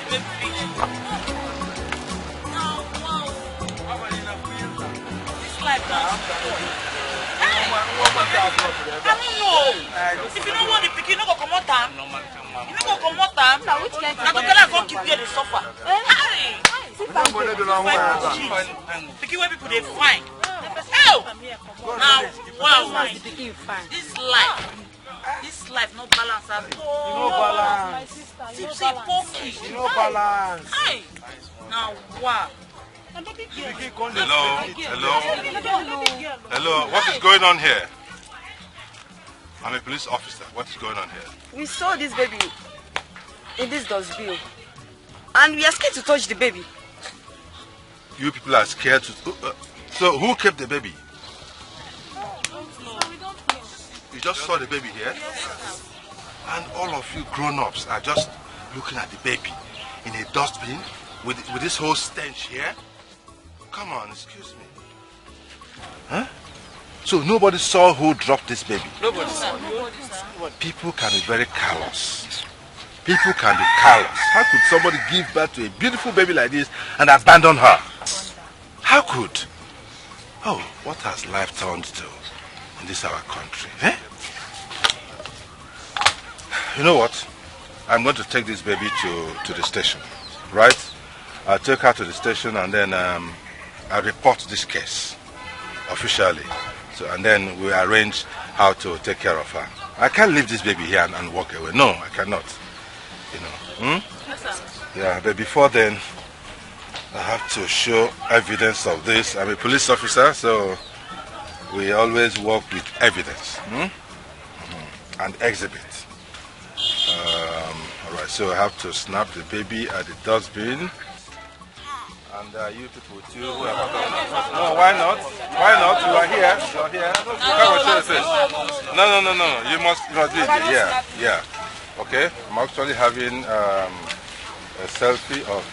baby picture. Now, wow. This life don't Hey! I don't know. If you don't want the pick, you don't go come out time. You don't go come out time. Now, which kind of go keep you the suffer? Hey! Picky where people they find. Oh! Now, wow. This life no balance at all. No balance. No balance. Hey! Now, wow. Hello, what is going on here? I'm a police officer. What is going on here? We saw this baby in this dustbin and we are scared to touch the baby. You people are scared to... so who kept the baby? You just saw the baby here? And all of you grown-ups are just looking at the baby in a dustbin with this whole stench here? Come on, excuse me. Huh? So nobody saw who dropped this baby? Nobody saw. People can be very callous. People can be callous. How could somebody give birth to a beautiful baby like this and abandon her? How could? Oh, what has life turned to in this our country? Eh? You know what? I'm going to take this baby to the station, right? I'll take her to the station and then I'll report this case officially. So, and then we arrange how to take care of her. I can't leave this baby here and walk away. No, I cannot. You know. Hmm? Yes, sir. Yeah, but before then, I have to show evidence of this. I'm a police officer, so we always work with evidence. And exhibit. Alright, so I have to snap the baby at the dustbin. And you people too. No, why not? Why not? You are here. You are here. You can't show your face. No. You must do it. Yeah. Okay. I'm actually having a selfie of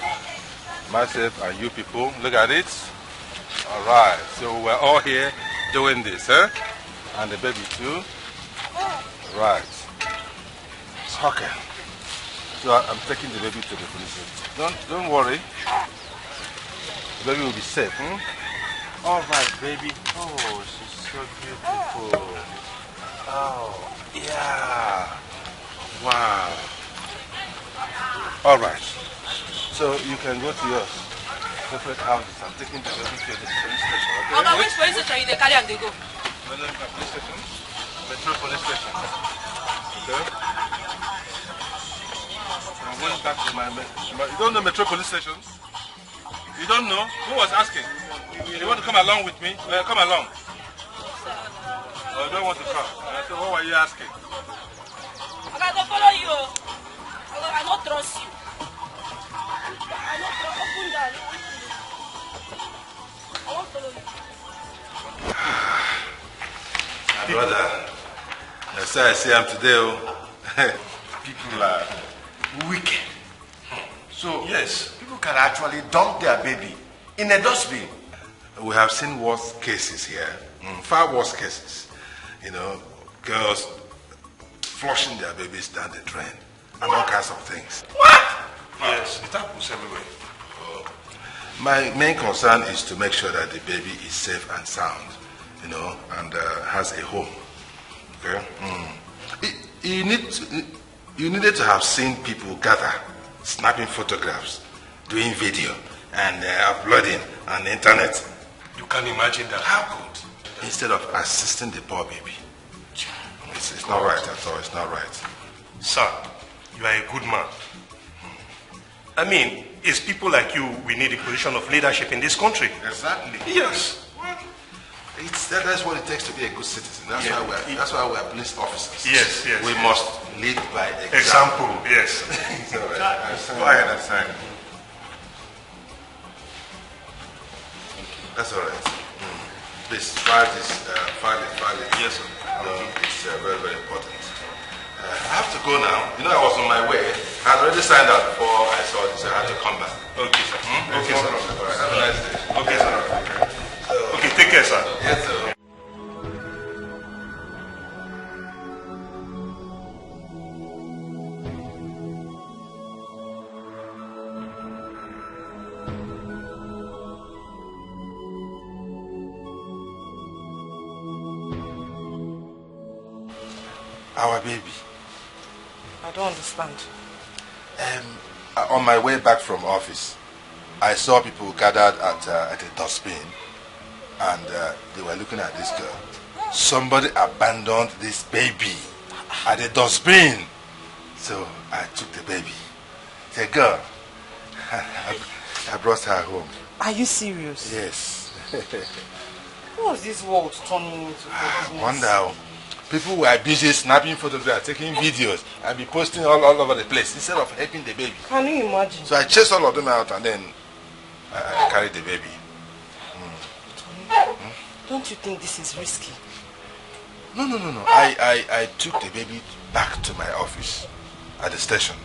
myself and you people. Look at it. Alright. So we're all here doing this, huh? And the baby too. Right. It's okay. So I'm taking the baby to the police. Don't worry. The baby will be safe. All right, baby. Oh, she's so beautiful. Oh, yeah. Wow. All right. So you can go to your separate houses. I'm taking the baby to the police station. Okay? Okay, which police station you carry and they go? Police station. Metro police station. Okay. I'm going back to my... You don't know Metro police station? You don't know? Who was asking? You want to come along with me? Come along. I don't want to come. So what were you asking? I don't follow you. I don't trust you. I don't trust you. I won't follow you. My brother, that's why I say I'm today. People are wicked. So, yes, people can actually dump their baby in a dustbin. We have seen worse cases here, far worse cases. You know, girls flushing their babies down the drain and all kinds of things. What? Yes, it happens everywhere. My main concern is to make sure that the baby is safe and sound, you know, and has a home. Okay? You needed to have seen people gather, snapping photographs, doing video, and uploading on the internet. You can imagine that. How good? Instead of assisting the poor baby. It's not right at all. It's not right. Sir, you are a good man. I mean, it's people like you we need a position of leadership in this country. Exactly. Yes. That's what it takes to be a good citizen. That's why we're police officers. Yes. We must lead by example. Example, yes. Go ahead, that's fine. That's all right. Please file this, file it. Yes, sir. It's very, very important. I have to go now. You know, I was on my way. I had already signed out before I saw this. I had to come back. Okay, sir. Okay, sir. All right, have a nice day. Okay, sir. Okay, take care, sir. Yes, sir. Our baby. I don't understand. On my way back from office, I saw people gathered at a dustbin, and they were looking at this girl. Somebody abandoned this baby at the dustbin. So I took the baby. The girl. I brought her home. Are you serious? Yes. What's this world turning into? I wonder. People were busy snapping photographs, taking videos, and be posting all over the place instead of helping the baby. Can you imagine? So I chased all of them out, and then I carried the baby. Don't you think this is risky? No. I took the baby back to my office at the station.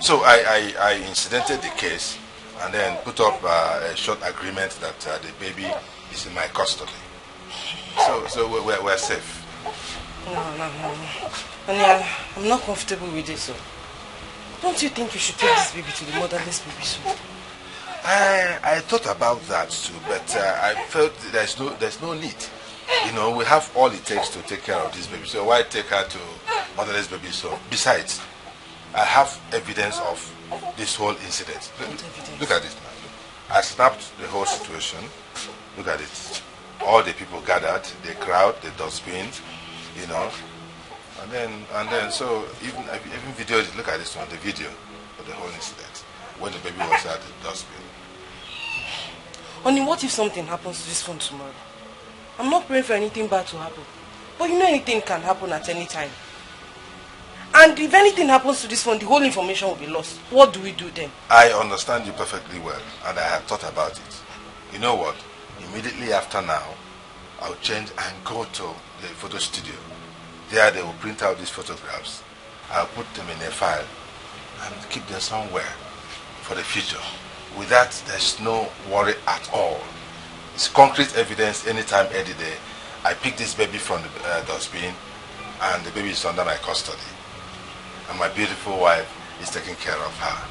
So I incidented the case and then put up a short agreement that the baby is in my custody. So we're safe. No. And I'm not comfortable with this. So. Don't you think you should take this baby to the motherless baby soon? I thought about that too, but I felt there's no need. You know, we have all it takes to take care of this baby. So why take her to motherless baby? So besides, I have evidence of this whole incident. Look at it now. I snapped the whole situation. Look at it. All the people gathered, the crowd, the dustbin, you know. And then so even video. Look at this one, the video of the whole incident when the baby was at the dustbin. Honey, what if something happens to this phone tomorrow? I'm not praying for anything bad to happen. But you know anything can happen at any time. And if anything happens to this phone, the whole information will be lost. What do we do then? I understand you perfectly well, and I have thought about it. You know what? Immediately after now, I'll change and go to the photo studio. There they will print out these photographs. I'll put them in a file and keep them somewhere for the future. With that, there's no worry at all. It's concrete evidence anytime, any day. I picked this baby from the dustbin, and the baby is under my custody. And my beautiful wife is taking care of her.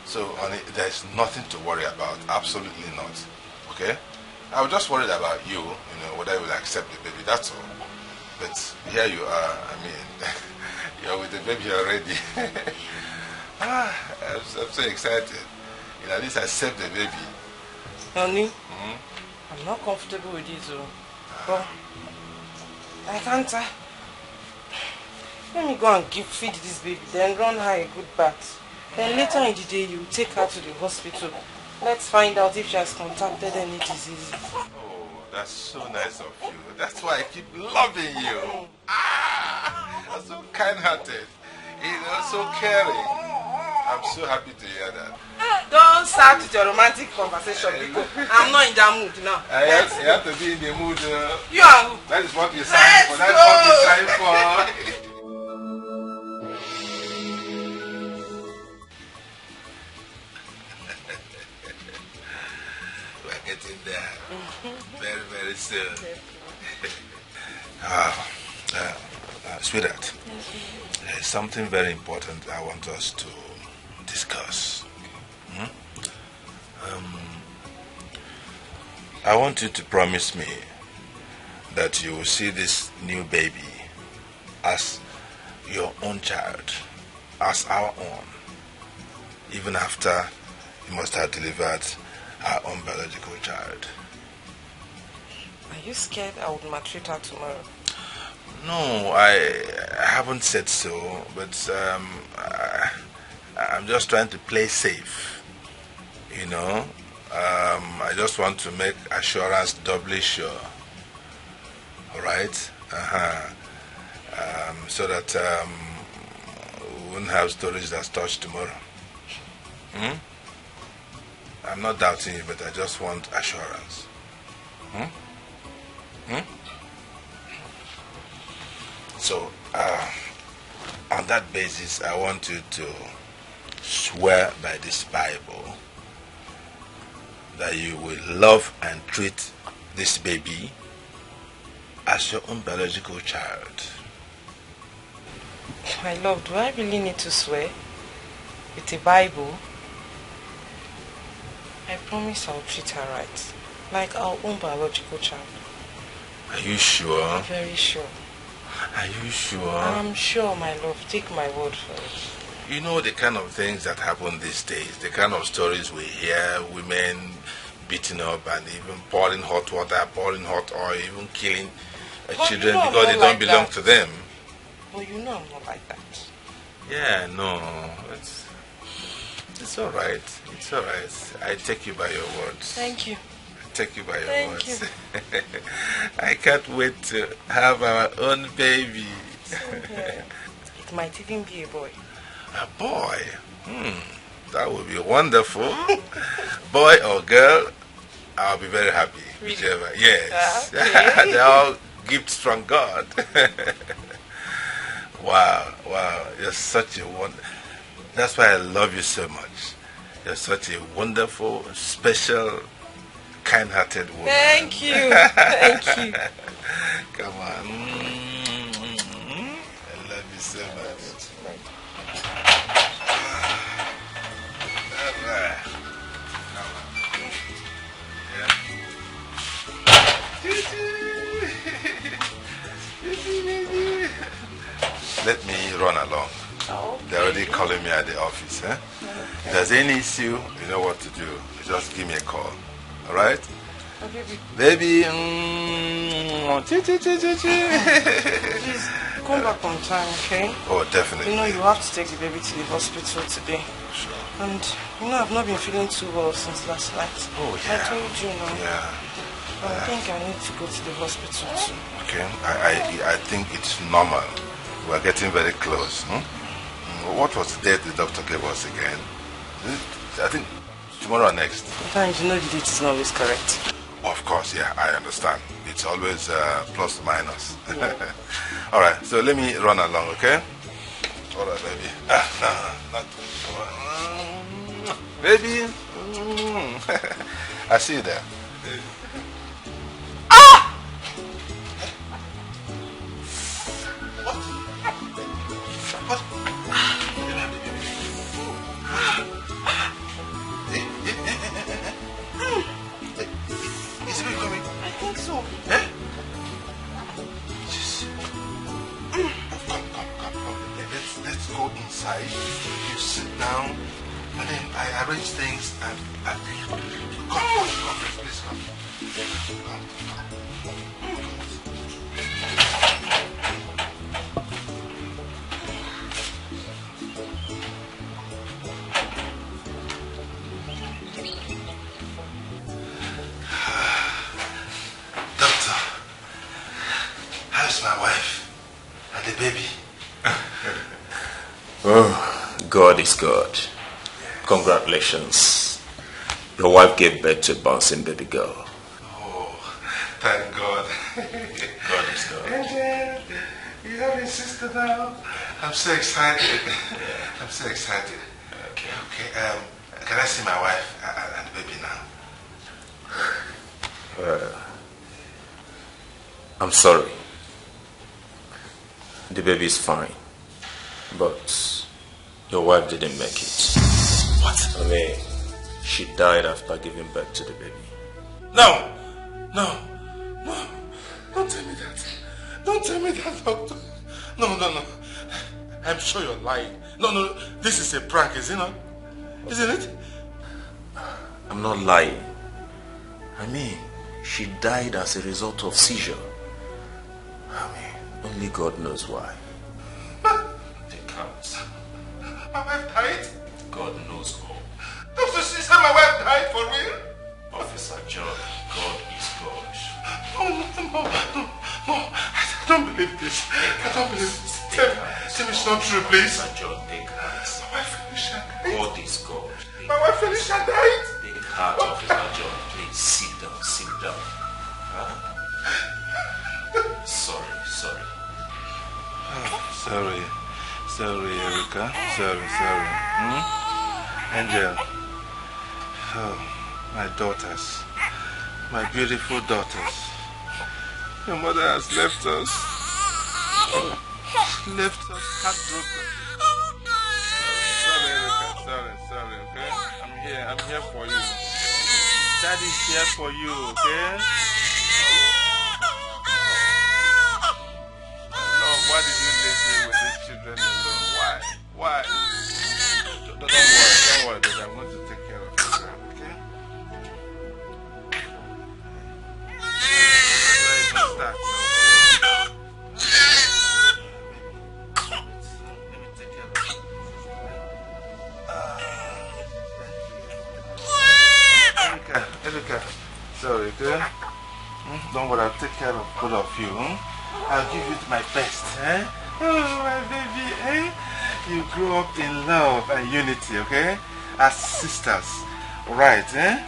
So, honey, there's nothing to worry about. Absolutely not. Okay? I was just worried about you, whether you will accept the baby, that's all. But here you are, you're with the baby already. I'm so excited. At least I saved the baby. Honey, I'm not comfortable with this, but I can't. Let me go and feed this baby, then run her a good bath. Then later in the day, you take her to the hospital. Let's find out if she has contracted any disease. Oh, that's so nice of you. That's why I keep loving you. I'm so kind-hearted. So caring. I'm so happy to hear that. Don't start with your romantic conversation because I'm not in that mood now. You have to be in the mood. You are who? That is what you signed for. That's what you signed for. We're getting there. Very, very soon. Sweetheart, there's something very important I want us to discuss. I want you to promise me that you will see this new baby as your own child, as our own, even after you must have delivered our own biological child. Are you scared I would maltreat her tomorrow? No, I haven't said so, but I'm just trying to play safe, I just want to make assurance doubly sure, alright? So that we won't have stories that's touched tomorrow. I'm not doubting you, but I just want assurance. So, on that basis, I want you to swear by this Bible that you will love and treat this baby as your own biological child. My love, do I really need to swear with a Bible? I promise I'll treat her right, like our own biological child. Are you sure? Very sure. Are you sure? I'm sure, my love. Take my word for it. You know the kind of things that happen these days, the kind of stories we hear, women beaten up and even pouring hot water, pouring hot oil, even killing children because they don't belong to them. Well, you know I'm not like that. Yeah, no, it's all right. It's all right. I take you by your words. Thank you. I take you by your Thank words. you. I can't wait to have our own baby. It might even be a boy. A boy? That would be wonderful. Boy or girl, I'll be very happy. Really? Whichever. Yes. Okay. They're all gifts from God. Wow. You're such a wonder. That's why I love you so much. You're such a wonderful, special, kind-hearted woman. Thank you. Thank you. Come on. I love you so much. Let me run along. Oh, They're already calling me at the office. If there's any issue, you know what to do. Just give me a call. All right? oh Baby. Please come back on time, okay? Oh, definitely. You know you have to take the baby to the hospital today. Sure. And you know I've not been feeling too well since last night. Oh, yeah. I told you, no. Yeah. I think I need to go to the hospital too. Okay. I think it's normal. We're getting very close. What was the date the doctor gave us again? I think tomorrow or next. Sometimes you know the date is not always correct. Of course, yeah, I understand. It's always plus minus. Yeah. All right, so let me run along, okay? All right, baby. Not baby. I see you there. What? Is it coming? I think so. Eh? Yes. Come. Let's go inside. You sit down, and then I arrange things and come, please come. Come. My wife and the baby. Oh, God is God. Congratulations. Your wife gave birth to a bouncing baby girl. Oh, thank God. God is God. And you have a sister now. I'm so excited. I'm so excited. Okay. Can I see my wife and the baby now? I'm sorry. The baby is fine, but your wife didn't make it. What? I mean, she died after giving birth to the baby. No. Don't tell me that. Don't tell me that, doctor. No. I'm sure you're lying. No. This is a prank, is it not? Isn't it? I'm not lying. I mean, she died as a result of seizure. I mean, only God knows why. They can't. My wife died? God knows all. Doctor, she said my wife died for real? Officer John, God is God. No. I don't believe this. I don't believe this. Tell me it's not true, please. Officer John, take heart. My wife Felicia died. God is God. My wife Felicia died. Take heart, Officer John. Please sit down. Huh? Sorry. Sorry, Erica. Sorry. Angel. Oh, my daughters. My beautiful daughters. Your mother has left us. Heartbroken. Sorry, Erica. Sorry, okay? I'm here for you. Daddy's here for you, okay? I love okay? Don't worry, I'll take care of both of you. I'll give you my best, eh? Oh, my baby, eh? You grew up in love and unity, okay? As sisters, right, eh?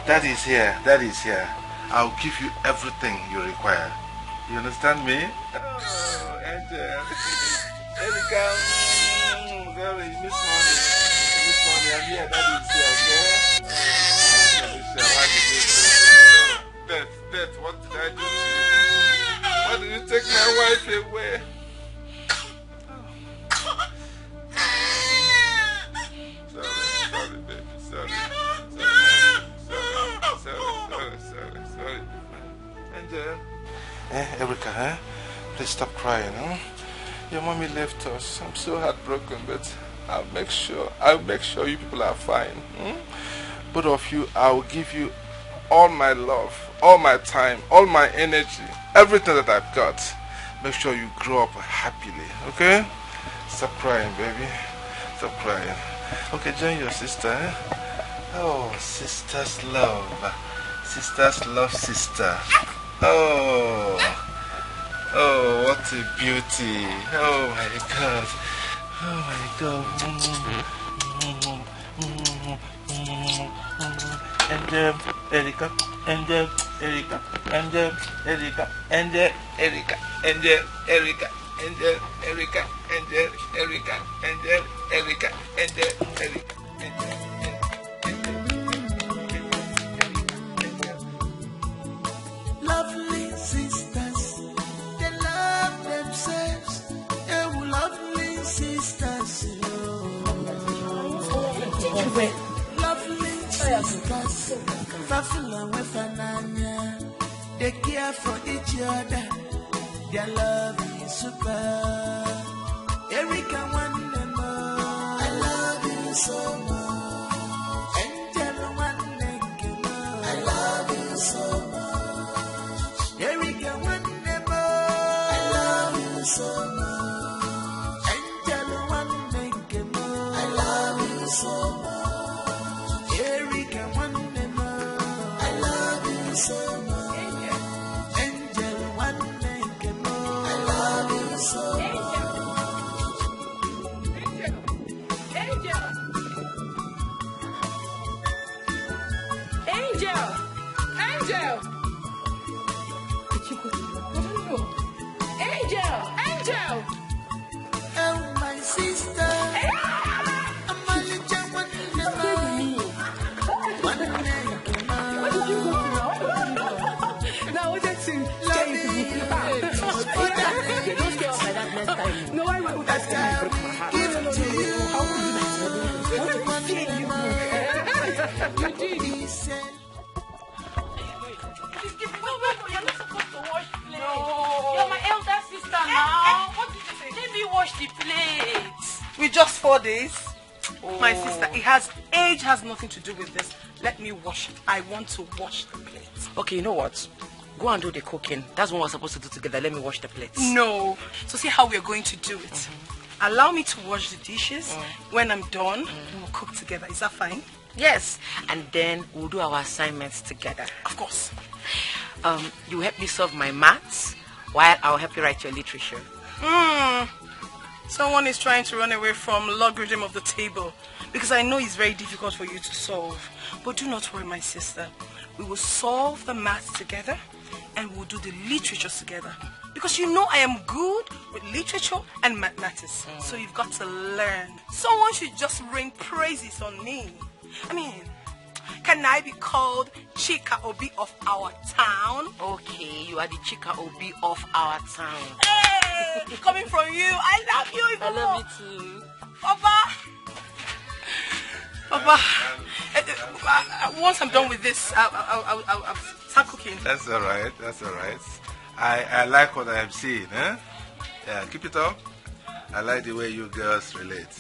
That is here, that is here. I'll give you everything you require. You understand me? Oh, Angel. Erika, sorry, Miss Money. Miss Money, I'm here, that is here, okay? Death, what did I do to you? Why did you take my wife away? Sorry, baby, sorry. Angel. Erica, please stop crying, huh? Your mommy left us. I'm so heartbroken, but I'll make sure you people are fine. Both of you, I'll give you all my love, all my time, all my energy, everything that I've got. Make sure you grow up happily, okay? Stop crying, baby. Stop crying. Okay, join your sister, eh? Oh, sisters love. Sisters love sister. Oh, what a beauty. Oh my God. Oh my God. And Erica, and Erica, and Erica, and Erica, and Erica, and Erica, and Erica, and Erica, and Erica. Lovely sisters, they love themselves. They were lovely sisters. Lovely sisters, Fafula with Ananya. They care for each other. Their love is super. Erica one more. I love you so much. Angel one more. I love you so much. Erica one more. I love you so much. Angel one more. I love you so much. Erica one more. I love you so much. Angel one more. I love you so much. Angel! Oh, my sister. I'm only just one What did you go through? Now, what's that thing? Don't scare us like that next time. No, I won't. That's going to break my heart. How could you do that? You're my elder sister now. What did you say? Let me wash the plates. With just 4 days? Oh. My sister, age has nothing to do with this. Let me wash it. I want to wash the plates. Okay, you know what? Go and do the cooking. That's what we're supposed to do together. Let me wash the plates. No. So see how we're going to do it. Allow me to wash the dishes. When I'm done, we'll cook together. Is that fine? Yes. And then we'll do our assignments together. Of course. You help me solve my maths while I'll help you write your literature. Someone is trying to run away from logarithm of the table because I know it's very difficult for you to solve. But do not worry, my sister. We will solve the maths together and we'll do the literature together. Because you know I am good with literature and mathematics. So you've got to learn. Someone should just rain praises on me. I mean, can I be called Chika Obi of our town? Okay, you are the Chika Obi of our town. Hey, coming from you, I love you. I love you too. Papa, once I'm done with this, I'll start cooking. That's all right. I like what I am seeing, eh? Yeah, keep it up. I like the way you girls relate.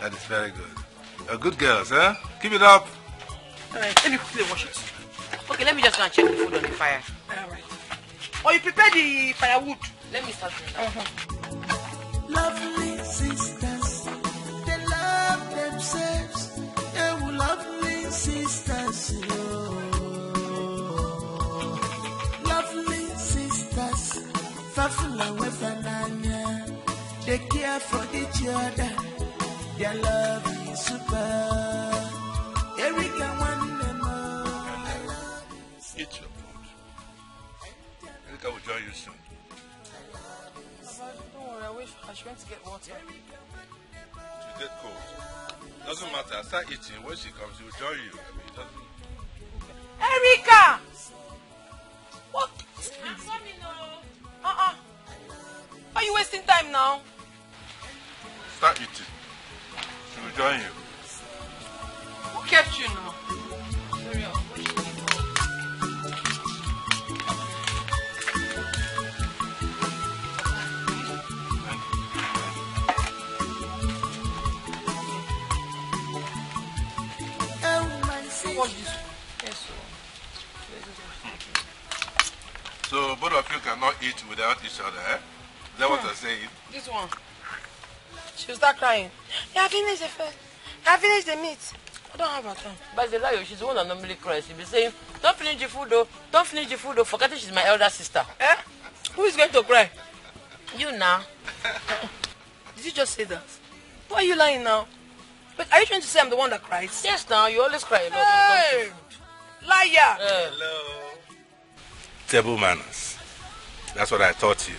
That is very good. You're good girls, huh? Keep it up. Alright, let me quickly wash it. Okay, let me just go and check the food on the fire. Alright. Or you prepare the firewood. Let me start doing that. Lovely sisters, they love themselves. They were lovely sisters. thoughtful and with an anya. They care for each other. Their love is super. Erika one them Eat your food. Erika will join you soon. Don't worry, I wish she went to get water. She'll get cold. Doesn't matter. Start eating. When she comes, she will join you. It doesn't... Erika! What? I'm coming now. Why are you wasting time now? Start eating. She will join you. Who kept you now? Watch this one. Yes, So both of you cannot eat without each other, eh? Is that what you're saying? This one. She'll start crying. Yeah, finish the first. I finished the meat. I don't have her time. But the liar, she's the one that normally cries. She'll be saying, don't finish the food though. Don't finish the food though. Forgetting she's my elder sister. Eh? Who is going to cry? You now. Did you just say that? Why are you lying now? But are you trying to say I'm the one that cries? Yes, now. You always cry a lot. Hey! Liar! Hello. Table manners. That's what I taught you.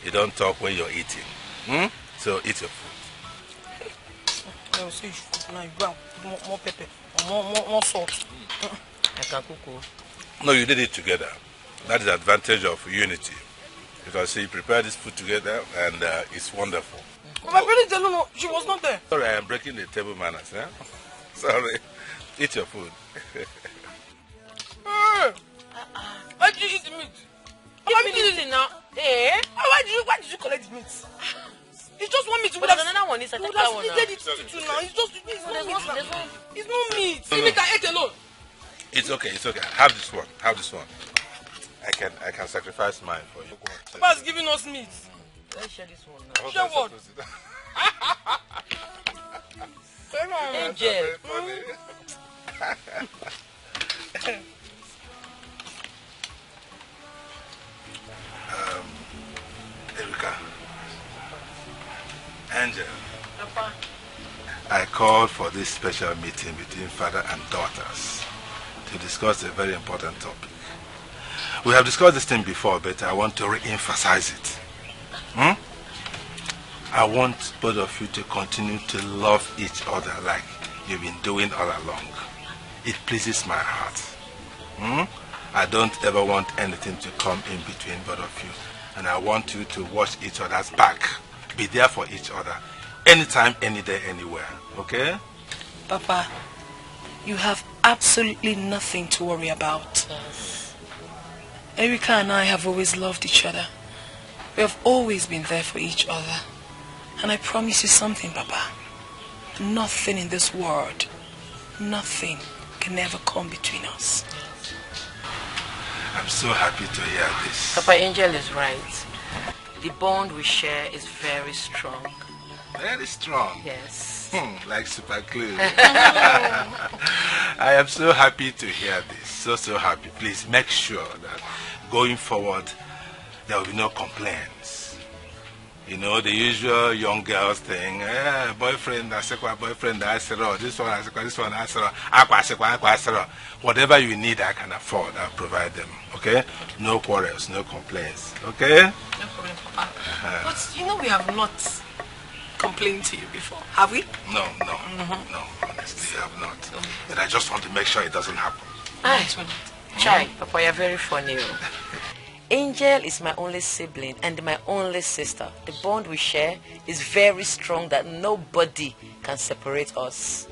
You don't talk when you're eating. So eat your food. I will say now you go more pepper, more salt. I can cook. No, you did it together. That is the advantage of unity. Because you prepare this food together and it's wonderful. My parents don't know. She was not there. Sorry, I am breaking the table manners. Eh? Sorry. Eat your food. Why did you eat the meat? Why did you eat it now? Eh? Why did you collect the meat? You just want me to. But there's another one. It's a would second have one split it into now. It's just it's not meat. It's not meat. No, no. Meat I ate alone. It's okay, it's okay. Have this one. Have this one. I can sacrifice mine for you. Papa's giving us meat. Let's share this one now. Share what? Angel. Erika. Angel. Papa. I called for this special meeting between father and daughters to discuss a very important topic. We have discussed this thing before, but I want to re-emphasize it. I want both of you to continue to love each other like you've been doing all along. It pleases my heart. I don't ever want anything to come in between both of you. And I want you to watch each other's back. Be there for each other. Anytime, any day, anywhere. Okay? Papa, you have absolutely nothing to worry about. Yes. Erika and I have always loved each other. We have always been there for each other. And I promise you something, Papa. Nothing in this world, nothing can ever come between us. I'm so happy to hear this. Papa, Angel is right. The bond we share is very strong. Very strong. Yes. Like super glue. I am so happy to hear this. So happy. Please make sure that going forward, there will be no complaints. You know, the usual young girls thing, boyfriend, boyfriend, this one, this one, whatever you need, I can afford, I'll provide them, okay? No quarrels, no complaints, okay? No problem, Papa. But you know we have not complained to you before, have we? No, honestly, I have not. But I just want to make sure it doesn't happen. Chai, Papa, you're very funny. Angel is my only sibling and my only sister. The bond we share is very strong that nobody can separate us.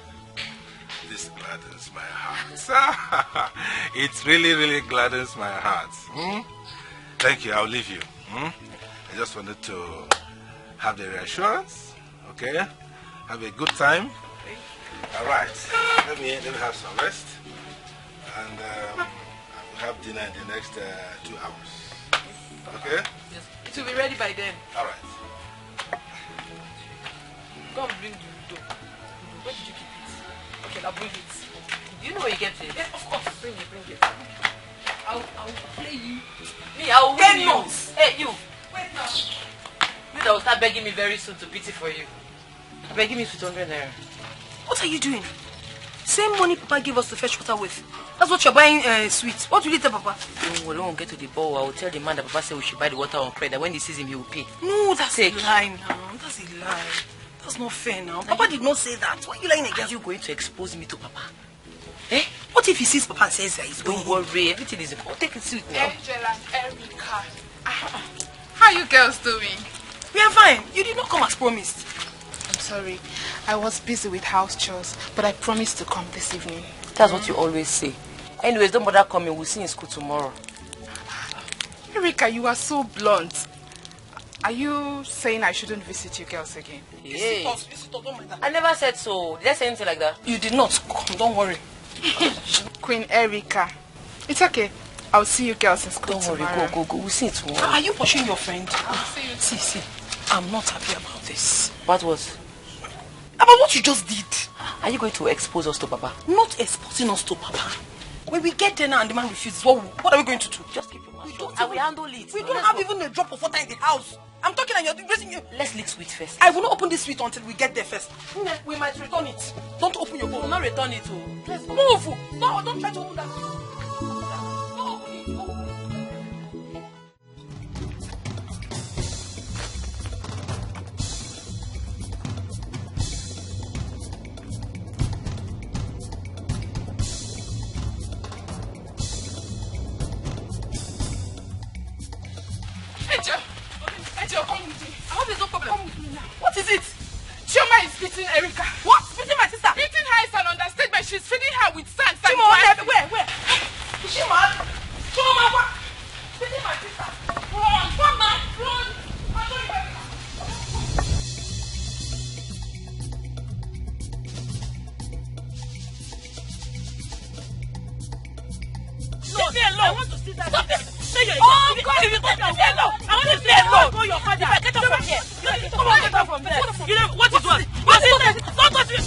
This gladdens my heart. It really gladdens my heart. Thank you, I'll leave you. I just wanted to have the reassurance, okay? Have a good time. All right, let me have some rest. And I will have dinner in the next 2 hours. Okay? Yes. It will be ready by then. All right. Go and bring the dough. Where did you keep it? Okay, I'll bring it. Do you know where you get it? Yes, of course. Bring it. I'll play you. Me, I'll win you. Hey, you. Wait now. begging me very soon to pity for you. Begging me 200 naira. What are you doing? Same money Papa gave us to fetch water with. That's what you're buying sweets. What will you tell Papa? We won't get to the ball. I will tell the man that Papa said we should buy the water on credit. When he sees him, he will pay. No, that's a lie now. That's a lie. That's not fair now. Papa did not say that. Why are you lying again? Are you going to expose me to Papa? Eh? What if he sees Papa and says that he's going? Don't worry. Everything is important. Take it sweet now. Angel and Erica. How are you girls doing? We are fine. You did not come as promised. I'm sorry. I was busy with house chores, but I promised to come this evening. That's what you always say. Anyways, don't bother coming. We'll see you in school tomorrow. Erica, you are so blunt. Are you saying I shouldn't visit you girls again? Hey. Visit us, don't mind that. I never said so. Did I say anything like that? You did not. Come, don't worry. Queen Erica. It's okay. I'll see you girls in school tomorrow. Don't worry, go. We'll see you tomorrow. Are you pushing your friend? I'll see you tomorrow. See. I'm not happy about this. What was? About what you just did. Are you going to expose us to Papa? Not exposing us to Papa. When we get there now and the man refuses, what are we going to do? Just keep your mouth shut. I will handle it. We don't have even a drop of water in the house. I'm talking and you're raising you. Let's lick sweet first. I will not open this sweet until we get there first. We might return it. Don't open your bowl. We will not return it. Let's move. No, don't try to open that. Don't open it. Angel, come with me. I hope there's no problem. Come with me now. What is it? Chioma is beating Erica. What? Beating my sister? Beating her is an understatement. She's feeding her with sand. Chioma, where? Is she mad? Chioma, what? Beating my sister. Run, man, run. I'm going to Erica. Leave me alone. I want to see that. Stop it. Oh, God. If you take me alone, I want to see alone. Go your father. If I get up from here. Come on, get up from there. You know, what is what? What is that? Don't touch me.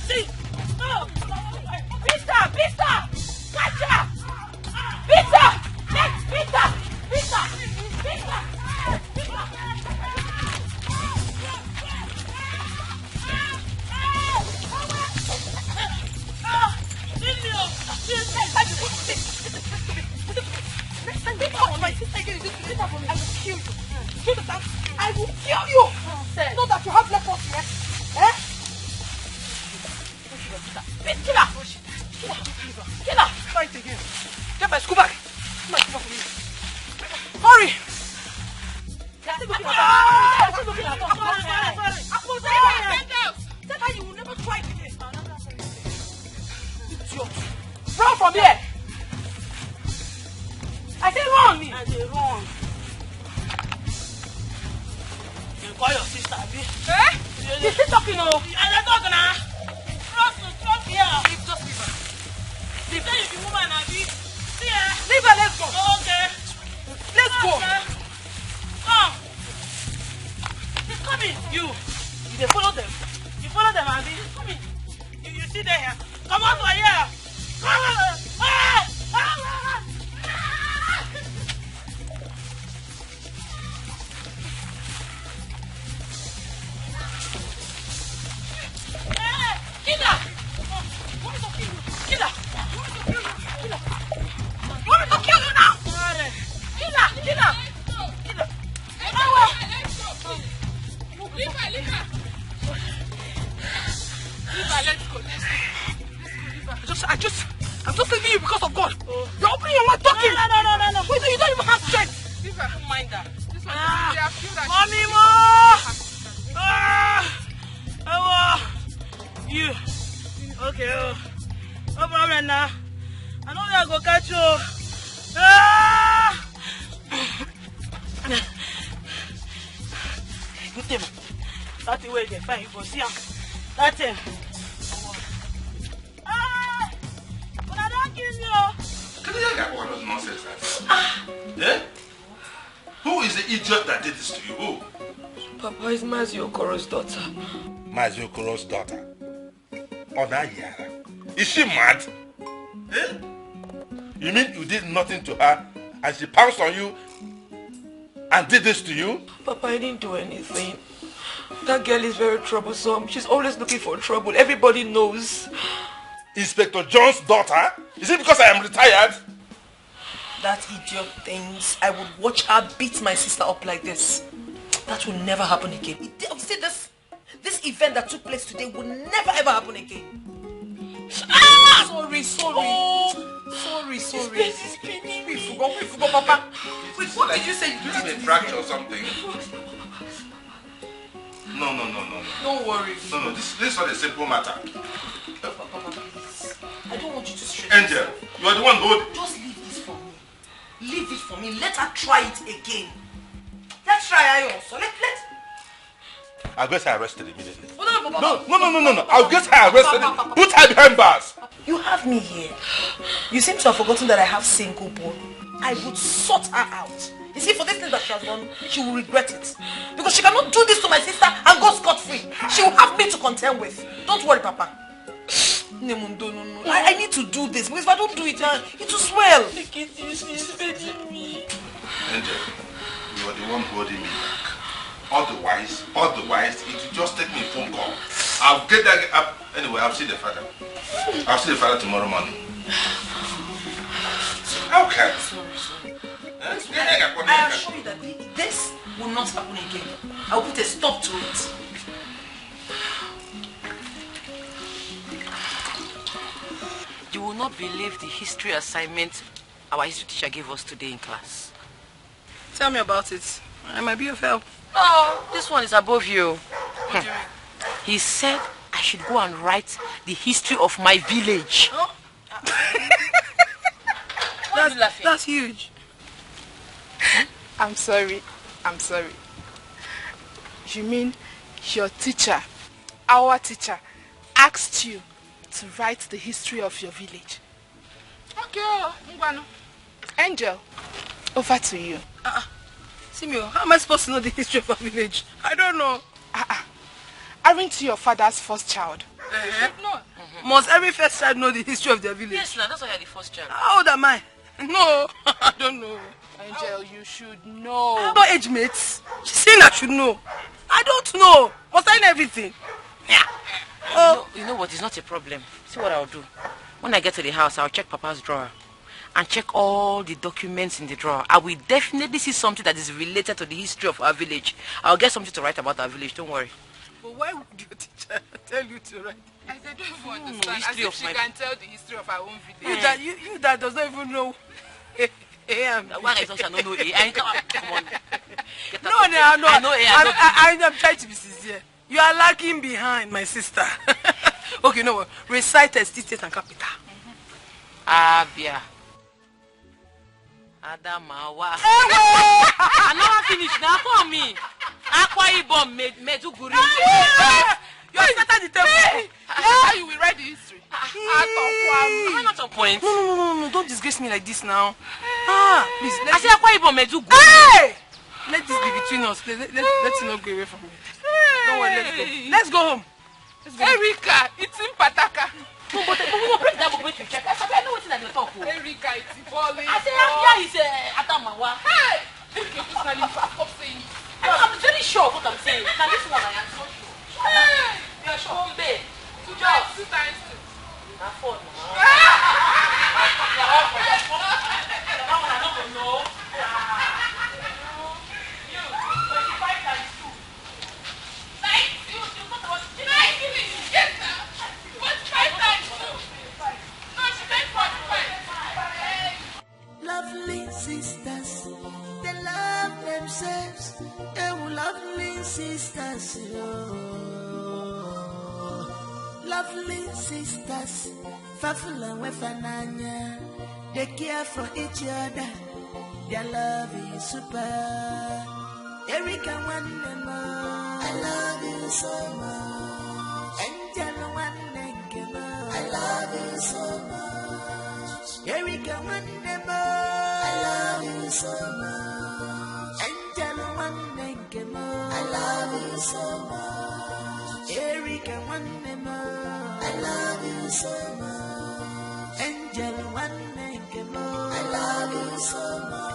See. No. Pista. Catch her. Pista. Next, Pista. I will kill you. Know that you have leprosy, eh? Kill her. Fight again. Get my school bag. For me. Hurry. You will never try again. Run from here. I say run me. Run. You call your sister, Abi? Eh? She's still talking, oh. I'm talking now. Trust here. Just leave her. Leave her. You woman, Abi. See her. Leave her, let's go. Okay. Let's go. Come. He's coming. You follow them. You follow them, Abi. He's coming. You see them here. Come on, for here. Come on. Kill her! Want me to kill you? Kill her! You want me to kill you now? Kill her! Leave her, let's go. I'm just leaving you because of God. You're opening your mouth talking. No. Wait, you don't even have strength. Leave her. Don't mind that. This one, they have killed her. Mommy, you. Okay, no problem now. I know I go catch you. Good thing. That's the way you get fine. You go see him. That's him. But I don't kill you. Can you get one of those nonsense? Eh? Who is the idiot that did this to you? Who? Papa is Mazi Okoro's daughter. Mazi Okoro's daughter? Yara. Is she mad? Eh? You mean you did nothing to her and she pounced on you and did this to you? Papa, I didn't do anything. That girl is very troublesome. She's always looking for trouble. Everybody knows. Inspector John's daughter? Is it because I am retired? That idiot thinks I would watch her beat my sister up like this. That will never happen again. See, this event that took place today will never ever happen again. Sorry. We forgot, Papa. Wait, what did you say you did? A fracture or something? No. Don't worry. No, this is not a simple matter. Papa, please. I don't want you to stress. Angel, you are the one who... Just leave this for me. Leave it for me. Let her try it again. Let's try her also. Let. I'll get her arrested immediately. No. I'll get her arrested. Put her behind bars. You have me here. You seem to have forgotten that I have single born. I would sort her out. You see, for this thing that she has done, she will regret it. Because she cannot do this to my sister and go scot-free. She will have me to contend with. Don't worry, Papa. No. I need to do this. Because if I don't do it, it will swell. Angel, you are the one holding me back. Otherwise, it will just take me a phone call. I'll get that up. Anyway, I'll see the father. I'll see the father tomorrow morning. Okay. I assure you that this will not happen again. I'll put a stop to it. You will not believe the history assignment our history teacher gave us today in class. Tell me about it. I might be of help. No, this one is above you. He said I should go and write the history of my village. Oh? That's huge. I'm sorry. You mean your teacher, our teacher, asked you to write the history of your village? Okay, Angel, over to you. Simio, how am I supposed to know the history of our village? I don't know. Aren't you your father's first child? No. Must every first child know the history of their village? Yes, that's why you're the first child. How old am I? No, I don't know. Angel, you should know. I'm not age mates. She's saying I should know. I don't know. Must I know everything? Yeah. You know what? It's not a problem. See what I'll do. When I get to the house, I'll check Papa's drawer and check all the documents in the drawer. I will definitely see something that is related to the history of our village. I'll get something to write about our village. Don't worry. But why would your teacher tell you to write? I don't even understand. As if she can tell the history of our own village. You that does not even know. Why I don't know A? Come on. No. I'm trying to be sincere. You are lagging behind, my sister. Okay, no. Recite state and capital. Abia. Adamawa. I'm not finished now for me. Akwa Ibom Meduguri. You are starting the table. How you will write the history? I'm not on point. No. Don't disgrace me like this now. Please. I say Akwa Ibom Meduguri. Hey! Let this be between us. Let's not go away from me. Don't worry, let's go home. Erika, it's in Pataka. No, but we will break that book to check. I know what's in the talk. Erika, it's falling. I say, yeah, he's Adamawa. Hey! Stop saying. I'm very sure of what I'm saying. Now this one, I am so sure. Hey! You are sure? Babe. 2 times 2. Not 4 now. Lovely sisters, they love themselves. They were lovely sisters, lovely sisters, Fafula Wefananya. They care for each other. Their love is super. Erika Wandema, I love you so much. Angel Wandema, I love you so much. Erika Wandema, I love you so much. Angel Wandema, I love you so much. Erika Wandema, I love you so much. Angel Wandema, I love you so much.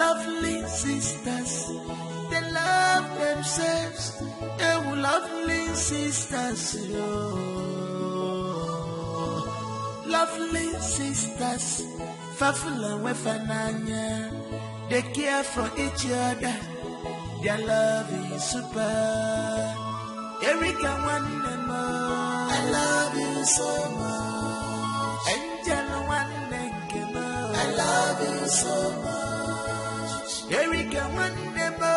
lovely sisters, they love themselves. They were lovely sisters, lovely sisters, Fafula Wefananya. They care for each other. Their love is super. Erika Wanema, I love you so much. Angel Wanema, I love you so much. Erika Wanema,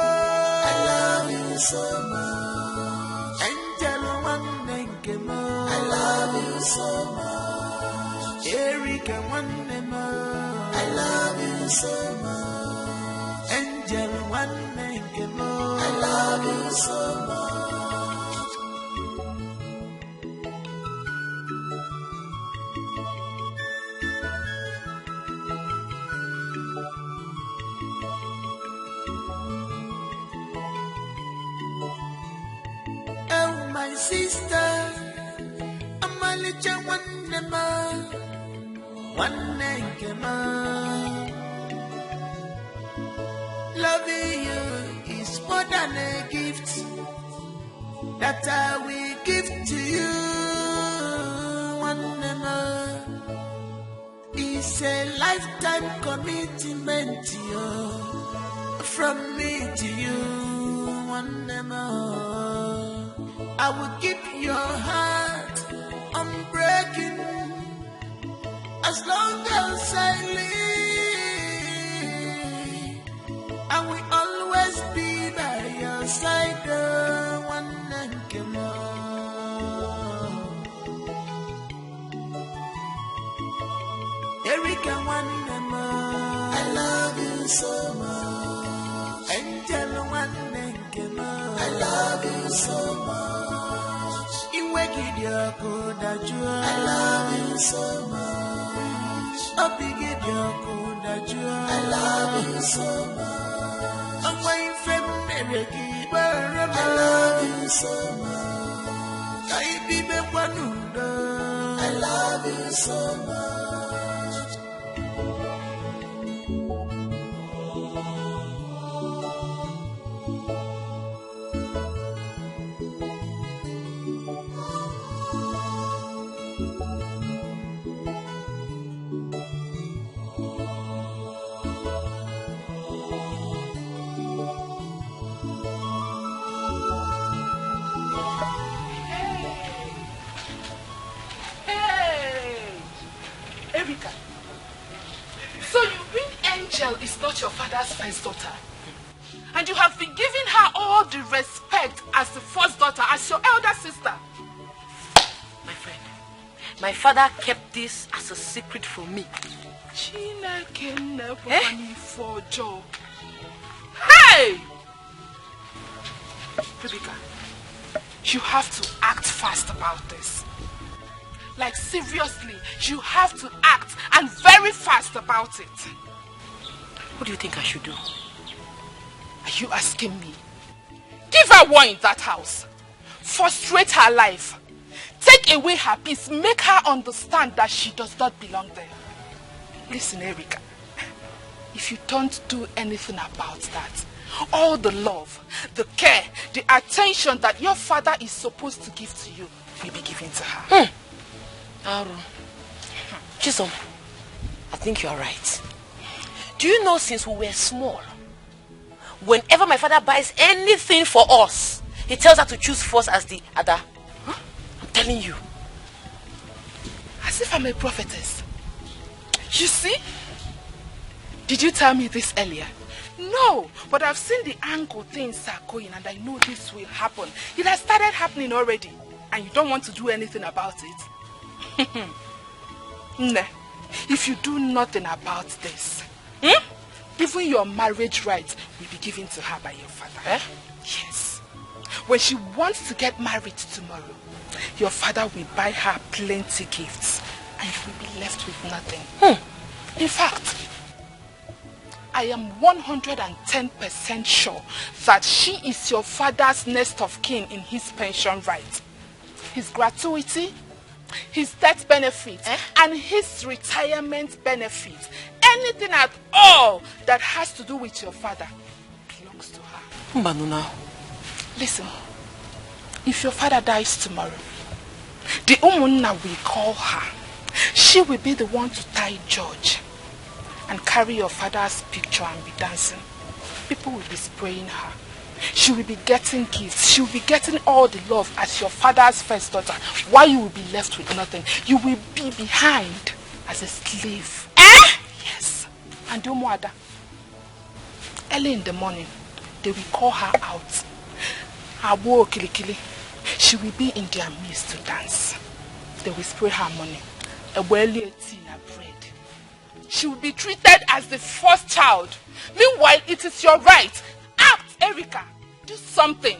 I love you so much. Angel Wanema, I love you so much. Erika Wanema, I love you so much. Angel Wanema, I love you so much. My sister, I'm a little one name. Loving you is more than a gift that I will give to you. One name, it's a lifetime commitment to you, from me to you. One name. I will keep your heart unbreaking as long as I live. I will always be by your side. One and Erika, one and I love you so much. Angel, one and I love you so much. I love you so much. I love you so much. I'm waiting for America. I love you so much. I love you so much. Is not your father's first daughter, and you have been giving her all the respect as the first daughter, as your elder sister. My friend, my father kept this as a secret from me. Hey! Rebecca, you have to act fast about this. Like seriously, you have to act, and very fast about it. What do you think I should do? Are you asking me? Give her war in that house. Frustrate her life. Take away her peace. Make her understand that she does not belong there. Listen, Erika. If you don't do anything about that, all the love, the care, the attention that your father is supposed to give to you will be given to her. Aru. Chisom, I think you are right. Do you know, since we were small, whenever my father buys anything for us, he tells her to choose first as the other. I'm telling you. As if I'm a prophetess. You see? Did you tell me this earlier? No, but I've seen the angle things are going, and I know this will happen. It has started happening already, and you don't want to do anything about it. Nah, if you do nothing about this, even your marriage rights will be given to her by your father. Yes. When she wants to get married tomorrow, your father will buy her plenty gifts, and you will be left with nothing. In fact, I am 110% sure that she is your father's next of kin in his pension right. His gratuity his death benefits, and his retirement benefits. Anything at all that has to do with your father belongs to her. Mbanuna. Listen, if your father dies tomorrow, the Umunna we call her, she will be the one to tie George and carry your father's picture and be dancing. People will be spraying her. She will be getting gifts. She will be getting all the love as your father's first daughter, while you will be left with nothing. You will be behind as a slave. Yes. And Umuada, early in the morning, they will call her out. Abo Kilikili. She will be in their midst to dance. They will spray her money. A well-tea and bread. She will be treated as the first child. Meanwhile, it is your right. Act, Erica. Do something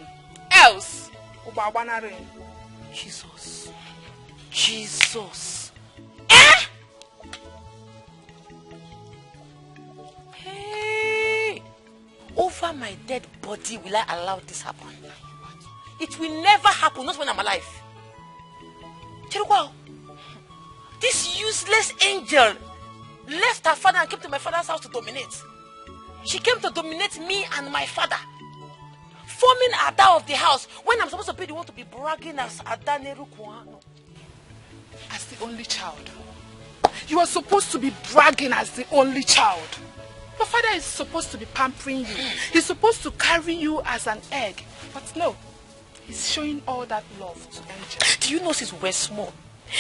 else. Jesus. Jesus. Hey. Over my dead body will I allow this happen? It will never happen, not when I'm alive. This useless angel left her father and came to my father's house to dominate. She came to dominate me and my father, forming Ada of the house when I'm supposed to be the one to be bragging as Ada Nerukwano. As the only child. You are supposed to be bragging as the only child. Your father is supposed to be pampering you. He's supposed to carry you as an egg. But no, he's showing all that love to Angel. Do you know since we're small,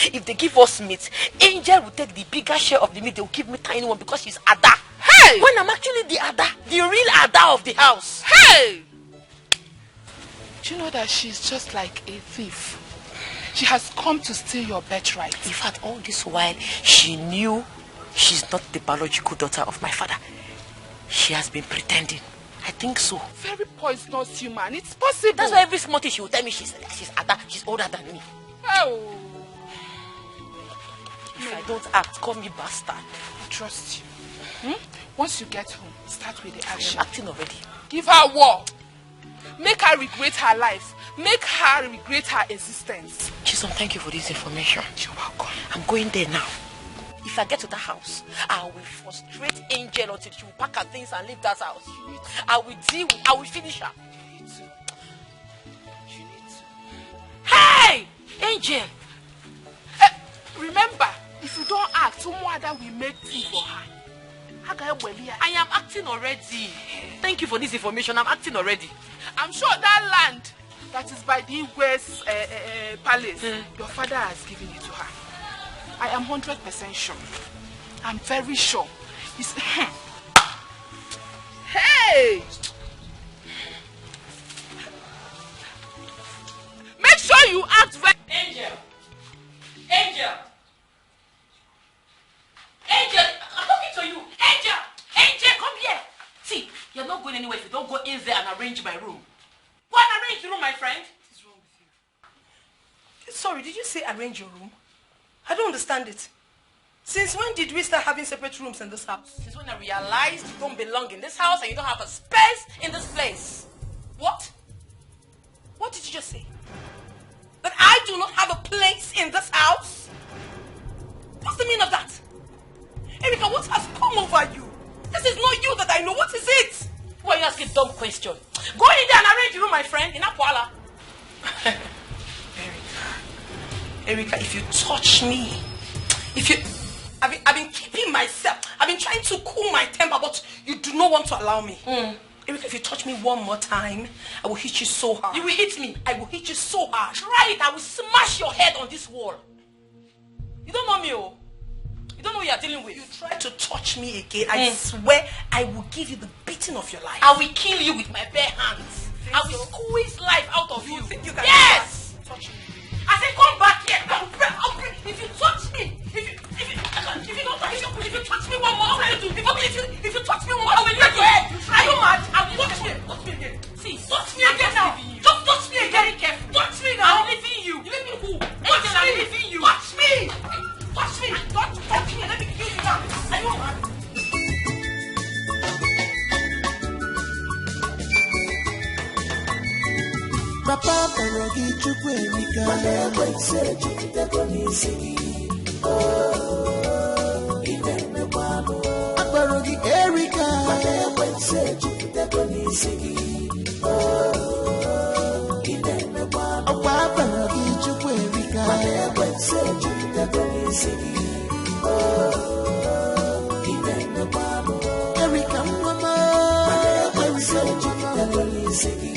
if they give us meat, Angel will take the bigger share of the meat. They will give me tiny one because she's Ada. Hey! When I'm actually the Ada, the real Ada of the house. Hey! Do you know that she's just like a thief? She has come to steal your birthright. In fact, all this while, she knew she's not the biological daughter of my father. She has been pretending. I think so. Very poisonous human. It's possible. That's why every small thing she will tell me she's Ada. She's older than me. Oh. If I don't act, call me bastard. I trust you. Once you get home, start with the action. I'm acting already. Give her war. Make her regret her life. Make her regret her existence. Chisom, thank you for this information. You're welcome. I'm going there now. If I get to the house, I will frustrate Angel until she will pack her things and leave that house. I will finish her. You need to. Hey! Angel! Remember, if you don't act, someone that will make tea for her. I am acting already. Thank you for this information. I'm acting already. I'm sure that land that is by the West Palace, your father has given it to her. I am 100% sure. I'm very sure. Hey! Make sure you act very... Angel! Angel! Angel! I'm talking to you! Angel! Angel, come here! See, you're not going anywhere if you don't go in there and arrange my room. Go and arrange the room, my friend. What is wrong with you? Sorry, did you say arrange your room? I don't understand it. Since when did we start having separate rooms in this house? Since when I realized you don't belong in this house and you don't have a space in this place. What? What did you just say? That I do not have a place in this house? What's the meaning of that? Erica, what has come over you? This is not you that I know. What is it? Why are you asking a dumb question? Go in there and arrange the room, my friend, in Akwala. Erica, if you touch me, I've been keeping myself. I've been trying to cool my temper, but you do not want to allow me. Erica, if you touch me one more time, I will hit you so hard. You will hit me. I will hit you so hard. Try it. I will smash your head on this wall. You don't know me, oh. You don't know who you are dealing with. You try to touch me again, I swear I will give you the beating of your life. I will kill you with my bare hands. I will squeeze life out of you. Think you can touch me? I said come back here. I'll break. If you touch me, if you touch me one more, what will you do? If you touch me one more, I will break your head. Are you mad? I will touch me again. See, touch me again now. Just touch me again. Touch me now. I'm leaving you. You leave me who? Touch me. I'm leaving you. Touch me. Touch me. Touch me. Let me kill you now. Are you mad? Papa Parogi Chukwenika Wetse Chukitagoni Sigi Inene Wano Parogi Erika Wetse Chukitagoni Sigi Inene Wano Papa Parogi Chukwenika Wetse Chukitagoni Sigi Inene Wano Erika Mama Wetse Chukitagoni Sigi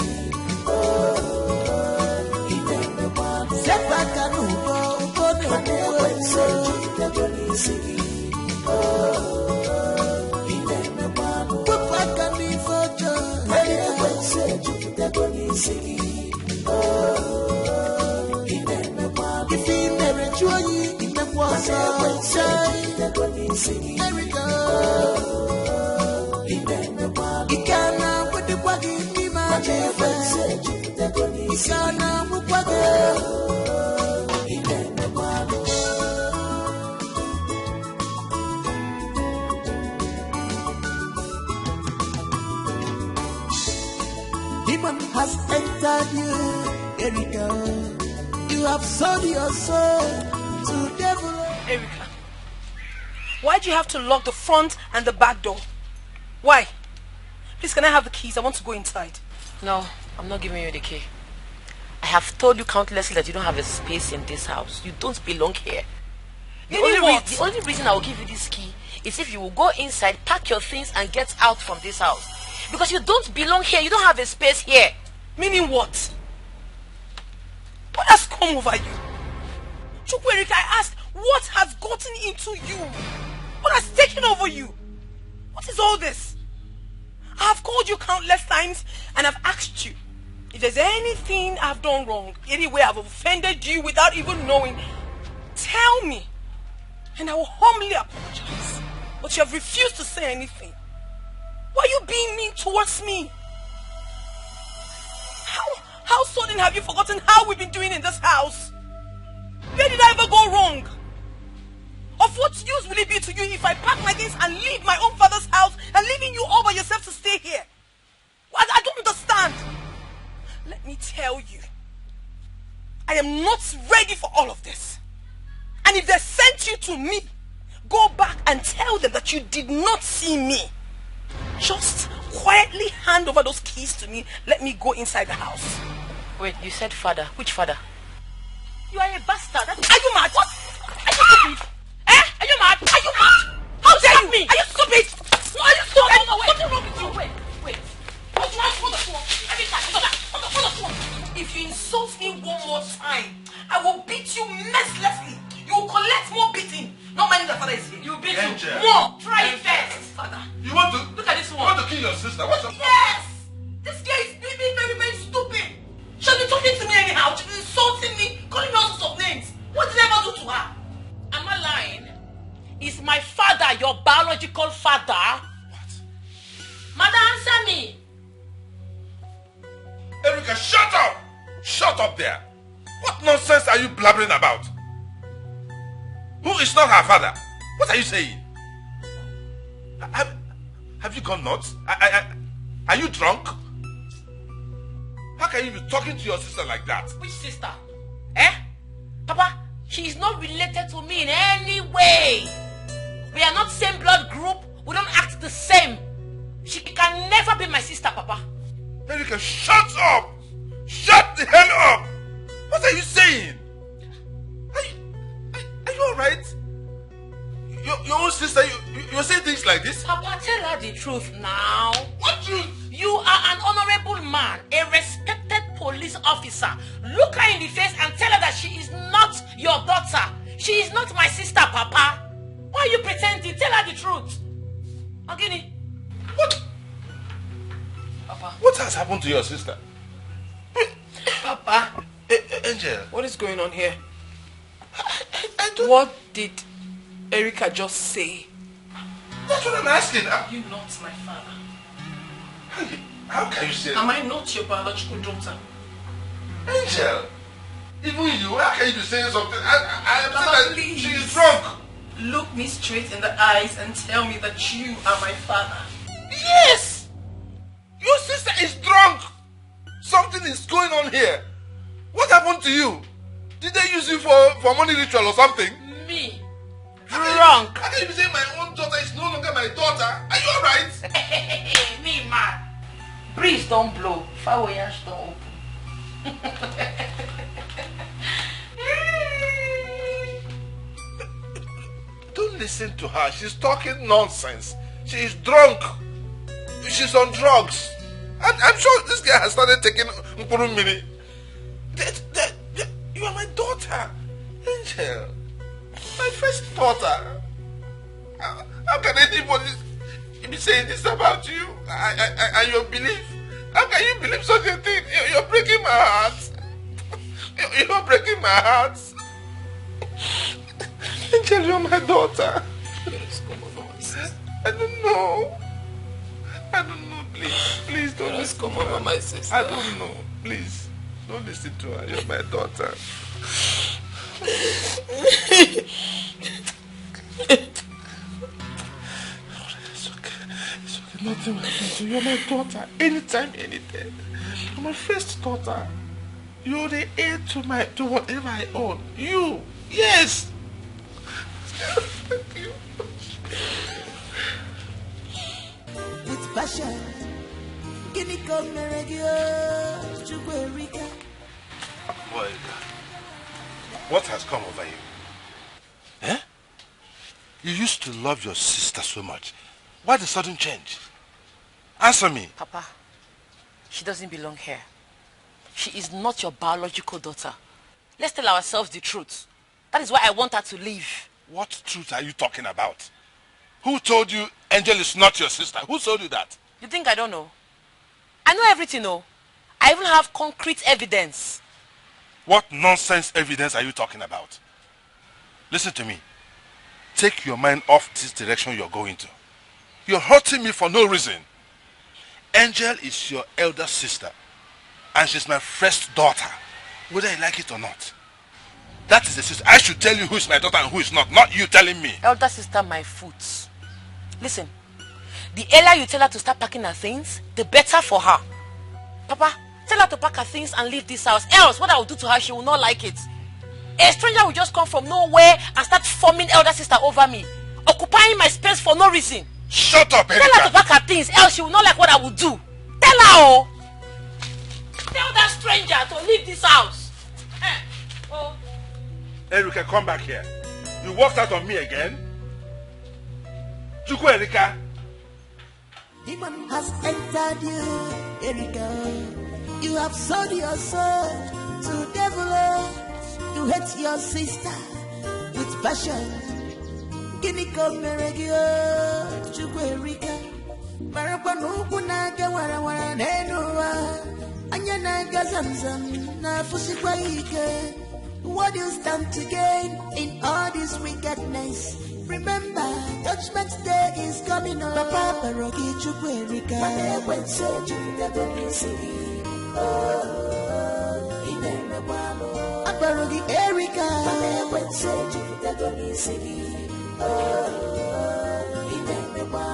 Demon has entered you, Erika. You have sold your soul to devil. Erika, why do you have to lock the front and the back door? Why? Please, can I have the keys? I want to go inside. No, I'm not giving you the key. I have told you countlessly that you don't have a space in this house. You don't belong here. The only reason I will give you this key is if you will go inside, pack your things and get out from this house. Because you don't belong here. You don't have a space here. Meaning what? What has come over you? Chukwerika, I asked, what has gotten into you? What has taken over you? What is all this? I have called you countless times and I've asked you if there's anything I've done wrong, any way I've offended you without even knowing, tell me and I will humbly apologize. But you have refused to say anything. Why are you being mean towards me? How sudden have you forgotten how we've been doing in this house? Where did I ever go wrong? Of what use will it be to you if I pack my things and leave my own father's house and leaving you all by yourself to stay here? I don't understand. Let me tell you, I am not ready for all of this. And if they sent you to me, go back and tell them that you did not see me. Just quietly hand over those keys to me. Let me go inside the house. Wait, you said father. Which father? You are a bastard. Are you mad? What? Are you stupid? Are you mad? Are you mad? How dare you? Me? Are you stupid? Are you stupid? No, wait. What's wrong with you? Wait. What's wrong? Hold the phone. Every time. Hold the phone. If you insult me one more time, I will beat you mercilessly. You will collect more beating. Not minding that father is here. You beat Angel. you more. Try it first, father. You want to? Look at this one. You want to kill your sister? What's up? Yes. This guy is being very, very stupid. She'll be talking to me anyhow. She'll be insulting me, calling me all sorts of names. What did I ever do to her? Am I lying? Is my father your biological father? What? Mother, answer me. Erika, shut up! Shut up there! What nonsense are you blabbering about? Who is not her father? What are you saying? Have you gone nuts? Are you drunk? How can you be talking to your sister like that? Which sister? Papa, she is not related to me in any way. We are not same blood group. We don't act the same. She can never be my sister, Papa. Erika, shut up! Shut the hell up! What are you saying? Are you alright? Your own sister, you're saying things like this? Papa, tell her the truth now. What truth? You are an honorable man, a respected police officer. Look her in the face and tell her that she is not your daughter. She is not my sister, Papa. Why are you pretending? Tell her the truth. Ogini. What? Papa. What has happened to your sister? Papa. Angel. What is going on here? I don't... What did Erika just say? That's what I'm asking. Are you not my father? How can you say that? Am I not your biological daughter? Angel, even you, how can you be saying something? I am Papa, saying that please. she is drunk. Look me straight in the eyes and tell me that you are my father. Yes! Your sister is drunk. Something is going on here? What happened to you? Did they use you for money ritual or something? Me? Drunk. How can you be saying my own daughter is no longer my daughter? Are you alright? Me, man. Breeze don't blow. Fireworks don't open. Don't listen to her. She's talking nonsense. She is drunk. She's on drugs. And I'm sure this guy has started taking Mkurumini. You are my daughter. Angel. My first daughter. How can anybody be saying this about you and your belief? How can you believe such a thing? You're breaking my heart. You're breaking my heart. Angel, you're my daughter. I don't know. Please don't listen to her. My sister. I don't know. Please, don't listen to her. You're my daughter. It's okay. Nothing will happen to you. You're my daughter. Anytime, anytime. You're my first daughter. You're the heir to whatever I own. You. Yes. Thank you. With passion. Boy, what has come over you? Eh? You used to love your sister so much. Why the sudden change? Answer me. Papa, she doesn't belong here. She is not your biological daughter. Let's tell ourselves the truth. That is why I want her to leave. What truth are you talking about? Who told you Angel is not your sister? Who told you that? You think I don't know? I know everything, no. I even have concrete evidence. What nonsense evidence are you talking about? Listen to me. Take your mind off this direction you're going to. You're hurting me for no reason. Angel is your elder sister. And she's my first daughter. Whether you like it or not. That is the sister. I should tell you who is my daughter and who is not you telling me. Elder sister, my foot. Listen. The earlier you tell her to start packing her things, the better for her. Papa, tell her to pack her things and leave this house. Else, what I will do to her, she will not like it. A stranger will just come from nowhere and start forming elder sister over me. Occupying my space for no reason. Shut up, Erika. Tell her to pack her things, else she will not like what I will do. Tell her, oh. Tell that stranger to leave this house. Oh. Erika, come back here. You walked out on me again? Chukwu Erika. Demon has entered you, Erika. You have sold your soul to devil. You hate your sister with passion. Kiniko meregio, Chukwu Erika. Marapanuku naga wara nenua. Anya naga zamzam na fusikwa ike. What do you stand to gain in all this wickedness? Remember, Judgment Day is coming on. Papa Parogi Chukwu Erika. When so Parogi Erika. When so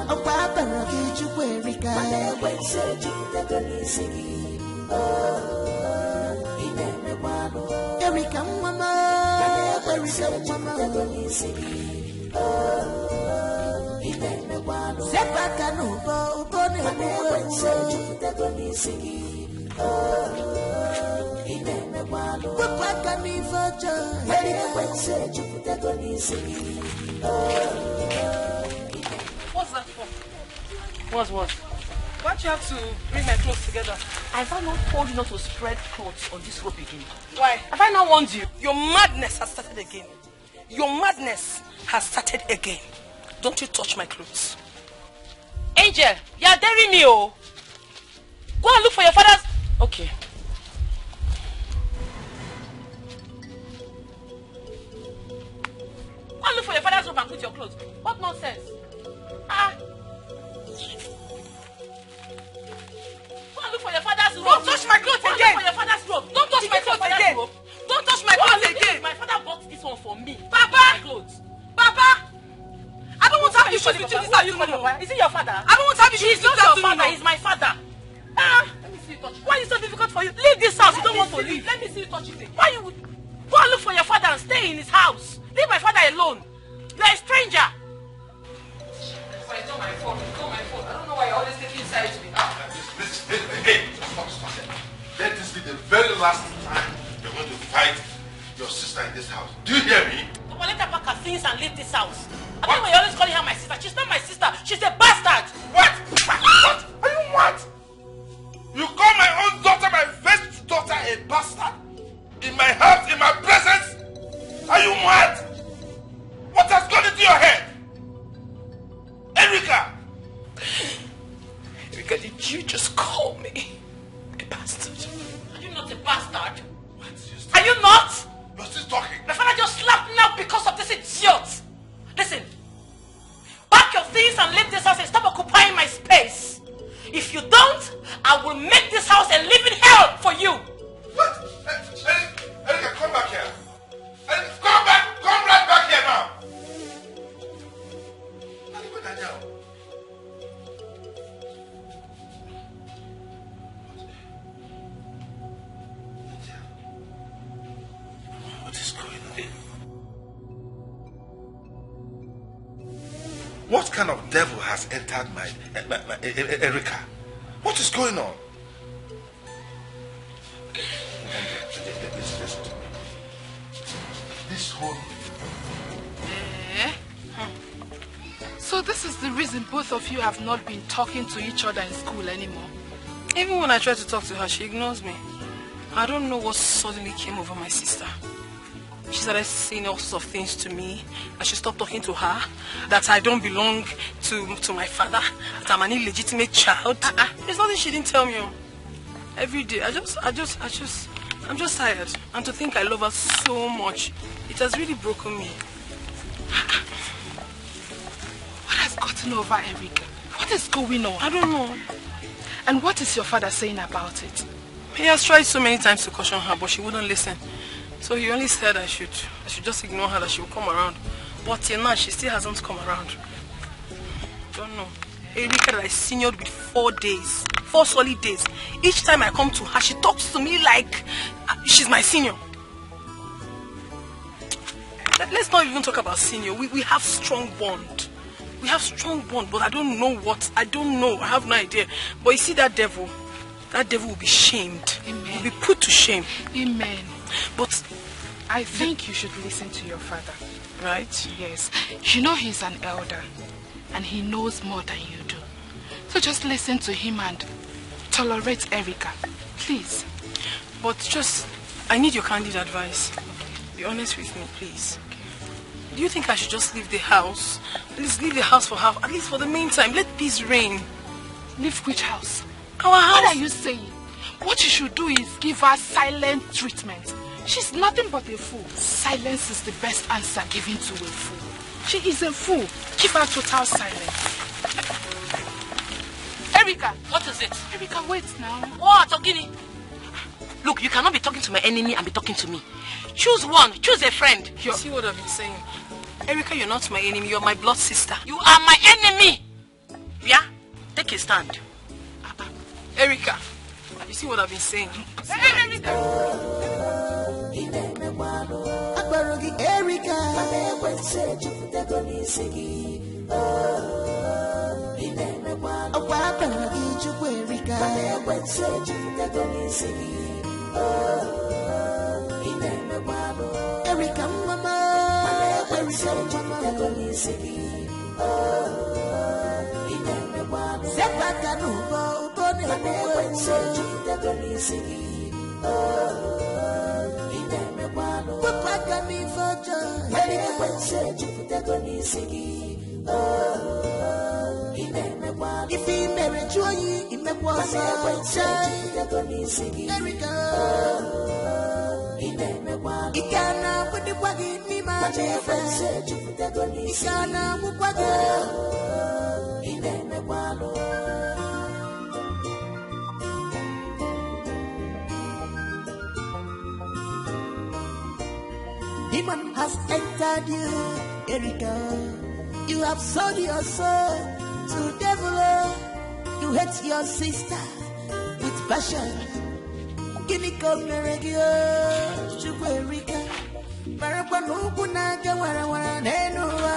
Papa Parogi Chukwu Erika. When so Erika mama. Erika mama. Sepaka nubo ubone Wapaka nifojo What's that for? What? Why do you have to bring my clothes together? Have I not told you not to spread clothes on this rope again? Why? Have I not warned you? Your madness has started again. Your madness has started again. Don't you touch my clothes. Angel, you are daring me, oh. Go and look for your father's... Okay. Go and look for your father's robe and put your clothes. What nonsense? Ah. Go and look for your father's robe. Don't touch my clothes again. Go and look for your father's robe. Don't touch my clothes again. Don't touch my clothes again. My father bought this one for me. Papa! Clothes. Papa! I don't want to have issues with you this afternoon. Is it your father? I don't want to have issues with you this afternoon. He's my father. Let me see you touch. Why are you so difficult for you? Leave this house. You don't want to leave. Let me see you touching it. Why you go and look for your father and stay in his house? Leave my father alone. You are a stranger. It's not my fault. It's not my fault. I don't know why you're always taking sides with me. Hey, stop. Let this be the very last time you're going to fight your sister in this house. Do you hear me? Well, let her pack her things and leave this house. I think you're always calling her my sister. She's not my sister. She's a bastard. What? What? Are you what? You call my own daughter, my first daughter, a bastard? In my house, in my presence? Are you mad? What has gone into your head? Erica! Erica, did you just call me a bastard? Are you not a bastard? What? Are you not? You're still talking. My father just slapped me now because of this idiot. Listen. Pack your things and leave this house and stop occupying my space. If you don't, I will make this house a living hell for you. What? Erica, come back here. Come back. Come right back here now. What is going on? What kind of devil has entered my Erica? What is going on? Listen to me. This whole... So this is the reason both of you have not been talking to each other in school anymore? Even when I try to talk to her, she ignores me. I don't know what suddenly came over my sister. She started saying all sorts of things to me. I should stop talking to her. That I don't belong to my father. That I'm an illegitimate child. There's nothing she didn't tell me. Every day, I'm just tired. And to think I love her so much, it has really broken me. What has gotten over Erica? What is going on? I don't know. And what is your father saying about it? He has tried so many times to caution her, but she wouldn't listen. So he only said I should just ignore her, that she will come around. But till now, she still hasn't come around. Don't know. Erica that I seniored with 4 days. 4 solid days. Each time I come to her, she talks to me like she's my senior. Let's not even talk about senior. We have strong bond. We have strong bond, but I don't know what. I don't know. I have no idea. But you see that devil will be shamed. Amen. Will be put to shame. Amen. But I think you should listen to your father. Right? Yes. You know he's an elder. And he knows more than you do. So just listen to him and tolerate Erica. Please. But I need your candid advice. Be honest with me, please. Do you think I should just leave the house? Please leave the house for her, at least for the meantime. Let peace reign. Leave which house? Our house. What are you saying? What you should do is give her silent treatment. She's nothing but a fool. Silence is the best answer given to a fool. She is a fool. Give her total silence. Erica! What is it? Erica, wait now. What, Ogini? Look, you cannot be talking to my enemy and be talking to me. Choose one. Choose a friend. You see what I've been saying? Erica, you're not my enemy. You're my blood sister. You are my enemy. Yeah? Take a stand. Erica, you see what I've been saying? Hey, Erica! Erica, mama, if he married you, in the was he can't put the wagon in my friend. He can't put wagon in the wagon. Demon has entered you, Erica. You have sold your soul to devil. You hate your sister with passion. Gini komeregio, Chuerika, Marapanuku naga wara nenua,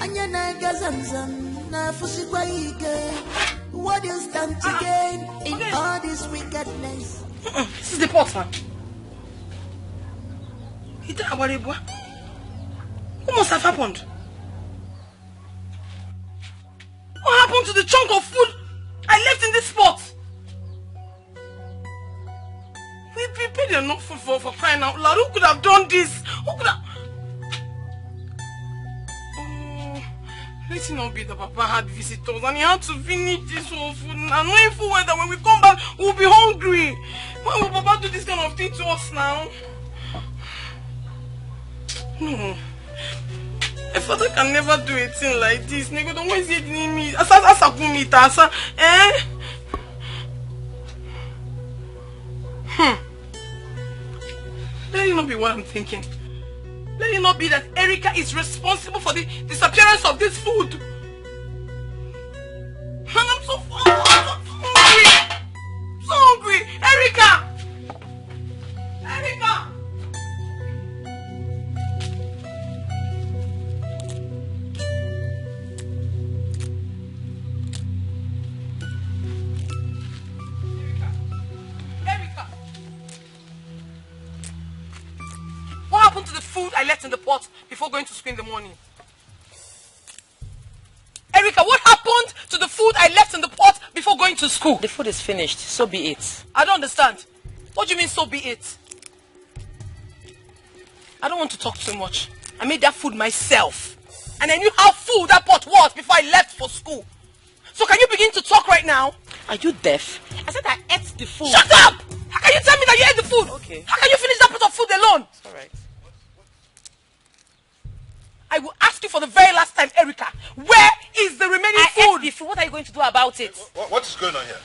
Anyana gazamzam, na fusikwaike. What do you stand to gain in all this wickedness? This is the pot, man. What must have happened? What happened to the chunk of food I left in this pot? We prepared enough food for crying out loud. Who could have done this? Who could have... Oh, let it not be that Papa had visitors and he had to finish this whole food. And knowing full well that when we come back, we'll be hungry. Why will Papa do this kind of thing to us now? No. A father can never do a thing like this. Nego, don't want to say me. Asa kumita, asa. Let it not be what I'm thinking. Let it not be that Erica is responsible for the disappearance of this food. And I'm so hungry. So hungry. Erica! Erica! What happened to the food I left in the pot before going to school in the morning? Erica, what happened to the food I left in the pot before going to school? The food is finished, so be it. I don't understand. What do you mean, so be it? I don't want to talk too much. I made that food myself. And I knew how full that pot was before I left for school. So can you begin to talk right now? Are you deaf? I said I ate the food. Shut up! How can you tell me that you ate the food? Okay. How can you finish that pot of food alone? It's alright. I will ask you for the very last time, Erica. Where is the remaining food? Ate the food. What are you going to do about it? What is going on here?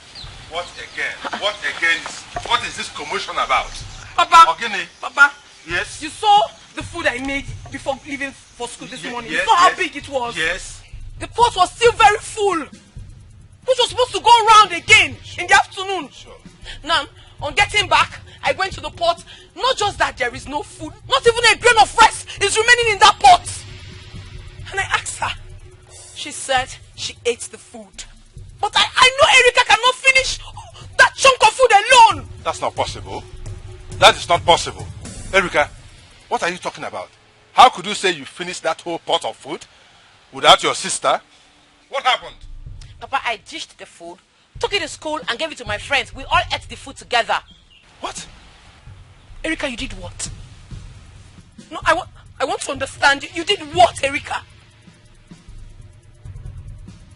What again? What is this commotion about? Papa. Ogini. Papa. Yes. You saw the food I made before leaving for school this morning. Yes, you saw how big it was. Yes. The pot was still very full, which was supposed to go round again in the afternoon. Sure. Now, on getting back, I went to the pot. Not just that there is no food, not even a grain of rice is remaining in that pot. And I asked her. She said she ate the food. But I know Erica cannot finish that chunk of food alone. That's not possible. That is not possible. Erica, what are you talking about? How could you say you finished that whole pot of food without your sister? What happened? Papa, I dished the food, took it to school and gave it to my friends. We all ate the food together. What? Erica, you did what? No, I want to understand. You did what, Erica?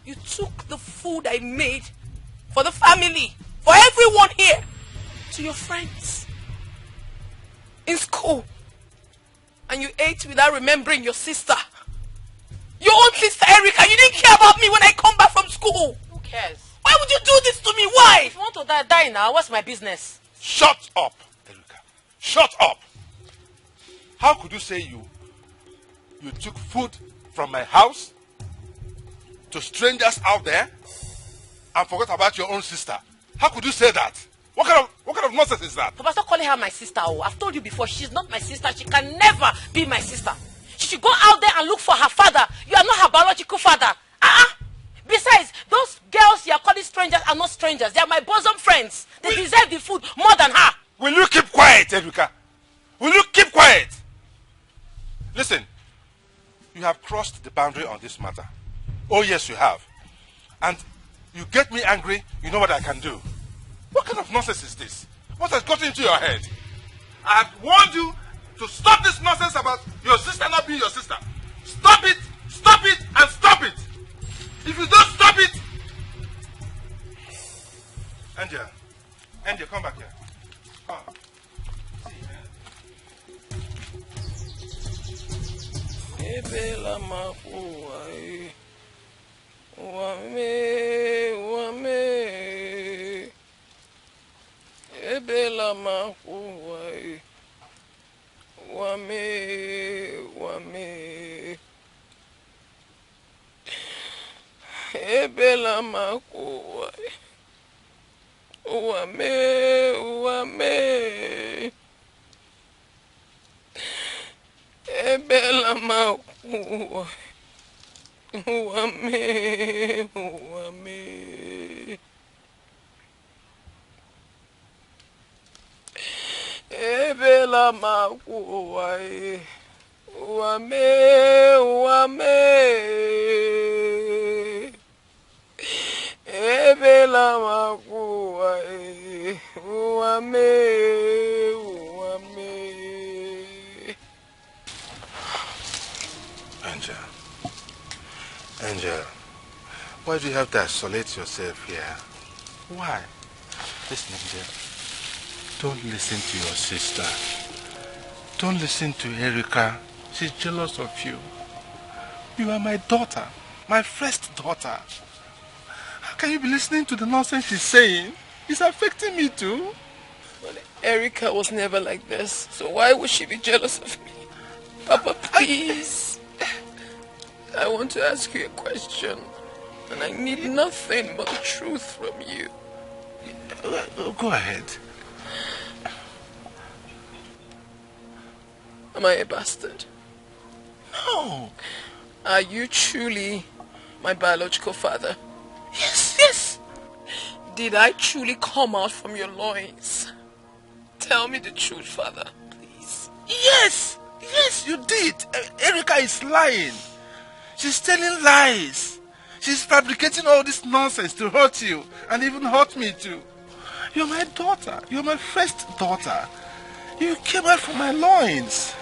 You took the food I made for the family, for everyone here, to your friends in school. And you ate without remembering your sister. Your own sister, Erica. You didn't care about me when I come back from school. Who cares? Why would you do this to me? Why? If you want to die now, what's my business? Shut up, Erica. Shut up. How could you say you took food from my house to strangers out there and forgot about your own sister? How could you say that? What kind of nonsense is that? Papa, stop calling her my sister. Oh, I've told you before, she's not my sister. She can never be my sister. She should go out there and look for her father. You are not her biological father. Besides, those girls you are calling strangers are not strangers. They are my bosom friends. They deserve the food more than her. Will you keep quiet, Erica? Will you keep quiet? Listen, you have crossed the boundary on this matter. Oh yes, you have. And you get me angry, you know what I can do. What kind of nonsense is this? What has got into your head? I have warned you to stop this nonsense about your sister not being your sister. Stop it, and stop it. If you don't stop it... Angel, come back here. Come. Uwame. Ebela makuwa. Uwame. Ebela makuwa. Uwame. Ebela makuwa. Uwame. Angel, why do you have to isolate yourself here? Why? Listen, Angel, don't listen to your sister. Don't listen to Erica. She's jealous of you. You are my daughter, my first daughter. How can you be listening to the nonsense she's saying? It's affecting me too. But Erica was never like this, so why would she be jealous of me? Papa, please. I want to ask you a question, and I need nothing but the truth from you. Go ahead. Am I a bastard? No. Are you truly my biological father? Yes. Did I truly come out from your loins? Tell me the truth, father, please. Yes, you did. Erica is lying. She's telling lies. She's fabricating all this nonsense to hurt you and even hurt me too. You're my daughter. You're my first daughter. You came out from my loins.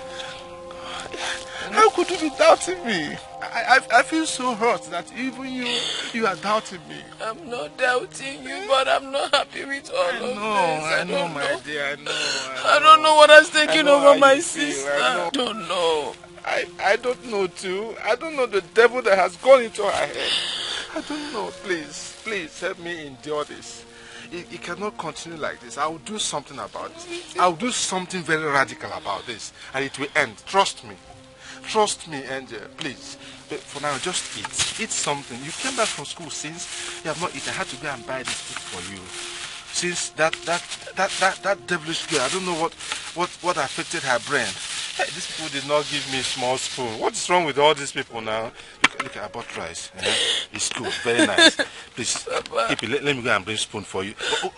How could you be doubting me? I feel so hurt that even you are doubting me. I'm not doubting you, but I'm not happy with all of this. I know, my dear. I know. I don't know what has taken over my sister. I don't know. I don't know too. I don't know the devil that has gone into her head. I don't know. Please help me endure this. It cannot continue like this. I will do something about it. I will do something very radical about this, and it will end. Trust me. Trust me, Angel. Please. But for now, just eat. Eat something. You came back from school since you have not eaten. I had to go and buy this food for you. Since that devilish girl, I don't know what affected her brain. Hey, these people did not give me a small spoon. What's wrong with all these people now? Look, I bought rice. It's good, very nice. Please, keep it. Let me go and bring a spoon for you.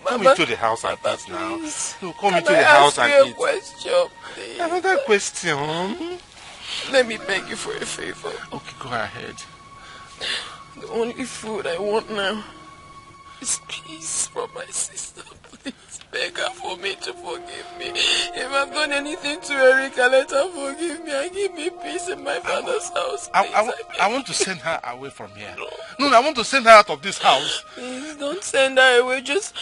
Come into the house and eat now. No, come into the house and eat. Question, please? Another question? Let me beg you for a favor. Okay, go ahead. The only food I want now is peace from my sister. Please beg her for me to forgive me. If I've done anything to Erica, let her forgive me and give me peace in my father's house. I want to send her away from here. No, I want to send her out of this house. Please don't send her away. Just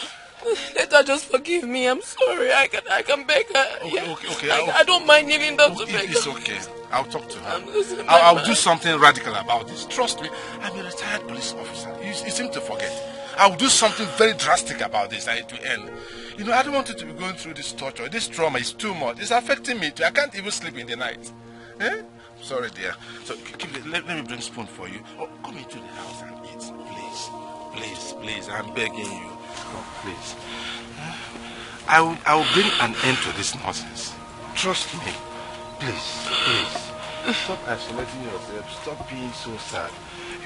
let her just forgive me. I'm sorry. I can beg her. Okay. I don't mind kneeling down to beg her. It's okay. I'll talk to her. I'll do something radical about this. Trust me, I'm a retired police officer. You seem to forget. I'll do something very drastic about this and it will end. You know, I don't want you to be going through this torture. This trauma is too much. It's affecting me too. I can't even sleep in the night. Eh? Sorry, dear. So let me bring a spoon for you. Oh, come into the house and eat. Please. I'm begging you. Oh, please. I will bring an end to this nonsense. Trust me. Please. Stop isolating yourself. Stop being so sad.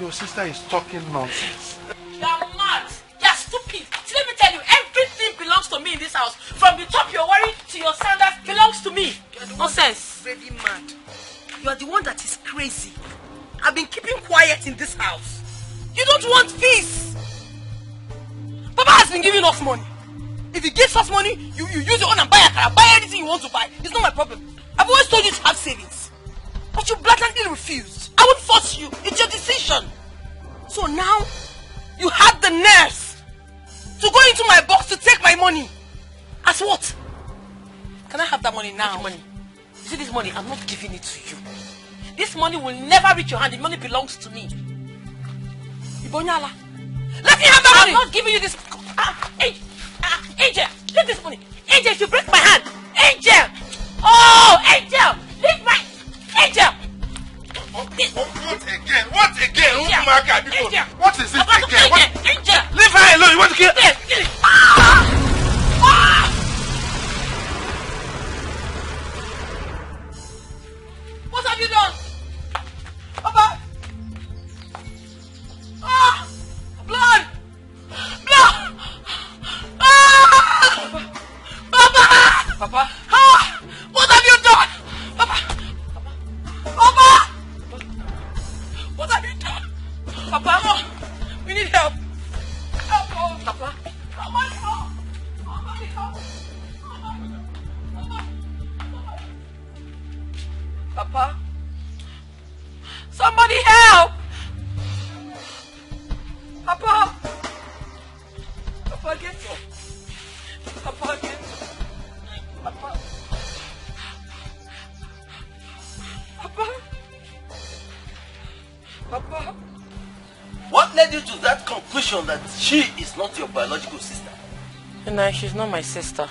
Your sister is talking nonsense. You are mad. You are stupid. See, let me tell you, everything belongs to me in this house. From the top you're wearing to your sandals belongs to me. Nonsense. Really mad. You are the one that is crazy. I've been keeping quiet in this house. You don't want peace. Papa has been giving us money. If he gives us money, you use your own and buy a car. Buy anything you want to buy. It's not my problem. I've always told you to have savings. But you blatantly refused. I won't force you. It's your decision. So now, you had the nerves to go into my box to take my money. As what? Can I have that money now? Money. You see this money? I'm not giving it to you. This money will never reach your hand. The money belongs to me. Ibonyala. Let me have that money. I'm not giving you this. Angel, leave this money. Angel, if you break my hand. Angel. Oh, Angel. Leave my... Angel. What again? What is it again? Angel. Leave her alone. You want to kill? Papa again. Papa again. Papa. Papa. Papa. What led you to that conclusion that she is not your biological sister? No, she's not my sister.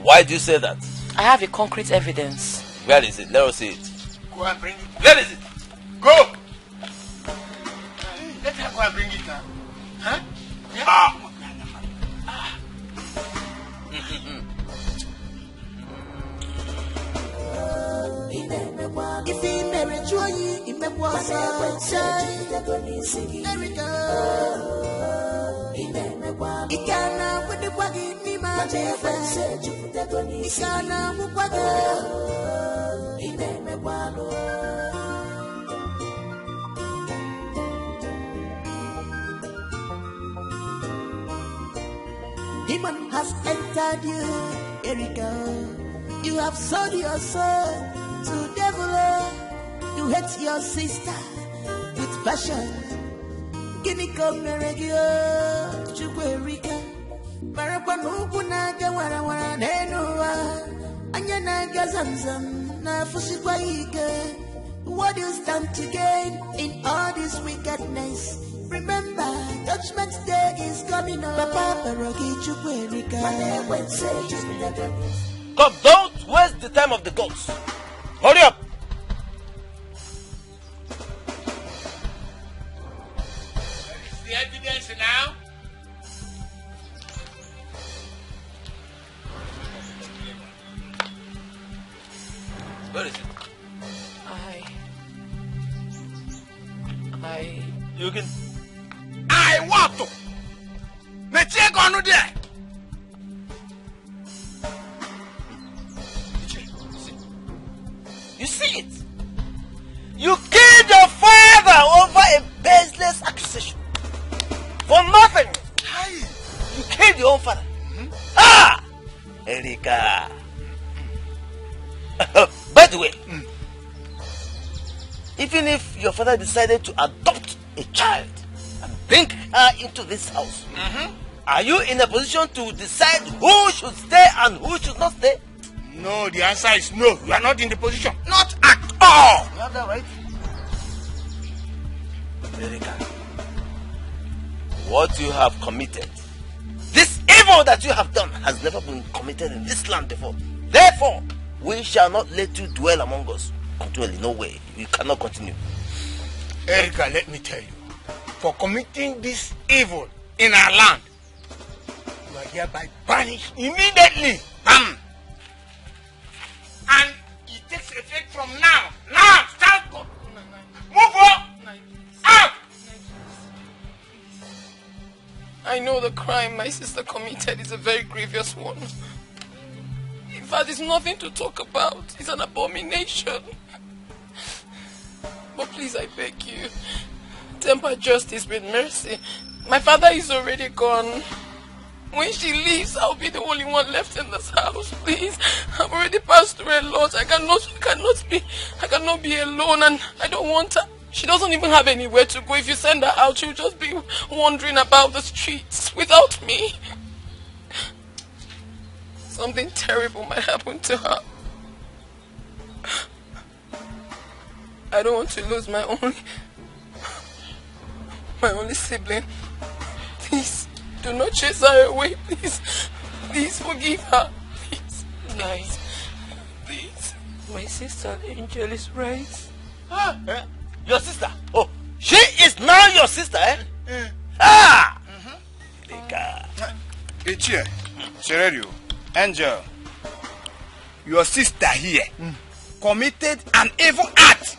Why do you say that? I have a concrete evidence. Where is it? Let us see it. Go and bring it. Where is it? Go! Let her go and bring it now. Huh? Yeah? Ah! If he married you, he may was there we go. He can't with the buggy, me, my dear friend. He can't move buggy. Demon has entered you, Erika. You have sold your soul to devil. You hate your sister with passion. Guinea come regio, Chuerika. Marapanuku naga wara nenua. Anyana gazamzam na fusikwaike. What do you stand to gain in all this wickedness? Remember, Judgment Day is coming up. Come, don't waste the time of the gods. Hurry up. The evidence now. Where is it? You can. I want to. Let's check on there. You see it? You killed your father over a baseless accusation. For nothing. You killed your own father. Ah! Erika. By the way, even if your father decided to adopt a child and bring her into this house, are you in a position to decide who should stay and who should not stay? No, the answer is no. You are not in the position. Not at all. You have that right? Erika, what you have committed, this evil that you have done has never been committed in this land before. Therefore, we shall not let you dwell among us. Continually, no way. You cannot continue. Erika, let me tell you, for committing this evil in our land, you are hereby banished immediately. Bam! And it takes effect from now. Now, start. Move on. Out. I know the crime my sister committed is a very grievous one. In fact, it's nothing to talk about. It's an abomination. But please, I beg you, temper justice with mercy. My father is already gone. When she leaves, I'll be the only one left in this house. Please, I've already passed through a lot. I cannot be alone, and I don't want her. She doesn't even have anywhere to go. If you send her out, she'll just be wandering about the streets without me. Something terrible might happen to her. I don't want to lose my only sibling. Please, do not chase her away, please. Please forgive her. Please. Nice. Please. My sister Angel is right. Your sister? Oh, she is now your sister, eh? Ah! Erika. Ichie, Sererio, Angel, your sister here committed an evil act.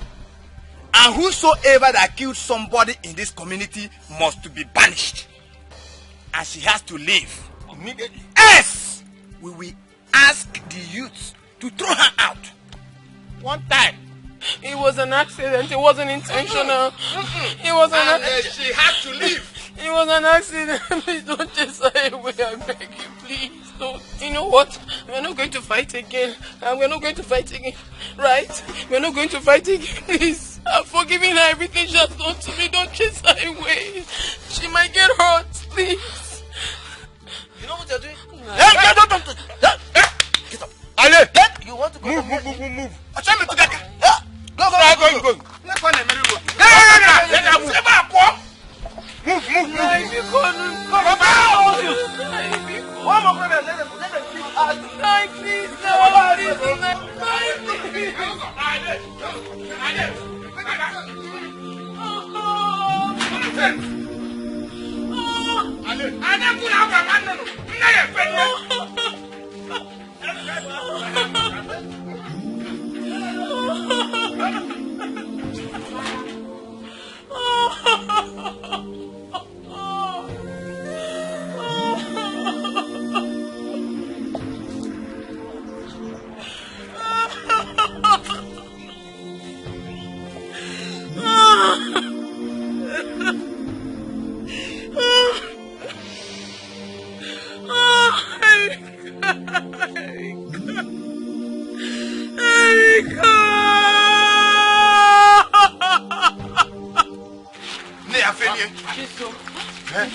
And whosoever that killed somebody in this community must be banished. And she has to leave immediately. Else, we will ask the youth to throw her out. One time. It was an accident. It wasn't intentional. It was an accident. She had to leave. It was an accident. Please don't chase her away. I beg you, please don't. You know what? We're not going to fight again. We're not going to fight again. Right? We're not going to fight again. Please. I'm forgiving her everything she has done to me. Don't chase her away. She might get hurt. Please. One more problem, let them please ask. Please, no,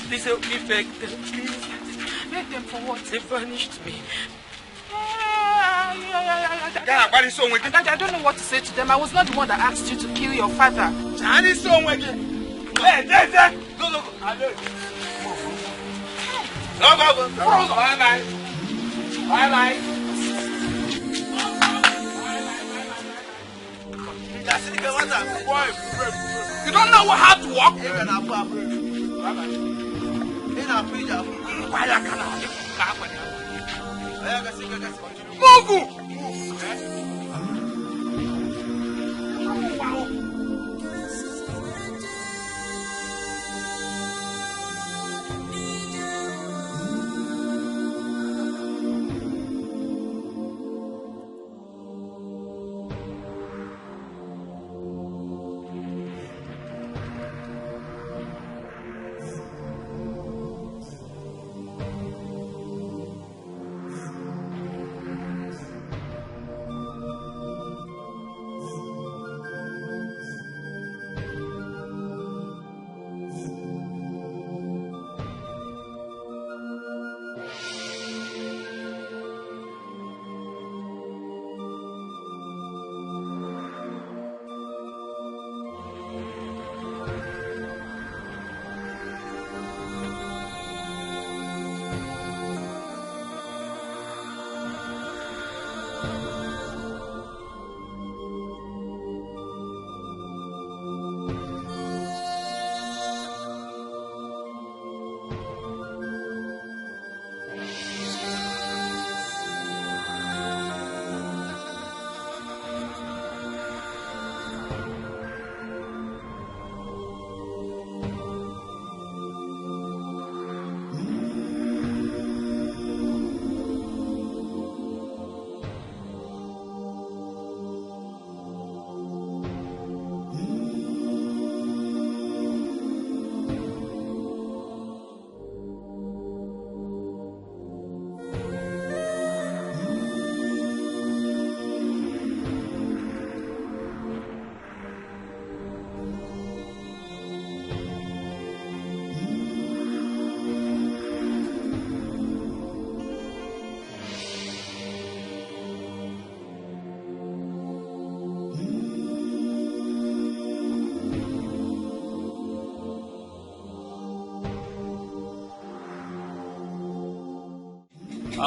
Please help me beg them, please. Beg them for what? They vanished me. I don't know what to say to them. I was not the one that asked you to kill your father. You don't know how to walk? Move!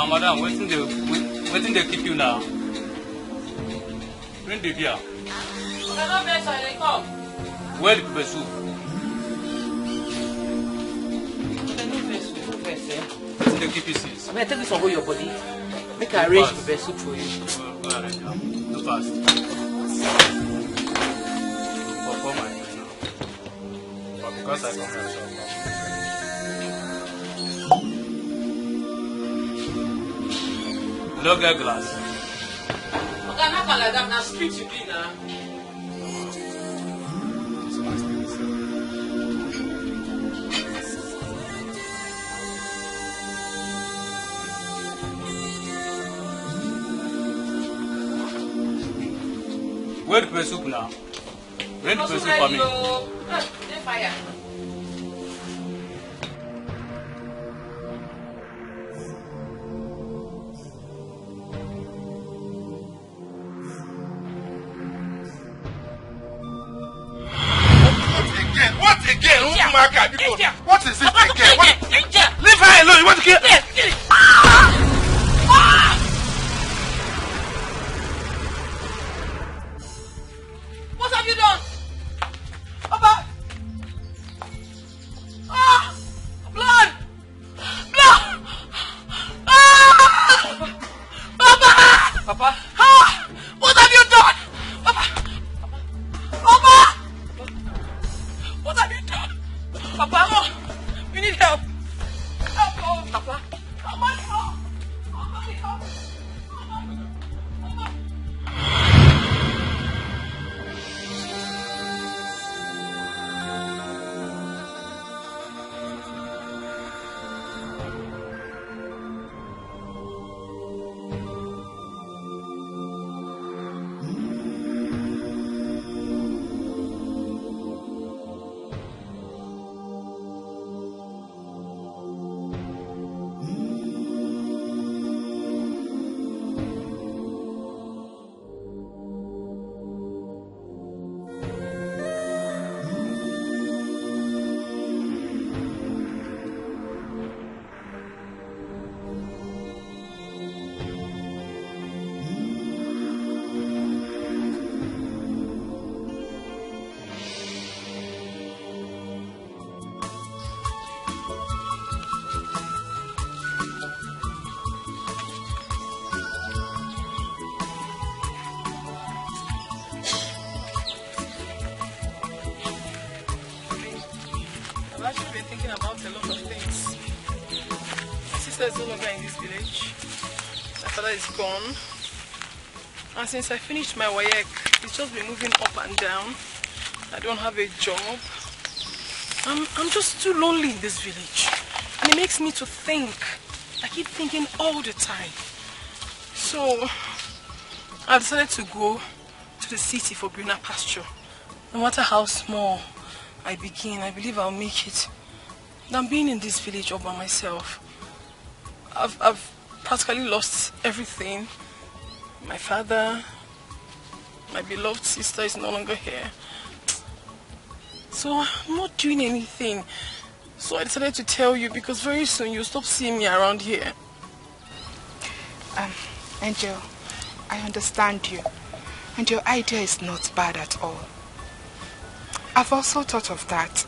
Madam, waiting they keep you now. Bring the beer. Where the pepper soup? Waiting they keep you since. I mean, I take this one go your body. Make I arrange pepper soup for you. Go ahead now. Do fast. For my friend now. But because I come here, no get glass. Okay, not like that. Now street you be now. Where the pepper soup now? Where the pepper soup for me? Fire. What again? What is it again? Leave her alone. You want to kill her? What have you done? Papa! Ah! Blood! Blood! Ah! Papa! Papa! Ah! What have you done? Papa! Papa! What have you done? Papa! Oh, we need help! Help! Papa! Somebody help! Somebody help! Is no longer in this village. My father is gone. And since I finished my WAEC, it's just been moving up and down. I don't have a job. I'm just too lonely in this village. And it makes me to think. I keep thinking all the time. So, I decided to go to the city for greener pasture. No matter how small I begin, I believe I'll make it. Than being in this village all by myself. I've practically lost everything. My father, my beloved sister is no longer here. So I'm not doing anything. So I decided to tell you because very soon you'll stop seeing me around here. Angel, I understand you. And your idea is not bad at all. I've also thought of that.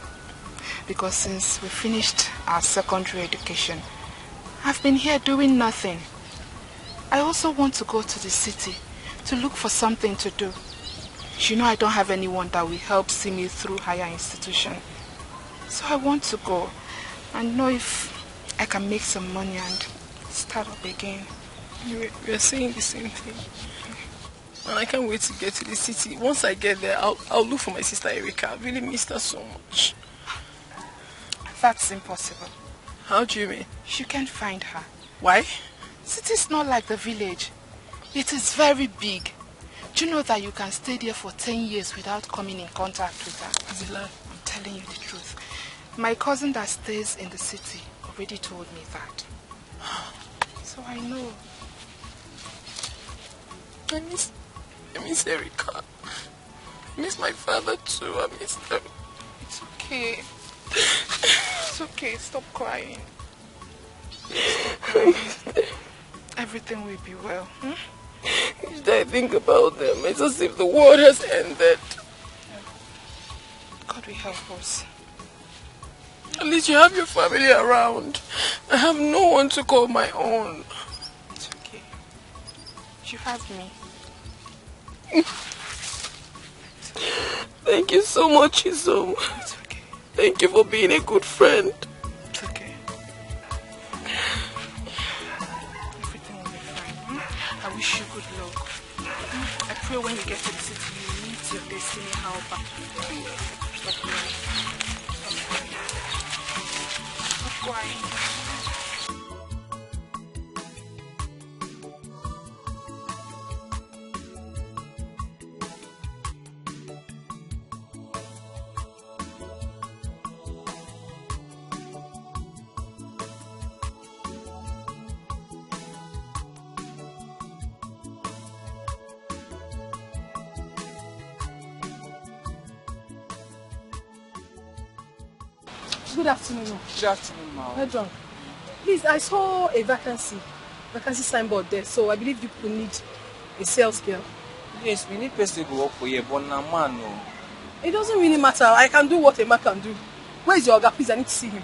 Because since we finished our secondary education, I've been here doing nothing. I also want to go to the city to look for something to do. You know I don't have anyone that will help see me through higher institution. So I want to go and know if I can make some money and start up again. We're saying the same thing. And I can't wait to get to the city. Once I get there, I'll look for my sister Erica. I really miss her so much. That's impossible. How do you mean? You can't find her. Why? City is not like the village. It is very big. Do you know that you can stay there for 10 years without coming in contact with her? Is it lie? I'm telling you the truth. My cousin that stays in the city already told me that. So I know. I miss Erica. I miss my father too. I miss them. It's okay. It's okay. Stop crying. Stop crying. Everything will be well. Each day I think about them, it's as if the world has ended. God will help us. At least you have your family around. I have no one to call my own. It's okay. You have me. Thank you so much, Isom. It's okay. Thank you for being a good friend. It's okay. Everything will be fine. I wish you good luck. I pray when you get to the city, you meet your destiny helper. Stop crying. Stop crying. good afternoon. Good afternoon, ma'am. Well done. Please, I saw a vacancy signboard there, so I believe you could need a sales girl. Yes, we need person to work for you, but na man, no. It doesn't really matter. I can do what a man can do. Where is your Oga? Please, I need to see him.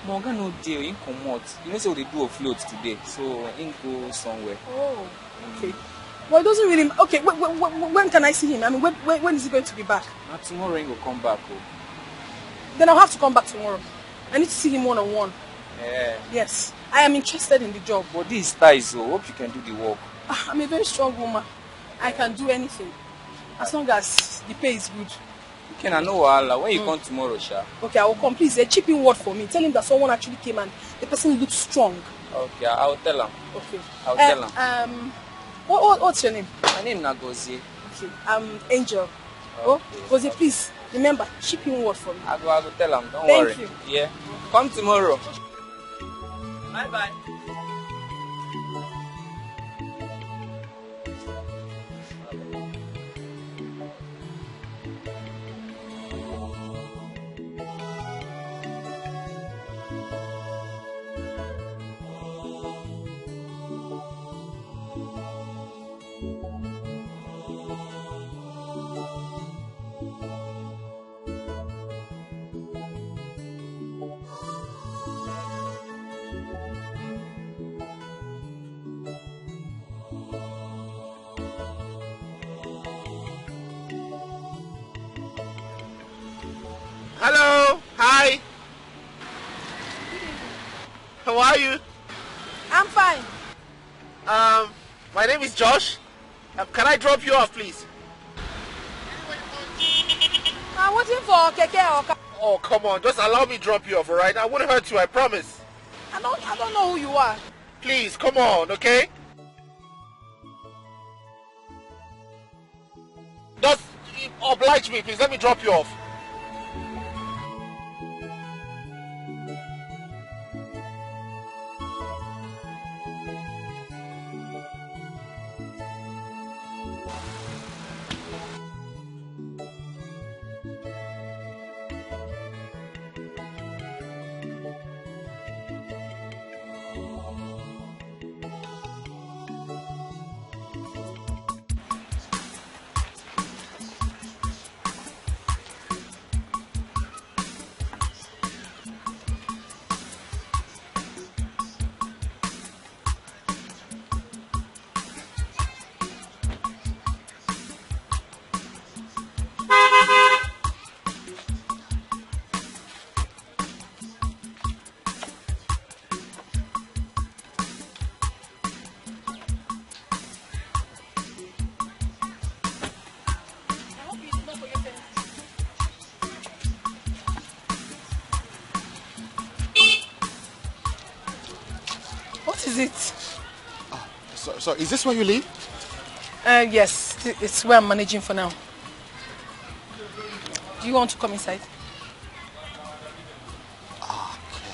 My Oga no deal, he come out. You know, say they do a float today, so he go somewhere. Oh, okay. Well, it doesn't really... Okay, when can I see him? I mean, when is he going to be back? Now tomorrow he will come back. Oh. Then I'll have to come back tomorrow. I need to see him one-on-one. Yeah. Yes, I am interested in the job. But this is ties, so hope you can do the work. I'm a very strong woman. I can do anything. As long as the pay is good. Okay, I know Allah. When you come tomorrow, Sha. Okay, I will come. Please, a chipping word for me. Tell him that someone actually came and the person looks strong. Okay, I'll tell him. Okay. I'll tell him. What's your name? My name is Nagozie. Okay, Angel. Oh, Gozie, please, remember, chipping word for me. I will tell him. Don't Thank worry. you. Yeah. Come tomorrow. Bye-bye. Hello, hi. How are you? I'm fine. My name is Josh. Can I drop you off, please? I'm waiting for Keke or... Oh, come on, just allow me to drop you off, alright? I wouldn't hurt you, I promise. I don't know who you are. Please, come on, okay? Just oblige me, please. Let me drop you off. What is it? So is this where you live? Yes, it's where I'm managing for now. Do you want to come inside? Okay.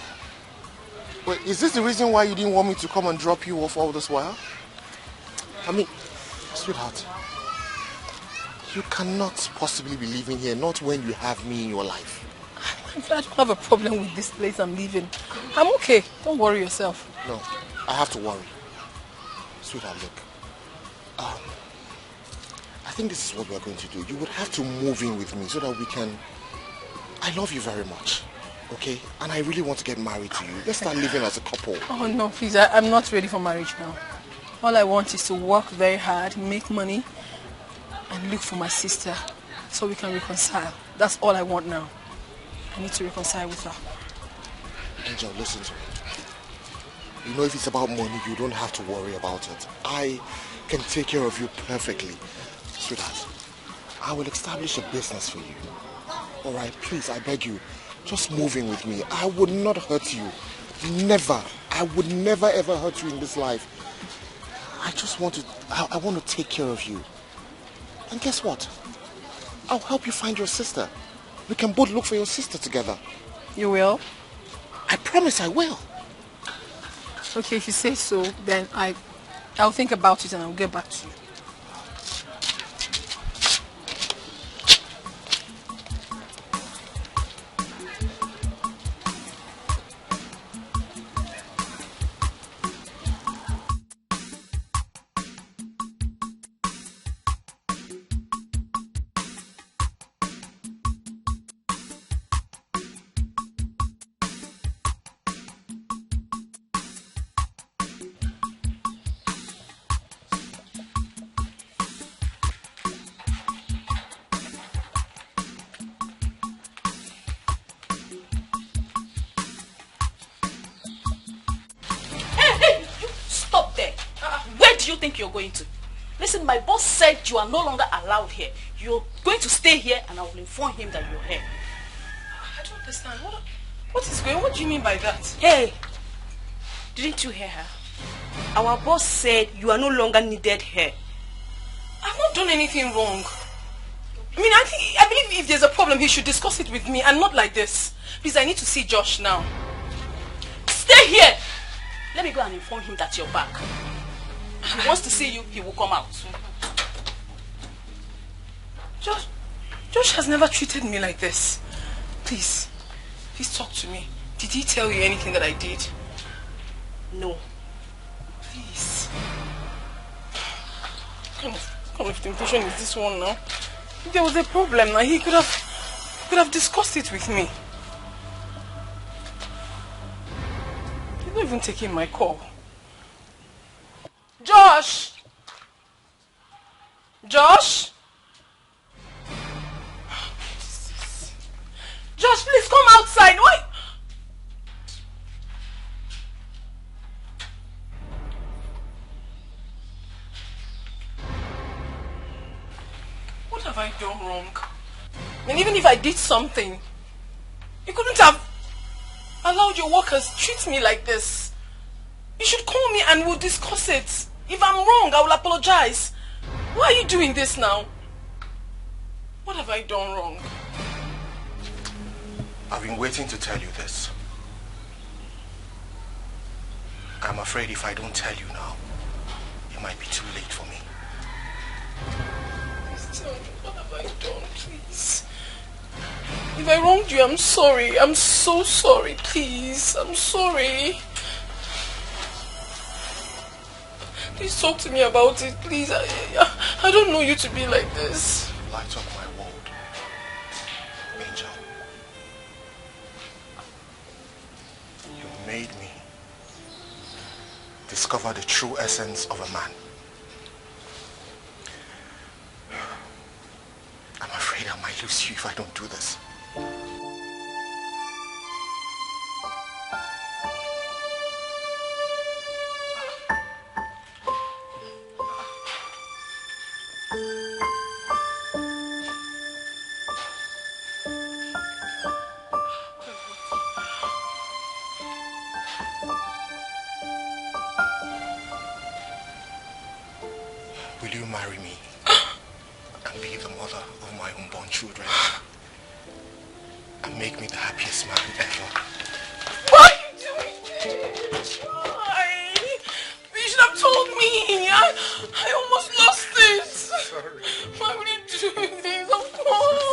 Wait, is this the reason why you didn't want me to come and drop you off all this while? I mean, sweetheart, you cannot possibly be living here, not when you have me in your life. I don't have a problem with this place I'm leaving. I'm okay. Don't worry yourself. No, I have to worry. Sweetheart, look. I think this is what we're going to do. You would have to move in with me so that we can... I love you very much, okay? And I really want to get married to you. Let's start living as a couple. Oh, no, please. I'm not ready for marriage now. All I want is to work very hard, make money, and look for my sister so we can reconcile. That's all I want now. I need to reconcile with her. Angel, listen to me. You know, if it's about money, you don't have to worry about it. I can take care of you perfectly. Sweetheart, I will establish a business for you. Alright, please, I beg you, just move in with me. I would not hurt you. Never. I would never ever hurt you in this life. I just want to, I want to take care of you. And guess what? I'll help you find your sister. We can both look for your sister together. You will? I promise I will. Okay, if you say so, then I'll think about it and I'll get back to you. do you think you're going to? Listen, my boss said you are no longer allowed here. You're going to stay here and I will inform him that you're here. I don't understand. What is going on? What do you mean by that? Hey, didn't you hear her? Our boss said you are no longer needed here. I've not done anything wrong. I mean, I believe if there's a problem, he should discuss it with me and not like this. Please, I need to see Josh now. Stay here! Let me go and inform him that you're back. If he wants to see you, he will come out. Josh has never treated me like this. Please talk to me. Did he tell you anything that I did? No. Please. What kind of temptation is this one now? If there was a problem now, he could have discussed it with me. He's not even taking my call. Josh! Josh! Josh, please come outside. Why? What have I done wrong? And even if I did something, you couldn't have allowed your workers treat me like this. You should call me and we'll discuss it. If I'm wrong, I will apologize. Why are you doing this now? What have I done wrong? I've been waiting to tell you this. I'm afraid if I don't tell you now, it might be too late for me. Please tell me, what have I done, please? If I wronged you, I'm sorry. I'm so sorry, please. I'm sorry. Please talk to me about it, please. I don't know you to be like this. Light up my world. Angel. You made me discover the true essence of a man. I'm afraid I might lose you if I don't do this. Will you marry me and be the mother of my unborn children and make me the happiest man ever? Why are you doing this? Why? You should have told me. I almost lost it. Sorry. Why would you do this? Of course.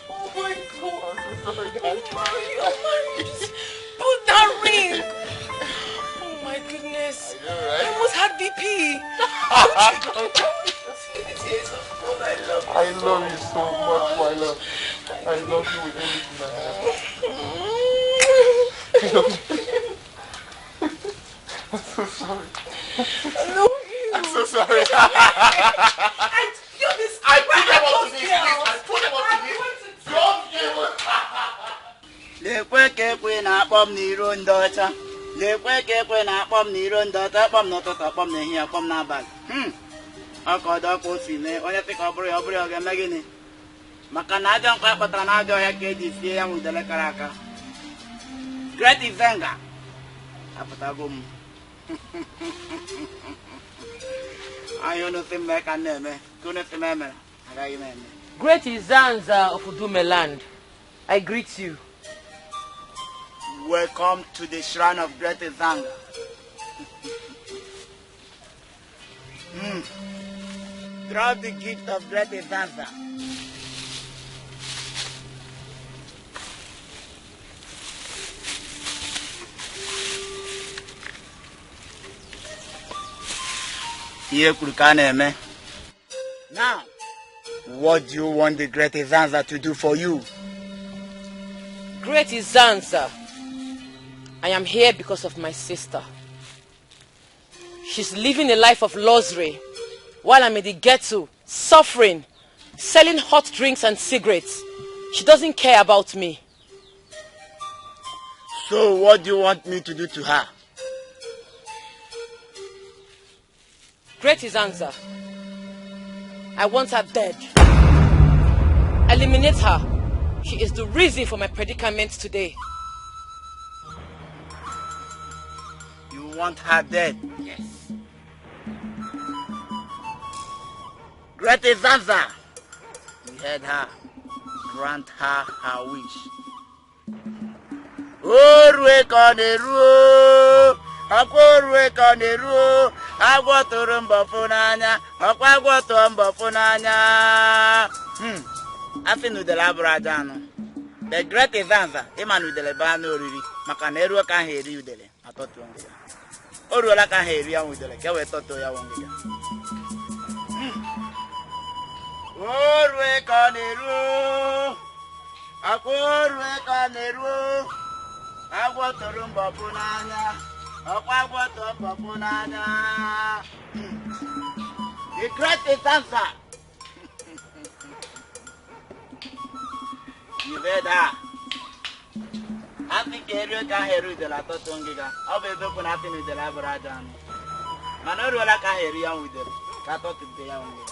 Oh my God. I'm so sorry, Dad. Oh my. Just put that ring. Oh my goodness. I know, right? I almost had BP. I love you so much, my love. I love you with everything I have. I love you. I'm so sorry. I love you. I'm so sorry. I feel this. I put them up to this. I put them up to this. Don't give it. Lekwe kekwe na akpọm n'iro ndị ọcha. Lekwe kekwe na akpọm n'iro ndị ọcha. Akpọm n'ụtụtụ, akpọm n'ehihie, akpọm n'abalị. Ọkọdọ ka o si mee, onye sị ka ọ bụrụ ya, ọ bụrụ ya, ọ ga-eme gịnị? Maka na ajọ nkwa kpatara na ajọ ọhịa ka eji sie ya nwudele kara aka. Great Izenga. Apụtago m. Anyị unu si mme ka na-eme, ka unu si m emere, agaghị m eme. Great Izanza of Udumeland, I greet you. Welcome to the shrine of Great Izanga. Drop the gift of Great Izanga. Now, what do you want the Great Izanza to do for you? Great Izanza, I am here because of my sister. She's living a life of luxury while I'm in the ghetto, suffering, selling hot drinks and cigarettes. She doesn't care about me. So what do you want me to do to her? Great is answer. I want her dead. Eliminate her. She is the reason for my predicament today. You want her dead? Yes. Great is answer. We heard her. Grant her her wish. Orwe koneru, akorwe koneru, agwotoro mbofunanya, akwagwoto mbofunanya. Afi nudele abrajano. The great is answer. Ima nudele bano oriri. Maka na eru ka heri udele. Atoto ongiga. Oru la ka heri ya udele. Kewe toto ya ongiga. Orwe koneru, akorwe koneru. Agwotoro mbofunanya, akwagwoto mbofunanya. The great answer. You heard her. I think Area can hear the latter tongiga. I'll be open nothing with the laborajan. Manola can hear you with them. Cato to pay on me.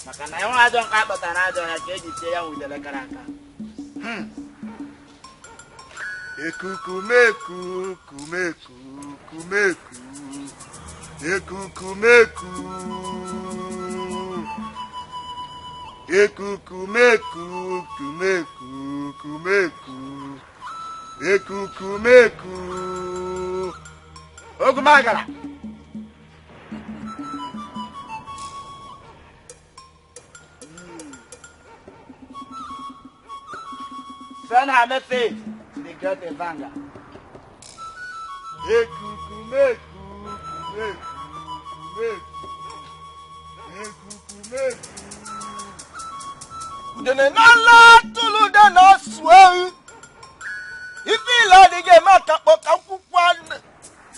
Macana don't have but another cage with the Lacaraka. Ekukumeku, kumeku, kumeku. Ekukumeku. Ekukumeku, kumeku, kumeku. Ekukumeku. Ogumagala. Send her message. The great Evanga. Ekukumeku, kumeku, kumeku. Udene nala tulu dana swell. If you like the game, I can't walk out for one.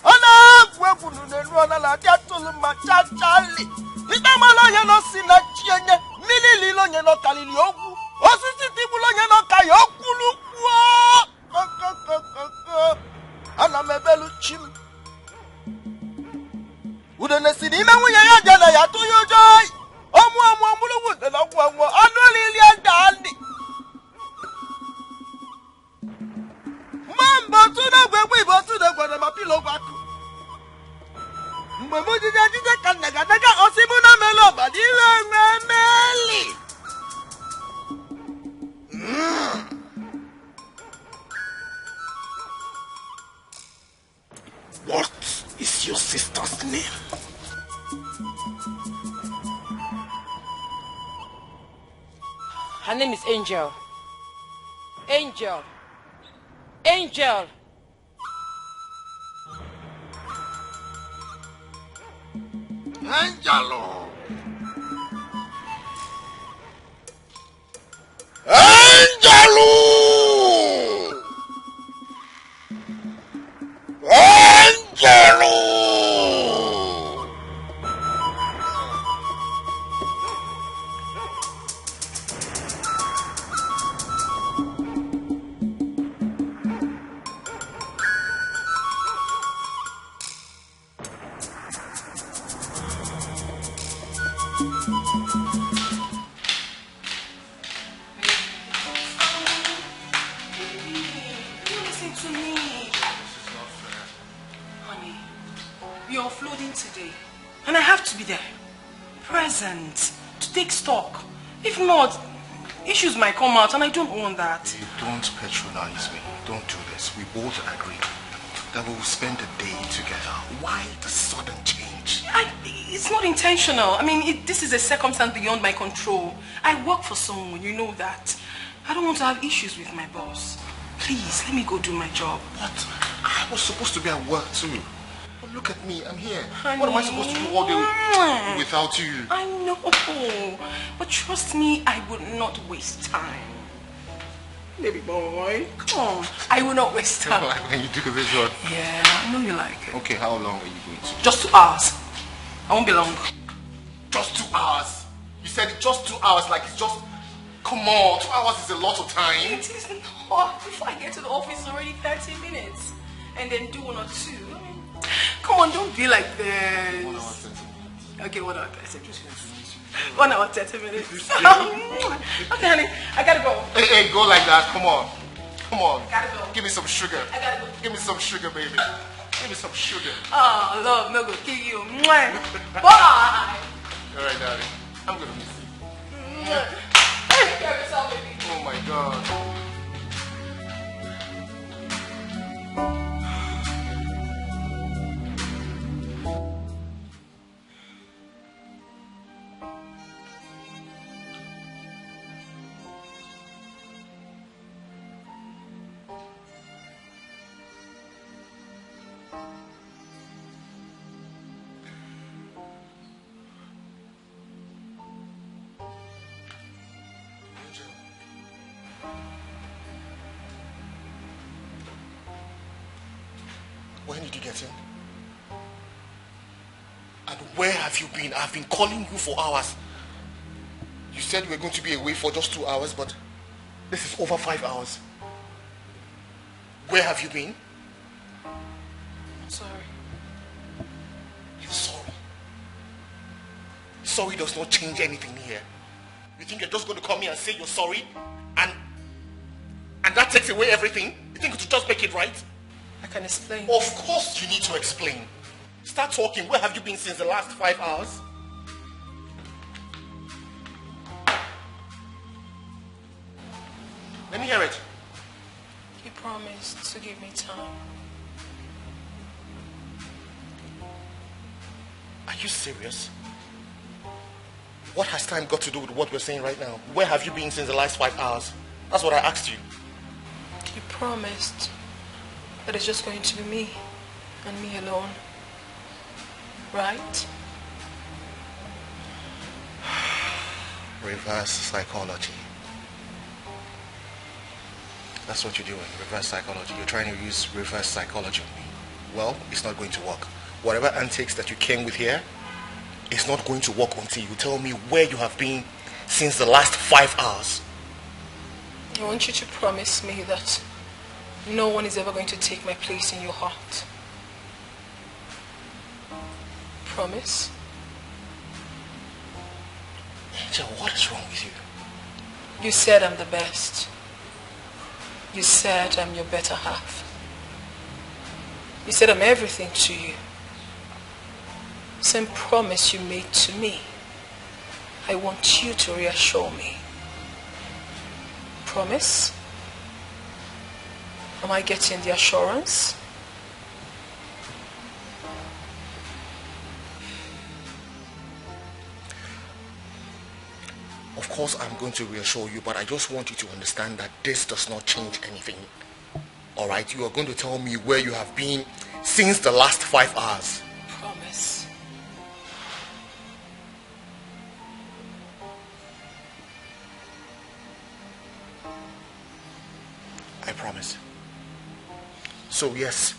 Ona gwegunu ne ruona la dia tulu macha chali. Idama lo ye no sina chienye, milili lo ye no kalili ogu. Osisi tibu lo ye no kayokulu kwa. Ana mebelu chim. Udene sini me wuye ya jana ya to yo joy. Omu amulu wude na gwa anu lili andandi. Mambo tuna gwegwe bo tuna gwa na mapilo gwaku. Mgbe jije ka naga osibu na melo badire meli. What is your sister's name? Her name is Angel. Angel. Angel. Angelo. Angelo. Angelo. And I have to be there, present, to take stock. If not, issues might come out and I don't want that. You don't patronize me. Don't do this. We both agree that we will spend the day together. Why the sudden change? It's not intentional. I mean, this is a circumstance beyond my control. I work for someone, you know that. I don't want to have issues with my boss. Please, let me go do my job. But I was supposed to be at work too. But look at me, I'm here. Honey. What am I supposed to do all day without you? I know. But trust me, I would not waste time. Baby boy, come on. I will not waste time. Like when you do this one? Yeah, I know you like it. Okay, how long are you going to? Just 2 hours. I won't be long. Just 2 hours? You said it just 2 hours, like it's just... Come on, 2 hours is a lot of time. It is not. Before I get to the office, it's already 30 minutes. And then do 1 or 2. Come on, don't be like this. 1 hour, 30 minutes. Okay, 1 hour 30 minutes. 1 hour 30 minutes. Okay, honey, I gotta go. Hey, go like that. Come on. Come on. Gotta go. Give me some sugar. I gotta go. Give me some sugar, baby. Give me some sugar. Oh, love, no go kill you. Bye. All right, darling. I'm gonna miss you. Take care of yourself, baby. Oh my God. When did you get in? And where have you been? I've been calling you for hours. You said you were going to be away for just 2 hours, but this is over 5 hours. Where have you been? I'm sorry. You're sorry. Sorry does not change anything here. You think you're just going to come here and say you're sorry? And that takes away everything? You think it will just make it right? I can explain. Of course you need to explain. Start talking. Where have you been since the last 5 hours? Let me hear it. You promised to give me time. Are you serious? What has time got to do with what we're saying right now? Where have you been since the last 5 hours? That's what I asked you. You promised that it's just going to be me and me alone. Right? Reverse psychology. That's what you're doing, reverse psychology. You're trying to use reverse psychology on me. Well, it's not going to work. Whatever antics that you came with here, it's not going to work until you tell me where you have been since the last 5 hours. I want you to promise me that no one is ever going to take my place in your heart. Promise? Angel, what is wrong with you? You said I'm the best. You said I'm your better half. You said I'm everything to you. Same promise you made to me. I want you to reassure me. Promise? Am I getting the assurance? Of course I'm going to reassure you, but I just want you to understand that this does not change anything. Alright, you are going to tell me where you have been since the last 5 hours. Promise. I promise. So yes,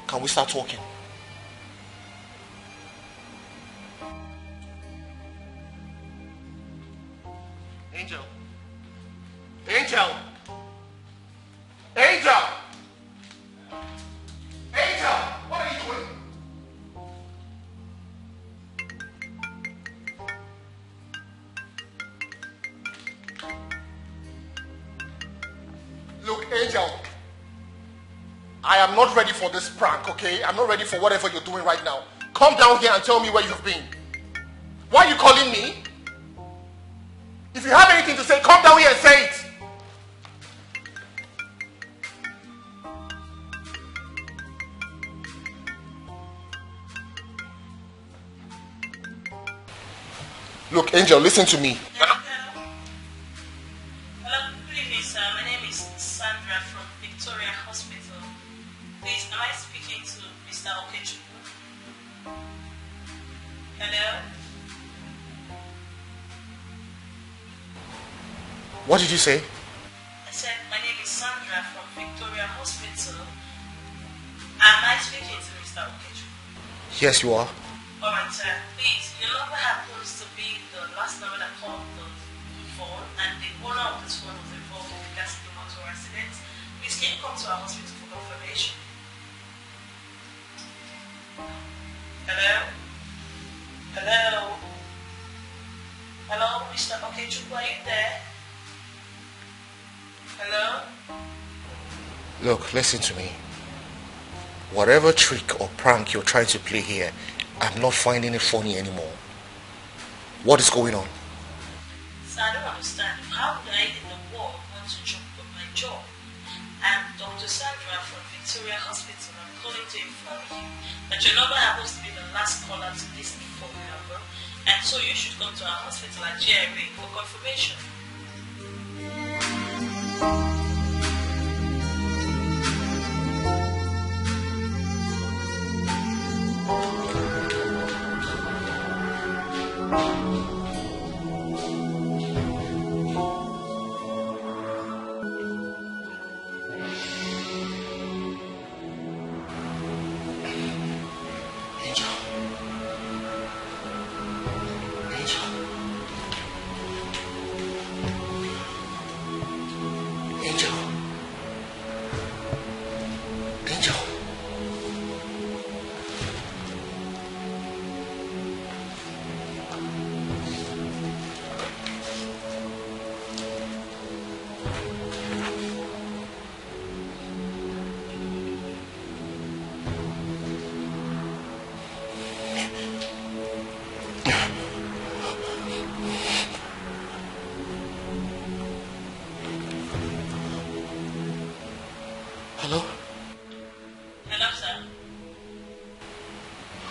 can we start talking? Angel. Angel. Angel. Angel, what are you doing? Look, Angel, I am not ready for this prank, okay? I'm not ready for whatever you're doing right now. Come down here and tell me where you've been. Why are you calling me? If you have anything to say, come down here and say it. Look, Angel, listen to me. Hello, good evening, sir. My name is Sandra from Victoria Hospital. Please, am I speaking to Mr. Okechukwu? Hello? What did you say? I said, my name is Sandra from Victoria Hospital. Am I speaking to Mr. Okechukwu? Yes, you are. Alright, sir. Please, your number happens to be the last number that called the phone, and the owner of this phone was involved in regards to the motor accident. Please, can you come to our hospital for confirmation? Hello? Look, listen to me. Whatever trick or prank you're trying to play here, I'm not finding it funny anymore. What is going on? So I don't understand. How would I in the world want to jump on my job? I'm Dr. Sandra from Victoria Hospital. I'm calling to inform you that your number happens to be the last caller to this phone number, and so you should come to our hospital at GRA for confirmation.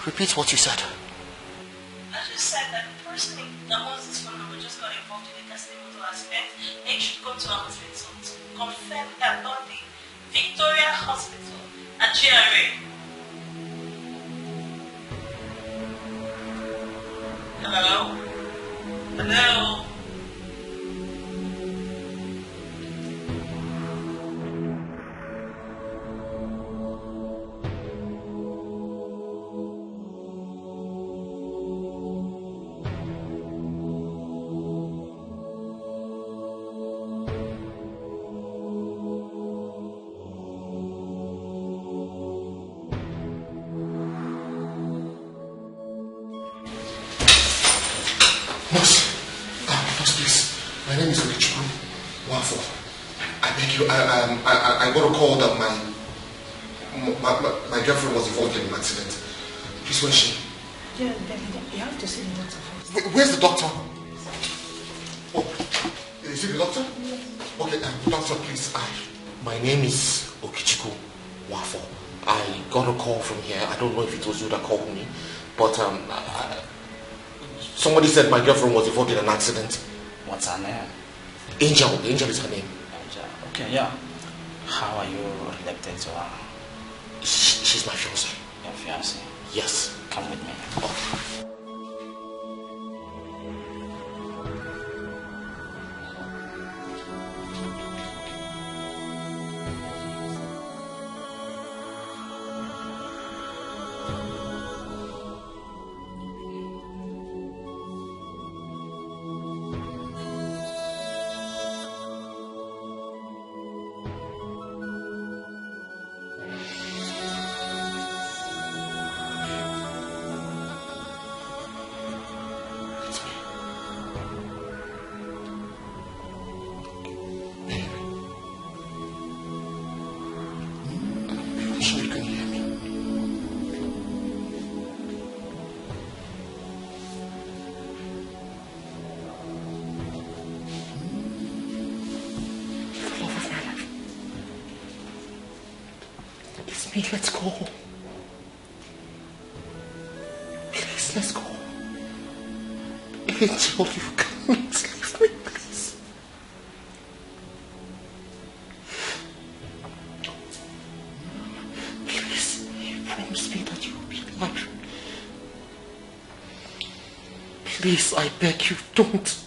Repeat what you said. I just said that the person that owns this phone number just got involved in a testimonial aspect, and you should come to our hospital to confirm about the Victoria Hospital at GRA. Hello? Hello? I got a call that my girlfriend was involved in an accident. Please, where's she? Yeah, you have to see the doctor first. Where's the doctor? Oh, is it the doctor? Okay, doctor, please. My name is Okichiku Wafo. I got a call from here. I don't know if it was you that called me, but somebody said my girlfriend was involved in an accident. What's her name? Angel. Angel is her name. Angel. Okay, yeah. How are you related to her? She's my fiancée. Your fiancée? Yes. Come with me. Oh. Let's go. Please, let's go. Angel, you can't leave me, please. Please, you promised me that you would be alive. Please, I beg you, don't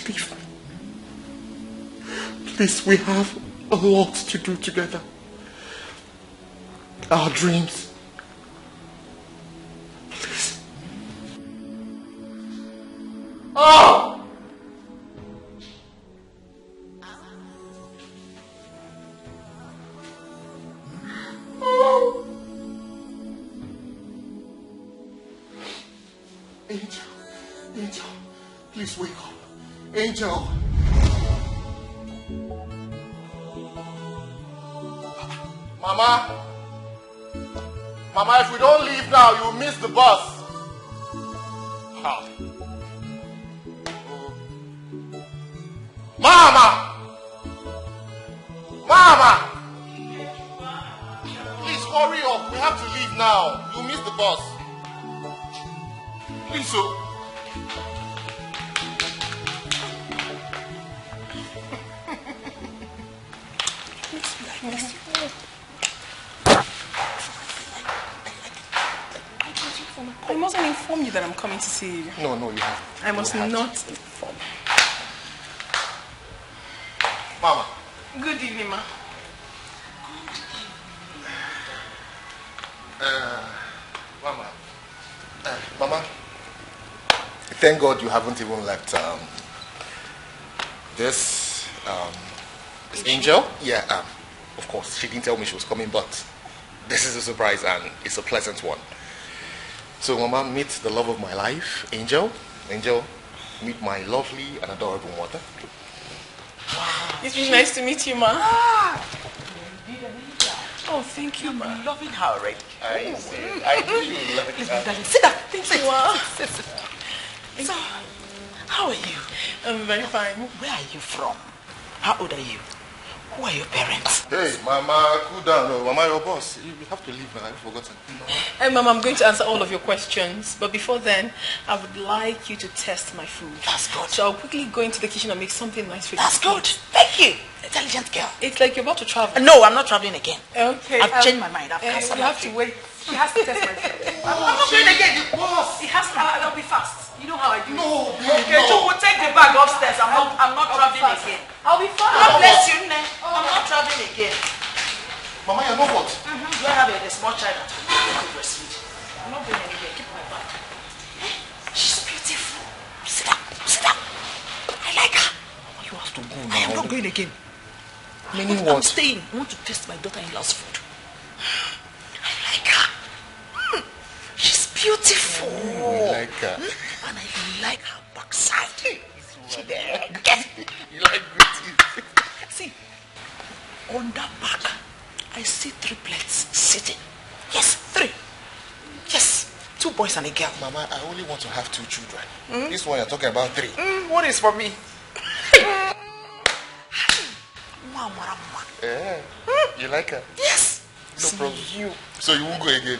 leave me. Please, we have a lot to do together. Our dreams. Please. Oh! Oh! Angel. Angel. Please wake up. Angel. Mama? Mama, if we don't leave now, you'll miss the bus. Ha. Mama! Mama! Please hurry up. We have to leave now. You'll miss the bus. Please, so. I mustn't inform you that I'm coming to see you. No, you have. I must not inform. Mama. Good evening, ma. Mama. Mama. Thank God you haven't even left this Angel. Yeah, of course, she didn't tell me she was coming, but this is a surprise and it's a pleasant one. So, Mama, meet the love of my life, Angel. Angel, meet my lovely and adorable mother. Wow. It's been nice to meet you, ma. Oh, thank you, ma. I'm loving her already. I do love her. Sit down. Sit. So, how are you? I'm very fine. Where are you from? How old are you? Who are your parents? Hey, Mama, cool down. No, Mama, your boss. You have to leave now. I've forgotten. Hey, Mama, I'm going to answer all of your questions. But before then, I would like you to test my food. That's good. So I'll quickly go into the kitchen and make something nice for you. That's good. Thank you. Intelligent girl. It's like you're about to travel. No, I'm not traveling again. Okay. I've changed my mind. I've cancelled. You have to wait. She has to test my food. I'm not going again. Boss. It has to. I'll be fast. You know how I do. No, okay, so we'll take the bag upstairs. I'm not traveling again. I'll be fine. God bless you, Nne. I'm not traveling again. Mama, you know what? Do I have a small child at home? Breastfeed. I'm not going anywhere. Keep my bag. She's beautiful. Sit down. I like her. You have to go now. I am not going again. Meaning I'm what? staying. I want to taste my daughter-in-law's food. I like her. She's beautiful. You like her. And I like her backside. She there. You like beauty. See, on that back, I see triplets sitting. Yes, 3. Yes, 2 boys and a girl. Mama, I only want to have 2 children. This one you're talking about 3. What is for me? You like her? Yes. No problem. You. So you won't go again?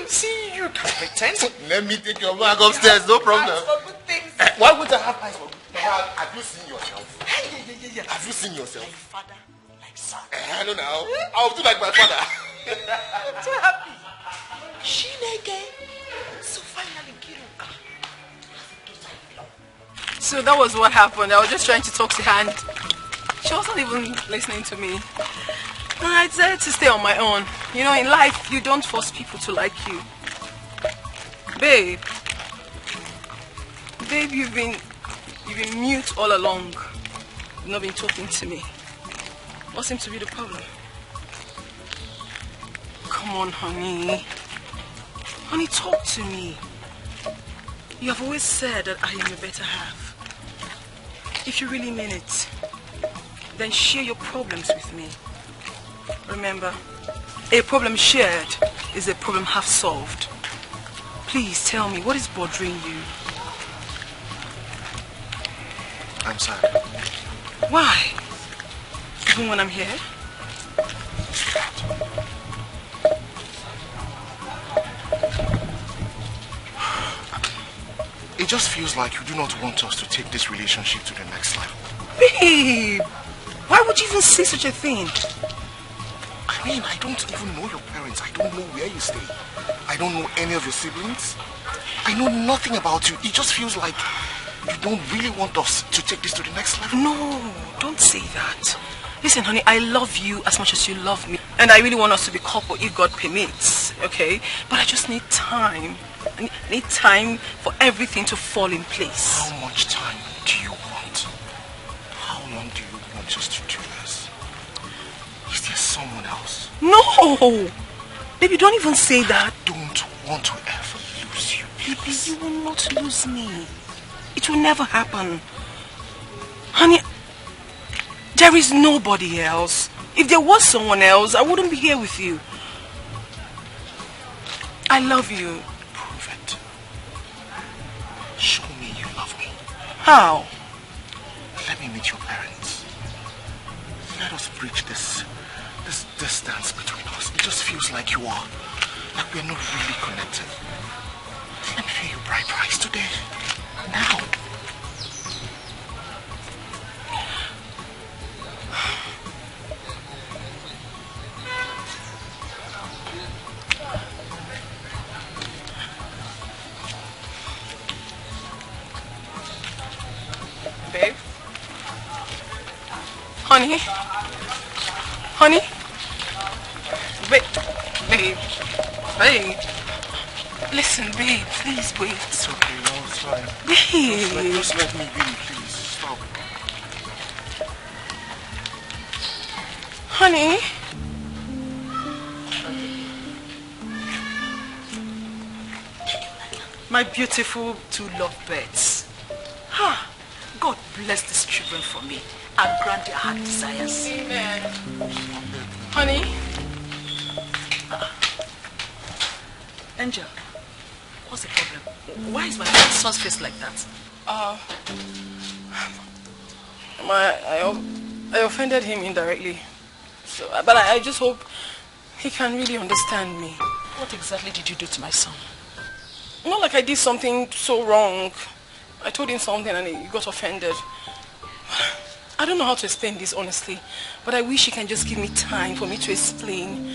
See you can pretend. Let me take your bag upstairs, no problem. Why would I have eyes for good? Mama, have you seen yourself? Yeah. Have you seen yourself? Like father, like son. I don't know. I'll do like my father. I'm so happy. Shineke. So finally, Kiruka. So that was what happened. I was just trying to talk to her and she wasn't even listening to me. And I decided to stay on my own. You know, in life, you don't force people to like you. Babe, you've been mute all along. You've not been talking to me. What seems to be the problem? Come on, honey. Honey, talk to me. You have always said that I am your better half. If you really mean it, then share your problems with me. Remember, a problem shared is a problem half solved. Please tell me, what is bothering you? I'm sad. Why? Even when I'm here? It just feels like you do not want us to take this relationship to the next level. Babe, why would you even say such a thing? I mean, I don't even know your parents. I don't know where you stay. I don't know any of your siblings. I know nothing about you. It just feels like you don't really want us to take this to the next level. No, don't say that. Listen, honey, I love you as much as you love me. And I really want us to be couple if God permits, okay? But I just need time. I need time for everything to fall in place. How much time do you want? How long do you want us to do this? Is there someone else? No! Baby, don't even say that. I don't want to ever lose you. Baby, you will not lose me. It will never happen. Honey, there is nobody else. If there was someone else, I wouldn't be here with you. I love you. Prove it. Show me you love me. How? Let me meet your parents. Let us bridge this distance between us. It just feels like we're not really connected. Let me feel your bright eyes today. Now. Babe? Honey? Honey? Babe. Listen, babe, please wait. It's okay, no, it's fine. Babe. Just let me be, please. Stop. Honey? My beautiful two lovebirds. God bless these children for me and grant their heart desires. Amen. Honey? Angel, what's the problem? Why is my son's face like that? I offended him indirectly. So, but I just hope he can really understand me. What exactly did you do to my son? Not like I did something so wrong. I told him something and he got offended. I don't know how to explain this honestly, but I wish he can just give me time for me to explain.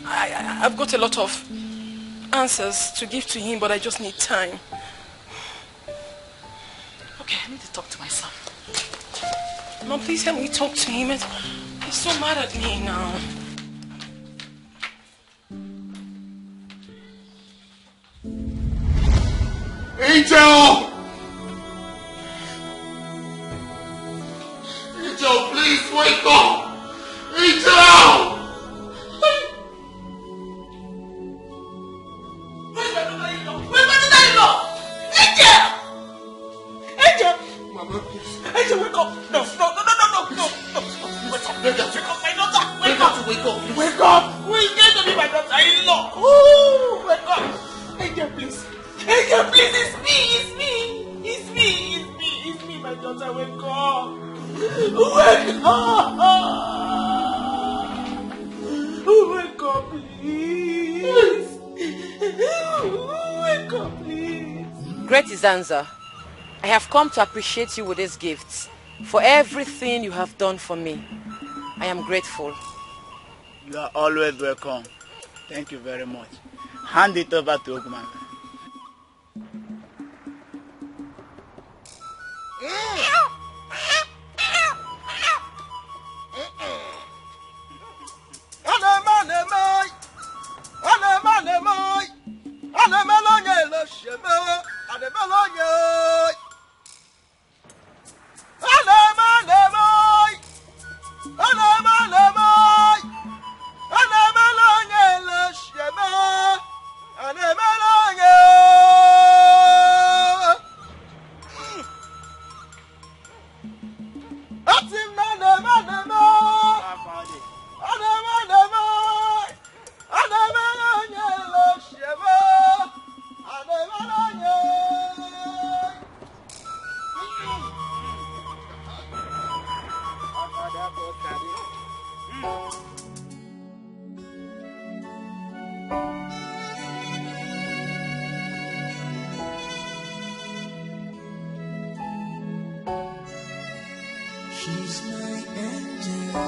I've got a lot of answers to give to him, but I just need time. Okay, I need to talk to my son. Mom, please help me talk to him. He's so mad at me now. Angel! Angel, please wake up! Angel! Where's my daughter-in-law? Where's my daughter-in-law? Angel! Angel! Mama, please. Angel, wake up! No. Wake up! Wake up, my daughter! Wake up! Wake up! Wake up! Who is going to be my daughter-in-law? Ooh, wake up! Angel, please! Angel, please! It's me, my daughter! Wake up! Wake up! Wake up, please! Wake up, please! Great Izanza, I have come to appreciate you with these gifts for everything you have done for me. I am grateful. You are always welcome. Thank you very much. Hand it over to Ogman. She's my angel.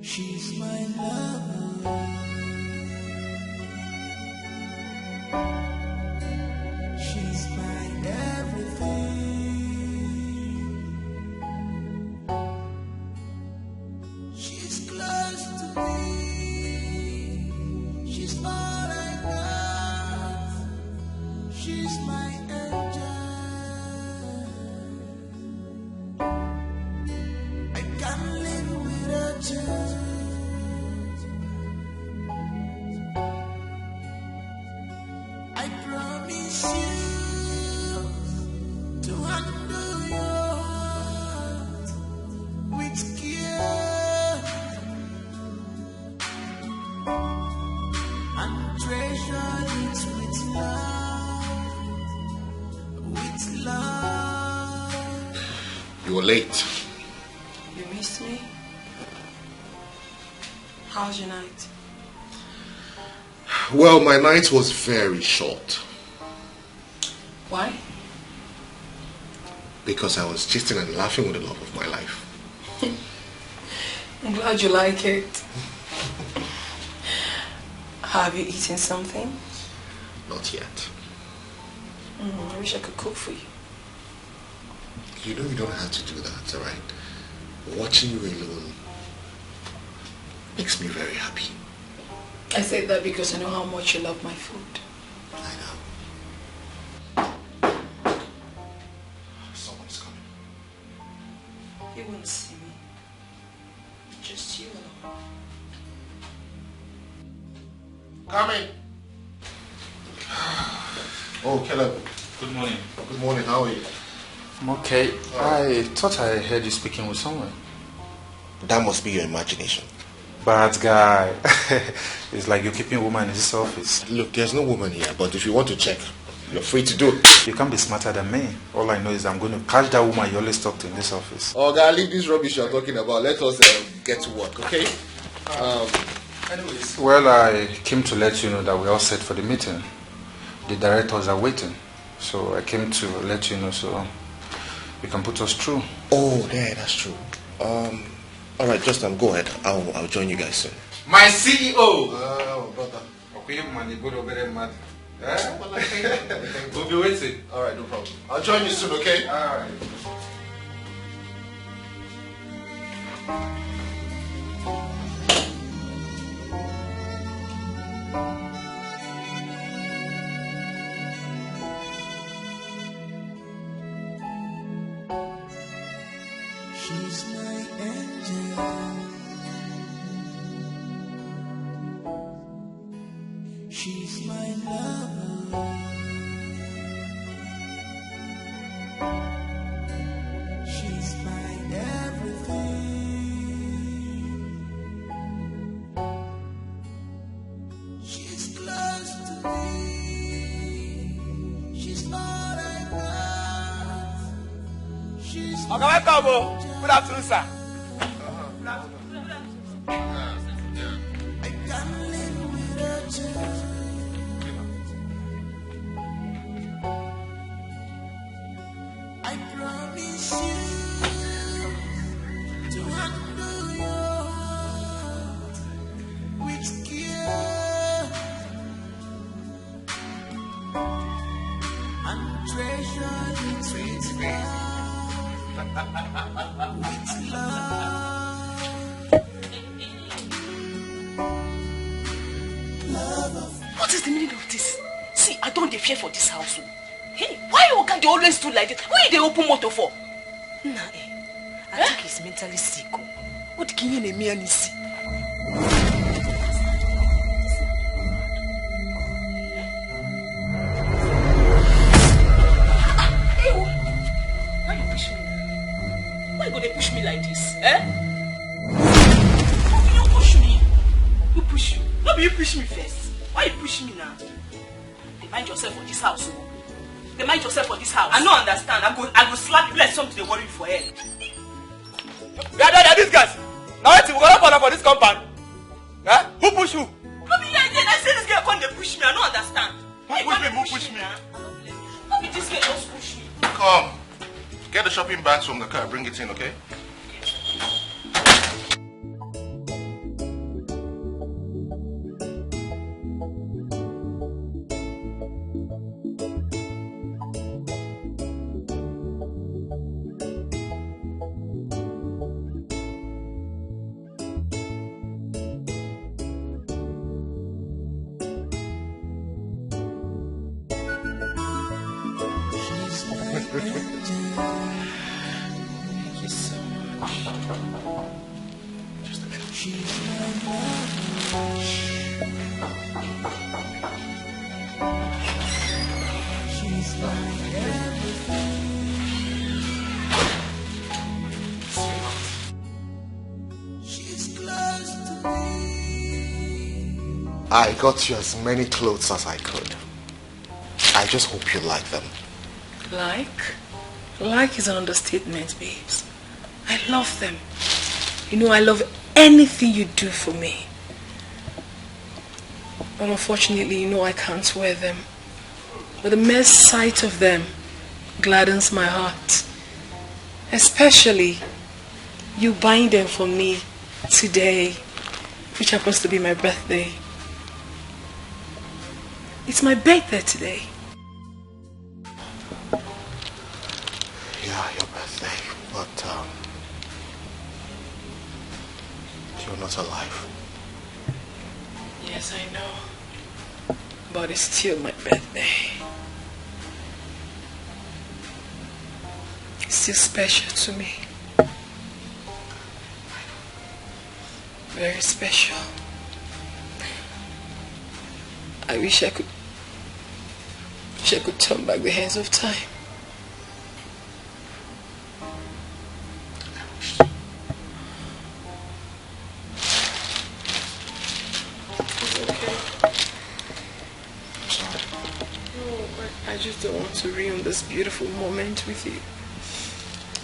She's my lover. She's my everything. She's close to me. She's all I got. She's my angel. I can't live without you. with love. You were late. You missed me? How's your night? Well, my night was very short. Why? Because I was gisting and laughing with the love of my life. I'm glad you like it. Have you eaten something? Not yet. I wish I could cook for you. You know you don't have to do that, alright? Watching you alone makes me very happy. I say that because I know how much you love my food. I know. Someone's coming. He won't see me. Just you alone. Coming. Oh, Caleb. Good morning. Good morning. How are you? I'm okay. I thought I heard you speaking with someone. That must be your imagination. Bad guy. It's like you're keeping a woman in this office. Look, there's no woman here, but if you want to check, you're free to do it. You can't be smarter than me. All I know is I'm going to catch that woman you always talk to in this office. Oh, God, leave this rubbish you're talking about. Let us get to work, okay? Anyways. Well, I came to let you know that we're all set for the meeting. The directors are waiting. So I came to let you know so you can put us through. Oh, yeah, that's true. All right, just go ahead. I'll join you guys soon. My CEO! Oh, brother. We'll be waiting. All right, no problem. I'll join you soon, okay? All right. She's my angel. She's my lover. She's my everything. She's close to me. She's all I got. She's Okay, welcome. Good afternoon, sir. I promise you to handle your heart with care and treasure it with love. What is the meaning of this? See, I don't fear for this house. Hey, why Oga they always do like this? Why they open motor for? Nah, I think he's mentally sick. What can you name me see? Why you push me? Why go they push me like this? How can you push me? Who push you? No, you push me first. Why you push me now? Mind yourself for this house. Mind yourself for this house. I don't understand. I go slap you like something they worry for head. Yeah, these guys. Now we're gonna for this compound. Huh? Who push who? No, I say this girl can't push me. I don't understand. Who push me? How did this girl just push me? Come. Get the shopping bags from the car. Bring it in, okay? Thank you so much. Just a minute. She's my love. She's my everything. She's close to me. I got you as many clothes as I could. I just hope you like them. Like? Like is an understatement, babes. I love them. You know, I love anything you do for me. But unfortunately, you know I can't wear them. But the mere sight of them gladdens my heart. Especially you buying them for me today, which happens to be my birthday. It's my birthday today. Yeah, your birthday, but you're not alive. Yes, I know. But it's still my birthday. It's still special to me. Very special. I wish I could turn back the hands of time. I just don't want to ruin this beautiful moment with you.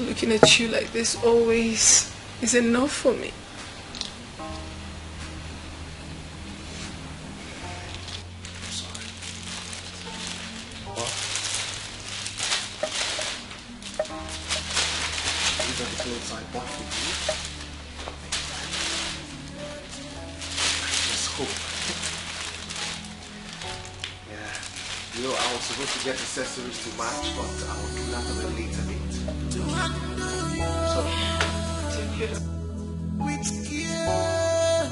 Looking at you like this always is enough for me. What? These are the clothes I bought for you. I just hope. You know, I was supposed to get accessories to match, but I will do that at a later date. So, take care. With care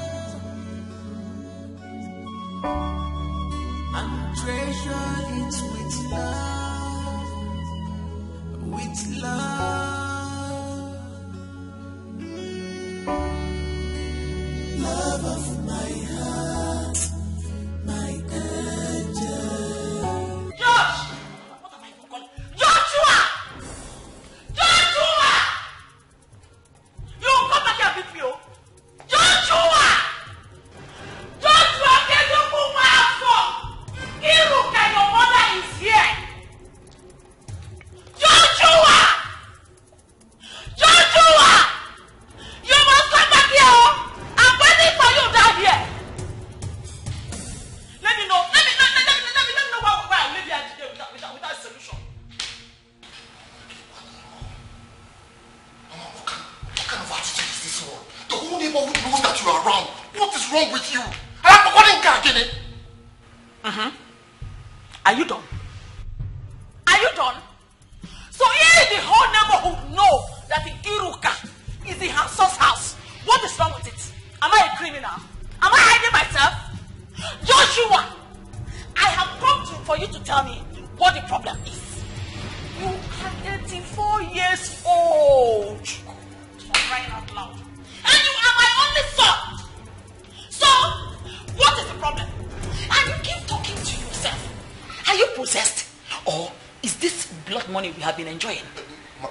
and treasure it with love, with love, love of my heart, my angel. Are you done? Are you done? So if the whole neighborhood know that the Iruka is the Hanso's house, what is wrong with it? Am I a criminal? Am I hiding myself? Joshua, I have come for you to tell me what the problem is. You are 84 years old. For crying out loud. And you are my only son. So, what is the problem? And you keep talking to yourself. Are you possessed? Or is this blood money we have been enjoying?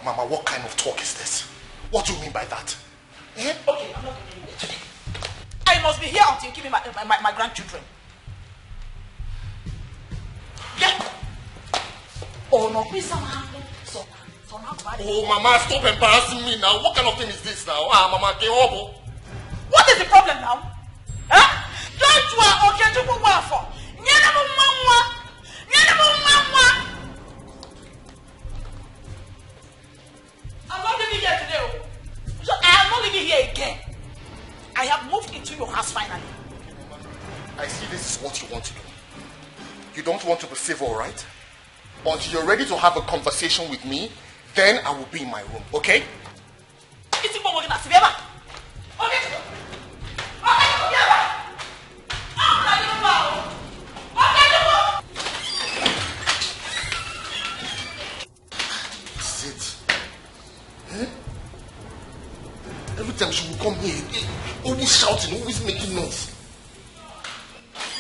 Mama, what kind of talk is this? What do you mean by that? Eh? Okay, I'm not going anywhere today. I must be here until you give me my grandchildren. Yeah. Oh no, please somehow. Oh, Mama, stop embarrassing me now. What kind of thing is this now? Mama, get over. What is the problem now? Huh? Don't you are okay to go well for? I'm not living here today. So I am not living here again. I have moved into your house finally. I see this is what you want to do. You don't want to be civil, right? Until you're ready to have a conversation with me, then I will be in my room, okay? It's what we're going to see. Okay. Sit. Huh? Every time she will come here, always shouting, always making noise.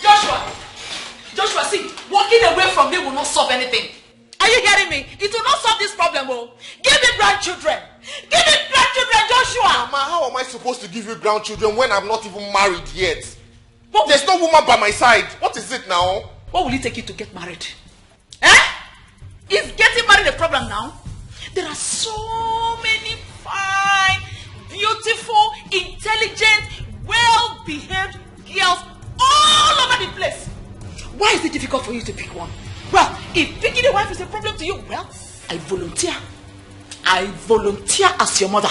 Joshua, see, walking away from me will not solve anything. Are you hearing me? It will not solve this problem, oh. Give me grandchildren. Give me grandchildren, Joshua. Mama, how am I supposed to give you grandchildren when I'm not even married yet? There's no woman by my side. What is it now? What will it take you to get married? problem now? There are so many fine, beautiful, intelligent, well-behaved girls all over the place. Why is it difficult for you to pick one? Well, if picking a wife is a problem to you, well, I volunteer as your mother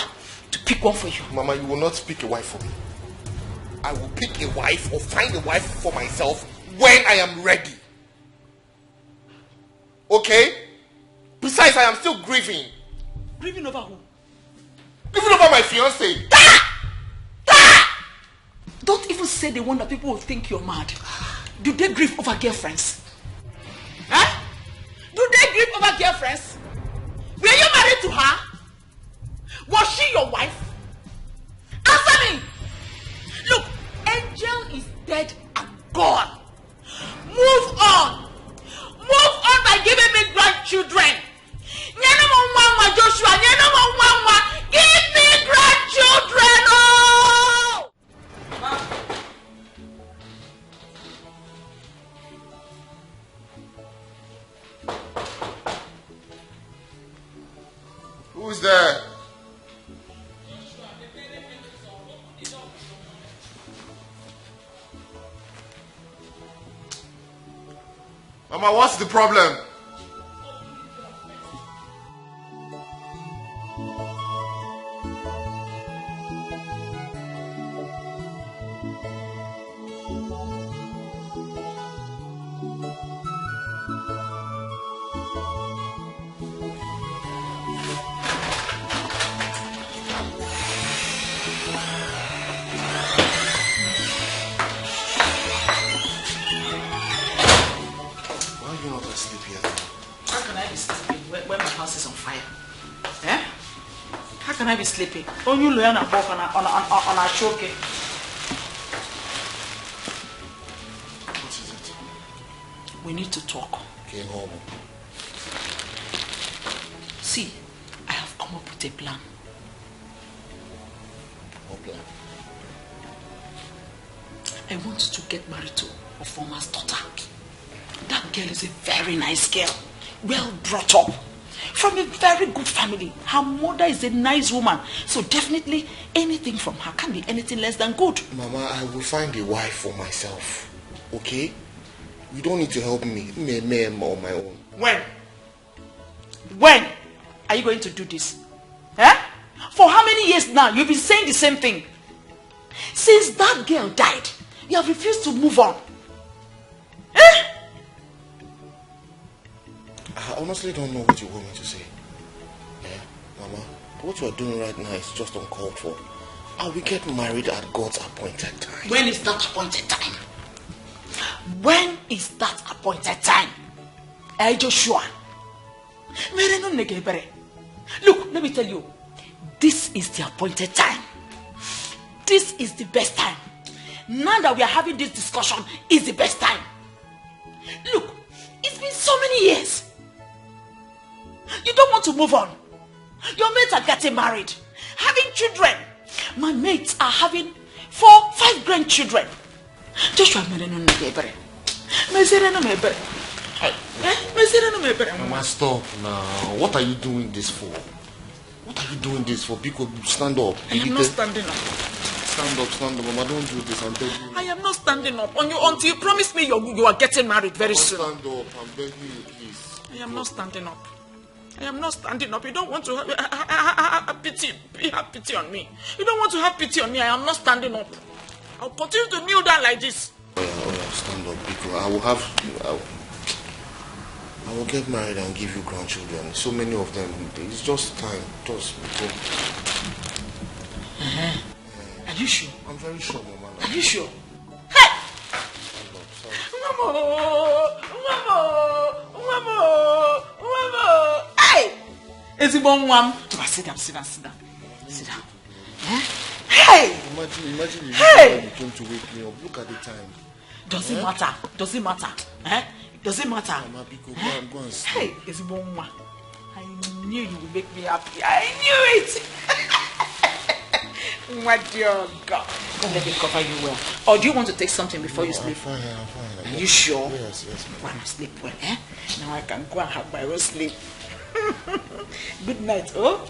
to pick one for you. Mama, you will not pick a wife for me. I will pick a wife or find a wife for myself when I am ready. Okay? Besides, I am still grieving. Grieving over who? Grieving over my fiancé. Don't even say the one that people will think you're mad. Do they grieve over girlfriends? Huh? Do they grieve over girlfriends? Were you married to her? Was she your wife? Answer me! Look, Angel is dead and gone. Move on. Move on by giving me grandchildren. Joshua, give me grandchildren. Oh! Who's there? Mama, what's the problem? Can I be sleeping? Oh, you learn a book on a choke. What is it? We need to talk. Okay, home. See, I have come up with a plan. What plan? I want to get married to a farmer's daughter. That girl is a very nice girl, well brought up, from a very good family. Her mother is a nice woman, so definitely anything from her can't be anything less than good. Mama, I will find a wife for myself, okay? You don't need to help me on my own. When are you going to do this? Eh? For how many years now you've been saying the same thing? Since that girl died, you have refused to move on. Eh? I honestly don't know what you want me to say. Yeah, Mama, what you are doing right now is just uncalled for. I will get married at God's appointed time. When is that appointed time? When is that appointed time? Hey, Joshua. Look, let me tell you. This is the appointed time. This is the best time. Now that we are having this discussion, is the best time. Look, it's been so many years. You don't want to move on. Your mates are getting married, having children. My mates are having 4-5 grandchildren. Joshua, Mama, stop now. What are you doing this for? What are you doing this for? Because stand up. I am not standing up. Stand up, Mama. Don't do this. I'm begging you. I am not standing up until you promise me you are getting married very soon. Stand up. I'm begging you, please. I am not standing up. I am not standing up. You don't want to have pity on me. You don't want to have pity on me. I am not standing up. I'll continue to kneel down like this. Oh yeah, stand up, because I will get married and give you grandchildren. So many of them. It's just time. Just go. Are you sure? I'm very sure, Mama. Are you sure? Hey! Mama! Hey! Is it one? Sit down. Sit down. Hey! Imagine you came to wake me up. Look at the time. Does it matter? Eh? Does it matter? Mama, go and sleep. Hey, is it one? I knew you would make me happy. I knew it. My dear God. Let me cover you well. Or do you want to take something before you sleep? I'm fine. Are you sure? Yes. When I sleep well, eh? Now I can go and have my own sleep. Good night, oh?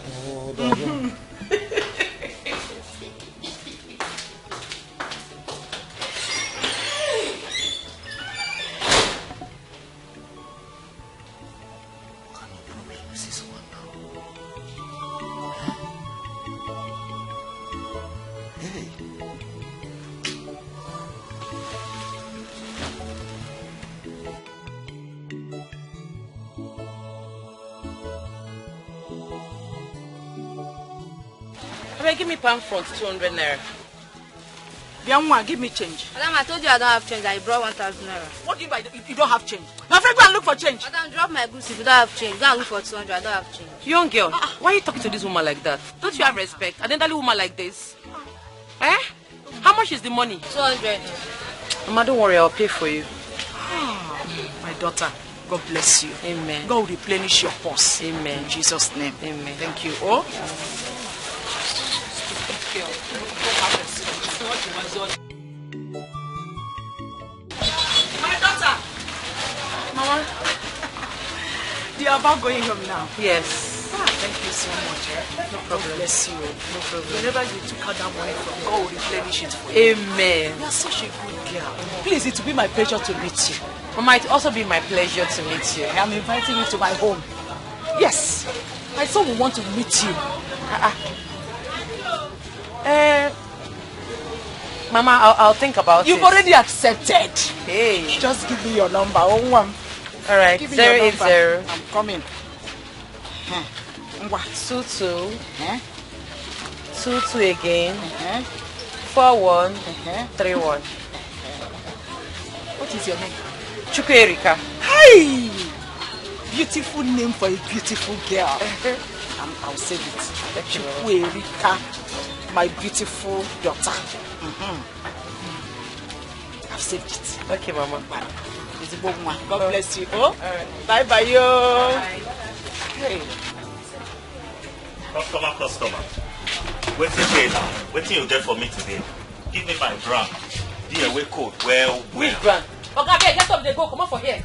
Give me pound front, 200 naira. Bianwa, give me change. Madam, I told you I don't have change. I brought 1,000 naira. What do you mean you don't have change? My friend, go and look for change. Madam, drop my goods if you don't have change. Go and look for 200. I don't have change. Young girl, why are you talking to this woman like that? Don't you have respect? An elderly woman like this? Eh? How much is the money? 200. Mama, don't worry, I'll pay for you. My daughter, God bless you. Amen. God will replenish your purse. Amen. In Jesus' name. Amen. Thank you. Oh? My daughter. Mama. You are about going home now? Yes. Thank you so much. No problem. God bless you. No problem. Whenever you took out that money from, God will replenish it for you. Amen. You are such a good girl. Please, it will be my pleasure to meet you. It might also be my pleasure to meet you. I am inviting you to my home. Yes. My son will want to meet you. Mama, I'll think about it. You've already accepted. Hey. Just give me your number. All right. Give me 080. I'm coming. 22. 22 again. 4131. What is your name? Chukwuerika. Hi! Beautiful name for a beautiful girl. I'll save it. Chukwuerika, my beautiful daughter. I've saved it. Okay, Mama. God bless you. Oh, bye bye, yo. Hey. Customer. Waiting here now. Waiting you get for me today. Give me my brand. The away code. Well. Which brand? Okay, get up. They go. Come on for here.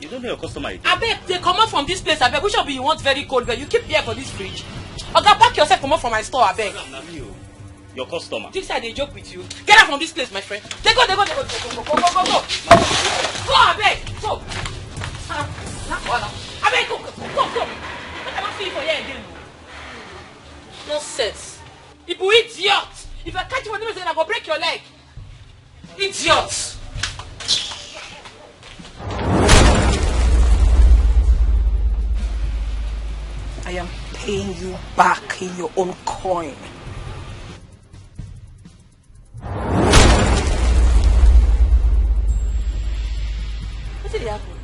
You don't know your customer again. I beg, they come out from this place. I beg. Which of you want very cold? But you keep here for this fridge. Okay, pack yourself. Come out from my store. I beg. Your customer. This side they joke with you. Get out from this place, my friend. They go. Go. Go. Go, I beg. Go. I beg. Go. I cannot see you for here again. Nonsense. You idiot. If I catch you on the then I go break your leg. Idiot. I am paying you back in your own coin. What did happen?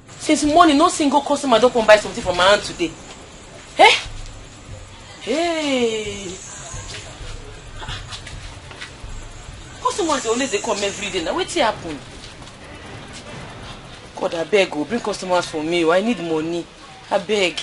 Since morning, no single customer don't come buy something from my hand today. Eh? Hey! Customers always they come every day. Now what's happen? God, I beg you, bring customers for me. I need money. I beg.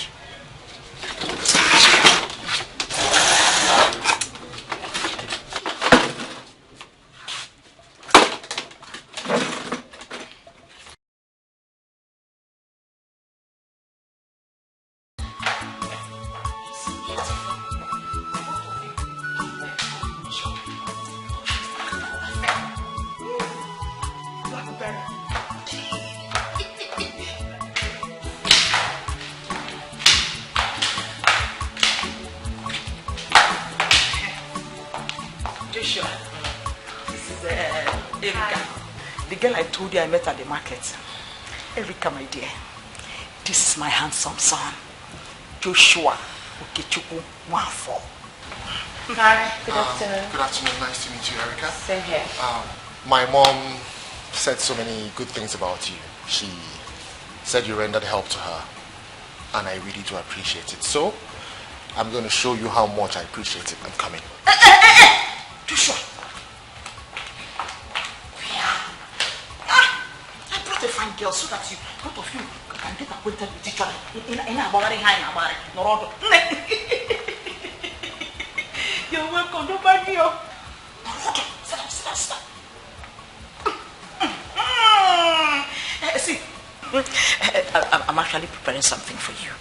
I met at the market. Erika, my dear, this is my handsome son, Joshua Okechukwu Mwafo. Hi, good afternoon. Good afternoon, nice to meet you, Erika. Same here. My mom said so many good things about you. She said you rendered help to her, and I really do appreciate it. So, I'm going to show you how much I appreciate it. I'm coming. Joshua! A fine girl so that you both of you can get acquainted with each other in a body high Norodo. You're welcome, don't mind me. Norodo, sit down. See, I'm actually preparing something for you.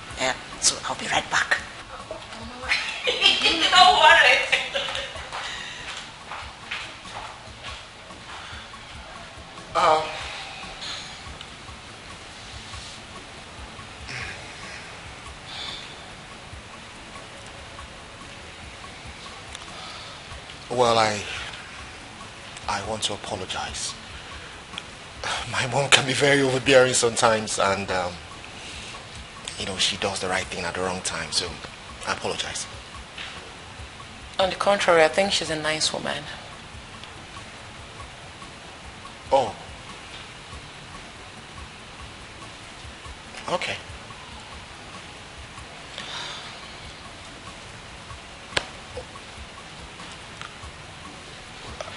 So I'll be right back. Don't worry. Well, I want to apologize. My mom can be very overbearing sometimes, and she does the right thing at the wrong time, so I apologize. On the contrary, I think she's a nice woman. Oh. Okay.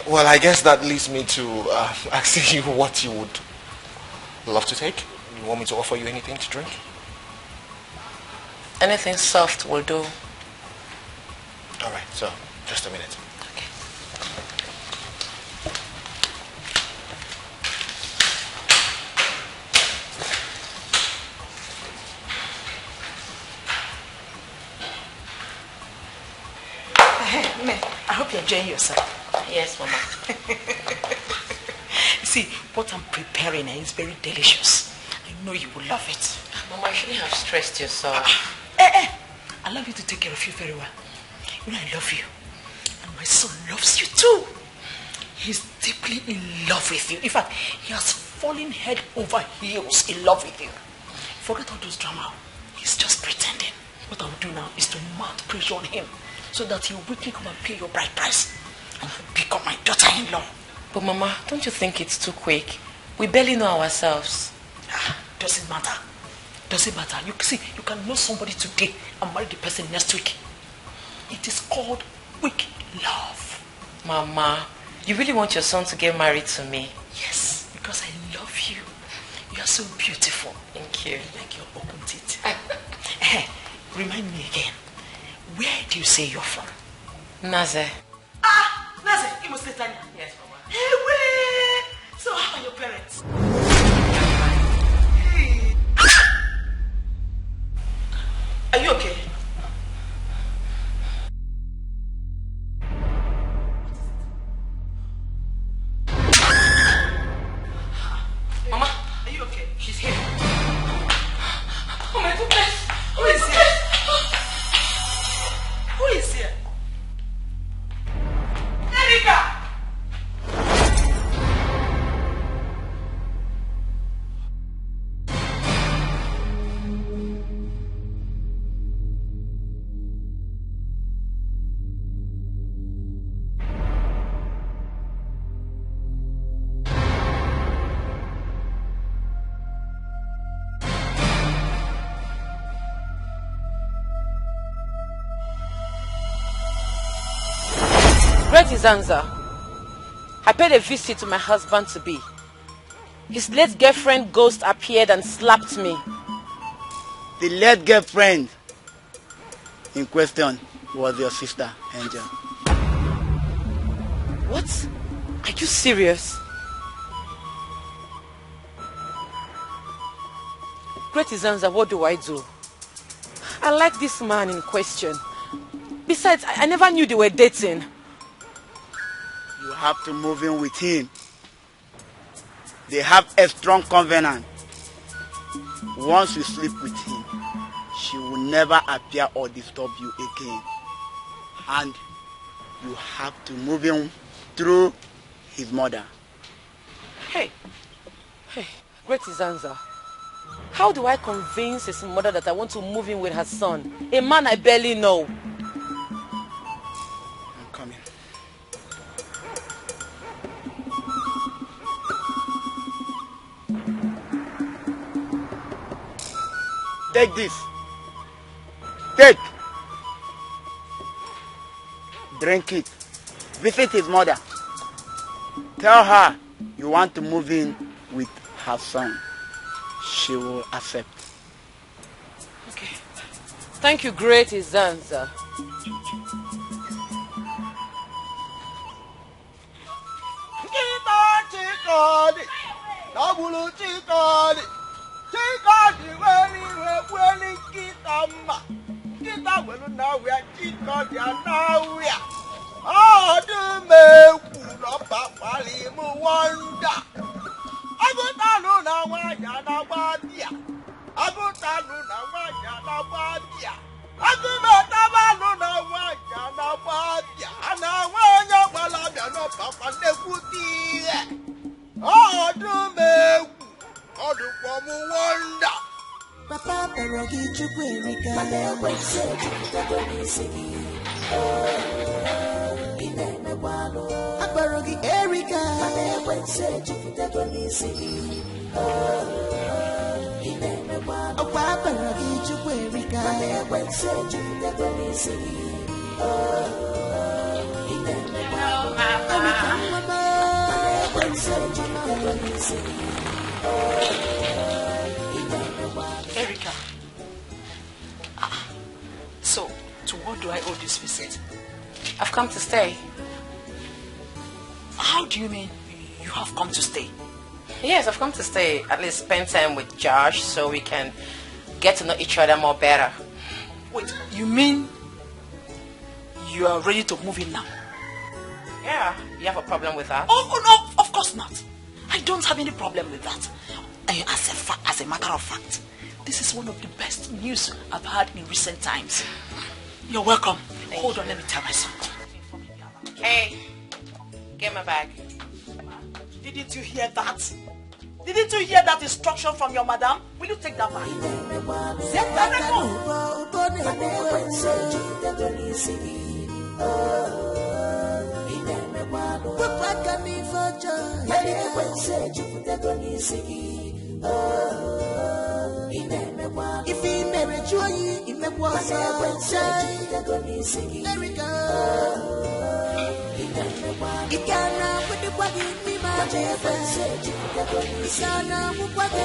Well, I guess that leads me to asking you what you would love to take. You want me to offer you anything to drink? Anything soft will do. All right, so just a minute. Okay. Hey, man, I hope you're enjoying yourself. Yes, Mama. See, what I'm preparing is very delicious. I know you will love it. Mama, you shouldn't have stressed yourself. I love you to take care of you very well. You know I love you. And my son loves you too. He's deeply in love with you. In fact, he has fallen head over heels in love with you. Forget all those drama. He's just pretending. What I'll do now is to mount pressure on him so that he'll quickly come and pay your bride price and become my daughter-in-law. But Mama, don't you think it's too quick? We barely know ourselves. Doesn't matter. Doesn't matter. You see, you can know somebody today and marry the person next week. It is called quick love. Mama, you really want your son to get married to me? Yes, because I love you. You are so beautiful. Thank you. Like your open teeth. Remind me again. Where do you say you're from? Naze. Naze, you must say Tanya. Yes, Mama. Hey, wait. So how are your parents? Are you okay? Mama, are you okay? She's here. Oh my goodness. Who is here? Who is here? Erika! Zanza, I paid a visit to my husband-to-be. His late girlfriend ghost appeared and slapped me. The late girlfriend in question was your sister, Angel. What? Are you serious? Great Zanza, what do I do? I like this man in question. Besides, I never knew they were dating. You have to move in with him. They have a strong covenant. Once you sleep with him, she will never appear or disturb you again. And you have to move in through his mother. Hey, Great Zanza. How do I convince his mother that I want to move in with her son? A man I barely know. I'm coming. Take this. Take. Drink it. Visit his mother. Tell her you want to move in with her son. She will accept. Okay. Thank you, Great Zanza. Chikadi, Kama. Kita welu na we chiko dia na we. Oh, do me kuno papali mu wonder. Agutalu na wanya na wadia. Agutalu na wanya na wadia. Agumetabalu na wanya na wadia. Ana wanya balabia no papa nekuti. Oh, do me kuno mu wonder. Papa perogi chukwerika mane wense chukwerika inene walo perogi erika mane wense chukwerika inene walo papa perogi chukwerika mane wense chukwerika inene walo mama mane wense chukwerika Erica. So, to what do I owe this visit? I've come to stay. How do you mean you have come to stay? Yes, I've come to stay. At least spend time with Josh so we can get to know each other more better. Wait, you mean you are ready to move in now? Yeah, you have a problem with that? Oh no, of course not. I don't have any problem with that. As a matter of fact, this is one of the best news I've had in recent times. You're welcome. Hold on, let me tell my son. Hey, get my bag. Didn't you hear that? Didn't you hear that instruction from your madam? Will you take that bag? If he married you, he may was there we go. It can't put the body in me, my baby. It can't put the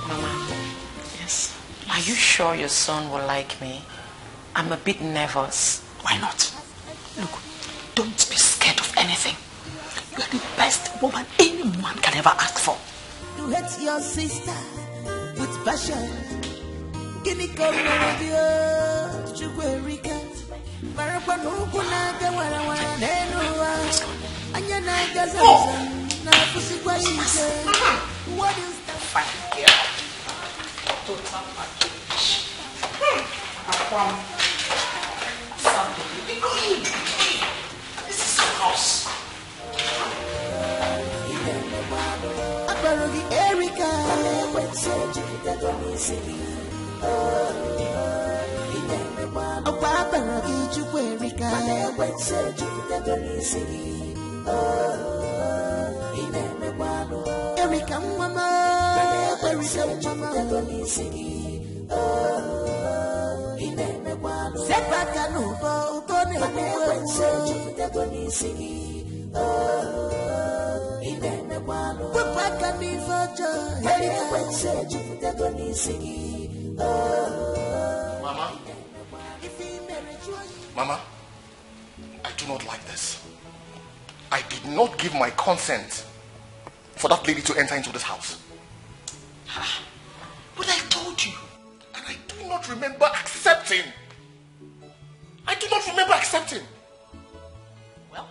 Mama, yes. Are you sure your son will like me? I'm a bit nervous. Why not? Look, don't be scared of anything. You are the best woman any man can ever ask for. You hate your sister with passion. Give me come with you, Chukwuerika. Marapanukunaga warawana nenua. Anyanaga zanzan na fusikwa ise. What is that? Fine girl. Total package. Aquam. Something. Go in. This is your house. Aparogi Erika. Aparogi Chukwuerika. Erika mama. Erika mama. Sepaka nubo ubone Wepaka mi fojo. Mama? Mama, I do not like this. I did not give my consent for that lady to enter into this house. But I told you. And I do not remember accepting. Well,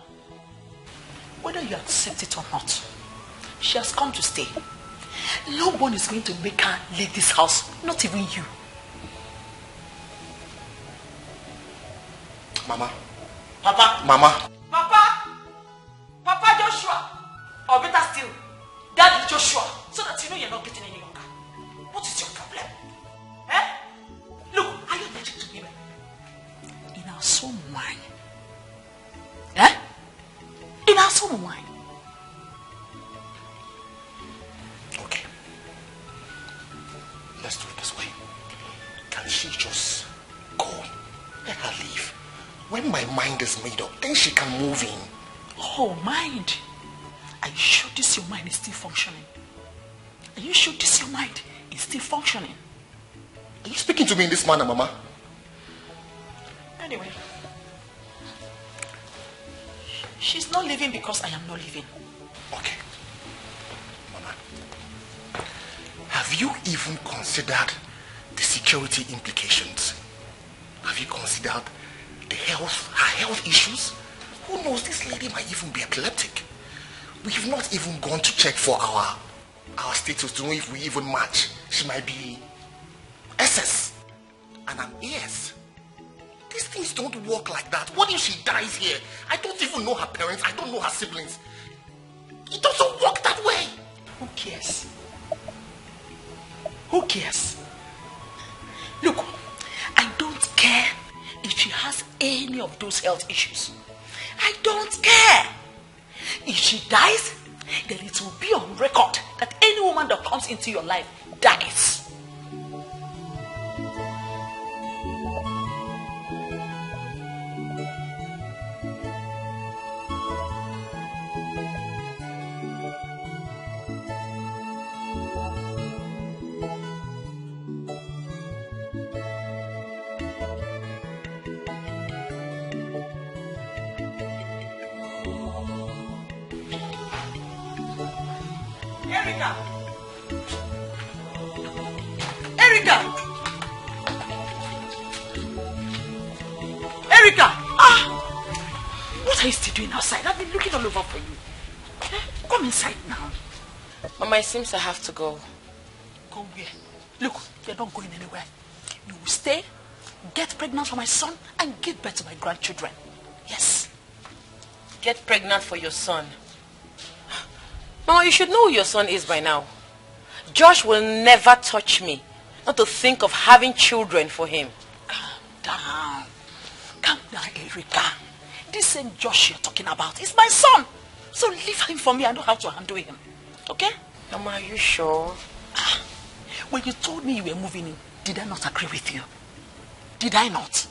whether you accept it or not, she has come to stay. No one is going to make her leave this house, not even you. Mama. Papa. Mama. Papa Joshua. Or better still, Daddy Joshua. So that you know you're not getting any younger. What is your problem? Eh? Look, are you allergic to women? In our soul mind. Eh? In our soul mind. Okay. Let's do it this way. Can she just go? Let her leave. When my mind is made up, then she can move in. Oh, mind. Are you sure this your mind is still functioning? Are you sure this your mind is still functioning? Are you speaking to me in this manner, Mama? Anyway. She's not leaving because I am not leaving. Okay. Mama. Have you even considered the security implications? Have you considered her health issues? Who knows, this lady might even be epileptic. We have not even gone to check for our status to know if we even match. She might be SS and I'm AS. These things don't work like that. What if she dies here? I don't even know her parents. I don't know her siblings. It doesn't work that way. Who cares? Who cares? Look, I don't care if she has any of those health issues. I don't care. If she dies, then it will be on record that any woman that comes into your life dies. Erica! What are you still doing outside? I've been looking all over for you. Come inside now. Mama, it seems I have to go. Go where? Look, you're not going anywhere. You will stay, get pregnant for my son, and give birth to my grandchildren. Yes. Get pregnant for your son? Mama, you should know who your son is by now. Josh will never touch me. Not to think of having children for him. Calm down. Calm down, Erica. This same Josh you're talking about is my son. So leave him for me. I know how to handle him. Okay? Mama, are you sure? When you told me you were moving in, did I not agree with you? Did I not?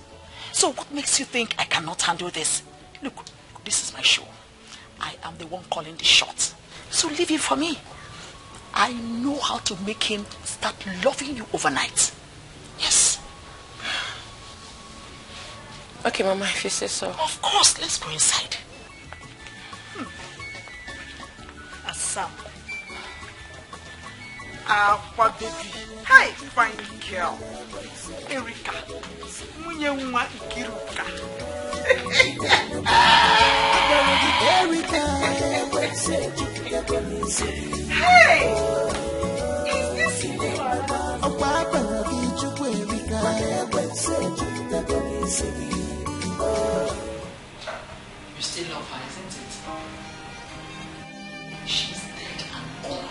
So what makes you think I cannot handle this? Look, this is my show. I am the one calling the shots. So leave him for me. I know how to make him start loving you overnight. Yes. Okay, Mama, if you say so. Of course, let's go inside. Assam. Aqua baby. Hi, fine girl. Erica. Munyewa Ikiruka. Hey! Is this you still love her, isn't it? She's dead and gone.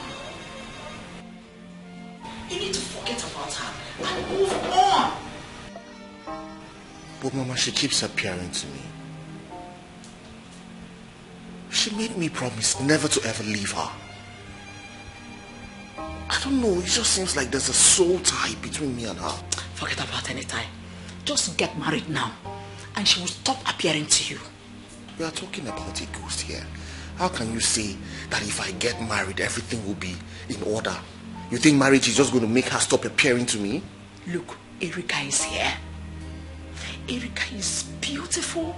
You need to forget about her and move on. But Mama, she keeps appearing to me. She made me promise never to ever leave her. I don't know, it just seems like there's a soul tie between me and her. Forget about any tie. Just get married now, and she will stop appearing to you. We are talking about a ghost here. How can you say that if I get married, everything will be in order? You think marriage is just going to make her stop appearing to me? Look, Erica is here. Erica is beautiful,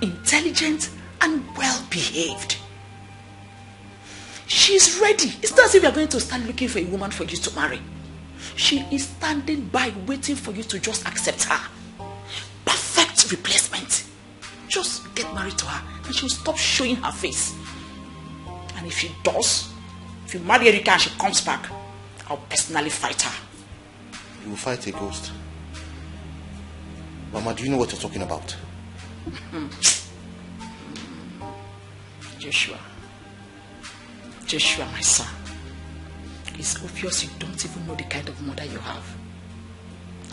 intelligent, and well-behaved. She's ready. It's not as if you're going to start looking for a woman for you to marry. She is standing by waiting for you to just accept her. Perfect replacement. Just get married to her and she'll stop showing her face. And if she does, if you marry Erica and she comes back, I'll personally fight her. You will fight a ghost? Mama, do you know what you're talking about? Joshua, my son. It's obvious you don't even know the kind of mother you have.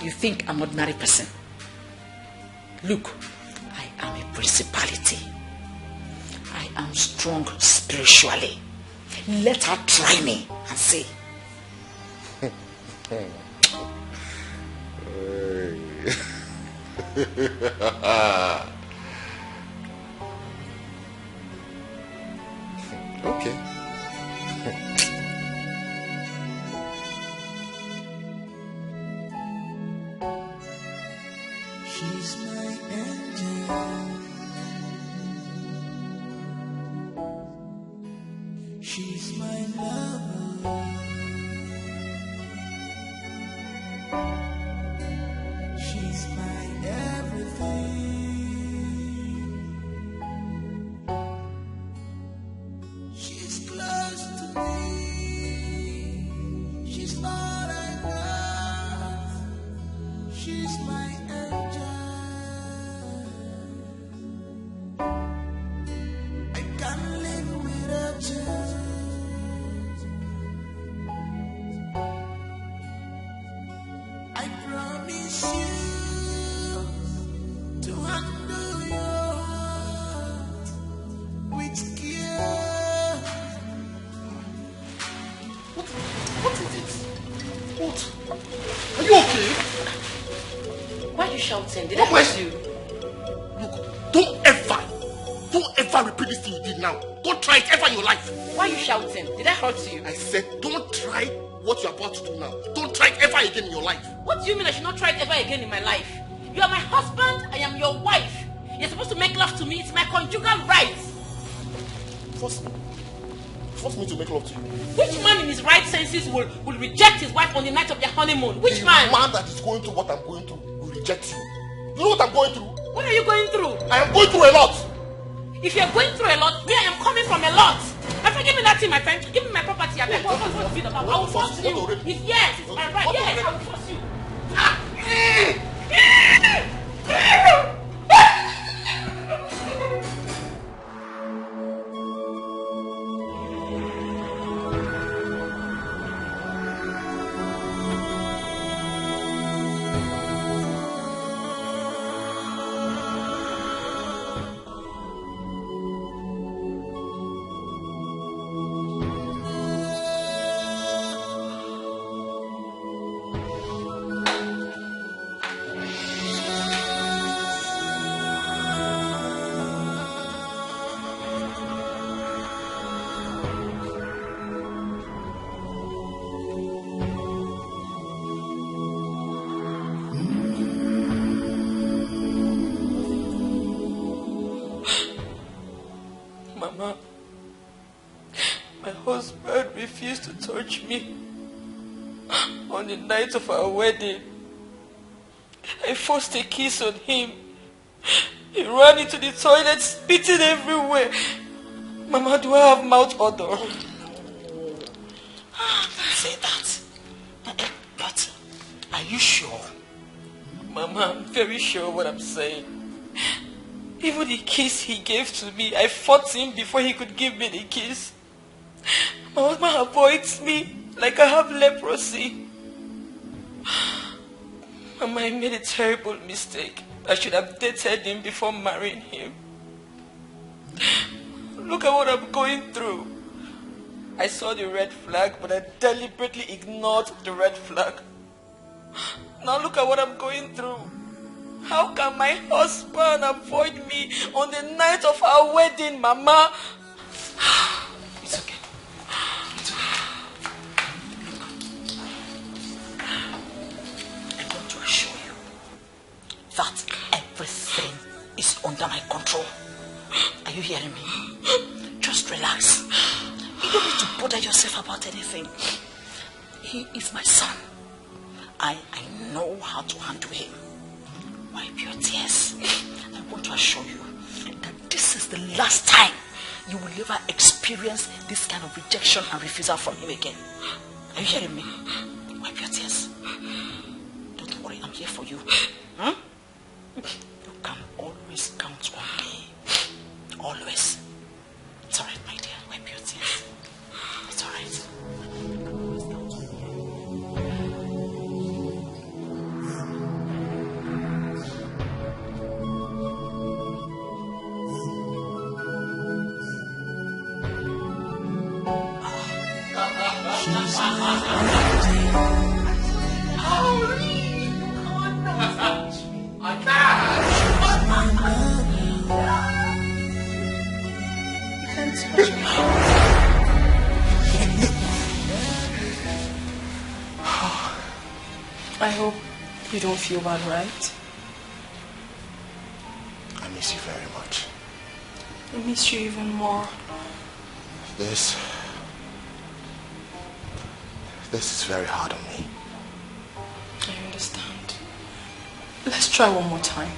You think I'm an ordinary person. Look, I am a principality. I am strong spiritually. Let her try me and see. Okay. She's my angel. She's my lover. she's my everything. She's close to me. She's all I got. She's my angel. I can't live without you. I promise you to handle your heart with care. What is it? What? Are you okay? Why are you shouting? Did I What? hurt you? Look, don't ever repeat this thing you did now. Don't try it ever in your life. Why are you shouting? Did I hurt you? I said don't try what you're about to do now. Don't try it ever again in your life. What do you mean I should not try it ever again in my life? You are my husband, I am your wife. You're supposed to make love to me. It's my conjugal rights. Force me to make love to you. Which man in his right senses will reject his wife on the night of their honeymoon? Which man? The man that is going through what I'm going through will reject you. You know what I'm going through? What are you going through? I am going through a lot. If you're going through a lot, me, I am coming from a lot. My friend, give me that thing, my friend. Give me my property. I beg. What is it about? I will force you. Yes, it's my right. Yes, I will force you. Mama, my husband refused to touch me on the night of our wedding. I forced a kiss on him. He ran into the toilet, spitting everywhere. Mama, do I have mouth odor? Don't say that. But are you sure? Mama, I'm very sure what I'm saying. Even the kiss he gave to me, I fought him before he could give me the kiss. My husband avoids me like I have leprosy. Mama, I made a terrible mistake. I should have dated him before marrying him. Look at what I'm going through. I saw the red flag, but I deliberately ignored the red flag. Now look at what I'm going through. How can my husband avoid me on the night of our wedding, Mama? It's okay. It's okay. I'm going to assure you that everything is under my control. Are you hearing me? Just relax. You don't need to bother yourself about anything. He is my son. I know how to handle him. Wipe your tears. I want to assure you that this is the last time you will ever experience this kind of rejection and refusal from him again. Are you hearing me? Wipe your tears. Don't worry, I'm here for you. You can always count on me. Always. It's alright, my dear. Wipe your tears. It's alright. I hope you don't feel bad, right? I miss you very much. I miss you even more. This is very hard on me. I understand. Let's try one more time.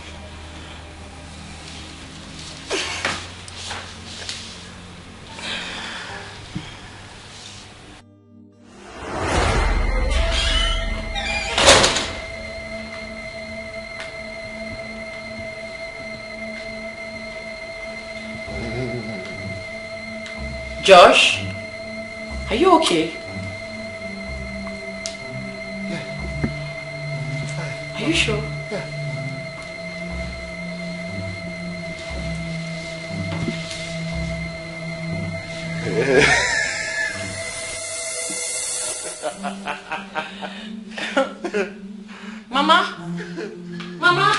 Josh, are you okay? Yeah, I'm fine. Are you sure? Yeah. Mama? Mama?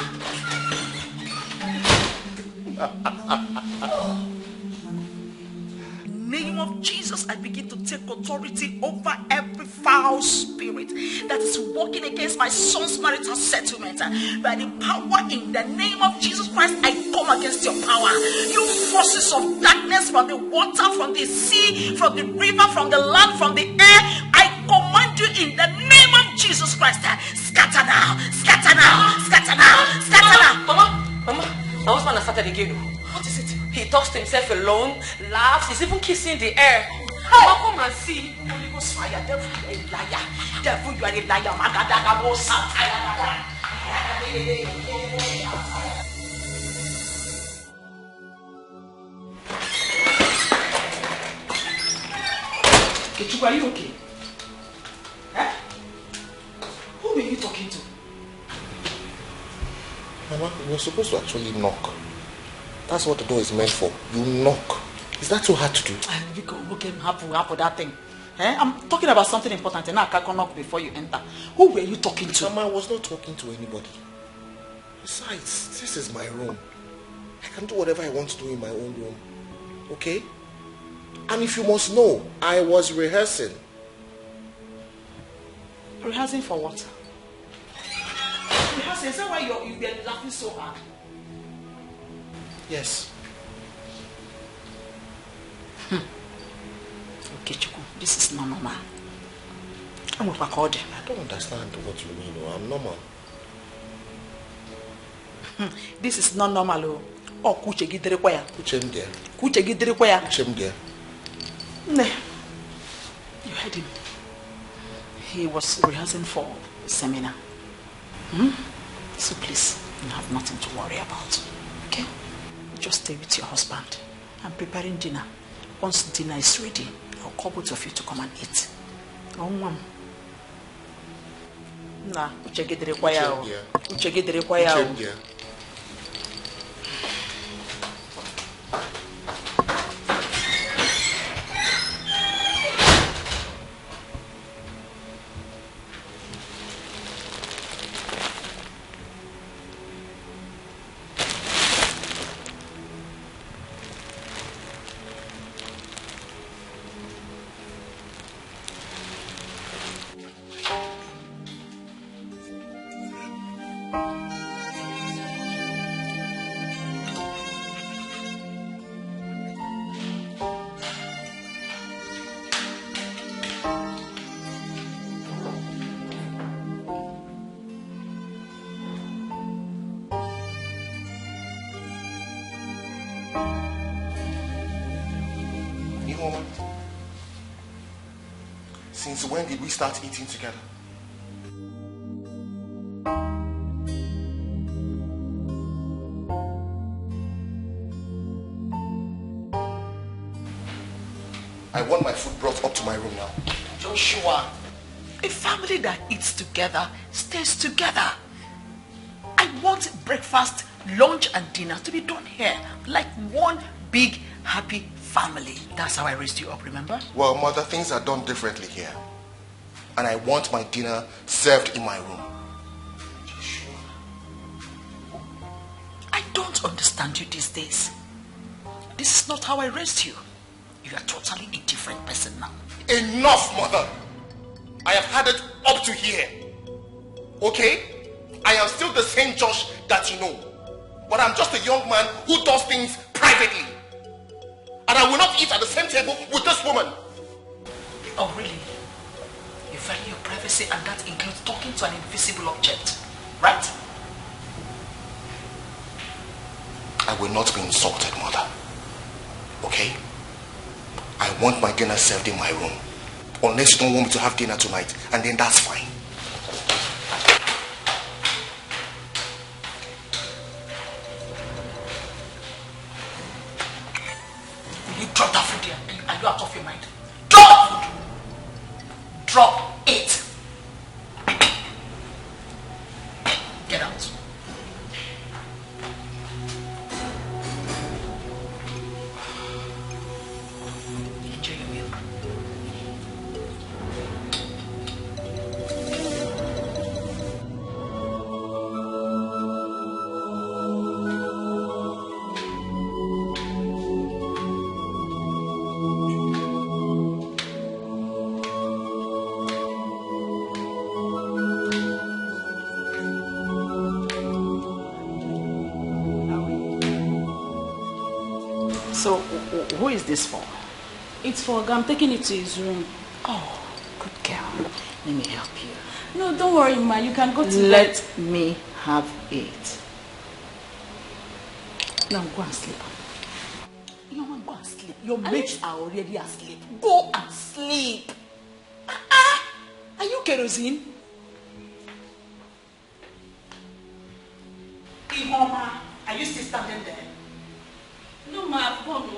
Name of Jesus, I begin to take authority over every foul spirit that is working against my son's marital settlement. By the power in the name of Jesus Christ, I come against your power. You forces of darkness from the water, from the sea, from the river, from the land, from the air, I command you in the name of Jesus Christ. Scatter now, scatter now, scatter now, scatter now. Mama, my husband has started again. What is it? He talks to himself alone, laughs, he's even kissing the air. Mama, come and see. Holy Ghost fire, devil, you are a liar. Devil, you are a liar. Kechuku, are you okay? Eh? Who were you talking to? Mama, you're supposed to actually knock. That's what the door is meant for. You knock. Is that so hard to do? You can look at that thing. Eh? I'm talking about something important and now I can't knock before you enter. Who were you talking to? Mama, I was not talking to anybody. Besides, this is my room. I can do whatever I want to do in my own room. Okay? And if you must know, I was rehearsing. Rehearsing for what? Rehearsing? Is that why you were laughing so hard? Yes. Okay, Chuku, this is not normal. I don't understand what you mean. I'm normal. This is not normal. Oh, Kuche gidere kwaya. Kuchem there. Kuche gidere kwaya. Kuchem there. You heard him. He was rehearsing for a seminar. So please, you have nothing to worry about. Okay? Just stay with your husband. I'm preparing dinner. Once dinner is ready, I'll call both of you to come and eat. Nah, uchegedere kwaya. Uchegedere kwaya. Since when did we start eating together? I want my food brought up to my room now. Joshua, a family that eats together stays together. I want breakfast, lunch and dinner to be done here like one big happy family. That's how I raised you up, remember? Well, Mother, things are done differently here. And I want my dinner served in my room. I don't understand you these days. This is not how I raised you. You are totally a different person now. Enough, Mother! I have had it up to here. Okay? I am still the same Josh that you know. But I'm just a young man who does things privately. And I will not eat at the same table with this woman. Oh, really? You value your privacy and that includes talking to an invisible object, right? I will not be insulted, mother. Okay? I want my dinner served in my room. Unless you don't want me to have dinner tonight, and then that's fine. Will you drop that food there? Are you out of your mind? Drop food! Drop it! Get out. Enjoy your meal. So, who is this for? It's for Oga. I'm taking it to his room. Oh, good girl. Let me help you. No, don't worry, ma. You can go to Let bed. me have it. Now go and sleep. You want to go and sleep? Your mates are already asleep. Go and sleep. Are you kerosene? Ihoma, are you still standing there? No, ma. I've gone.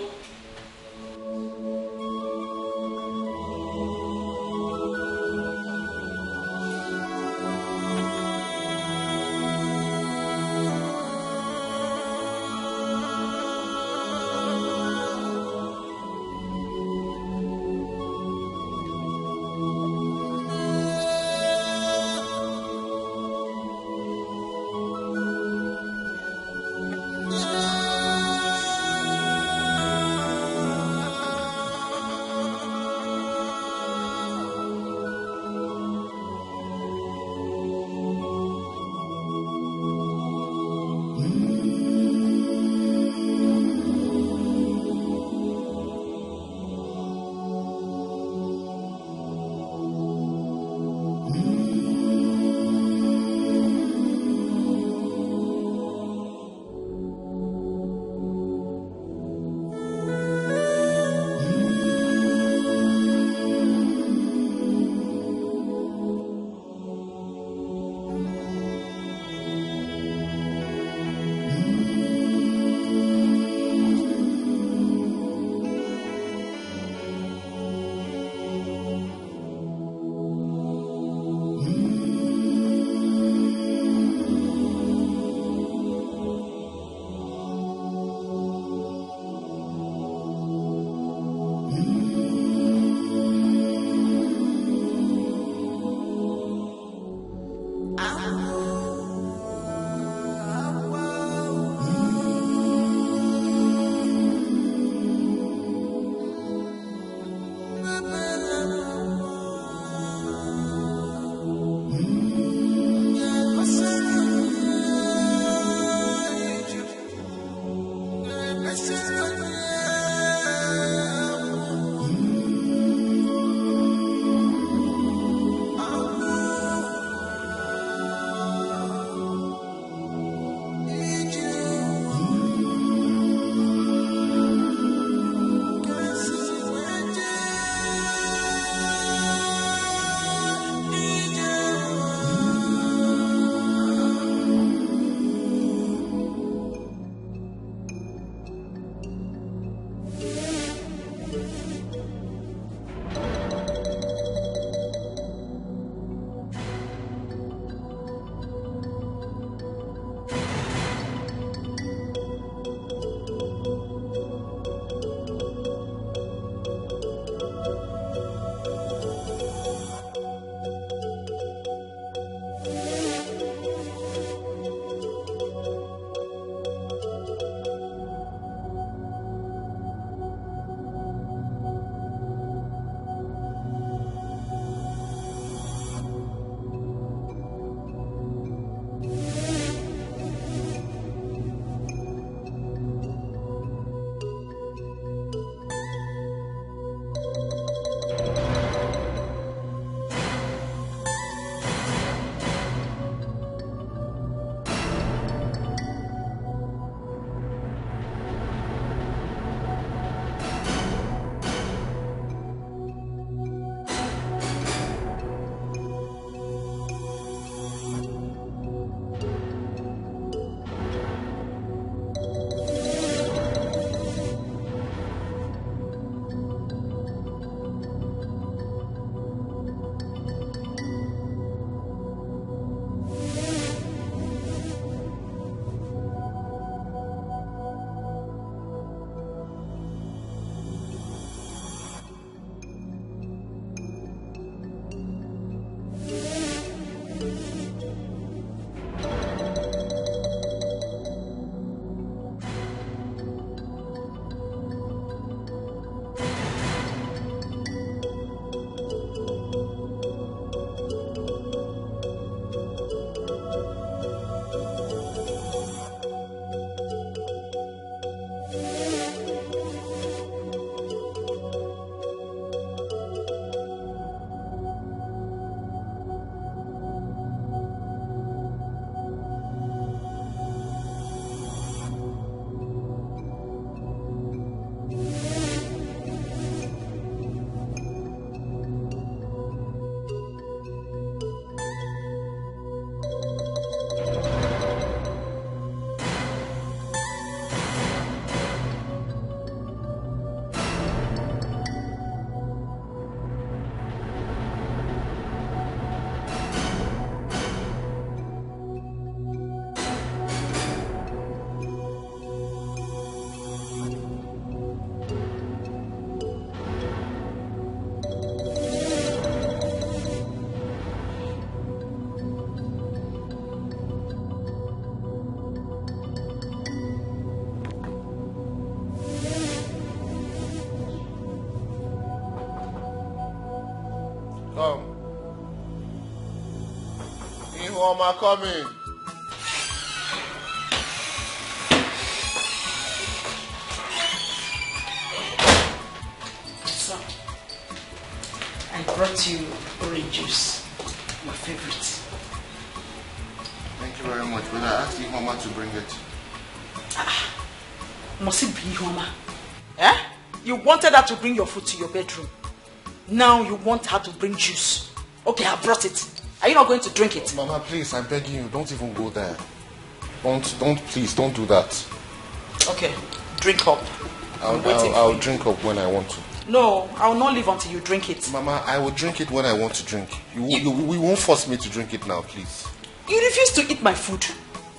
Mama coming. So, I brought you orange juice, your favorite. Thank you very much, but I asked Mama to bring it. Must it be Mama? Eh? You wanted her to bring your food to your bedroom. Now you want her to bring juice. Okay, I brought it. Are you not going to drink it? Mama, please, I'm begging you, don't even go there. Please, don't do that. Okay, drink up. I'll drink up when I want to. No, I will not leave until you drink it. Mama, I will drink it when I want to drink. We won't force me to drink it now, please. You refuse to eat my food.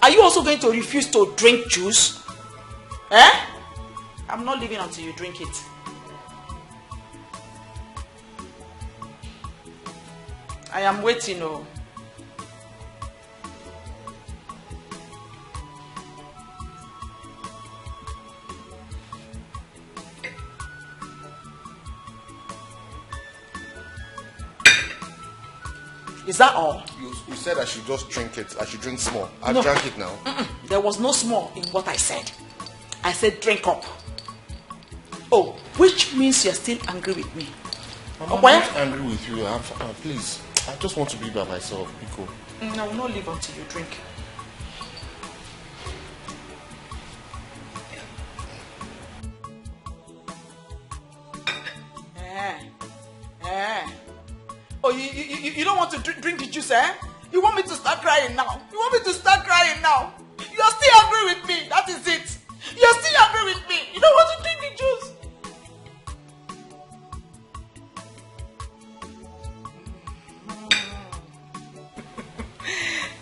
Are you also going to refuse to drink juice? Eh? I'm not leaving until you drink it. I am waiting, oh. Is that all? You said I should just drink it. I should drink small. I've drank it now. There was no small in what I said. I said drink up. Oh, which means you're still angry with me. Mama, I'm not angry with you. Please, I just want to be by myself, Pico. I will not leave until you drink. Oh, you don't want to drink the juice, eh? You want me to start crying now? You want me to start crying now? You're still angry with me. That is it. You're still angry with me. You don't want to drink the juice.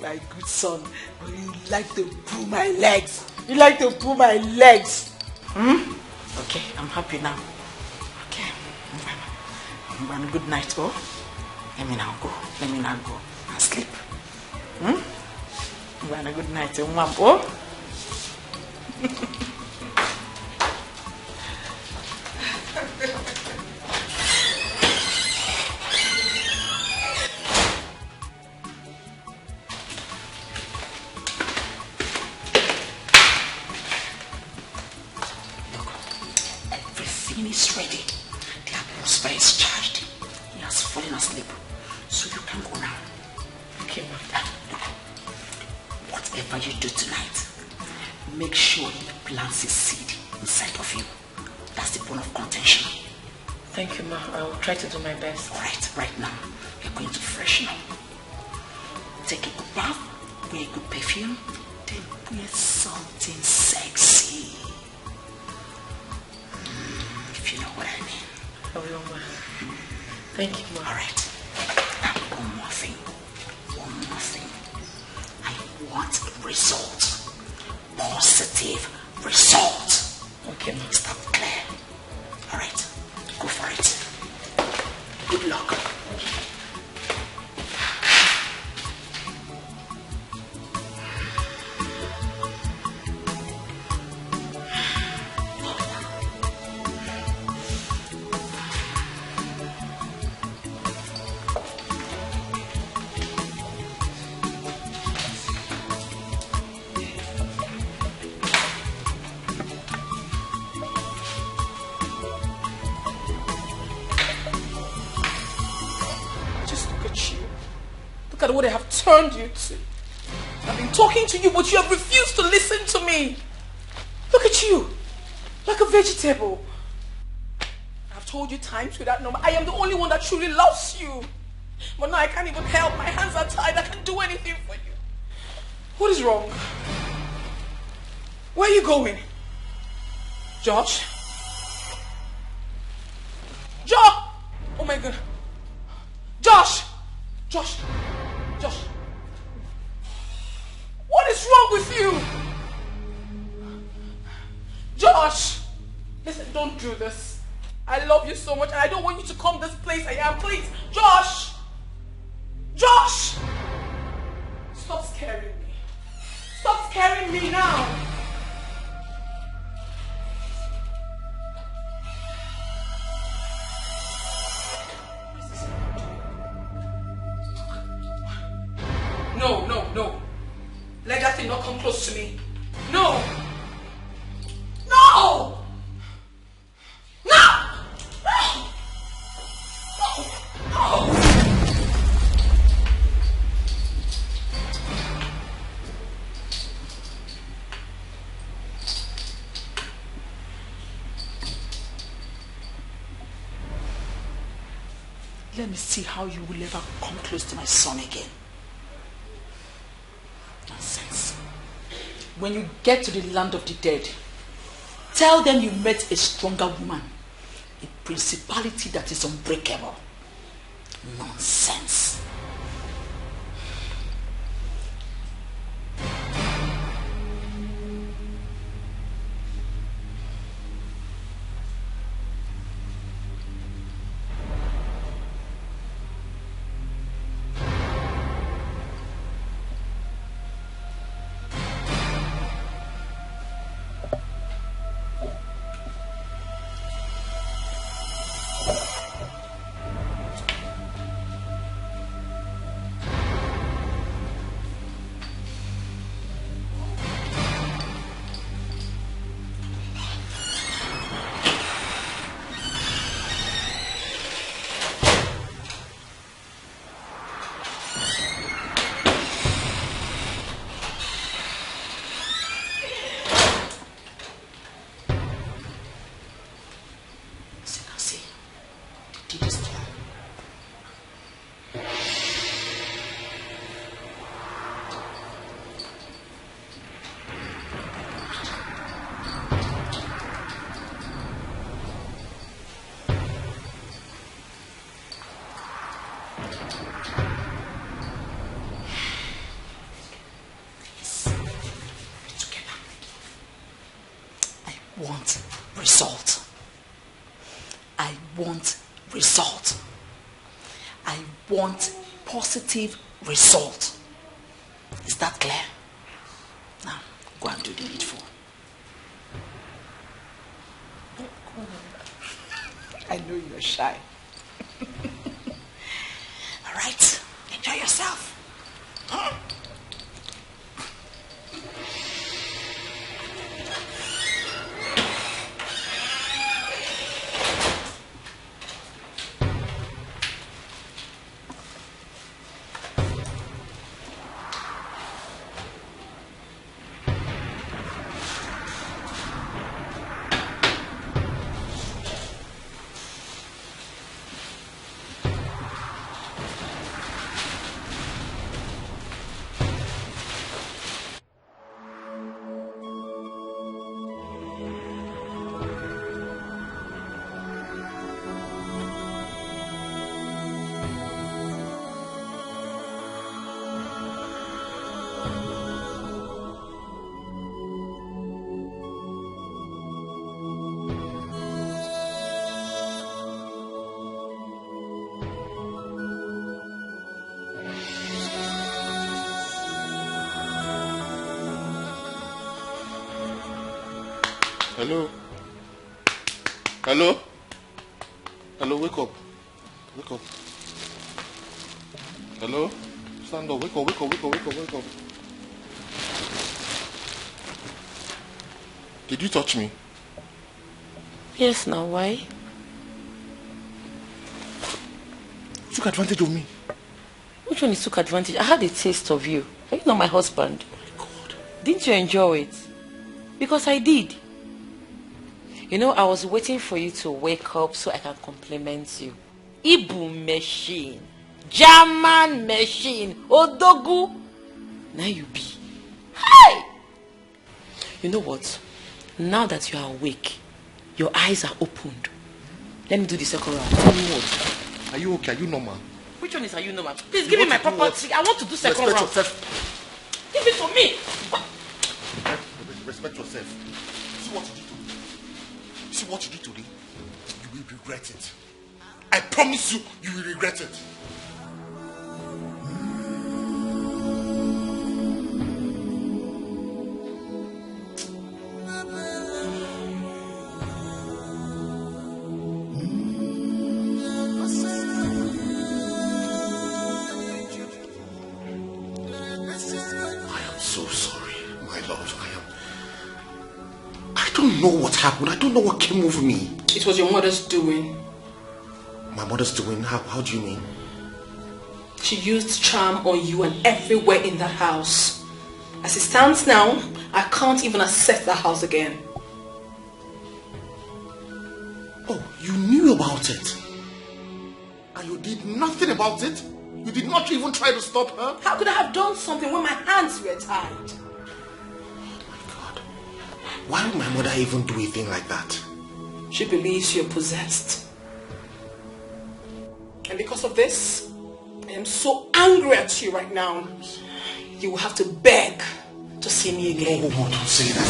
My good son, you like to pull my legs. You like to pull my legs. Okay, I'm happy now. Okay. Good night, oh. Let me now go and sleep. Good night, oh. Everything is ready. The atmosphere is charged. He has fallen asleep. So you can go now. Okay, Mother. Whatever you do tonight, make sure it plants a seed inside of you. That's the point of contention. Thank you, Ma. I will try to do my best. Alright, right now, you're going to freshen up. Take a good bath, wear a good perfume, then wear something sexy. If you know what I mean. I will, Ma. Thank you, Ma. Alright. Now, one more thing. I want results. Positive results. Okay, Ma. Is that clear? Alright. Go for it. Good luck. Look at what I have turned you to. I've been talking to you, but you have refused to listen to me. Look at you, like a vegetable. I've told you times without number, I am the only one that truly loves you. But now I can't even help. My hands are tied. I can't do anything for you. What is wrong? Where are you going? Josh? Josh! Oh my God. Josh! Josh! Josh! What is wrong with you? Josh! Listen, don't do this. I love you so much and I don't want you to come this place I am. Please! Josh! Josh! Stop scaring me. Stop scaring me now. No. Let me see how you will ever come close to my son again. Nonsense. When you get to the land of the dead, tell them you met a stronger woman, a principality that is unbreakable. Nonsense. Positive result. Is that clear? Now, go and do the needful. I know you're shy. All right, enjoy yourself. Huh? Hello? Hello? Hello, wake up. Wake up. Hello? Stand up, wake up, wake up, wake up, wake up, wake up. Did you touch me? Yes, now why? You took advantage of me. Which one is took advantage? I had a taste of you. Are you not my husband? Oh my God. Didn't you enjoy it? Because I did. You know, I was waiting for you to wake up so I can compliment you. Ibu machine. German machine. Odogu. Now you be. Hi! You know what? Now that you are awake, your eyes are opened. Let me do the second round. Tell me what? Are you okay? Are you normal? Which one is are you normal? Please give me my property. I want to do second round. Respect yourself. Give it to me. Respect yourself. See what you did to me. See what you did today? You will regret it. I promise you, you will regret it. I don't know what happened. I don't know what came over me. It was your mother's doing. My mother's doing? How do you mean? She used charm on you and everywhere in that house. As it stands now, I can't even access that house again. Oh, you knew about it? And you did nothing about it? You did not even try to stop her? How could I have done something when my hands were tied? Why would my mother even do a thing like that? She believes you're possessed. And because of this, I am so angry at you right now. You will have to beg to see me again. No, don't say that.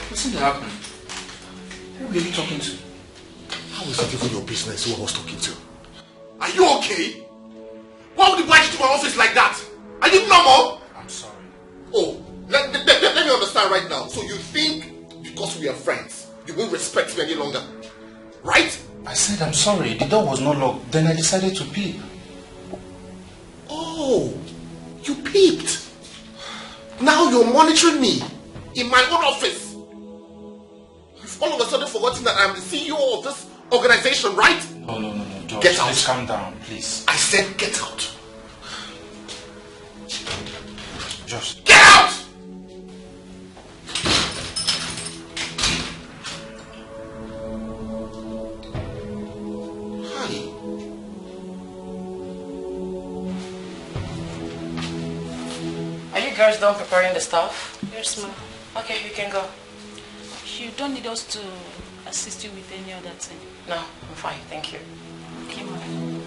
What's happening? Who are you talking to? How is it even your business who I was talking to? Are you okay? Why would you invite you to my office like that? Are you normal? I'm sorry. Oh, let me understand right now. So you think because we are friends, you won't respect me any longer? Right? I said I'm sorry. The door was not locked. Then I decided to peep. Oh, you peeped. Now you're monitoring me in my own office. You've all of a sudden forgotten that I'm the CEO of this organization, right? No, George. Get out. Please calm down, please. I said get out. Just get out! Are you girls done preparing the stuff? Yes, ma'am. Okay, you can go. You don't need us to assist you with any other thing. No, I'm fine, thank you. Okay, ma'am.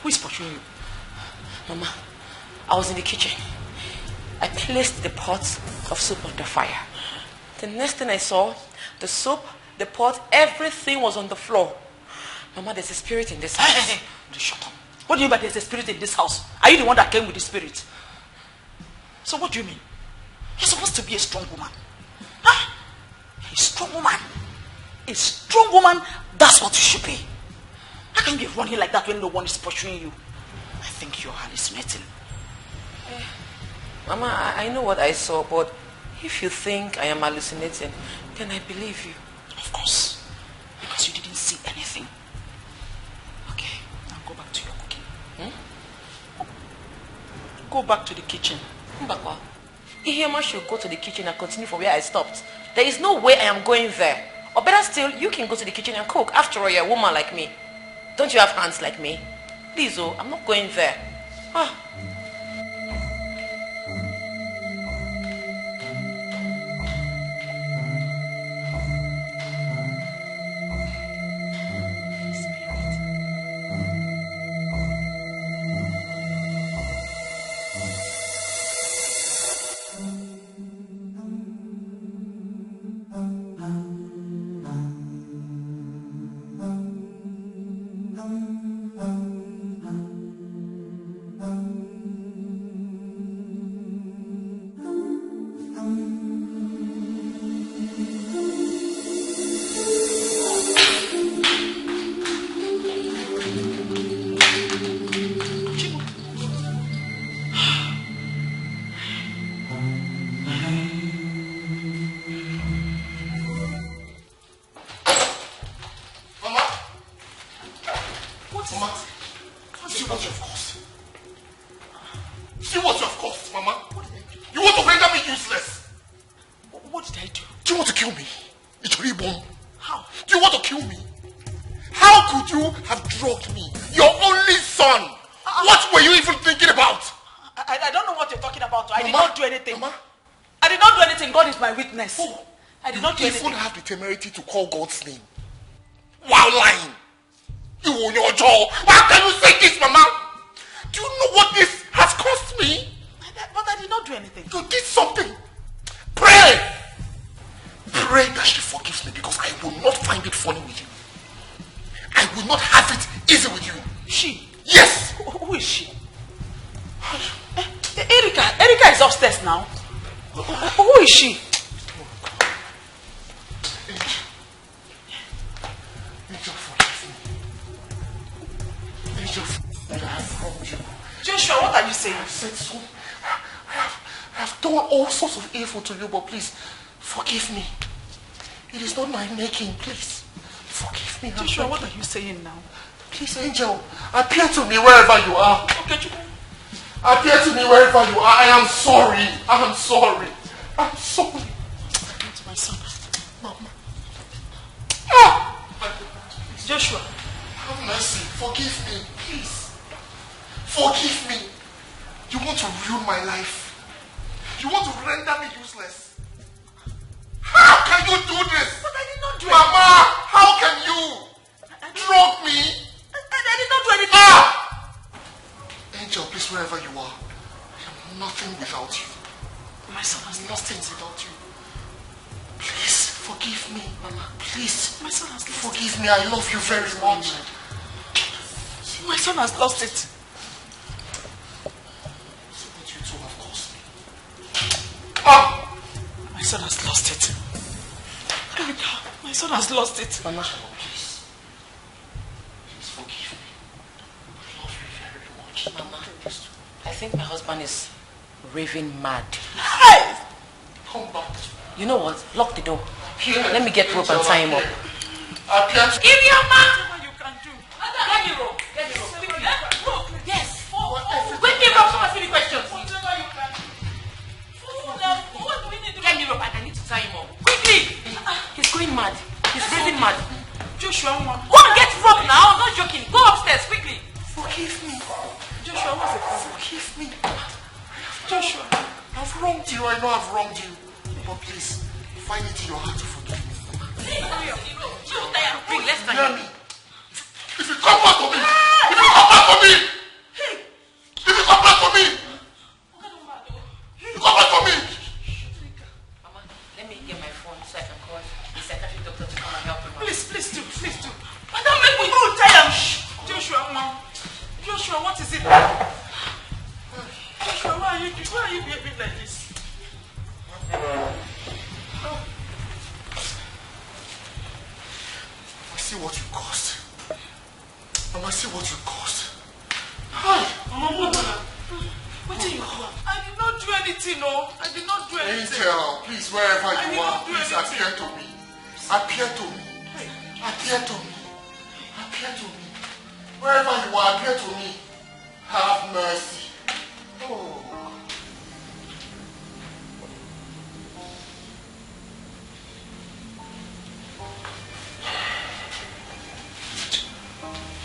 Who is pursuing you? Mama, I was in the kitchen. I placed the pot of soup on the fire. The next thing I saw, the soup, the pot, everything was on the floor. Mama, there's a spirit in this house. Hey, shut up. What do you mean by there's a spirit in this house? Are you the one that came with the spirit? So what do you mean? You're supposed to be a strong woman. Huh? A strong woman. A strong woman, that's what you should be. How can you be running like that when no one is pursuing you? I think you're hallucinating. Mama, I know what I saw, but if you think I am hallucinating, then I believe you. Of course. Because you didn't see anything. Okay, now go back to your cooking. Go back to the kitchen. Mbakwa, Ihema should go to the kitchen and continue from where I stopped. There is no way I am going there. Or better still, you can go to the kitchen and cook. After all, you're a woman like me. Don't you have hands like me? Please, oh, I'm not going there. I did not do anything. You even have the temerity to call God's name while lying. You on your jaw. How can you say this, Mama? Do you know what this has cost me? But I did not do anything. You did something. Pray. Pray that she forgives me because I will not find it funny with you. I will not have it easy with you. She? Yes. Who is she? Erika is upstairs now. Who is she? Angel, forgive me. Angel, I have wronged you. you saying? I said so. I have done all sorts of evil to you, but please, forgive me. It is not my making, please. Forgive me. Joshua, what are you saying now? Please, Angel, appear to me wherever you are. Okay, appear to me wherever you are. I am sorry. I am sorry. I'm sorry. It's my son. Mama. Joshua. Have mercy. Forgive me, please. Forgive me. You want to ruin my life. You want to render me useless. How can you do this? But I did not do Mama, how can you drug me? I did not do anything. Angel, please, wherever you are, I am nothing without you. My son has lost nothing without you. Please, forgive me, Mama. Please. My son has lost forgive me. I love you very much. My son has lost it. So what you two have caused me. My son has lost it. My son has lost it. Mama, please. Please forgive me. I love you very much. Mama, I think my husband is raving mad. Hey! Come back. You know what? Lock the door. Let me get rope and tie him up. Give your man what you can do. Get me rope. Get me rope. Rope. Yes. Quickly, rope. Someone ask me questions. Whatever you can. What do we need to do? Get me rope and I need to tie him up. Quickly! He's going mad. He's raving mad. Joshua, go and get rope now. I'm not joking. Go upstairs quickly. Forgive me. Joshua, what's the problem? Forgive me. Joshua, I've wronged you. I know I've wronged you. But please, find it in your heart to forgive me. Let's tie him. If you come back for me! If you come back for me! If you come back for me! You come back for me! Mama, let me get my phone so I can call the psychiatric doctor to come and help him. Please do. And don't make me go tell him. Joshua, what is it? Joshua, why are you behaving like this? See what you caused. Mama, see what you caused. Hi, Mama, what did you do? I did not do anything, no. I did not do anything. Angel, please, wherever you are, please appear to me. Appear to me. Appear to me. Appear to me. Wherever you are, appear to me. Have mercy. Oh.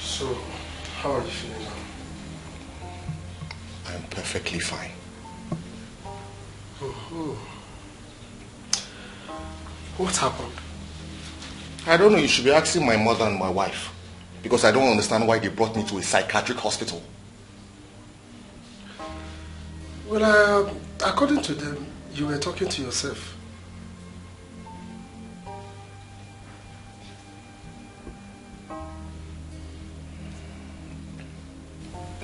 So, how are you feeling now? I'm perfectly fine. What happened? I don't know. You should be asking my mother and my wife. Because I don't understand why they brought me to a psychiatric hospital. Well, according to them, you were talking to yourself.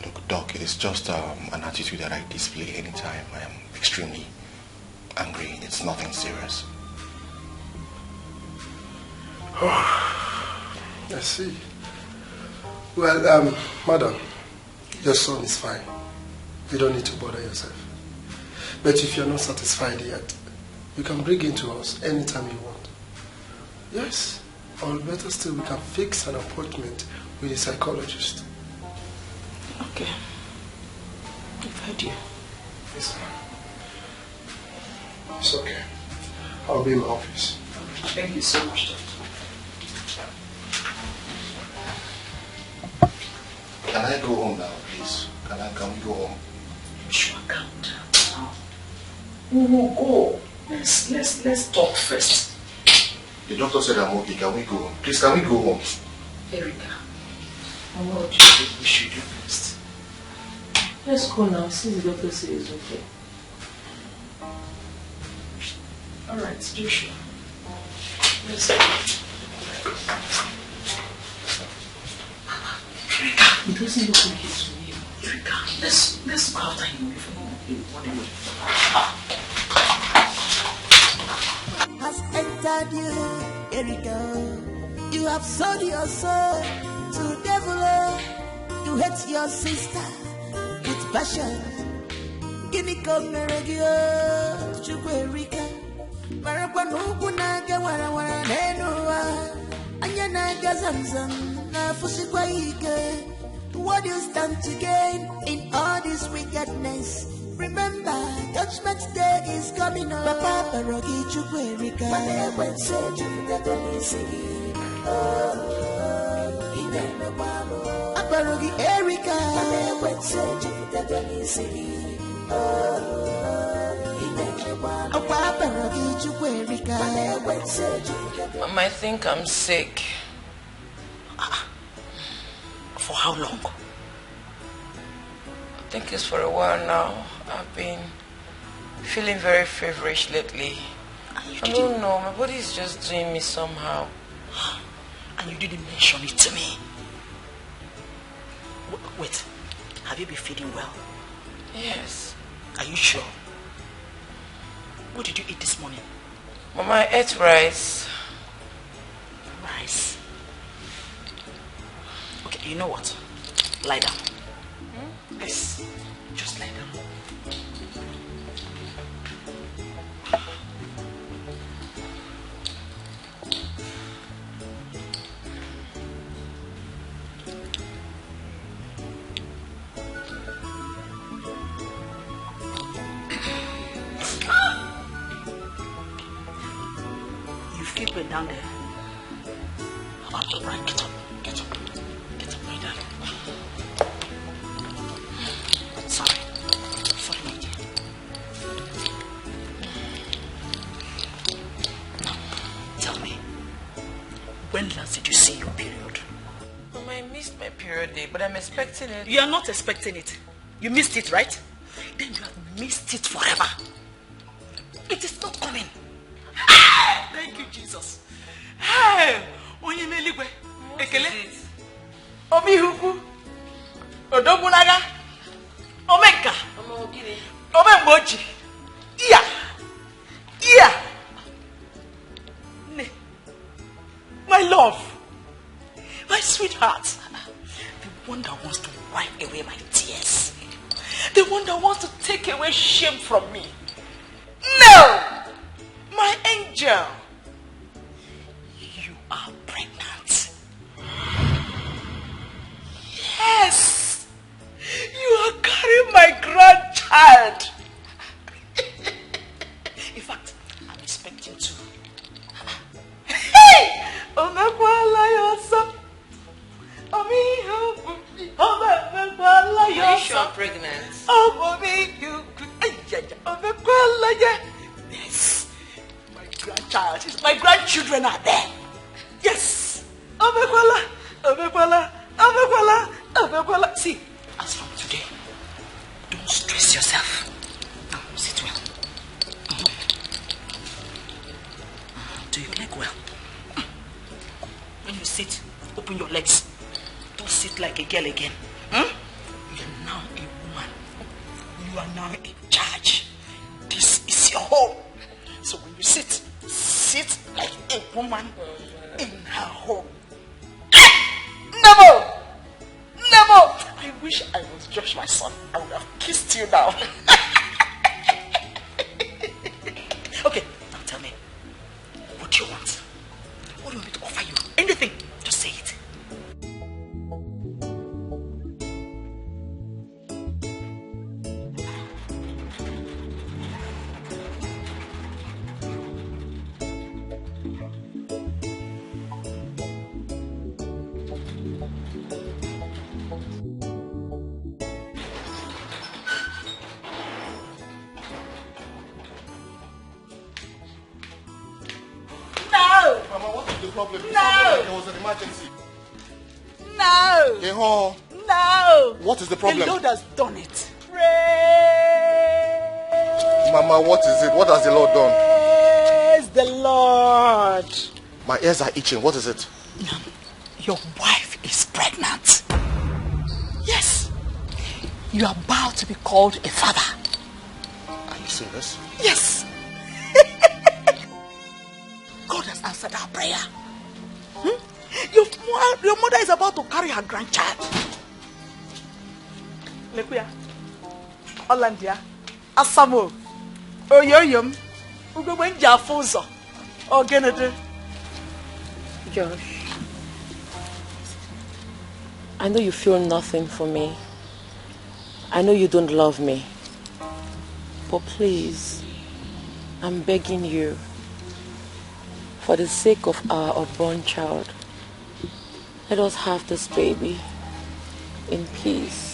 Look, Doc, it's just an attitude that I display anytime I am extremely angry. It's nothing serious. Oh, I see. Well, madam, your son is fine. You don't need to bother yourself. But if you're not satisfied yet, you can bring him to us anytime you want. Yes, or better still, we can fix an appointment with a psychologist. Okay. I've heard you. Yes, ma'am. It's okay. I'll be in my office. Thank you so much, Doctor. Can I go home now, please? Can we go home? Sure, calm down now. We will go. Let's talk first. The doctor said I'm okay. Can we go home? Please, can we go home? Erica, what do you think we should do next? Let's go now, since the doctor says it's okay. Alright, Joshua. Let's go. Erica, it doesn't look like it's me. Erica, let's go after him before he has entered you, Erica. You have sold your soul to devil. You hate your sister with passion. Gimme come regio, Chuerika. Marapanukunaga, wara, Nenua. Anyanaga Zamzam, Nafusikwaika. What you stand to gain in all this wickedness? Remember, Judgment Day is coming up. Papa Rogi Chuerika. Aparogi Erika. Mama, I think I'm sick. For how long? I think it's for a while now. I've been feeling very feverish lately. I don't know, my body is just doing me somehow. And you didn't mention it to me. Wait, have you been feeling well? Yes. Are you sure? What did you eat this morning? Mama, I ate rice. Rice? Okay, you know what? Lie down. Yes, just lie down. Down there. All right, get up. Get up. Get up, my darling. Sorry, my dear. Now, tell me, when last did you see your period? Mama, I missed my period day, but I'm expecting it. You are not expecting it. You missed it, right? Then you have missed it forever. It is not coming. Thank you, Jesus. Hey, onye meligwe, ekele. Omi huku, odobunaga, omeka, omemboji, iya. Ne, my love, my sweetheart, the one that wants to wipe away my tears, the one that wants to take away shame from me. No, my angel. Are pregnant. Yes, you are carrying my grandchild. In fact, I'm expecting to. Hey! Are you sure I'm pregnant? Yes, my grandchild, my grandchildren are there. Yes! Obekwala. See, as from today, don't stress yourself. Now, sit well. Do your leg well. When you sit, open your legs. Don't sit like a girl again. You are now a woman. You are now in charge. This is your home. So when you sit like a woman in her home. Never! I wish I was Josh, my son. I would have kissed you now. Okay, now tell me, what do you want? What do you want me to offer you? Anything, just say it. Problem. No. There was an emergency. No. Yeho. No. What is the problem? The Lord has done it. Mama, what is it? What has the Lord done? Praise the Lord. My ears are itching. What is it? Your wife is pregnant. Yes. You are about to be called a father. Are you serious? Yes. God has answered our prayer. Your mother is about to carry her grandchild. Lekuya, Hollandia, Asamo, Oyoyum, Ugowenja Fozo, or Genede. Josh, I know you feel nothing for me. I know you don't love me. But please, I'm begging you, for the sake of our unborn child, let us have this baby in peace.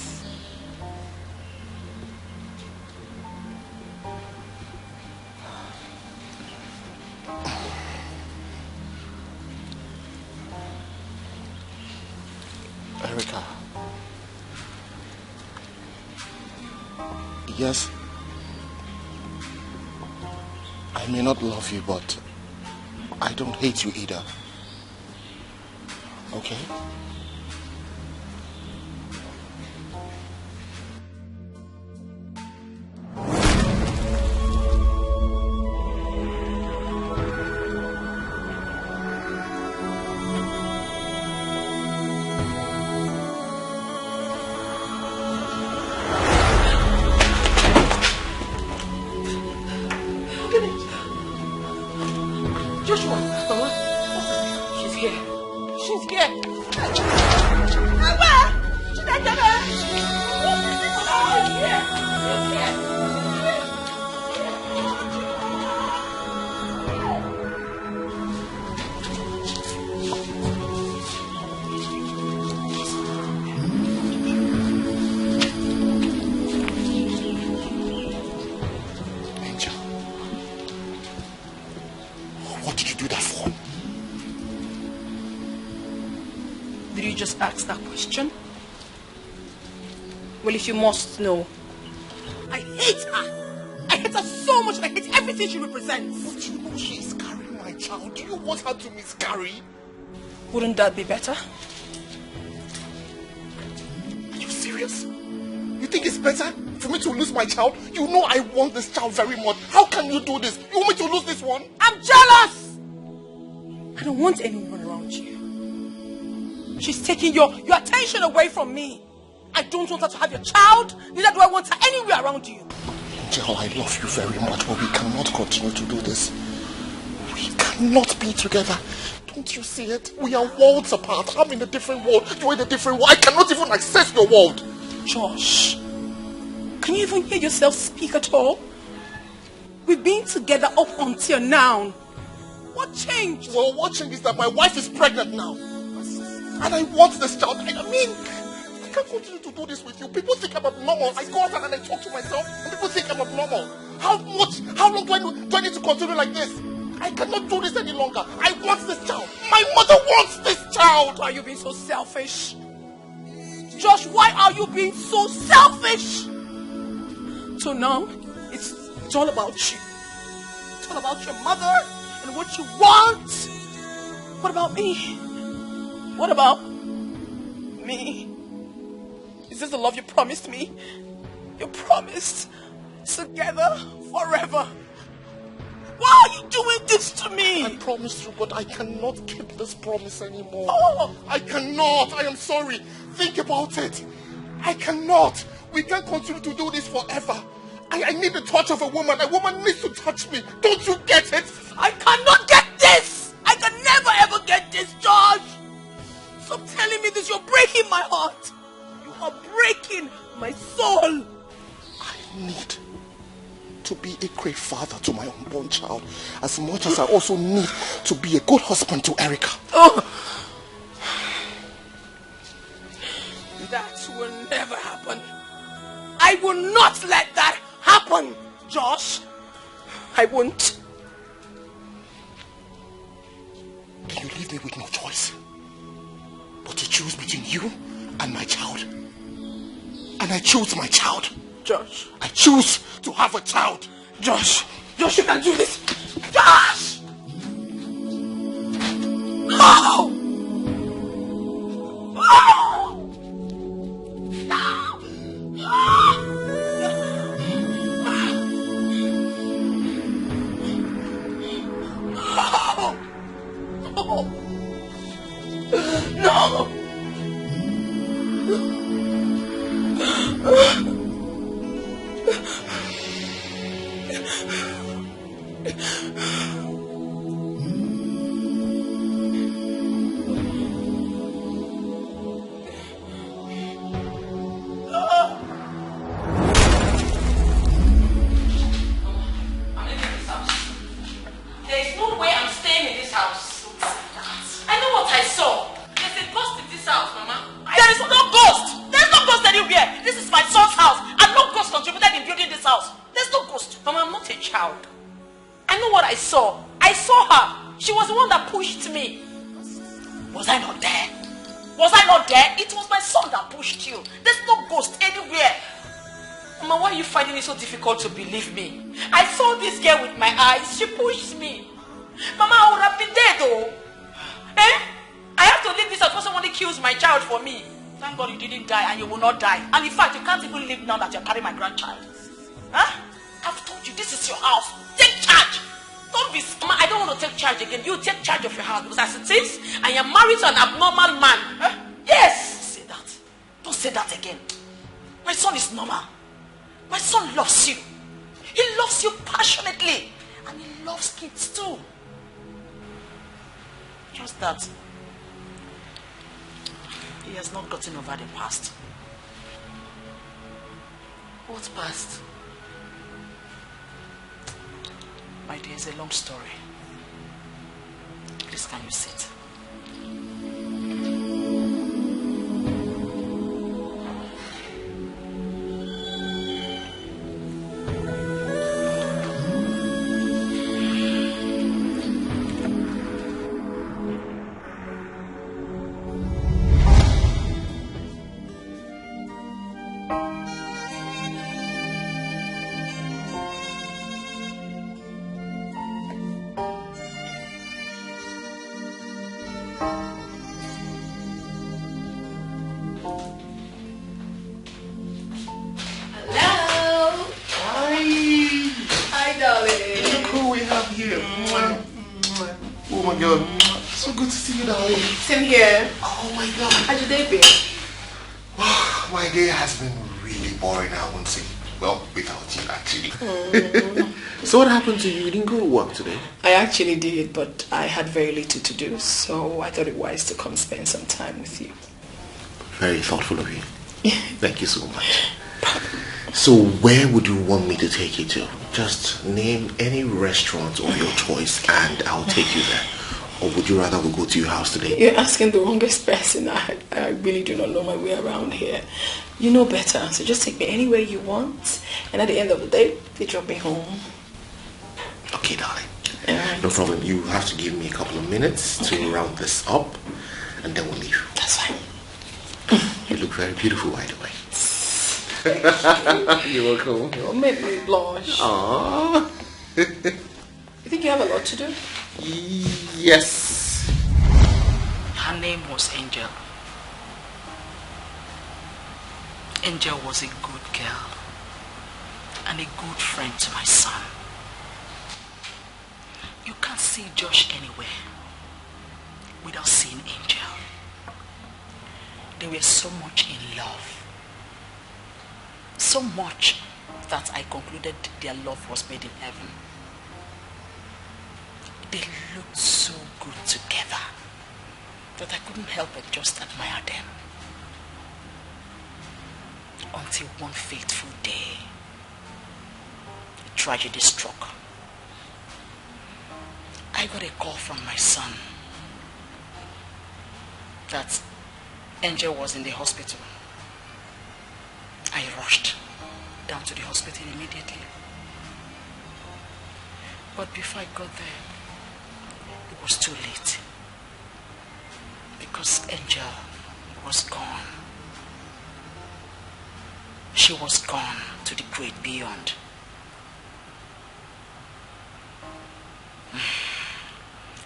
Erica. Yes. I may not love you, but I don't hate you either. Okay? That question? Well, if you must know, I hate her. I hate her so much and I hate everything she represents. But you know she is carrying my child. Do you want her to miscarry? Wouldn't that be better? Are you serious? You think it's better for me to lose my child? You know I want this child very much. How can you do this? You want me to lose this one? I'm jealous! I don't want anyone around you. She's taking your attention away from me. I don't want her to have your child. Neither do I want her anywhere around you. Angel, I love you very much, but we cannot continue to do this. We cannot be together. Don't you see it? We are worlds apart. I'm in a different world. You're in a different world. I cannot even access your world. Josh, can you even hear yourself speak at all? We've been together up until now. What changed? Well, what changed is that my wife is pregnant now. And I want this child. I mean, I can't continue to do this with you. People think I'm abnormal. I go out and I talk to myself and people think I'm abnormal. How long do I need to continue like this? I cannot do this any longer. I want this child. My mother wants this child. Why are you being so selfish? Josh, why are you being so selfish? So now, it's all about you. It's all about your mother and what you want. What about me? What about me? Is this the love you promised me? You promised together forever. Why are you doing this to me? I promised you, but I cannot keep this promise anymore. Oh. I cannot. I am sorry. Think about it. I cannot. We can't continue to do this forever. I need the touch of a woman. A woman needs to touch me. Don't you get it? I cannot get this. I can never ever get this, George. Stop telling me this. You're breaking my heart. You are breaking my soul. I need to be a great father to my unborn child, as much as I also need to be a good husband to Erica. Oh. That will never happen. I will not let that happen, Josh. I won't. Then you leave me with no choice but to choose between you and my child. And I choose my child. Josh. I choose to have a child. Josh. Josh, you can't do this. Josh! No! No! Was I not there? Was I not there? It was my son that pushed you. There's no ghost anywhere. Mama, why are you finding it so difficult to believe me? I saw this girl with my eyes. She pushed me. Mama, I would have been dead though. Eh? I have to leave this before somebody kills my child for me. Thank God you didn't die and you will not die. And in fact, you can't even live now that you're carrying my grandchild. Huh? I've told you, this is your house. Take charge. Don't be smart. I don't want to take charge again. You take charge of your house because as it is, I am married to an abnormal man. Huh? Yes! Don't say that. Don't say that again. My son is normal. My son loves you. He loves you passionately. And he loves kids too. Just that he has not gotten over the past. What past? My dear, it's a long story. Please, can you sit? Same here. Oh my God. How's your day been? My day has been really boring, I won't say. Well, without you, actually. So what happened to you? You didn't go to work today? I actually did, but I had very little to do, so I thought it wise to come spend some time with you. Very thoughtful of you. Thank you so much. So where would you want me to take you to? Just name any restaurant of your choice and I'll take you there. Or would you rather we go to your house today? You're asking the wrongest person. I really do not know my way around here. You know better, so just take me anywhere you want. And at the end of the day, they drop me home. Okay, darling. No problem. You have to give me a couple of minutes to round this up. And then we'll leave. That's fine. You look very beautiful, by the way. You're welcome. You made me blush. Aww. You think you have a lot to do? Yes. Her name was Angel. Angel was a good girl and a good friend to my son. You can't see Josh anywhere without seeing Angel. They were so much in love. So much that I concluded their love was made in heaven. They looked so good together that I couldn't help but just admire them. Until one fateful day, a tragedy struck. I got a call from my son that Angel was in the hospital. I rushed down to the hospital immediately. But before I got there, it was too late. Because Angel was gone. She was gone to the great beyond.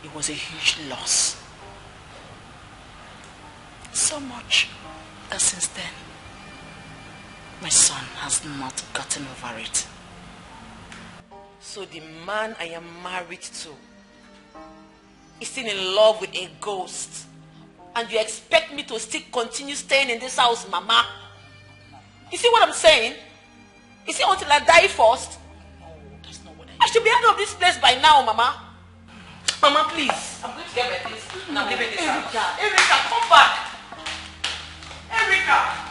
It was a huge loss. So much that since then, my son has not gotten over it. So the man I am married to is still in love with a ghost. And you expect me to still continue staying in this house, Mama? You see what I'm saying? You see, until I die first? I should be out of this place by now, Mama. Mama, please. I'm going to get my things. I'm leaving this house. Erica, come back. Erica.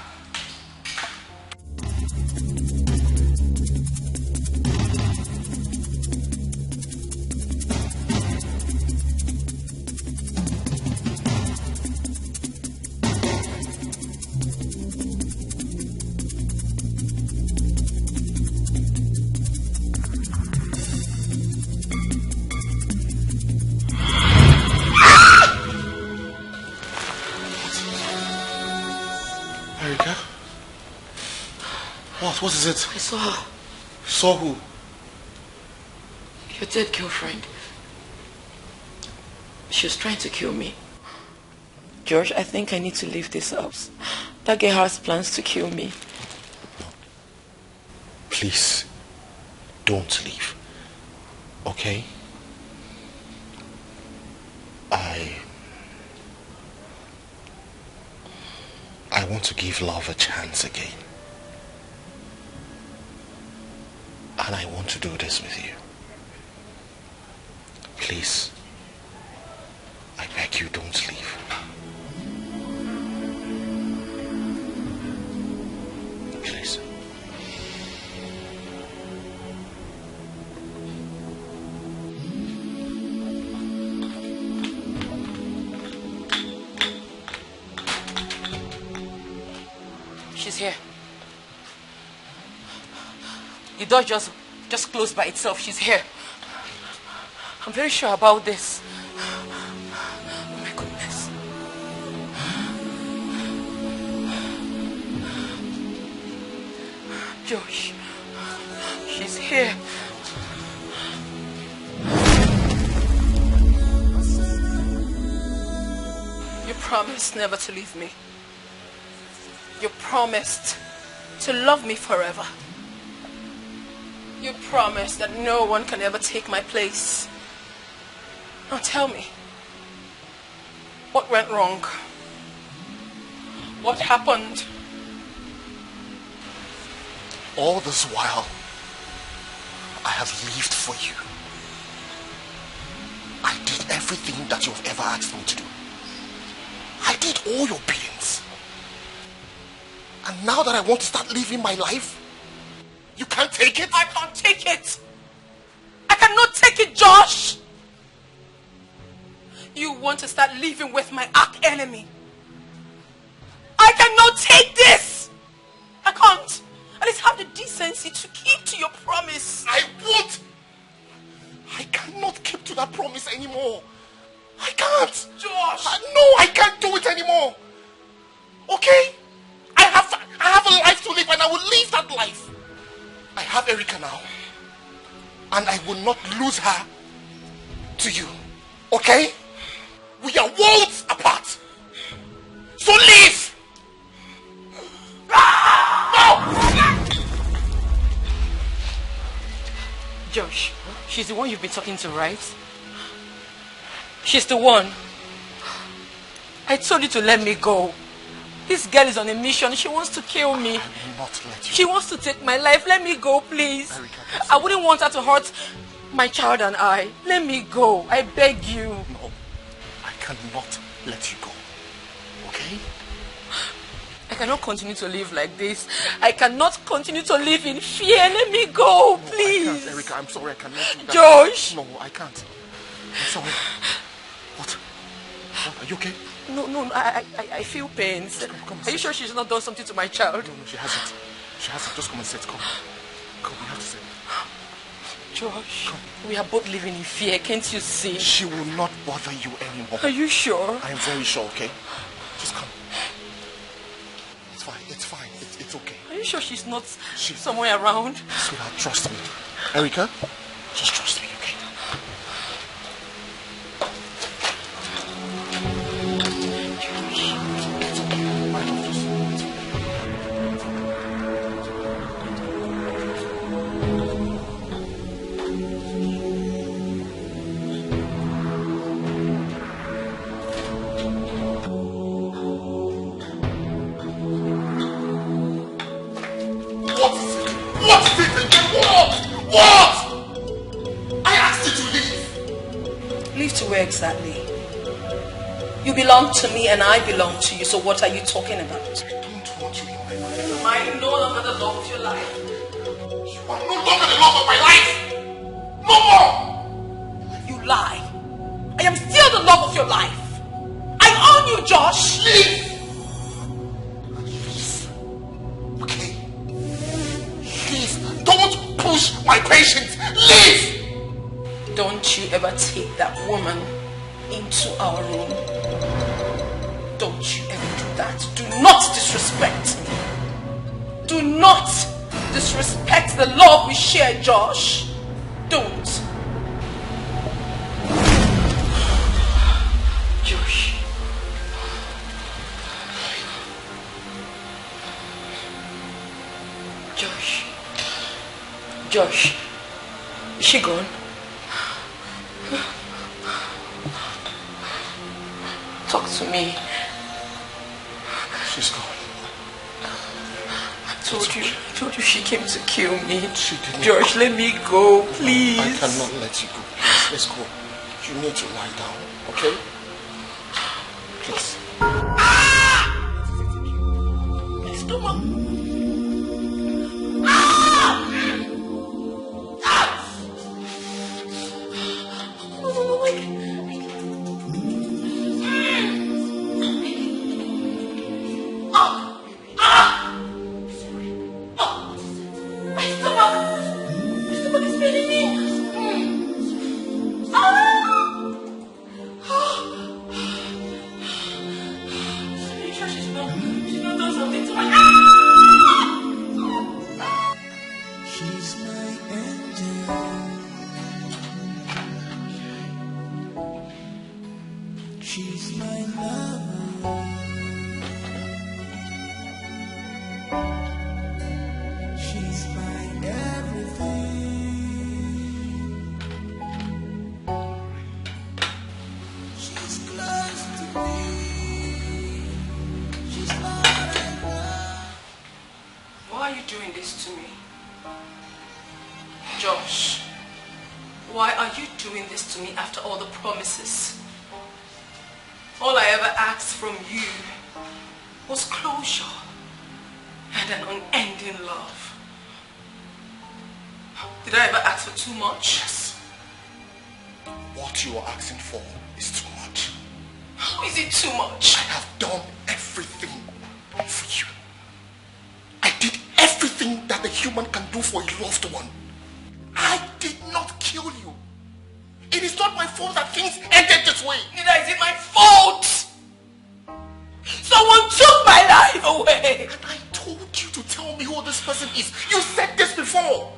What? What is it? I saw her. Saw who? Your dead girlfriend. She was trying to kill me. George, I think I need to leave this house. That girl has plans to kill me. Please, don't leave. Okay? I want to give love a chance again. And I want to do this with you. Please, I beg you, don't leave. Please. She's here. The door just closed by itself. She's here. I'm very sure about this. Oh my goodness. Josh, she's here. You promised never to leave me. You promised to love me forever. You promised that no one can ever take my place. Now tell me, what went wrong? What happened? All this while, I have lived for you. I did everything that you've ever asked me to do. I did all your biddings. And now that I want to start living my life, you can't take it? I can't take it. I cannot take it, Josh. You want to start living with my arch enemy. I cannot take this. I can't. At least have the decency to keep to your promise. I won't. I cannot keep to that promise anymore. I can't. Josh. No, I can't do it anymore. Okay? I have a life to live and I will live that life. I have Erica now. And I will not lose her to you. Okay? We are worlds apart. So leave! No! Josh, she's the one you've been talking to, right? She's the one. I told you to let me go. This girl is on a mission. She wants to kill me. I will not let you. She wants to take my life. Let me go, please. Erica, I wouldn't want her to hurt my child and I. Let me go. I beg you. No, I cannot let you go. Okay? I cannot continue to live like this. I cannot continue to live in fear. Let me go, please. No, I can't, Erica. I'm sorry. I cannot do that. Josh. No, I can't. I'm sorry. What? Are you okay? No, I feel pains. Come Are you sure she's not done something to my child? No, she hasn't. She hasn't. Just come and sit. Come. Come, we have to sit. Josh, we are both living in fear. Can't you see? She will not bother you anymore. Are you sure? I am very sure, okay? Just come. It's fine. It's fine. It's okay. Are you sure she's not somewhere around? Sweetheart, trust me. Erica, just trust me, okay? What? I asked you to leave. Leave to where exactly? You belong to me and I belong to you, so what are you talking about? I don't want you in my life. Am I no longer the love of your life? You are no longer the love of my life. No more. You lie. I am still the love of your life. I own you, Josh. Leave. Okay. Leave. Don't push my patience. Leave. Don't you ever take that woman into our room. Don't you ever do that. Do not disrespect me. Do not disrespect the love we share, Josh. Don't. Josh. Josh. Is she gone? Talk to me. She's gone. I told you she came to kill me. She didn't. Josh, let me go, please. I cannot let you go. Please, let's go. You need to lie down, okay? Please. My stomach. All I ever asked from you was closure and an unending love. Did I ever ask for too much? Yes. What you are asking for is too much. How is it too much? I have done everything for you. I did everything that a human can do for a loved one. I did not kill you. It is not my fault that things ended this way. Neither is it my fault. Someone took my life away. And I told you to tell me who this person is. You said this before.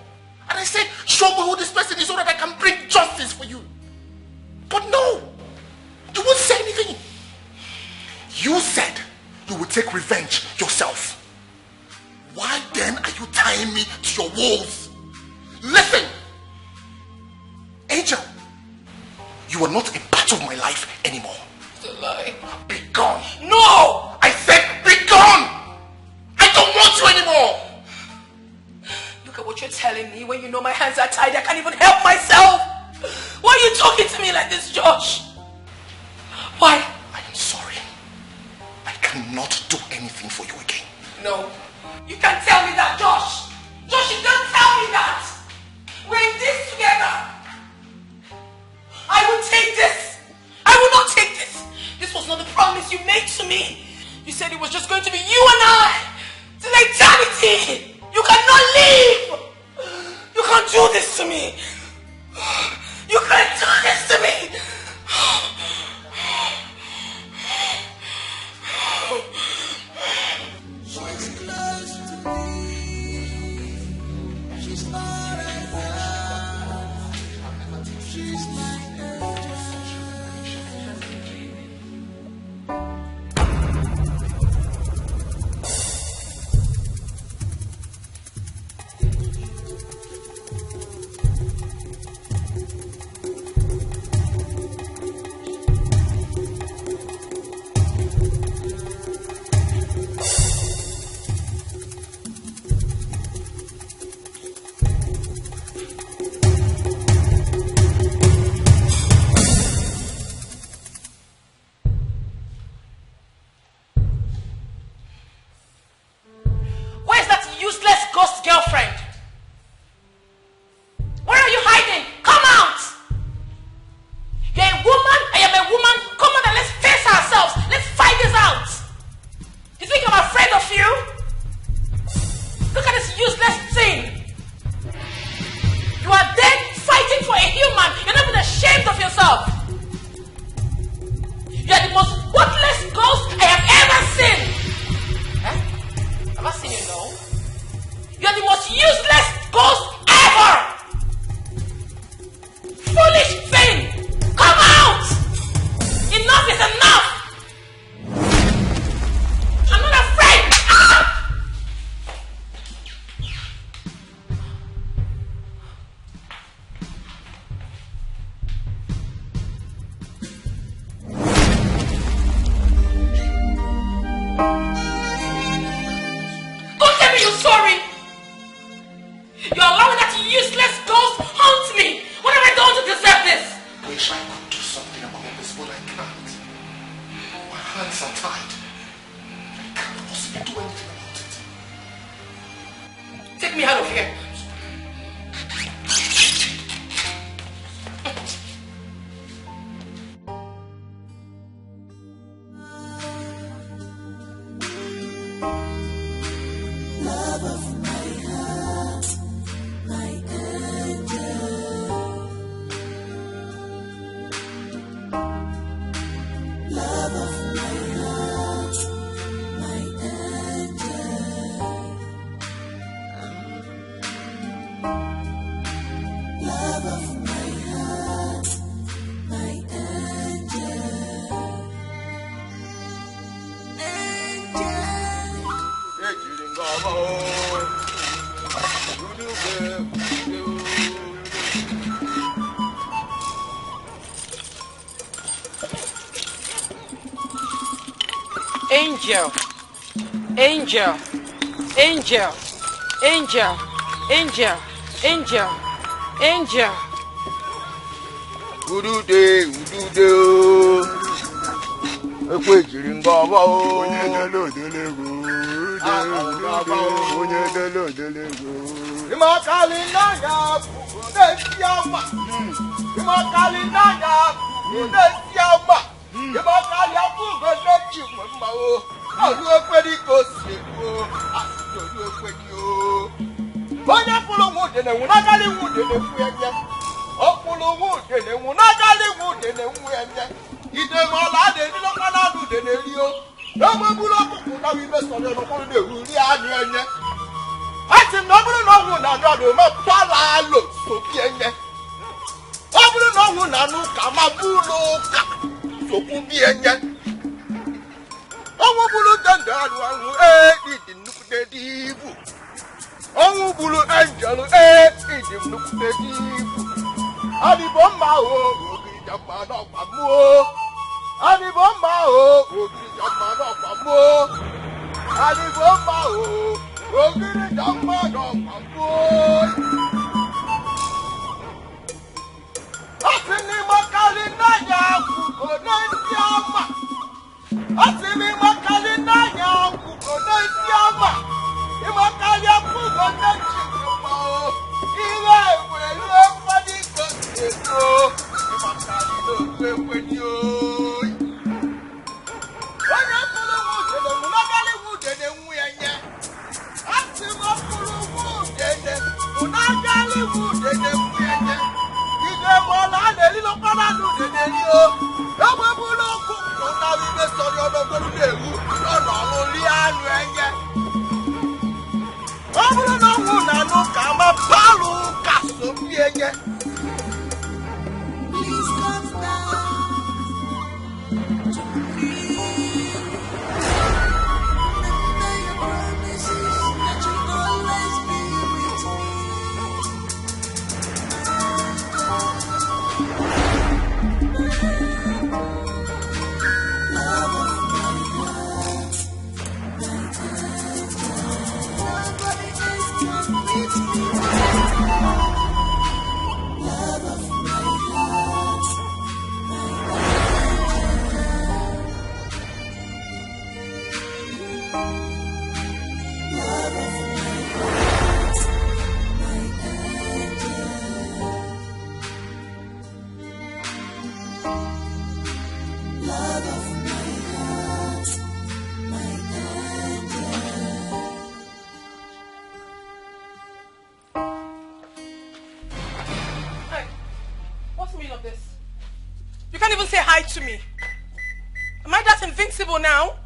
And I said, show me who this person is so that I can bring justice for you. But no. You won't say anything. You said you would take revenge yourself. Why then are you tying me to your walls? Listen. Angel. You are not a part of my life anymore. It's a lie. Be gone. No! I said be gone! I don't want you anymore! Look at what you're telling me. When you know my hands are tied, I can't even help myself. Why are you talking to me like this, Josh? Why? I am sorry. I cannot do anything for you again. No. You can't tell me that, Josh. Josh, you can't tell me that. We're in this together. I will take this. I will not take this. This was not the promise you made to me. You said it was just going to be you and I. Till eternity. You cannot leave. You can't do this to me. You can't do this to me. She's close to me. She's not enough. She's my hands are tied. I can't possibly do anything about it. Take me out of here. Love of my heart, my angel. Love of my heart, my angel. Love of my heart, my angel. Angel, angel, angel, angel, angel, angel, angel. Udude, ekwe jiri ngọba o. Onye dele odelego. Onye dele odelego. Imakali nanya Udesiama. Imakali nanya Udesiama. Imakali abugo lechi mma o. Alu ekwedi ko sego. Asido ekwedi o. Onye fulu wude ne wunagali wude ne fuyenye. Okulu wude ne wunagali wude ne fuyenye. Ide mola de ni lo kana du de ne ri o. Ewe bulo kuku na wi be so le no ko de ri ani enye. Ati no bulu no wu na do me pala lo so bi enye. O bulu no wu na nu ka ma bulo ka so ku bi enye. Owo bulu danda anu anu di nuku de dibu. Owo bulu angel di nuku de dibu. Ani bomba o ogiri jamba no pa mu o. Ani bomba o ogiri jamba no pa mu o. Ani bomba o ogiri jamba no pa mu o. Asini makali nanya kuko nentiama. Asini makali nanya kuko nentiama. Imakali kuko nentiama o. Ile wele fadi ko seso. Imakali no kwe ni o. Onye kulu wude ne munagali wude ne nwuyenye. Asimo kulu wude ne munagali wude ne nwuyenye. Ide mola ne lilo pana nu de ne ri o. Ewe bulo kuku na bi be sori odogboru le wu. Lọ́nà ori anu enye. Obulo no wu na nu ka ma balu ka so bi enye. Please come back to me. Remember your promises that you'll always be with me. Love of my heart, my angel. Nobody else can beat me. Love of my heart, my angel. Love of my heart, my angel. Love of my heart, my angel. Hey, what's the meaning of this? You can't even say hi to me. Am I that invincible now?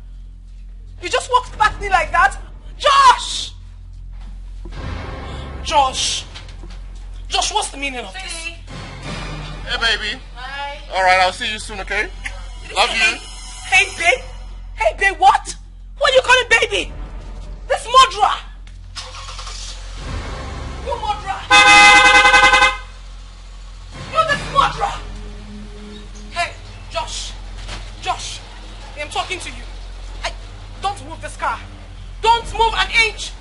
You just walked past me like that? Josh! Josh! Josh, what's the meaning of this? Hey, baby. Hi. All right, I'll see you soon, okay? Love you. Hey, babe. Hey, babe, what? What are you calling baby? This murderer. You murderer. You this murderer. Hey, Josh. Josh, I'm talking to you. Don't move this car. Don't move an inch.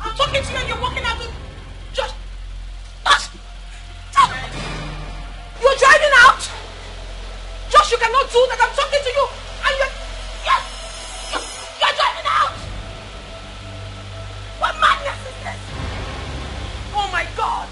I'm talking to you and you're walking out of... Josh. Josh. You're driving out. Josh, you cannot too that I'm talking to you and you're driving out? What madness is this? Oh my God!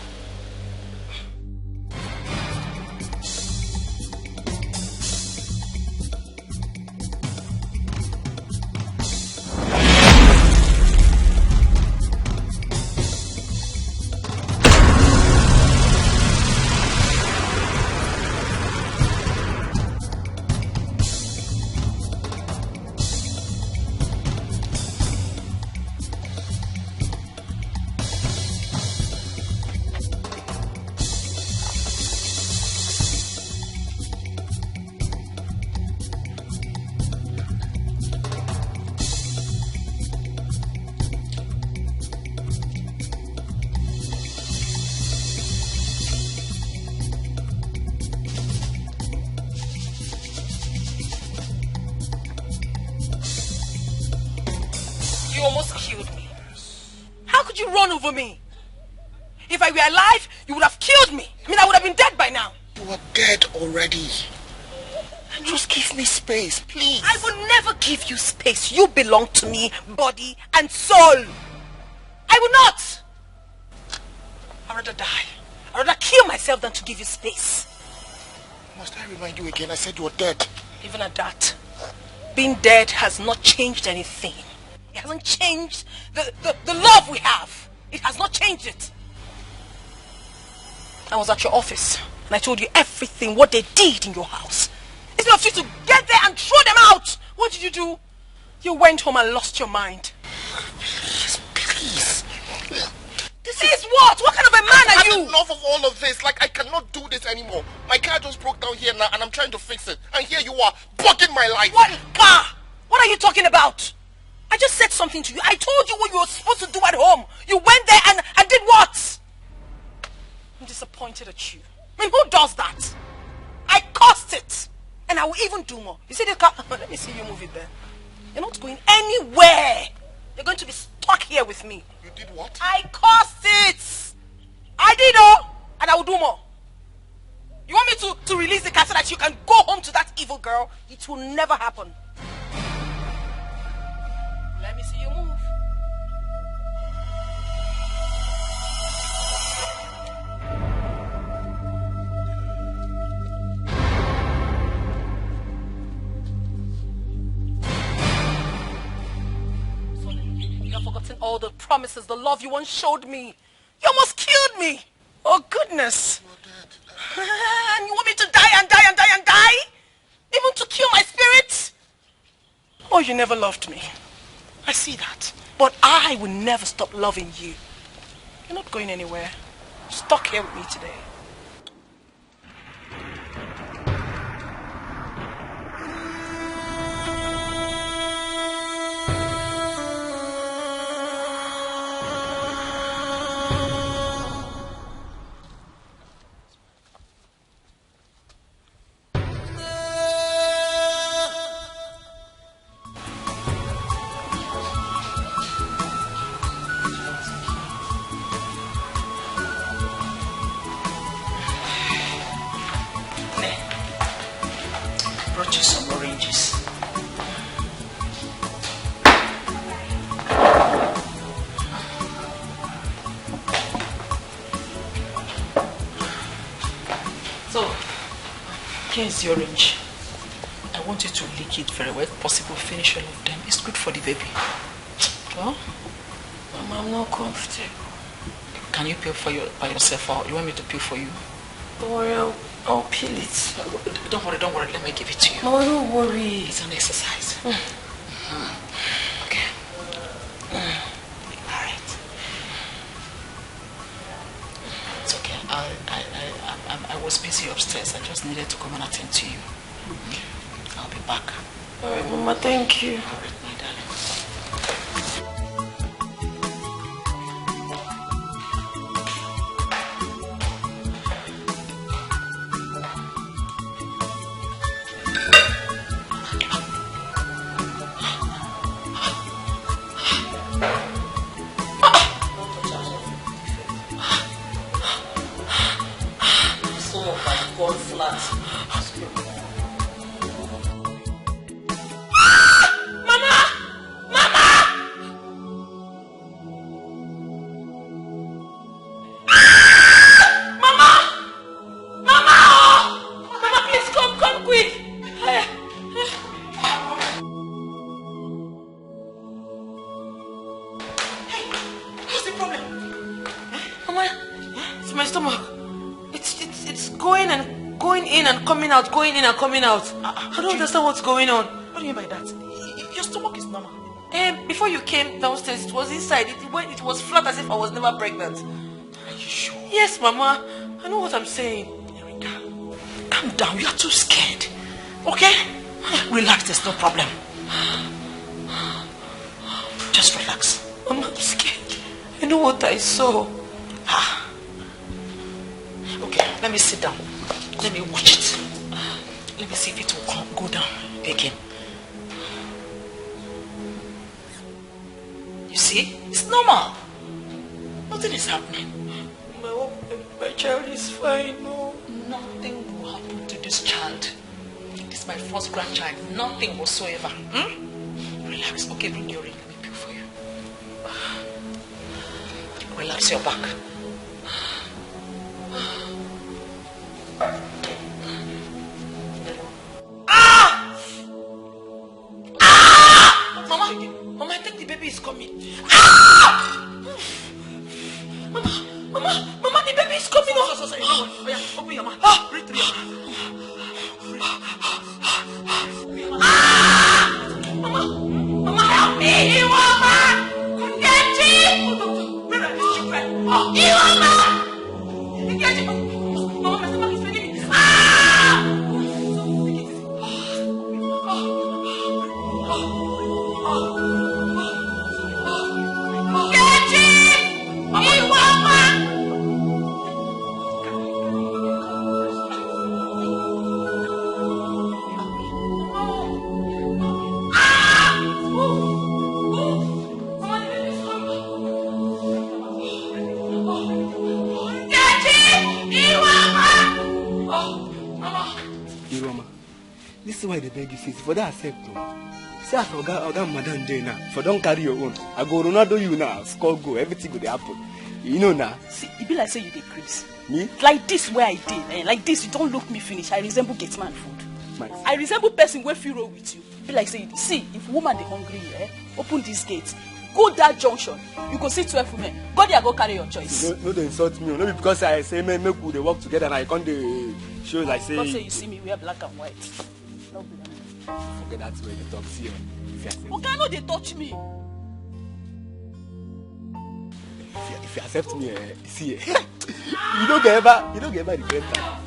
Over me. If I were alive, you would have killed me. I mean, I would have been dead by now. You are dead already. Just give me space, please. I will never give you space. You belong to me, body and soul. I will not. I'd rather die. I'd rather kill myself than to give you space. Must I remind you again? I said you were dead. Even at that, being dead has not changed anything. It hasn't changed the love we have. It has not changed it. I was at your office and I told you everything, what they did in your house. Instead of you to get there and throw them out, what did you do? You went home and lost your mind. Please. This is what? What kind of a man are you? I've enough of all of this. Like, I cannot do this anymore. My car just broke down here now and I'm trying to fix it. And here you are, bugging my life. What car? What are you talking about? I just said something to you. I told you what you were supposed to do at home. You went there and did what? I'm disappointed at you. I mean, who does that? I caused it. And I will even do more. You see this car? Let me see you move it there. You're not going anywhere. You're going to be stuck here with me. You did what? I caused it. I did and I will do more. You want me to release the car so that you can go home to that evil girl? It will never happen. Let me see you move. You have forgotten all the promises, the love you once showed me. You almost killed me. Oh, goodness. And you want me to die and die and die and die? Even to kill my spirit? Oh, you never loved me. I see that. But I will never stop loving you. You're not going anywhere. You're stuck here with me today. Here's your orange. I want you to lick it very well. If possible, finish all of them. It's good for the baby. Well, Mama, I'm not comfortable. Can you peel by yourself or you want me to peel for you? Don't worry, I'll peel it. Don't worry. Let me give it to you. No, don't worry. It's an exercise. Okay. All right. It's okay. I was busy upstairs. I just needed to come and attend to you. I'll be back. All right, Mama. Thank you. All right, my darling. and coming out, going in and coming out. I don't understand what's going on. What do you mean by that? Your stomach is normal. Before you came downstairs, it was inside. It was flat as if I was never pregnant. Are you sure? Yes, Mama. I know what I'm saying. Erika, calm down. You are too scared. Okay? Relax, there's no problem. Just relax. Mama, I'm scared. I know what I saw. Okay, let me sit down. Let me watch it. Let me see if it will go down again. You see? It's normal. Nothing is happening. My child is fine. No. Nothing will happen to this child. This is my first grandchild. Nothing whatsoever. Relax. Okay, bring your ring. Let me pick for you. Relax your back. Mama, I think the baby is coming. Mama, the baby is coming. Sorry. Oh, yeah, open your mouth. Breathe through your mouth. Mama, help me! Iwama! Kundechi! Where are these children? Iwama! Mama, my stomach is paining me. This is why they beg you, sis. For that accept though. See as Oga Madam dey now. For don't carry your own. I go Ronaldo you now. Score go. Everything go dey happen. You know now. See, it be like say you dey craze. Me? Like this where I did. Like this, you don't look me finish. I resemble Gateman food. Nice. I resemble person wey fit roll with you. Be like say you see, if woman dey hungry, open this gate. Go that junction. You go see 12 women. Go there, go carry your choice. No, they insult me. No, because I say make we dey work together and I can't show like say. Don't say you see me wear black and white. No be that. Forget that way you talk. See, okay, no, they touch me. If you accept me, see, you don't get ever regret that.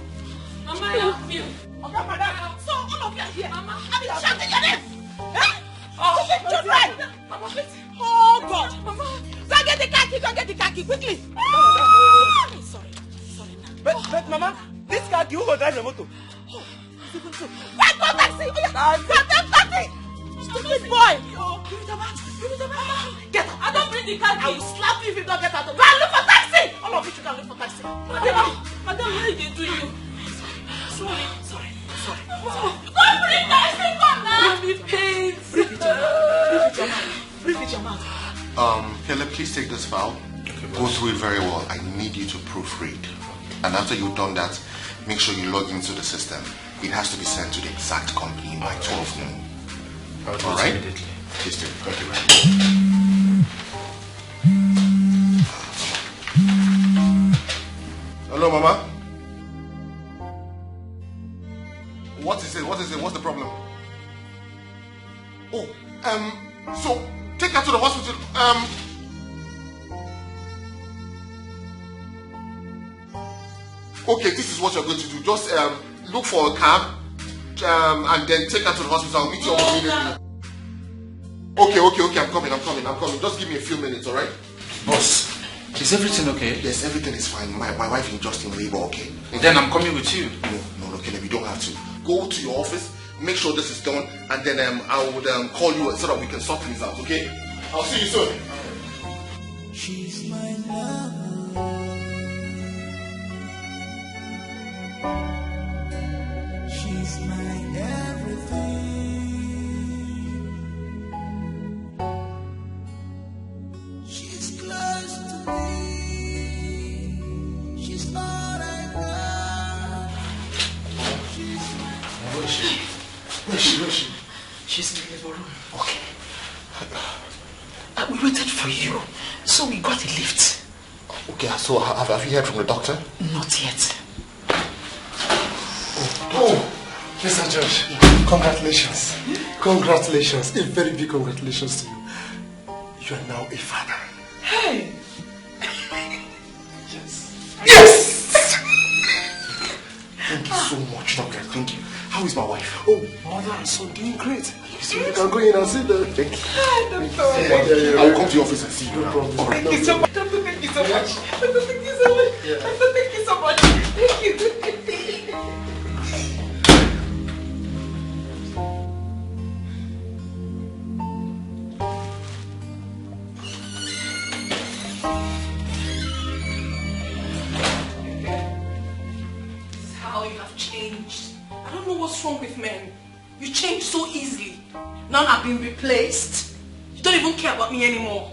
Mama, help me. Okay, madam. So all of you are here. Mama, I mean, shouting your name. Oh, children. Mama, please. Oh God. Mama, go get the khaki quickly. Sorry. But Mama, this khaki who go drive the motor? Wait for taxi! Go taxi! Stupid boy! Give me the mat. Get up! I don't bring the car. I will slap you if you don't get out. Go and look for taxi! All of you should go and look for taxi. Madam, what did they do you? Sorry. Go bring taxi! Come now! Give me pain. Breathe with your mouth. Caleb, please take this file. Go through it very well. I need you to proofread. And after you've done that, make sure you log into the system. It has to be sent to the exact company by 12 noon. I'll do all it right? immediately. Please do. Thank you very much. Hello, Mama. What is it? What's the problem? Oh, so take her to the hospital. Okay, this is what you're going to do. Just look for a cab and then take her to the hospital. I'll meet you up immediately. Okay, I'm coming. Just give me a few minutes, alright? Boss, is everything okay? Yes, everything is fine. My wife is just in labor, okay? Then I'm coming with you. No, Caleb, you don't have to. Go to your office, make sure this is done, and then I would call you so that we can sort things out, okay? I'll see you soon. She's my love. She's my everything. She's close to me. She's all I got. She's my... Where is she? She's in the living room. Okay. We waited for you, so we got a lift. Okay, so have you heard from the doctor? Not yet. Oh, Oh, Mr. George, congratulations. Congratulations. A very big congratulations to you. You are now a father. Hey! Yes! Thank you so much, Doctor. Thank you. How is my wife? Oh, mother and son doing great. So you can go in and see them. Thank you. I'll come to your office and see you. No problem. Thank you so much. Doctor, thank you so much. Doctor, thank you so much. Doctor, thank you so much. Thank you. How you have changed. I don't know what's wrong with men. You change so easily. Now I've been replaced. You don't even care about me anymore.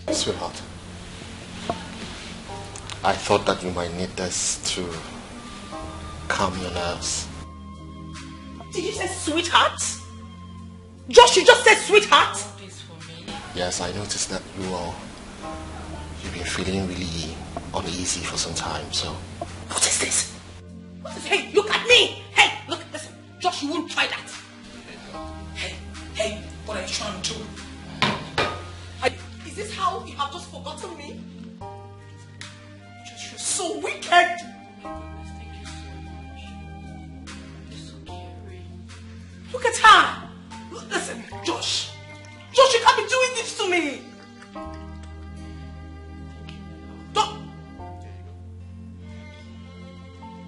Sweetheart, I thought that you might need this to calm your nerves. Did you say sweetheart? Josh, you just said sweetheart? Yes, I noticed that you've been feeling really uneasy for some time, so... What is this? Hey, look at me! Hey, look, listen. Josh, you won't try that. Hey, what are you trying to do? Is this how you have just forgotten me? Josh, you're so wicked! Look at her! Listen, Josh, you can't be doing this to me!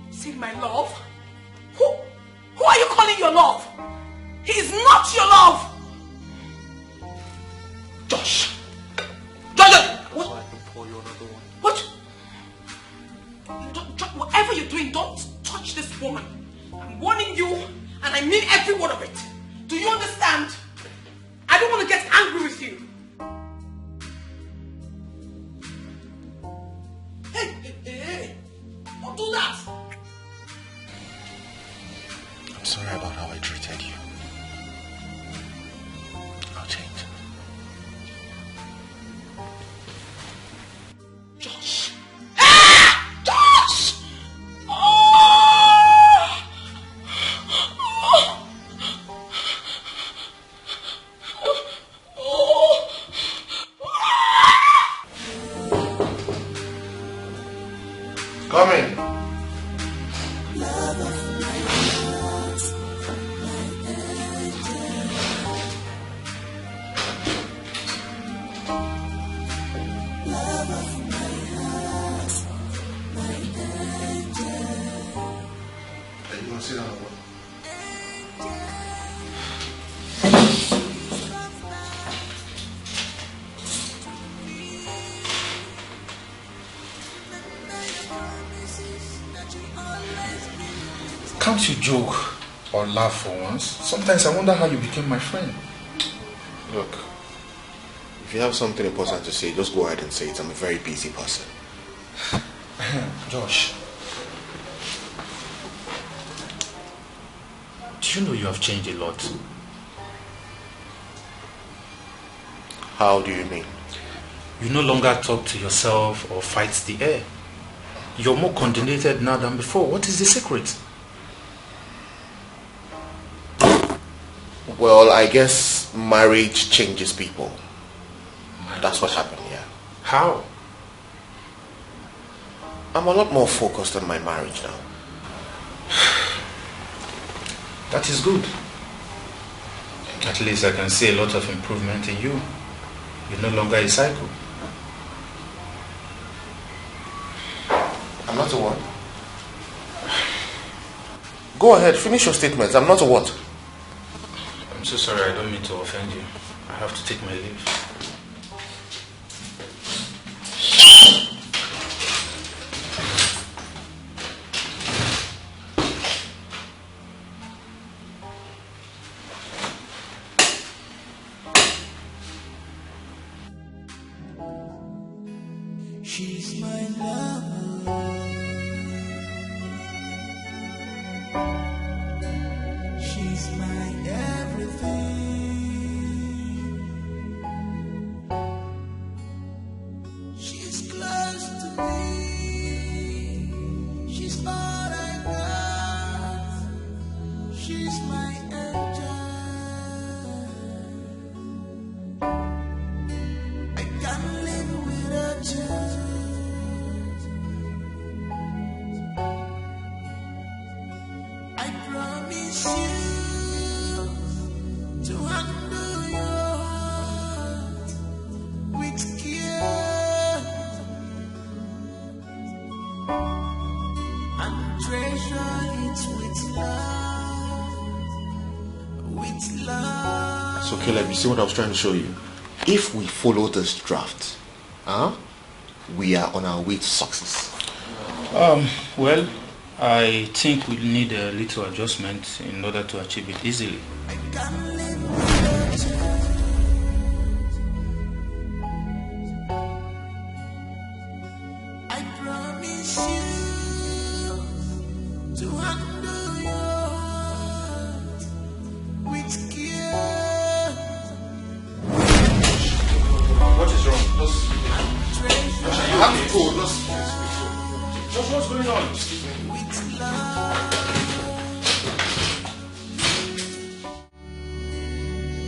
Say my love? Who are you calling your love? He is not your love! Josh! What? What? Whatever you're doing, don't touch this woman. I'm warning you, and I mean every word of it. Do you understand? I don't want to get angry with you. Hey! Don't do that! I'm sorry about how I treated you. I'll change. Josh! Ah! Josh! Come in. Can't you joke or laugh for once? Sometimes I wonder how you became my friend. Look, if you have something important to say, just go ahead and say it. I'm a very busy person. Josh, do you know you have changed a lot? How do you mean? You no longer talk to yourself or fight the air. You're more coordinated now than before. What is the secret? Well, I guess marriage changes people. That's what happened, yeah. How? I'm a lot more focused on my marriage now. That is good. At least I can see a lot of improvement in you. You're no longer a cycle. I'm not a what? Go ahead, finish your statements. I'm not a what? I'm so sorry, I don't mean to offend you. I have to take my leave. She's my love. She's my everything. She's close to me. She's all I got. So Caleb, you see what I was trying to show you? If we follow this draft, we are on our way to success. Well, I think we need a little adjustment in order to achieve it easily. I promise you to handle yours with care. What is wrong? You have to go. What's going on? With love.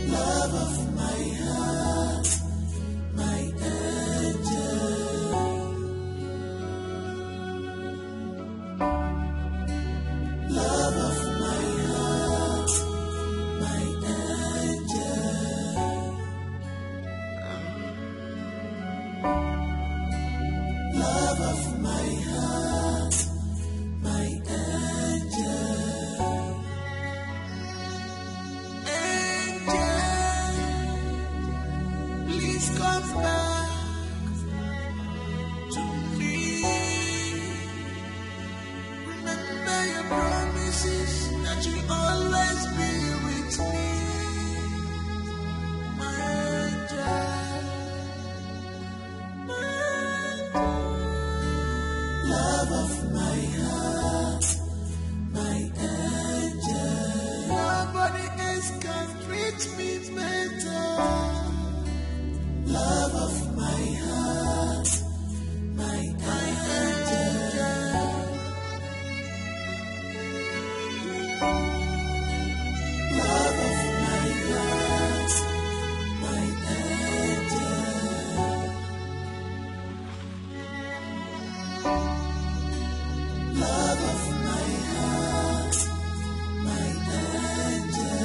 Love of my heart, my angel. Love of my heart, my angel. Love of my heart, my angel. Angel, please come back to me. Remember your promises that you'll always be with me. My angel, my angel. Love of my heart, my angel. Nobody else can treat me better. Love of my heart, my angel. Love of my heart, my angel. Love of my heart, my angel.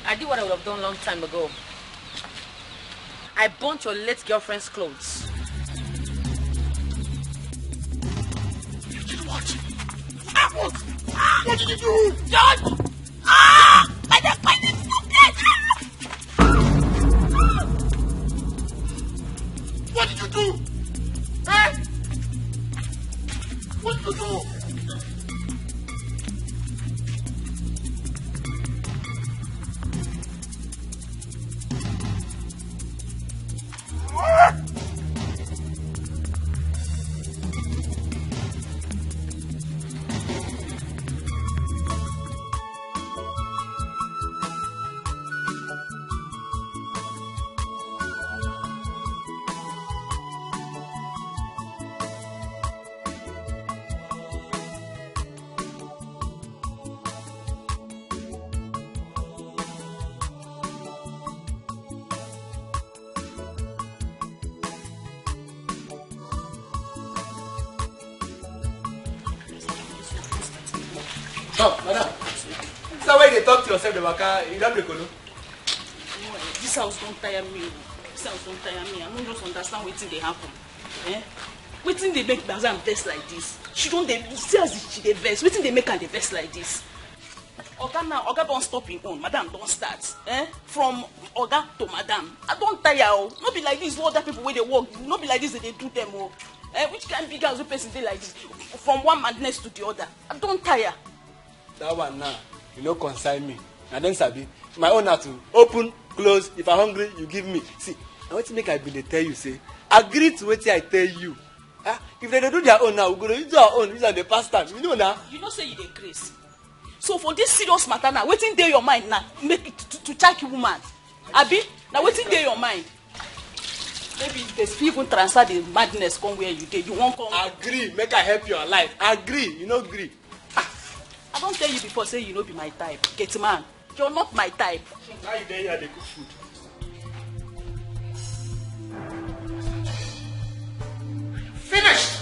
I did what I would have done long time ago. I burnt your late girlfriend's clothes. You did what? What did you do? John! My neck is What did you do? Eh? What did you do? Oh, madam. Is that why you talk to yourself, the waka? You don't recall? This house don't tire me. This house don't tire me. I don't just understand wetin dey happen. Wetin dey make Bazam vex like this? She don't dey see as she dey vex. Wetin dey make her dey vex like this? Oga now, Oga don't stop him own. Madam don't start. From Oga to Madam. I don't tire. No be like this. What other people wey dey work. No be like this they do them. Which kind big house wey person dey like this? From one madness to the other. I don't tire. That one now, you know, concern me. And then Sabi, my own have to open, close. If I'm hungry, you give me. See, I want to make I be dey tell you, say, agree to what I tell you. If they don't do their own now, we're going to do our own. These are the past time. You know now. You know say you dey grace. So for this serious matter now, wetin dey your mind now? Make it to check woman. Abi, now wetin dey your mind? Maybe they even transfer the madness come where you dey. You won't come. Agree, make I help your life. Agree, you know agree. I don't tell you before, say you no be my type. Get man, you're not my type. Now you there, they cook food. Finished.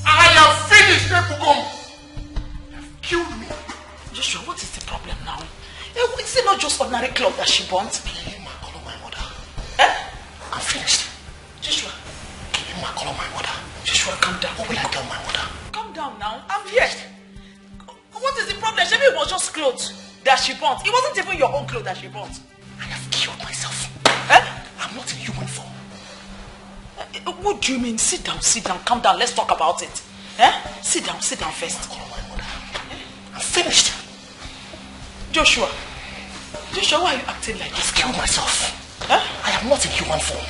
I have finished, Nepugum. You have killed me. Joshua, what is the problem now? Is it not just ordinary cloth that she burnt? Call my mother. I'm finished. Joshua. Call my mother. Joshua, calm down. What will I tell my mother? now. I'm here. What is the problem? Maybe it was just clothes that she bought. It wasn't even your own clothes that she bought. I have killed myself. I'm not in human form. What do you mean? Sit down, calm down. Let's talk about it. Sit down first. I'm finished. Joshua, why are you acting like this? I've killed myself. I am not in human form.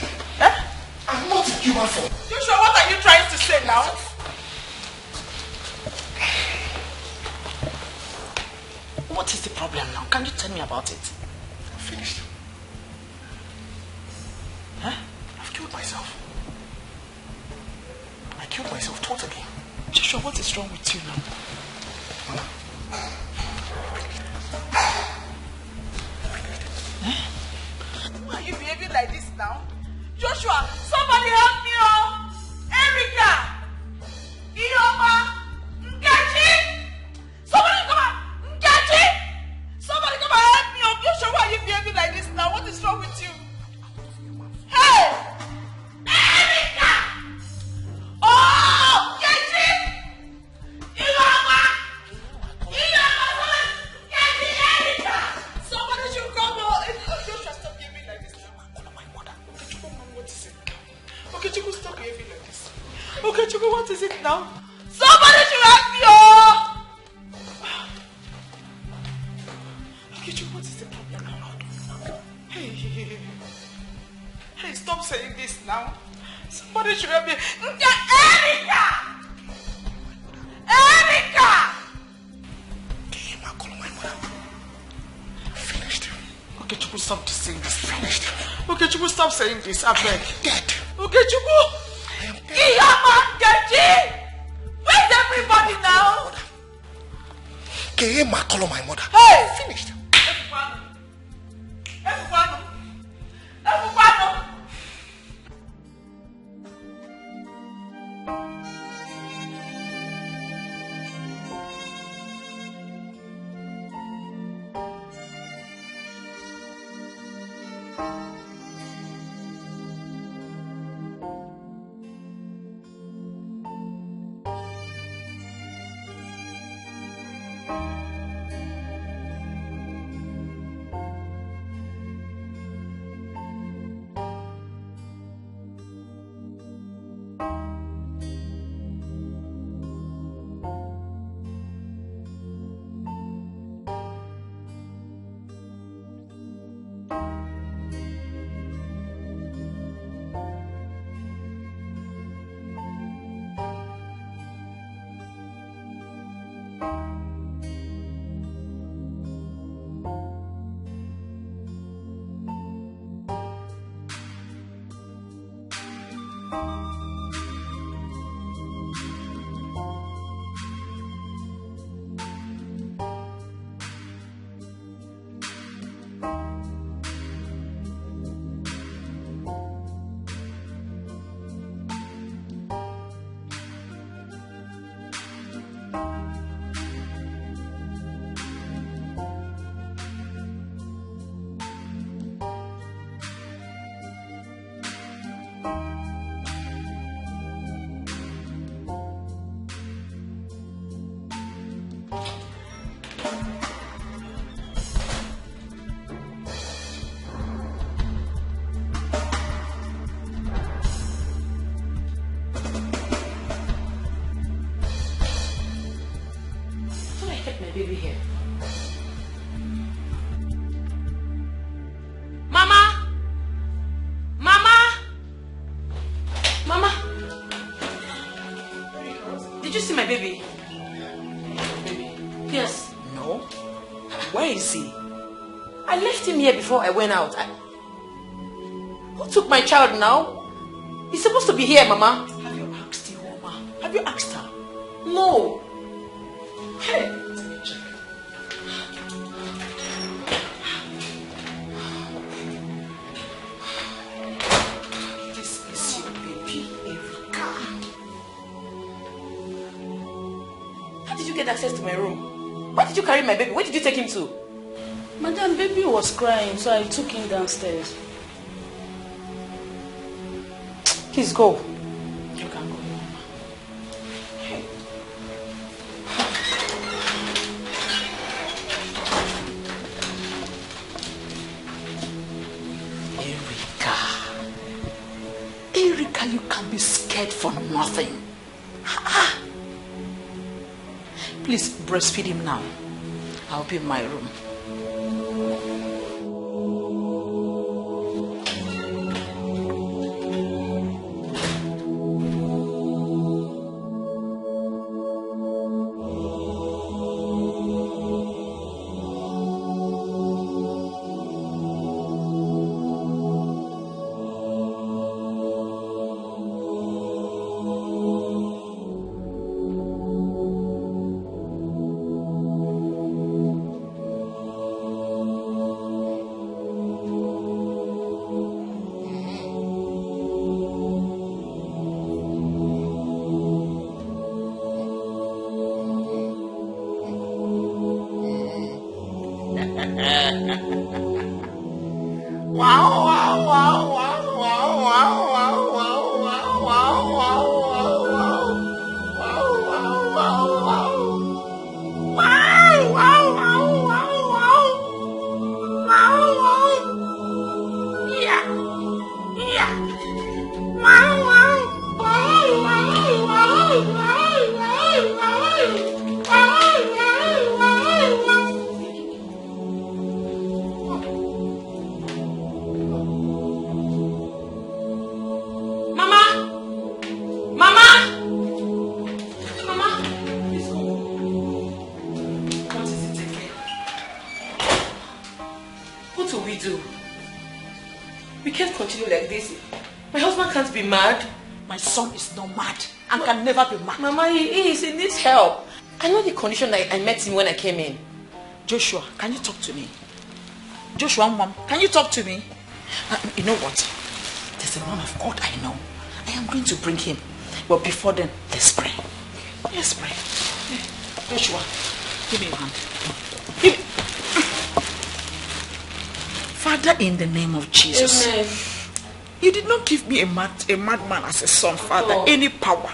I'm not in human form. Joshua, what are you trying to say now? What is the problem now? Can you tell me about it? I'm finished. I've killed myself. I killed myself totally. Joshua, what is wrong with you now? Why are you behaving like this now? Joshua, somebody help me, oh! Erica! Ioma! Nkechi! Somebody come on! Nkechi! Somebody come and help me, oh! Joshua, why are you behaving like this now? What is wrong with you? Hey! Erica! Oh! Nkechi! Ioma! Nkechi! Erica! Somebody should come, oh! Joshua, stop behaving like this. Okay, Chuku, stop behaving like this. Okay, Chuku, what is it now? Somebody should help me, oh! Okay, Chuku, what is the problem now? Hey, stop saying this now. Somebody should help me. Erica! Erica! Finished. Okay, Chuku, stop saying this. Finished. Okay, Chuku, stop saying this. I beg. Dead. Okay, Chuku. Nkechi! Where's everybody now? Call my mother. Hey! Finished. Everybody. Baby here. Mama! Did you see my baby? Baby? Yes. No. Where is he? I left him here before I went out. Who took my child now? He's supposed to be here, Mama. Have you asked your Mama? Have you asked her? No. Hey. Get access to my room. Why did you carry my baby? Where did you take him to? Madam, baby was crying, so I took him downstairs. Please go. You can go, Mama. Hey. for nothing. Please breastfeed him now. I'll be in my room. Mama, he needs help. I know the condition I met him when I came in. Joshua, can you talk to me? Joshua, Mom, can you talk to me? You know what? There's a man of God I know. I am going to bring him. But before then, let's pray. Let's pray. Joshua, give me your hand. Give me. Father, in the name of Jesus. Amen. You did not give me a madman as a son, Father. Any power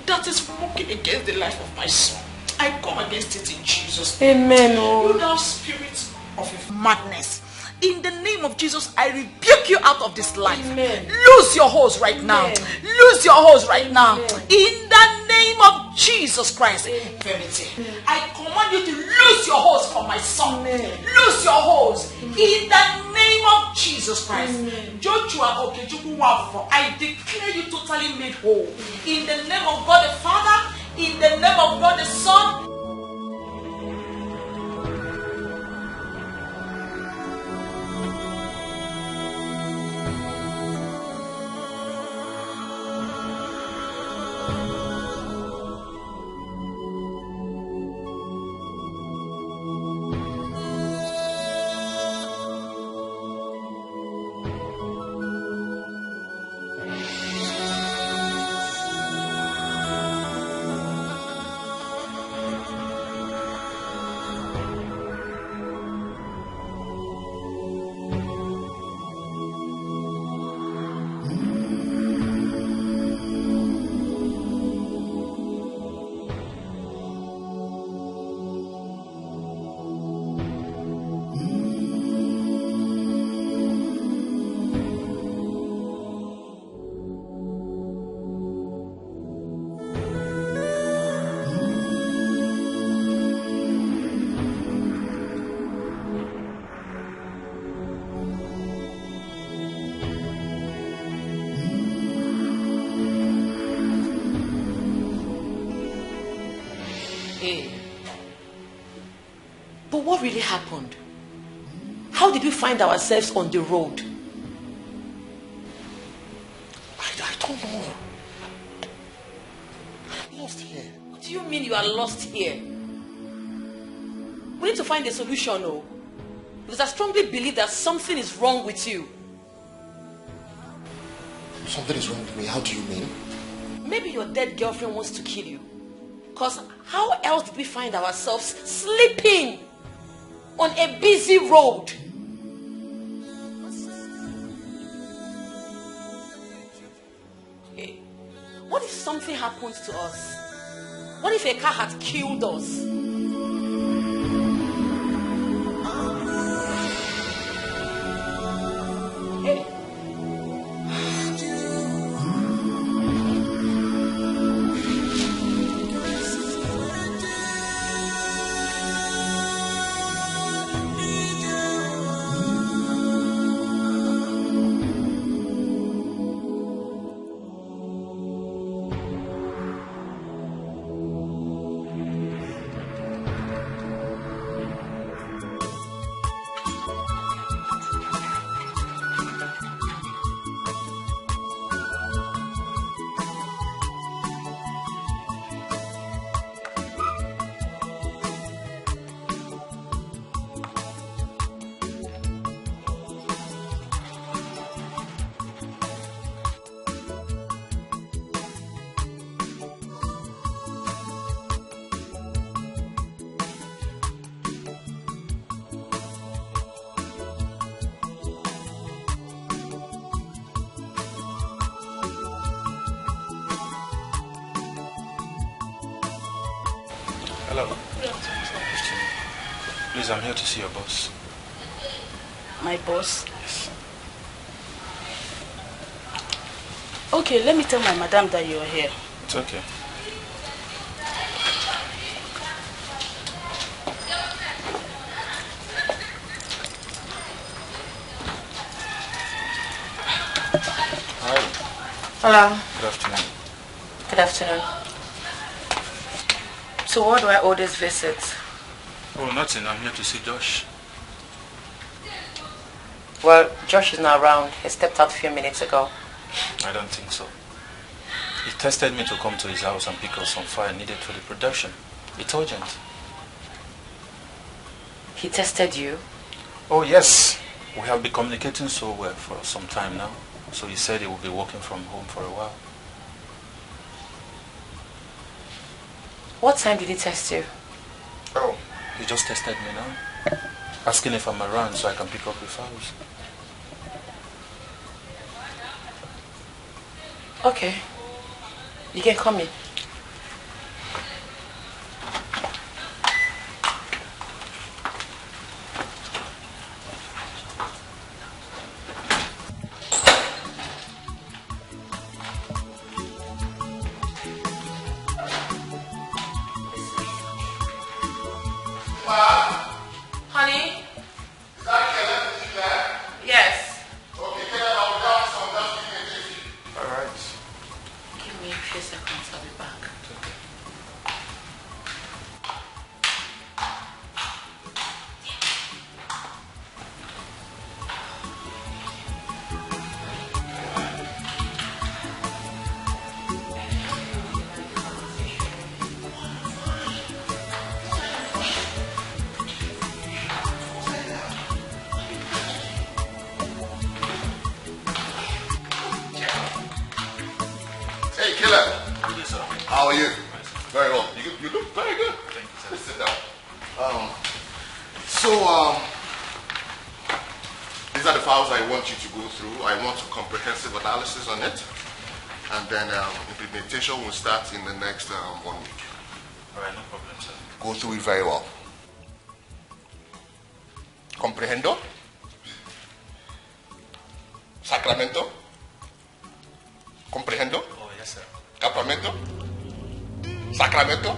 that is working against the life of my son, I come against it in Jesus' name. Amen. You thou spirit of madness, in the name of Jesus, I rebuke you out of this life. Amen. Lose your horse right now. Lose your horse right now. In the name of Jesus Christ. Infirmity. I command you to lose your horse from my son. Lose your horse. In the name of Jesus Christ. Joshua Okejukwuwafo, I declare you totally made whole. In the name of God the Father, in the name of God the Son. But what really happened? How did we find ourselves on the road? I don't know. I'm lost here. What do you mean you are lost here? We need to find a solution, oh. Because I strongly believe that something is wrong with you. Something is wrong with me? How do you mean? Maybe your dead girlfriend wants to kill you. Because how else did we find ourselves sleeping on a busy road? Hey, what if something happens to us? What if a car had killed us? Hey. Hello. Please, I'm here to see your boss. My boss? Yes. Okay, let me tell my madam that you're here. It's okay. Hi. Hello. Good afternoon. Good afternoon. So what do I owe this visit? Oh, nothing. I'm here to see Josh. Well, Josh is not around. He stepped out a few minutes ago. I don't think so. He tested me to come to his house and pick up some file needed for the production. It's urgent. He tested you? Oh, yes. We have been communicating so well for some time now. So he said he will be working from home for a while. What time did he test you? Oh, he just tested me now. Asking if I'm around so I can pick up the files. Okay. You can come in. Honey? Is that Kellen? Is he there? Yes. Okay, Kellen, I'll be down soon. Just give me a jiffy. All right. Give me a few seconds, I'll be back. Hey, Killer. How are you? Very well. You look very good. Thank you, sir. Let's sit down. These are the files I want you to go through. I want a comprehensive analysis on it. And then implementation will start in the next 1 week. All right, no problem, sir. Go through it very well. Comprehendo? Sacramento? Comprehendo? Oh, yes, sir. Capramento? Sacramento?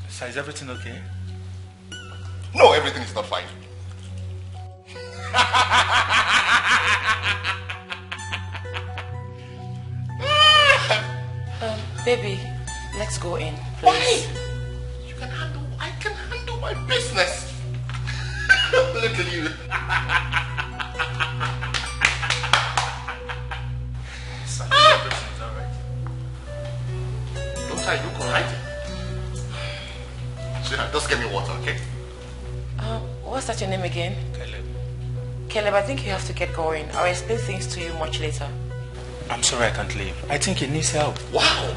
Sir, is everything okay? No, everything is not fine. Baby, let's go in, please. I can handle my business. Look at you. Sir, everything is all right. Don't I look alright? Sweetheart, just get me water, okay? What's that your name again? Caleb. Caleb, I think you have to get going. I'll explain things to you much later. I'm sorry I can't leave. I think he needs help. Wow!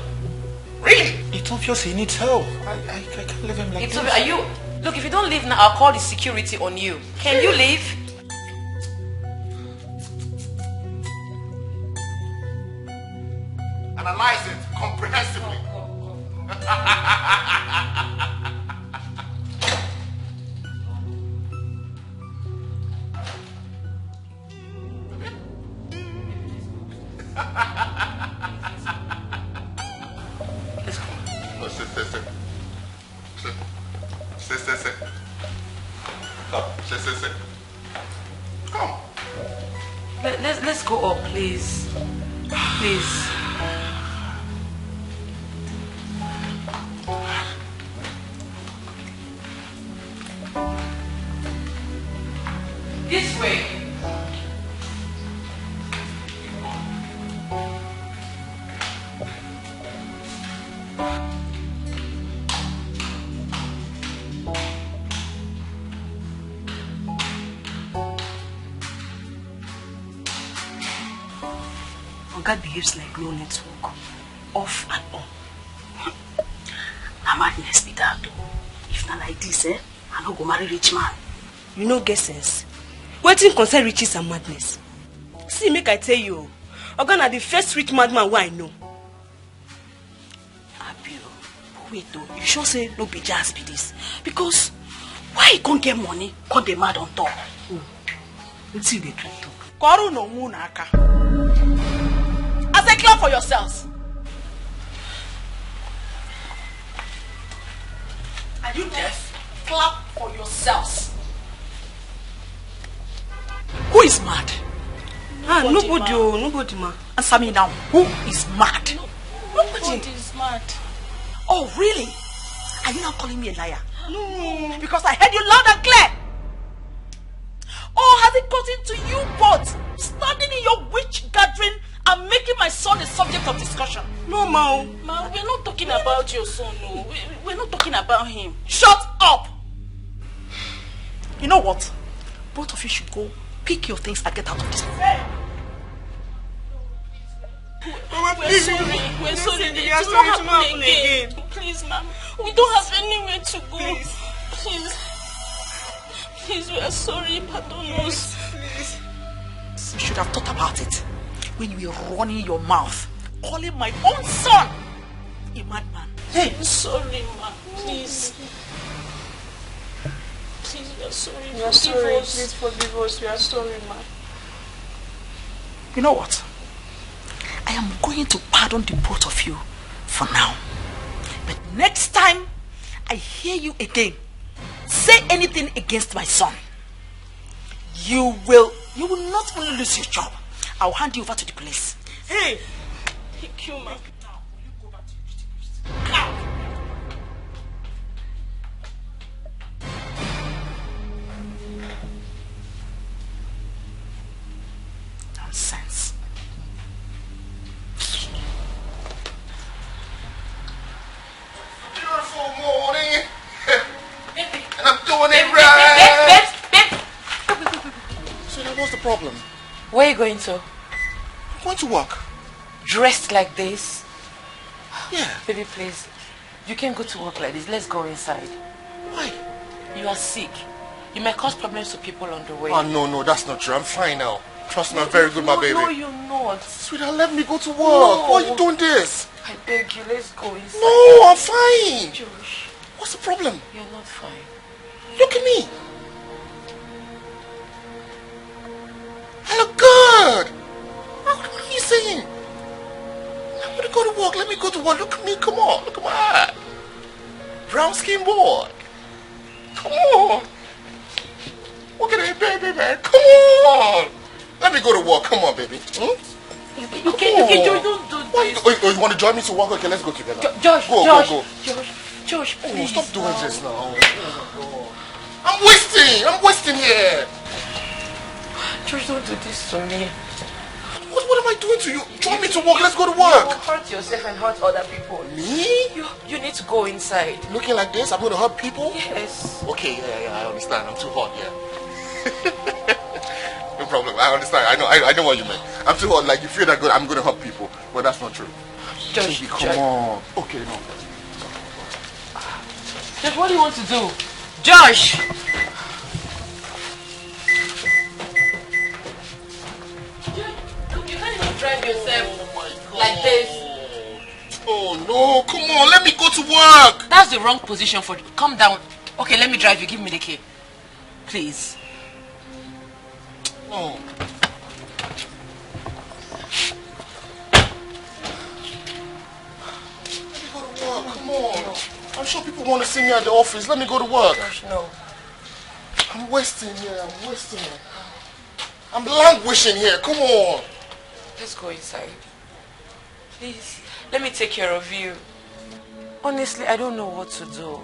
Really? It's obvious he needs help. I can't leave him like It's this. obvious. Are you... Look, if you don't leave now, I'll call the security on you. Can you leave? Analyze it comprehensively. Let's go. No, sit. Sit. Come, sit. Come. Let's go up, please. Please. This way. Oga behaves like no network, off and on. Na madness be that. If not like this, I no go marry rich man. You no get sense. Wetin concern riches and madness? See, make I tell you, Ogana, the first rich madman who I know. Abio, wait though, you sure say no be just be this? Because why you can't get money, can't dey mad on top? Let's see the truth. Koru no munaka. As a clap for yourselves. Are you deaf? Clap for yourselves. Who is mad? Nobody, ma. Answer me now. Who is mad? Nobody is mad. Oh, really? Are you now calling me a liar? No. Because I heard you loud and clear. Or has it gotten to you both standing in your witch gathering and making my son a subject of discussion? No, Ma. Ma, we're not talking about your son, no. We're not talking about him. Shut up! You know what? Both of you should go pick your things and get out of this. We're sorry. We're sorry. It will not happen again. Please, ma'am. We don't have anywhere to go. Please, we are sorry. Pardon us. You should have thought about it when you were running your mouth, calling my own son a madman. Hey, I'm sorry, ma'am. Please. Please, we are sorry. We are sorry. Please forgive us. We are sorry, ma'am. You know what? I am going to pardon the both of you for now. But next time I hear you again say anything against my son, you will not only lose your job, I'll hand you over to the police. Hey! Thank you, ma'am. Nonsense. Beautiful morning. And I'm doing it right. So now what's the problem? Where are you going to? I'm going to work. Dressed like this? Yeah. Baby, please. You can't go to work like this. Let's go inside. Why? You are sick. You may cause problems to people on the way. Oh, no, that's not true. I'm fine now. Trust me, I'm very good, my baby. No, you're not. Sweetheart, let me go to work. No. Why are you doing this? I beg you, let's go inside. No, I'm fine. Josh. What's the problem? You're not fine. Look at me. I look good. What are you saying? I'm going to go to work. Let me go to work. Look at me. Come on. Look at my eye. Brown skin boy. Come on. Look at that baby, man. Come on. Let me go to work. Come on, baby. You can't, Josh, don't do this. You want to join me to work? Okay, let's go together. Josh, Go. Josh, please. Stop doing this now. I'm wasting here. Josh, don't do this to me. What am I doing to you? Join me to work. Let's go to You work. will hurt yourself and hurt other people. Me? You need to go inside. Looking like this, I'm going to hurt people? Yes. Okay, yeah, I understand. I'm too hot, yeah. No problem. I understand. I know what you mean. I'm too hot. Like, you feel that good, I'm going to hurt people. But that's not true. Josh, Baby, come on. Okay, no. Josh, what do you want to do? Josh! You can't even drive yourself like this. Oh no, come on, let me go to work. That's the wrong position for you. Come down. Okay, let me drive you. Give me the key. Please. No. Let me go to work, come on. No. I'm sure people want to see me at the office. Let me go to work. Gosh, no. I'm wasting here, I'm languishing here, come on. Let's go inside. Please, let me take care of you. Honestly, I don't know what to do.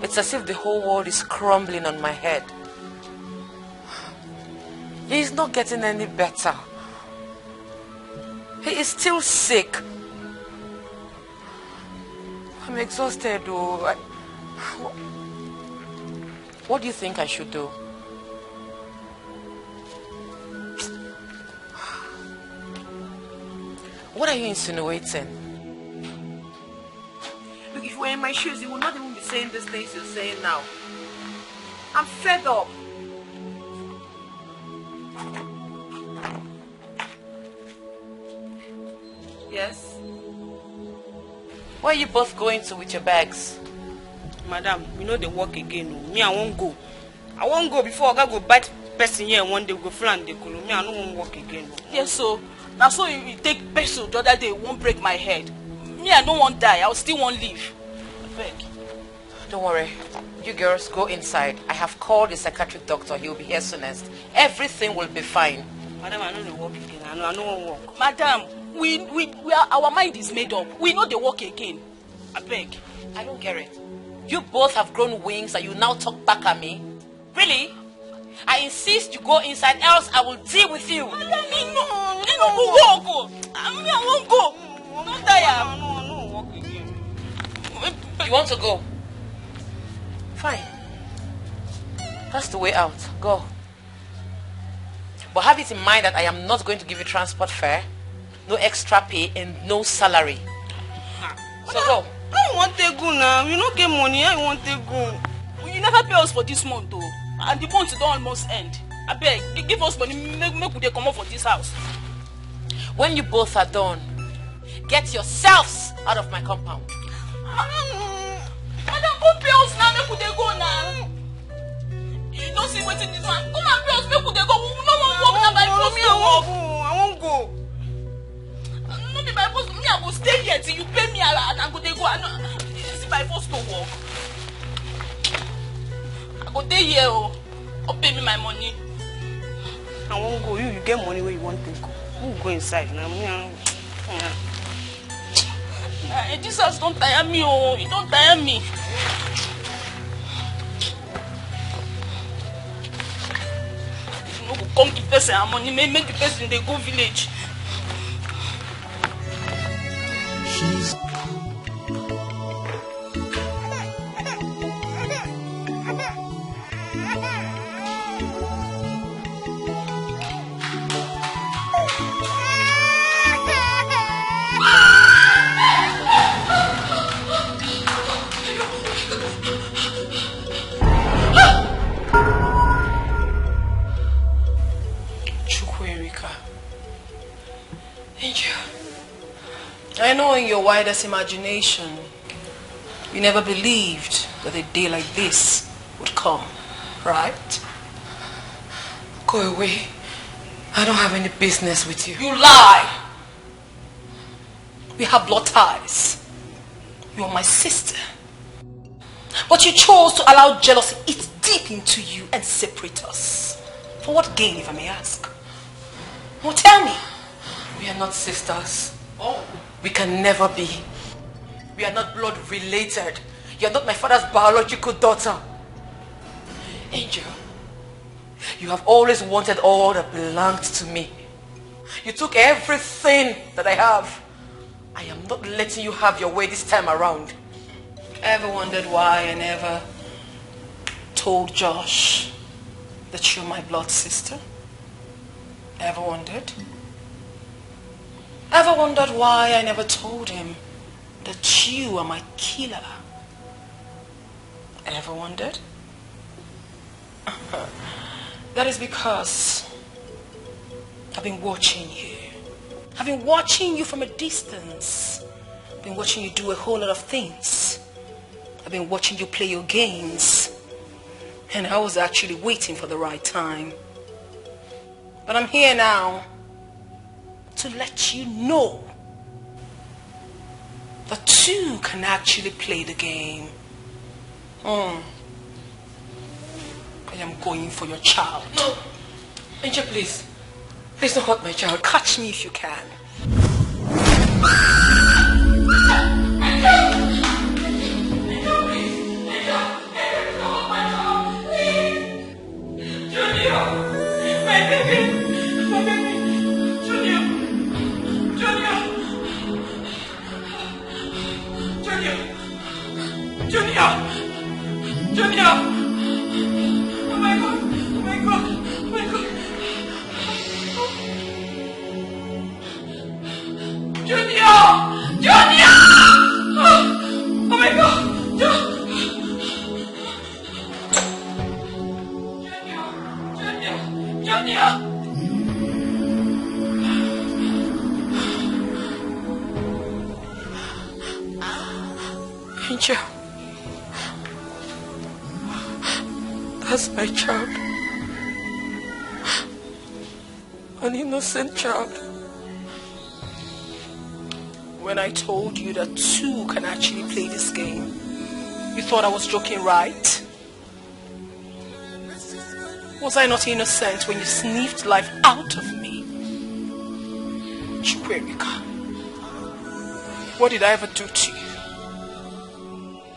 It's as if the whole world is crumbling on my head. He's not getting any better. He is still sick. I'm exhausted, though. What do you think I should do? What are you insinuating? Look, if you were in my shoes, you would not even be saying these things you're saying now. I'm fed up. Yes? Where are you both going to with your bags? Madam, we know they work again. Me, I won't go. I won't go before I go bite person here one day go flan they call me. I don't want work again. Yes, so now so you take pencil the other day won't break my head. Me, I don't want die. I'll still won't leave. Beg. Don't worry. You girls go inside. I have called the psychiatric doctor. He will be here soonest. Everything will be fine. Madam, I know they work again. I don't want work. Madam, we are, our mind is made up. We know they work again. I beg. I don't get it. You both have grown wings and you now talk back at me. Really? I insist you go inside, else I will deal with you. Madam, no, go. I won't go. Don't die. I don't work again. You want to go? Fine. That's the way out. Go. But have it in mind that I am not going to give you transport fare, no extra pay, and no salary. So go. I want to go now. You don't get money. I want to go. You never pay us for this month, though. And the month don't almost end. I beg, give us money. Make they come out for this house. When you both are done, get yourselves out of my compound. Madam, go pay us now. Make they go now. You don't see what's in this one. Come and pay us. Make they go. No one walk now by force. I won't go. No be by force. Me, I will stay here till you pay me and go they go. It's by force to walk. I go stay here. Or pay me my money. I won't go. You get money where you want to go. You go inside now. This house don't tire me. Oh, it don't tire me. You know, come give person our money. Make the person they go village. She's I know in your widest imagination, you never believed that a day like this would come, right? Go away. I don't have any business with you. You lie! We have blood ties. You are my sister. But you chose to allow jealousy eat deep into you and separate us. For what gain, if I may ask? Well, tell me. We are not sisters. Oh. We can never be. We are not blood related. You are not my father's biological daughter. Angel, you have always wanted all that belonged to me. You took everything that I have. I am not letting you have your way this time around. Ever wondered why I never told Josh that you're my blood sister? Ever wondered? Ever wondered why I never told him that you are my killer? Ever wondered? That is because I've been watching you. I've been watching you from a distance. I've been watching you do a whole lot of things. I've been watching you play your games. And I was actually waiting for the right time. But I'm here now to let you know that two can actually play the game. I am going for your child. No, Angel, please. Please don't hurt my child. Catch me if you can. Junior, my baby. Junior! Oh my God! Oh my God! Oh my God! Junior! Junior! Oh my God! Junior! Angel. That's my child. An innocent child. When I told you that two can actually play this game, you thought I was joking, right? Was I not innocent when you sniffed life out of me? Chukwuemeka, what did I ever do to you?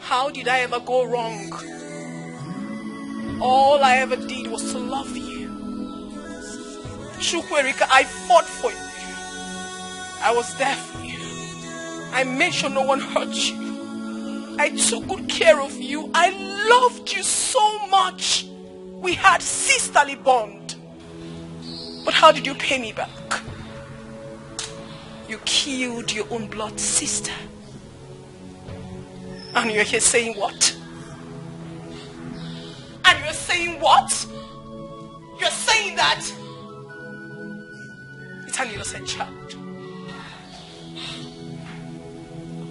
How did I ever go wrong? All I ever did was to love you. Chukwuemeka, I fought for you. I was there for you. I made sure no one hurt you. I took good care of you. I loved you so much. We had sisterly bond. But how did you pay me back? You killed your own blood sister. And you're here saying what? And you're saying what? You're saying that it's an innocent child.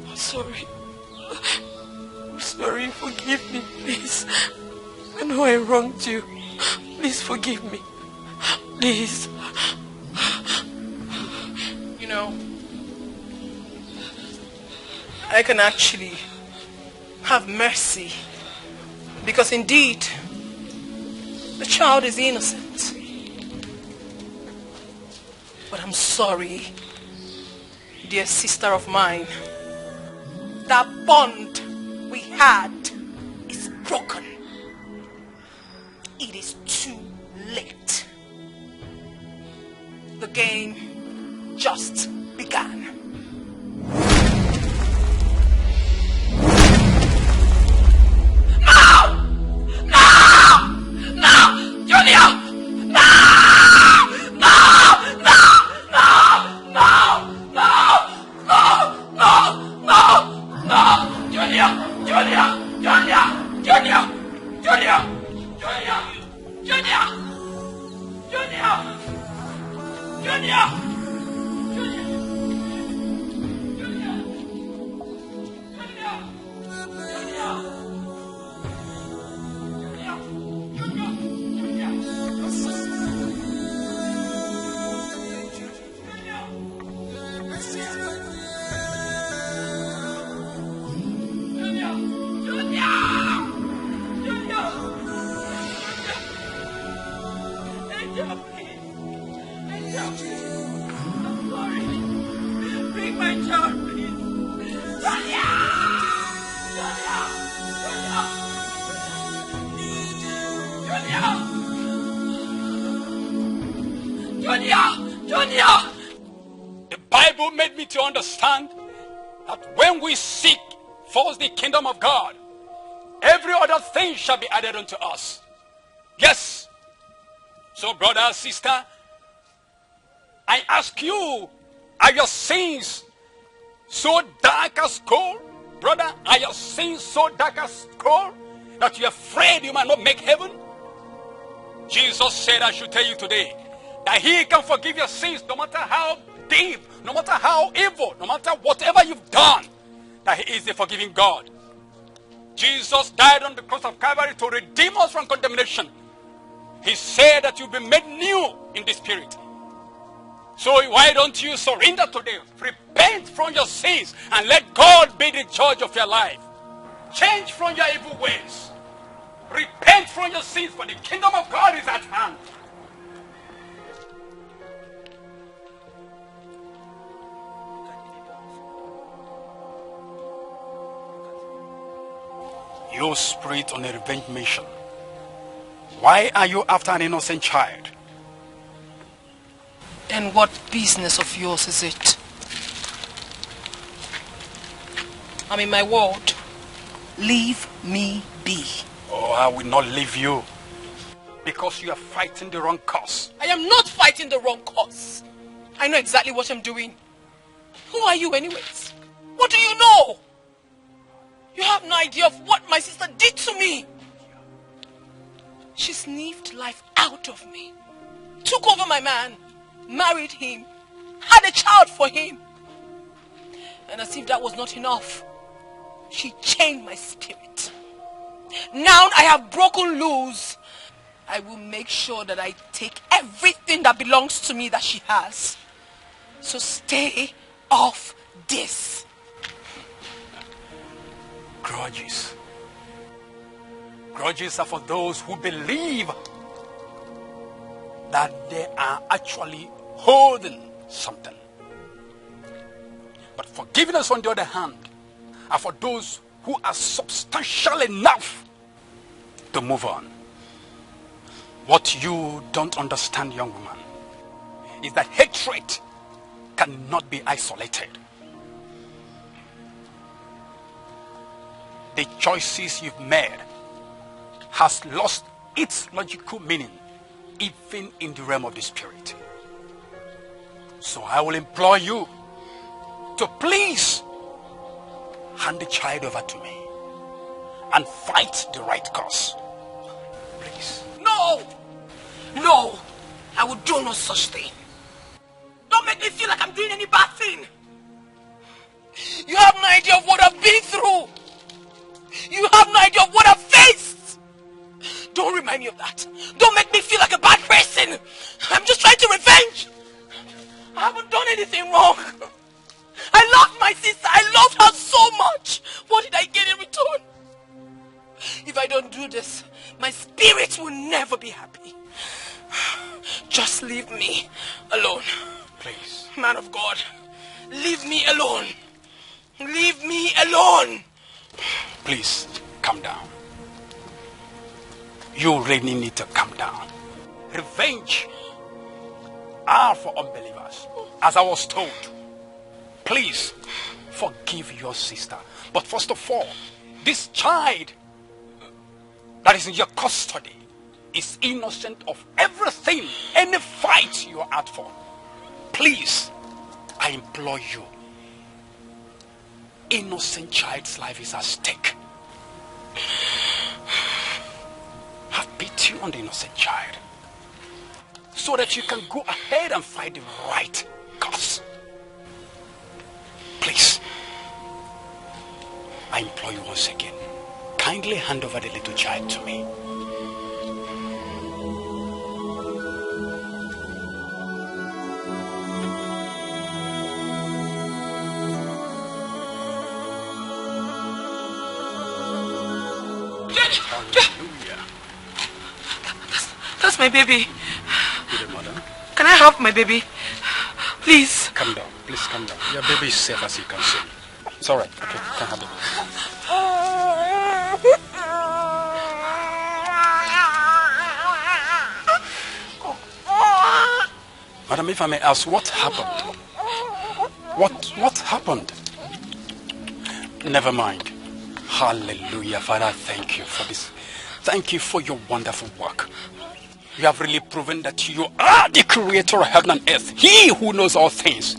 I'm sorry. I'm sorry, forgive me, please. I know I wronged you. Please forgive me. Please. You know, I can actually have mercy because indeed the child is innocent. But I'm sorry, dear sister of mine. That bond we had is broken. It is too late. The game just began. The Bible made me to understand that when we seek first the kingdom of God, every other thing shall be added unto us. Yes. So brother, sister, I ask you, are your sins so dark as coal? Brother, are your sins so dark as coal that you're afraid you might not make heaven? Jesus said, I should tell you today, that he can forgive your sins no matter how deep, no matter how evil, no matter whatever you've done, that he is the forgiving God. Jesus died on the cross of Calvary to redeem us from condemnation. He said that you'll be made new in the spirit. So why don't you surrender today? Repent from your sins and let God be the judge of your life. Change from your evil ways. Repent from your sins, for the kingdom of God is at hand. You spirit on a revenge mission. Why are you after an innocent child? And what business of yours is it? I'm in my ward. Leave me be. Oh, I will not leave you. Because you are fighting the wrong cause. I am not fighting the wrong cause. I know exactly what I'm doing. Who are you anyways? What do you know? You have no idea of what my sister did to me. She sniffed life out of me. Took over my man. Married him. Had a child for him. And as if that was not enough, She chained my spirit. Now I have broken loose. I will make sure that I take everything that belongs to me that she has. So stay off this. Grudges. Grudges are for those who believe that they are actually holding something. But forgiveness, on the other hand, are for those who are substantial enough to move on. What you don't understand, young woman, is that hatred cannot be isolated. The choices you've made has lost its logical meaning even in the realm of the spirit. So I will implore you to please hand the child over to me and fight the right cause. Please. No! No! I will do no such thing. Don't make me feel like I'm doing any bad thing. You have no idea of what I've been through. You have no idea of what I've faced. Don't remind me of that. Don't make me feel like a bad person. I'm just trying to revenge. I haven't done anything wrong. I loved my sister. I loved her so much. What did I get in return? If I don't do this, my spirit will never be happy. Just leave me alone. Please. Man of God, leave me alone. Leave me alone. Please, calm down. You really need to calm down. Revenge are for unbelievers, as I was told. Please, forgive your sister. But first of all, this child that is in your custody is innocent of everything, any fight you are out for. Please, I implore you. Innocent child's life is at stake. Have pity on the innocent child so that you can go ahead and fight the right cause. Please, I implore you once again, kindly hand over the little child to me. That's my baby. Good mother. Can I have my baby? Please. Calm down. Please calm down. Your baby is safe, as you can see. It's all right. Okay, you can have the baby. Madam, if I may ask, what happened? What happened? Never mind. Hallelujah. Father, thank you for this. Thank you for your wonderful work. You have really proven that you are the creator of heaven and earth. He who knows all things.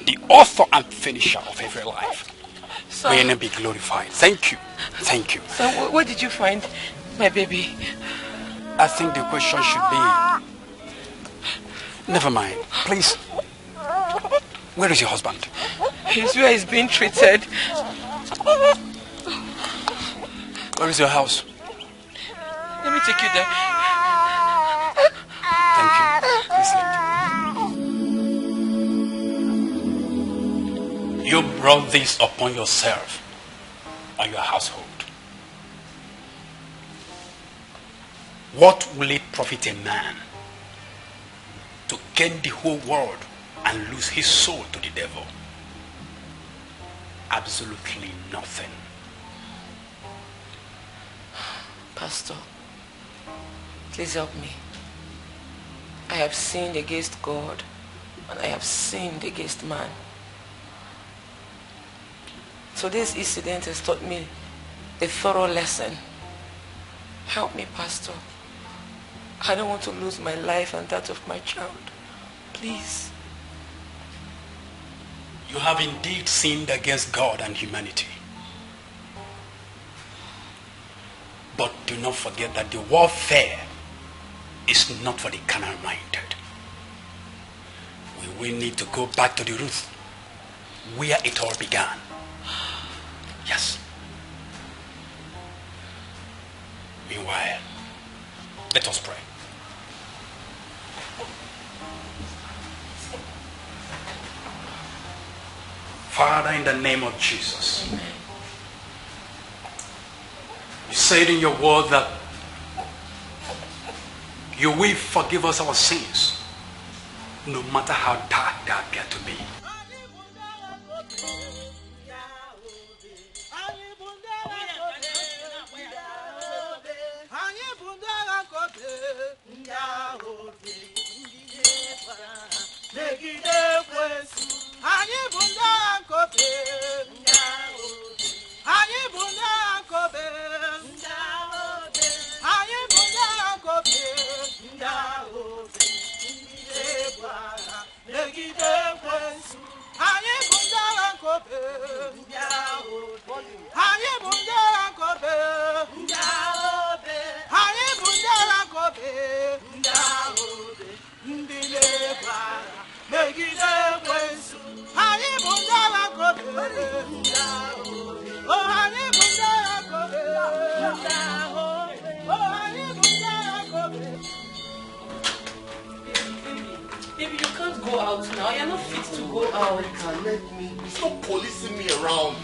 The author and finisher of every life. So, may your name be glorified. Thank you. Thank you. So where did you find my baby? I think the question should be... Never mind. Please. Where is your husband? He's where he's being treated. Where is your house? Let me take you there. Thank you. Please. You brought this upon yourself and your household. What will it profit a man to gain the whole world and lose his soul to the devil? Absolutely nothing. Pastor, please help me. I have sinned against God and I have sinned against man. So this incident has taught me a thorough lesson. Help me, Pastor. I don't want to lose my life and that of my child. Please. You have indeed sinned against God and humanity. But do not forget that the warfare is not for the carnal-minded. We will need to go back to the root where it all began. Yes. Meanwhile, let us pray. Father, in the name of Jesus, you said in your word that you will forgive us our sins, no matter how dark they appear to be. Baby, you can't go out now. You're not fit to go out. Let me. Stop policing me around.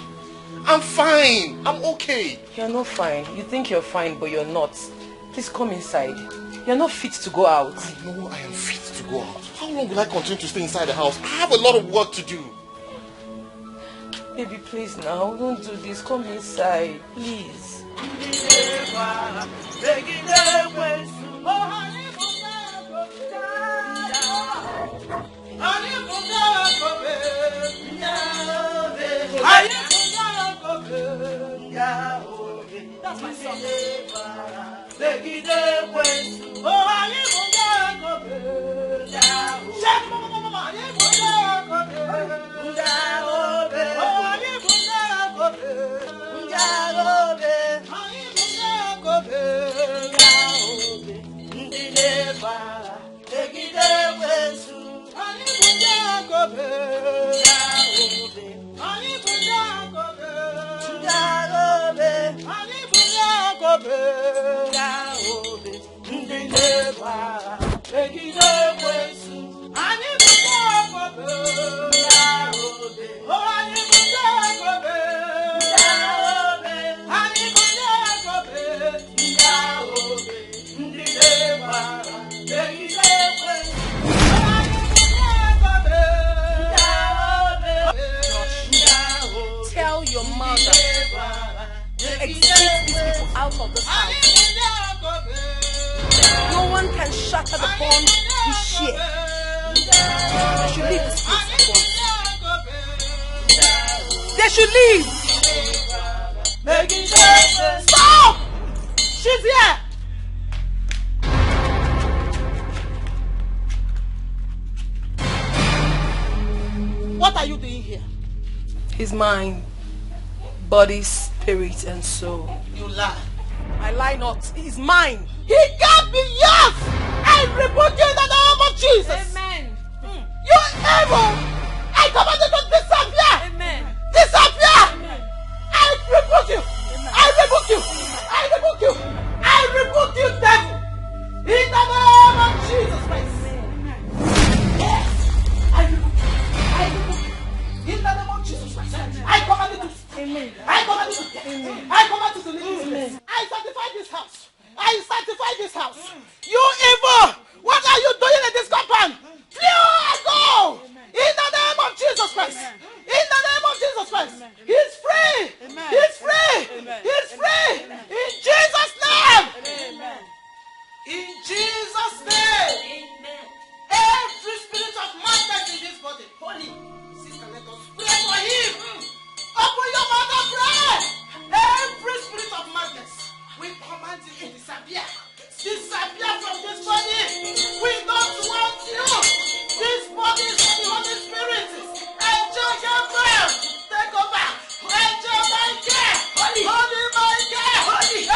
I'm fine. I'm okay. You're not fine. You think you're fine, but you're not. Please come inside. You're not fit to go out. I know I am fit to go out. How long will I continue to stay inside the house? I have a lot of work to do. Baby, please now. Don't do this. Come inside. Please. That's my son. Tell your mother. Exit these people out of this house. No one can shatter the bond we share. They should leave this place at once. They should leave. Stop! She's here. What are you doing here? He's mine. Body, spirit, and soul. You lie. I lie not. He's mine. He can't be yours. I rebuke you in the name of Jesus. Amen. You evil. I command you to disappear. Amen. Disappear. Amen. I rebuke you. I rebuke you. I rebuke you. I rebuke you, devil. In the name of Jesus Christ. Yes. I rebuke you. I rebuke you. In the name of Jesus Christ. I command you to. Amen. I command you to. I command you to leave this place. I sanctify this house. I sanctify this house. You evil! What are you doing in this compound? Flee, go! In the name of Jesus Christ. In the name of Jesus Christ. He's free. He's free. He's free. In Jesus' name. In Jesus' name. Every spirit of madness in this body. Holy. Sister, let us pray for him. Open your mouth and pray. Every spirit of madness, we command you to disappear. Disappear from this body. We don't want you. This body is for the Holy Spirit. Angel Gabriel, take over. Angel Michael, Holy Michael,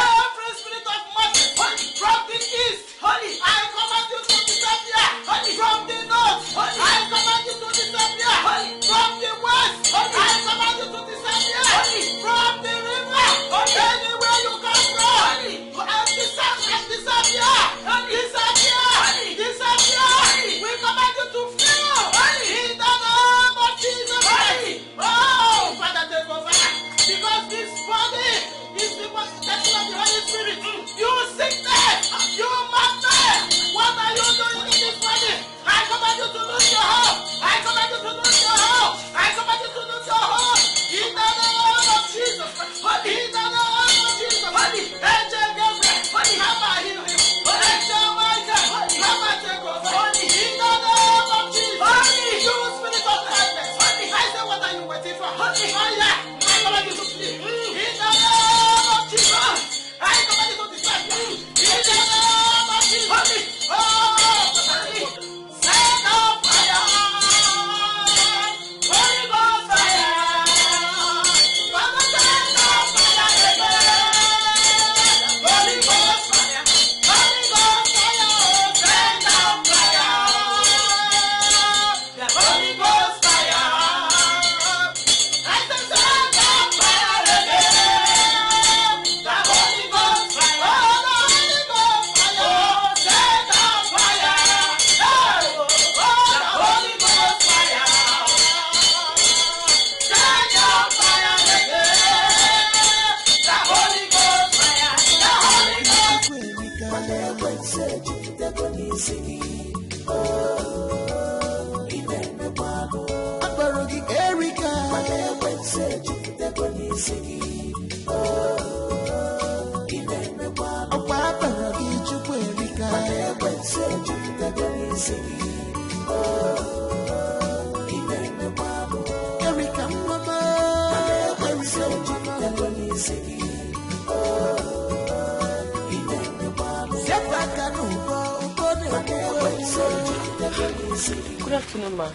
Good afternoon, ma'am.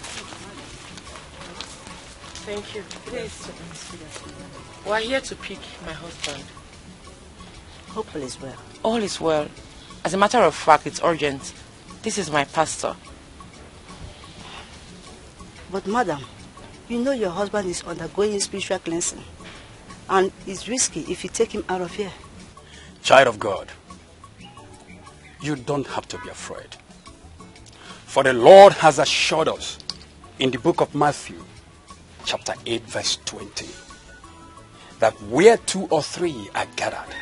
Thank you. Please. We're here to pick my husband. Hope all is well. All is well. As a matter of fact, it's urgent. This is my pastor. But madam, you know your husband is undergoing spiritual cleansing. And it's risky if you take him out of here. Child of God, you don't have to be afraid. For the Lord has assured us in the book of Matthew, chapter 8, verse 20, that where 2 or 3 are gathered,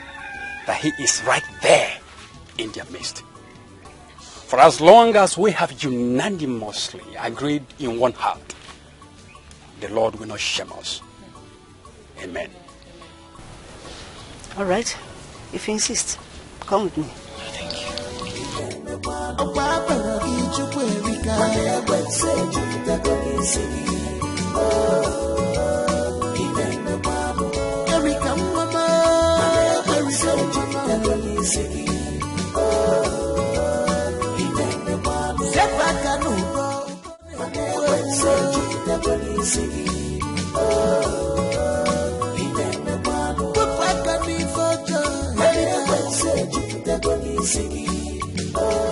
that he is right there in their midst. For as long as we have unanimously agreed in one heart, the Lord will not shame us. Amen. All right, if you insist, come with me.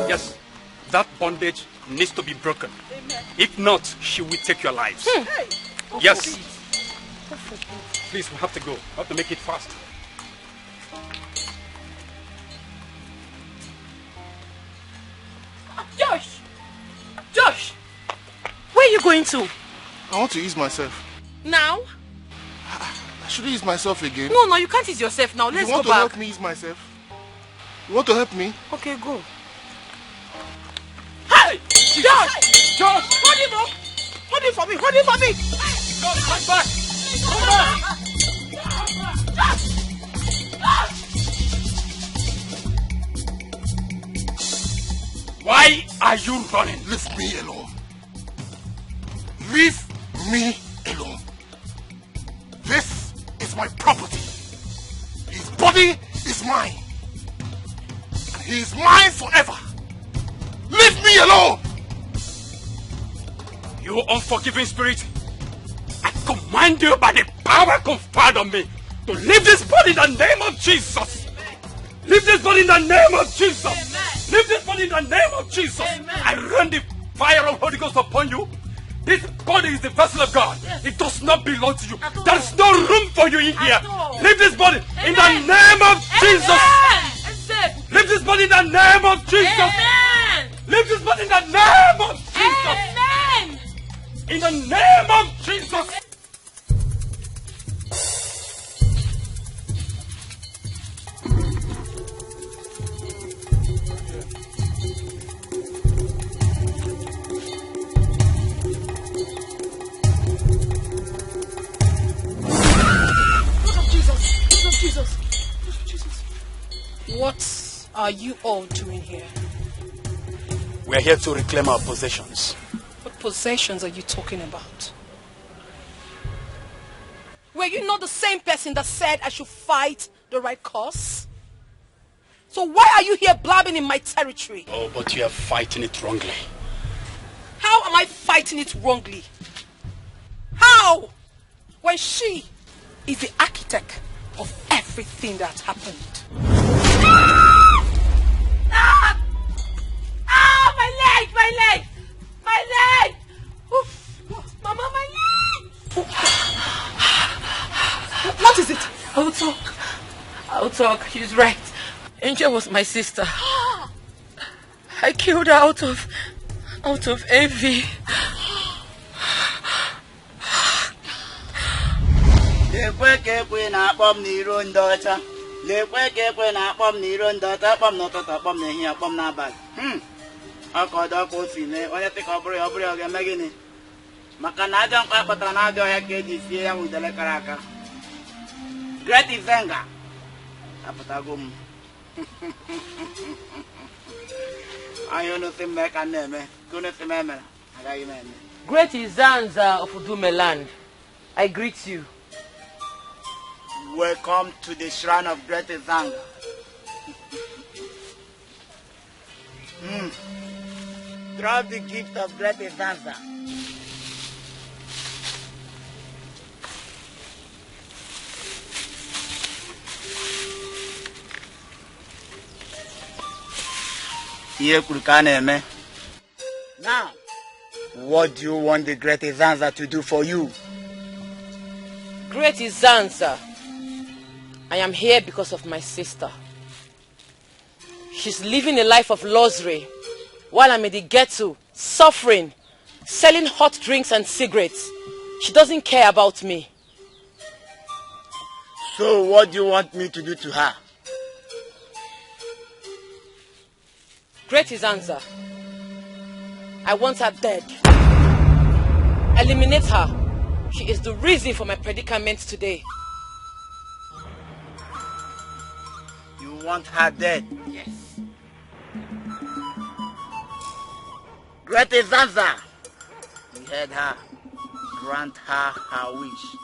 Yes, that bondage needs to be broken. If not, she will take your lives. Yes. Please, we have to go. We have to make it fast. Josh! Josh! Where are you going to? I want to ease myself. Now? I should ease myself again. No, you can't ease yourself now. Let's go back. You want to help me ease myself? You want to help me? Okay, go. Hey! Josh! Josh! Hold him up! Hold him for me! Hold him for me! Josh, come back! Come back! Why are you running? Leave me alone. Leave me alone. This is my property. His body is mine. And he is mine forever. Leave me alone! You unforgiving spirit, I command you by the power conferred on me to leave this body in the name of Jesus. Leave this body in the name of Jesus. Amen. Leave this body in the name of Jesus. Amen. I run the fire of Holy Ghost upon you. This body is the vessel of God. Yes. It does not belong to you. There is no room for you in here. Leave this body in the name of Jesus. Leave this body in the name of Jesus. Amen. Leave this body in the name of Jesus. Amen. In the name of Jesus. What are you all doing here? We are here to reclaim our possessions. What possessions are you talking about? Were you not the same person that said I should fight the right cause? So why are you here blabbing in my territory? Oh, but you are fighting it wrongly. How am I fighting it wrongly? How? When she is the architect of everything that happened. Ah! Ah! My leg! Oof. Mama, my leg! What is it? I'll talk. She's right. Angel was my sister. I killed her out of envy. Lekwe kekwe na akpọm n'iro ndị ọcha. Lekwe kekwe na akpọm n'iro ndị ọcha. Akpọm n'ụtụtụ, akpọm n'ehihie, akpọm n'abalị. Ọkọdọ ka o si mee. Onye sị ka ọ bụrụ ya, ọ ga-eme gịnị? maka na aja nkwa akpatara na aja ọhịa ka eji sie ya udele kara aka. Great Izenga apụtago m. Anyị unu si mme ka na-eme ka unu si m emere agaghị m eme. Great Izanza of Udumeland, I greet you. Welcome to the shrine of Great Izanga. Drop the gift of Great Izanga. Now, what do you want the Great Izanza to do for you? Great Izanza, I am here because of my sister. She's living a life of luxury while I'm in the ghetto, suffering, selling hot drinks and cigarettes. She doesn't care about me. So what do you want me to do to her? Great Izanza, I want her dead. Eliminate her. She is the reason for my predicament today. You want her dead? Yes. Great Izanza, we heard her. Grant her her wish.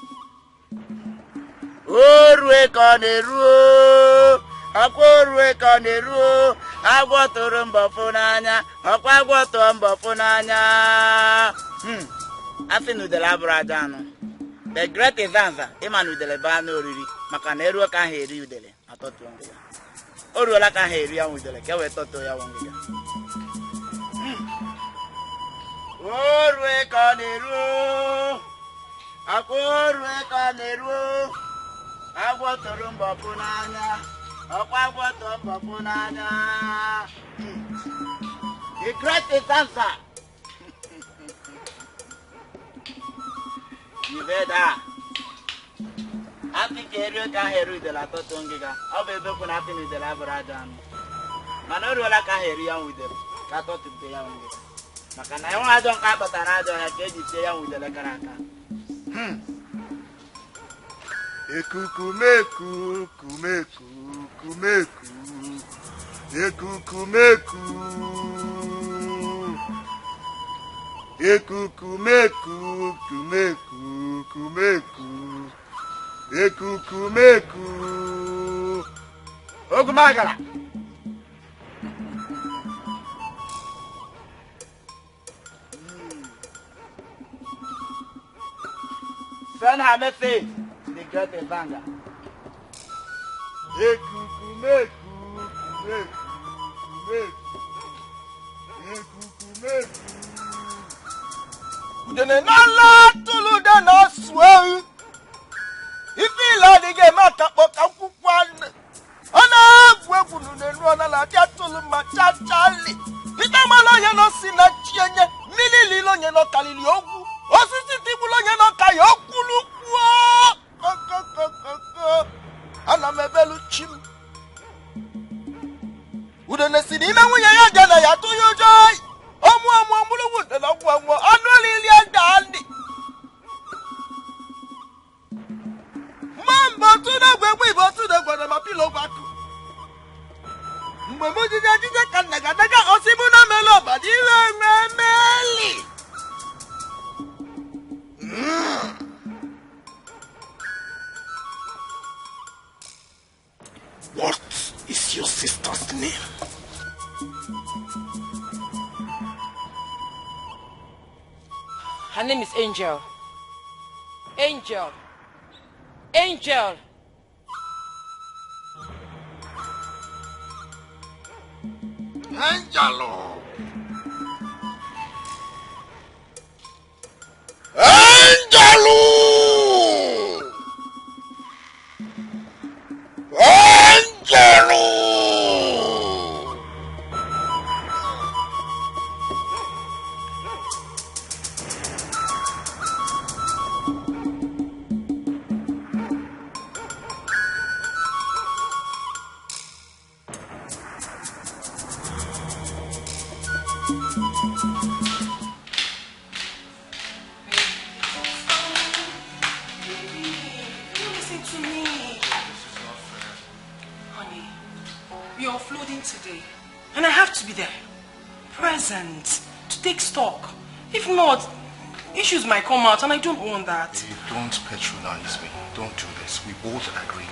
Orwe koneru, akorwe koneru, agwotoro mbofo n'anya, okwa agwoto mbofo n'anya. Asi nudele abụrụ aja anụ. The Great Izanza, ịma nudele baa n'oriri, maka na eruo ka ha eri udele, atọtụọ ngịga. O ruola ka ha eri ya udele, ka wee tọtụọ ya ngịga. Orwe koneru, akorwe koneru, agwotoro mbofo n'anya, okwa agwoto mbofo n'anya. The Great Izanza. You heard her. I think you can hear the lato tongiga. I'll be looking at me the labradan. Manola can hear you with them. Cato to pay on it. Macana, I don't have but another cage is there with the lacaraka. Ekukumeku, kumeku, kumeku. Ekukumeku. Ekukumeku, kumeku, kumeku. Ekukumeku. Ogumagala. Send her message to the Great Izanga. Ekukumeku, kumeku, kumeku. Ekukumeku. Udene nala tulu dana swell. If you like the game at Kapokwan, Ana Gwebunu and Ronala Tulu Machachali. Vitamalo Yano Sina Chianya, Mili Lilo Yano Kaliliogu, Osisi Buloyano Kayokulu. Anamebelu Chim. Udene Sidina Wiyagana Yatu Joy. Omu and Ogwa, annually and dandy. Mambo to the way we go to the Guadamapilo Baku. Mamuja Kanagaga Osimuna Melo, but you are What is your sister's name? Her name is Angel. Angel. Angel. Angelo. Angelo. Angelo. We are offloading today. And I have to be there. Present. To take stock. If not, issues might come out and I don't want that. Hey, don't patronize me. Don't do this. We both agree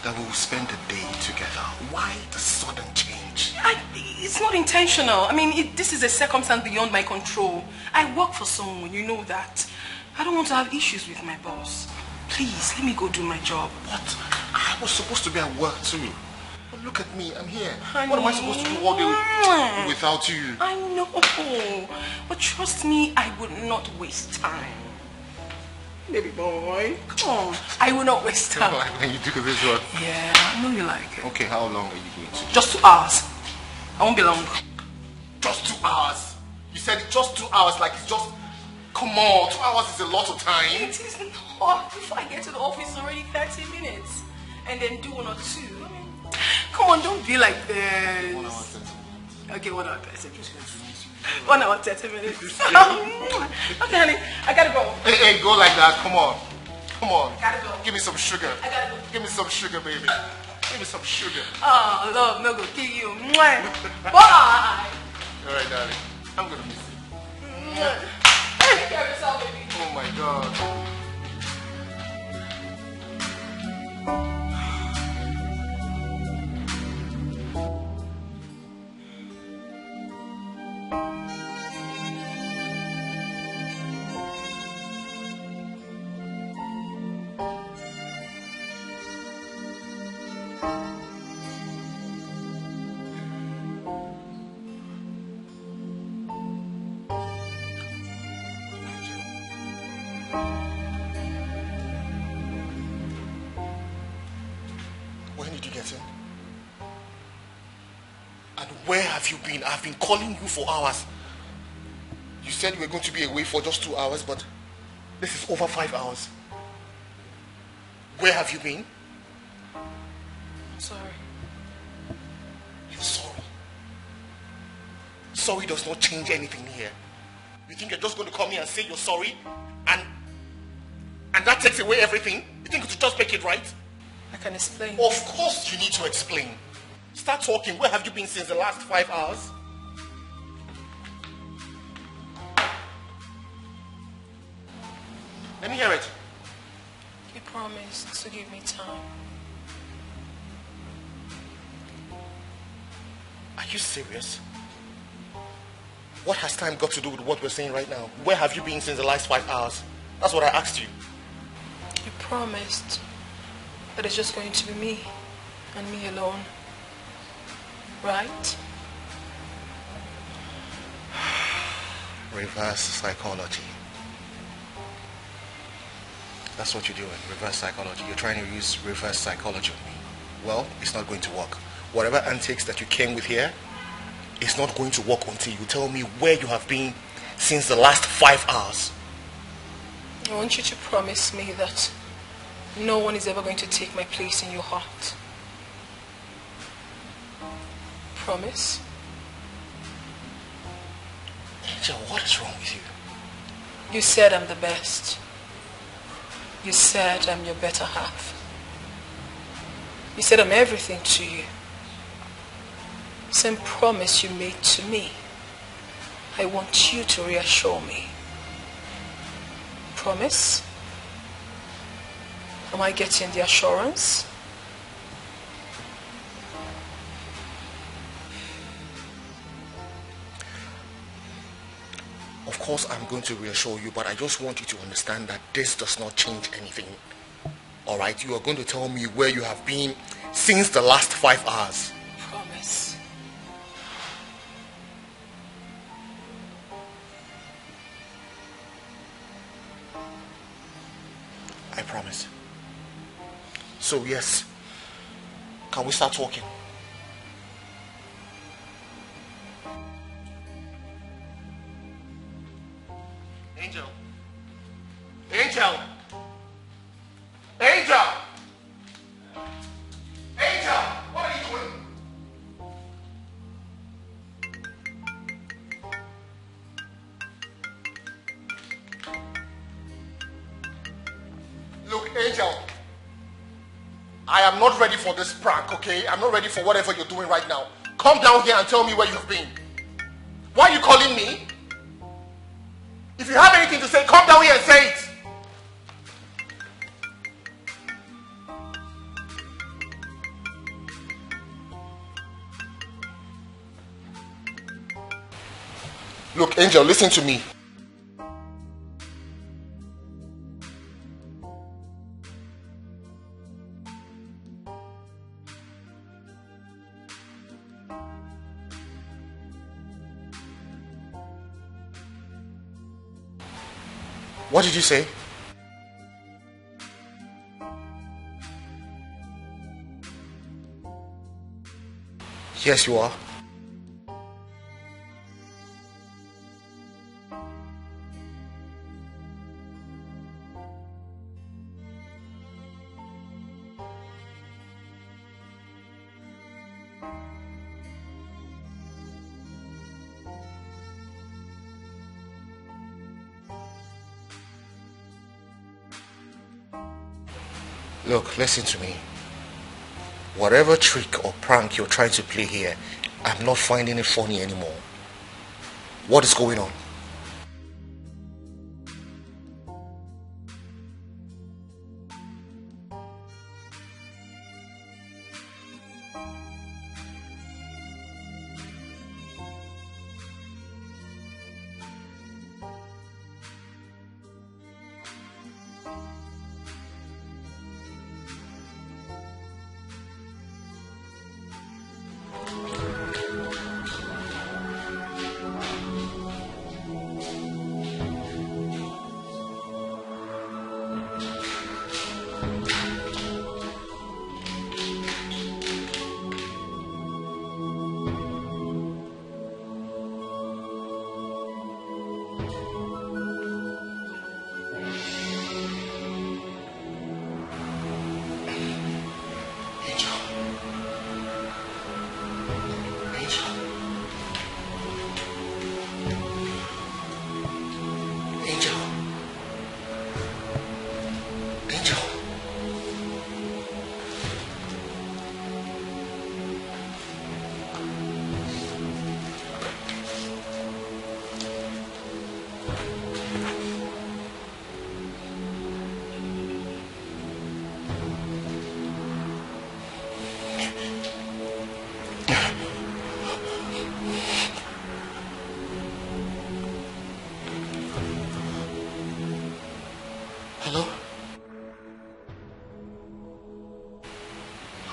that we will spend the day together. Why the sudden change? It's not intentional. I mean, this is a circumstance beyond my control. I work for someone, you know that. I don't want to have issues with my boss. Please, let me go do my job. What? I was supposed to be at work too. But look at me, I'm here. Honey. What am I supposed to do all day without you? I know. But trust me, I would not waste time. Baby boy, come on. I will not waste time. Like when you do this one? Yeah, I know you like it. Okay, how long are you going to? Just 2 hours. I won't be long. Just 2 hours? You said it just 2 hours, like it's just... Come on, 2 hours is a lot of time. It is not. Before I get to the office, it's already 30 minutes. And then do 1 or 2. Come on, don't be like this. 1 hour 30 minutes. Okay, 1 hour 30 minutes. 1 hour 30 minutes. Okay, honey, I gotta go. Hey, go like that. Come on. Come on. Gotta go. Give me some sugar. I gotta go. Give me some sugar, baby. Give me some sugar. Oh, love, no go kill you. Bye. All right, darling. I'm gonna miss you. Take care of yourself, baby. Oh my God. Where have you been? I've been calling you for hours. You said you were going to be away for just 2 hours, but this is over 5 hours. Where have you been? Sorry. You're sorry. Sorry does not change anything here. You think you're just going to come here and say you're sorry? And that takes away everything? You think you should just make it right? I can explain. Of course you need to explain. Start talking. Where have you been since the last 5 hours? Let me hear it. You promised to give me time. Are you serious? What has time got to do with what we're saying right now? Where have you been since the last 5 hours? That's what I asked you. You promised that it's just going to be me and me alone. Right? Reverse psychology. That's what you're doing, reverse psychology. You're trying to use reverse psychology on me. Well, it's not going to work. Whatever antics that you came with here, it's not going to work until you tell me where you have been since the last 5 hours. I want you to promise me that no one is ever going to take my place in your heart. Promise? Angel, what is wrong with you? You said I'm the best. You said I'm your better half. You said I'm everything to you. Same promise you made to me. I want you to reassure me. Promise? Am I getting the assurance? Of course, I'm going to reassure you, but I just want you to understand that this does not change anything. Alright, you are going to tell me where you have been since the last 5 hours. Promise. I promise. So yes, can we start talking? Angel. Angel. Angel. Angel, what are you doing? Look, Angel. I am not ready for this prank, okay? I'm not ready for whatever you're doing right now. Come down here and tell me where you've been. Why are you calling me? If you have anything to say, come down here and say it. Look, Angel, listen to me. What did you say? Yes, you are. Look, listen to me. Whatever trick or prank you're trying to play here, I'm not finding it funny anymore. What is going on?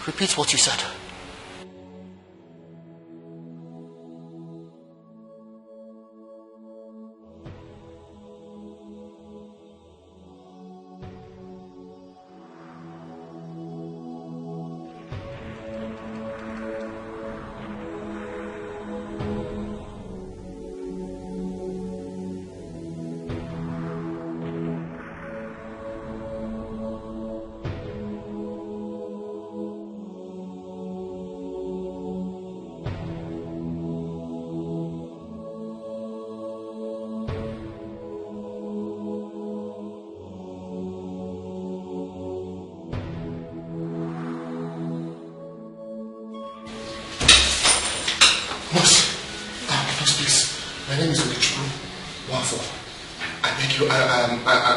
Repeat what you said.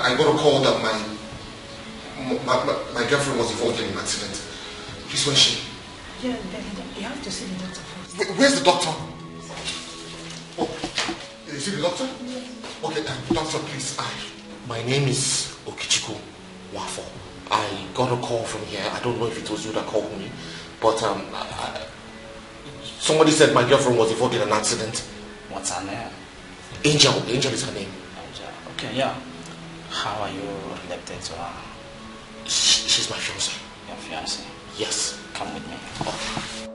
I got a call that my girlfriend was involved in an accident. Please, where's she? Yeah, you have to see the doctor first. Where's the doctor? Oh, is it the doctor? Yes. Okay, doctor, please. My name is Okichiku Wafo. I got a call from here. I don't know if it was you that called me, but somebody said my girlfriend was involved in an accident. What's her name? Angel. Angel is her name. Angel. Okay, yeah. How are you related to her? She's my fiancée. Your fiancée? Yes. Come with me. Oh.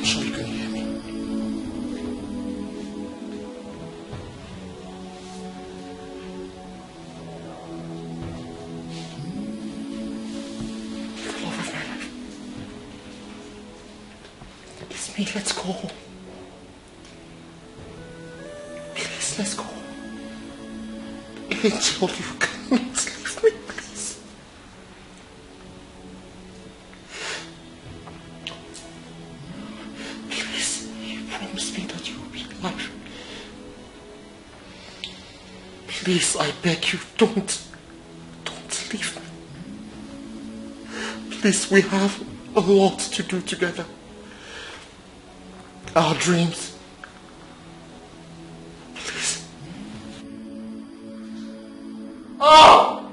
I'm sure you can hear me. Love of my life. It's me, let's go. Please, let's go. Angel, you cannot leave me, please. Please, you promised me that you will be married. Please, I beg you, don't leave me. Please, we have a lot to do together. Our dreams. Please. Oh!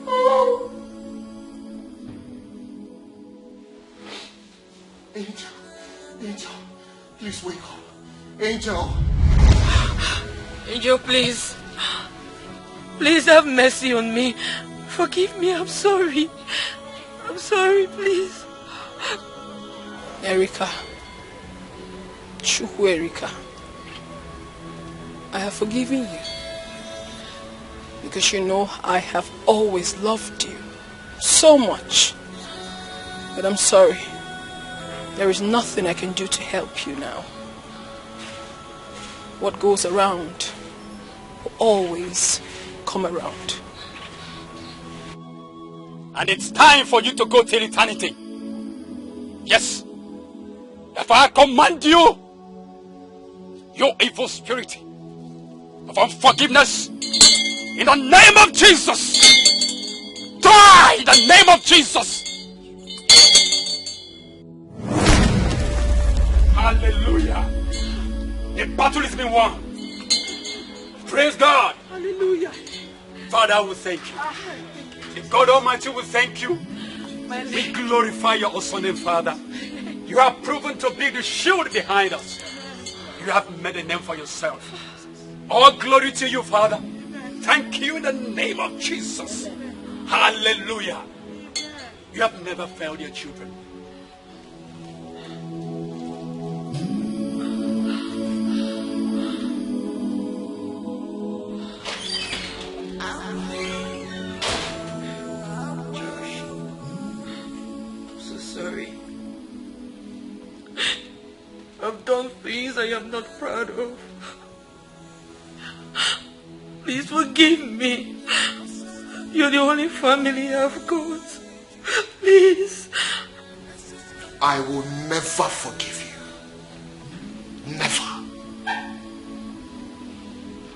Oh! Angel, please wake up. Angel. Angel, please. Please have mercy on me. Forgive me, I'm sorry. I'm sorry, please. Erica. Chukwu Erica. I have forgiven you. Because you know I have always loved you. So much. But I'm sorry. There is nothing I can do to help you now. What goes around will always come around. And it's time for you to go till eternity. Yes. Therefore I command you, you evil spirit of unforgiveness, in the name of Jesus. Die in the name of Jesus. Hallelujah. The battle has been won. Praise God. Hallelujah. Father, we thank you. The God Almighty will thank you. We glorify your awesome name, Father. You have proven to be the shield behind us. You have made a name for yourself. All glory to you, Father. Thank you in the name of Jesus. Hallelujah. You have never failed your children. I've done things I am not proud of. Please forgive me. You're the only family I've got. Please. I will never forgive you. Never.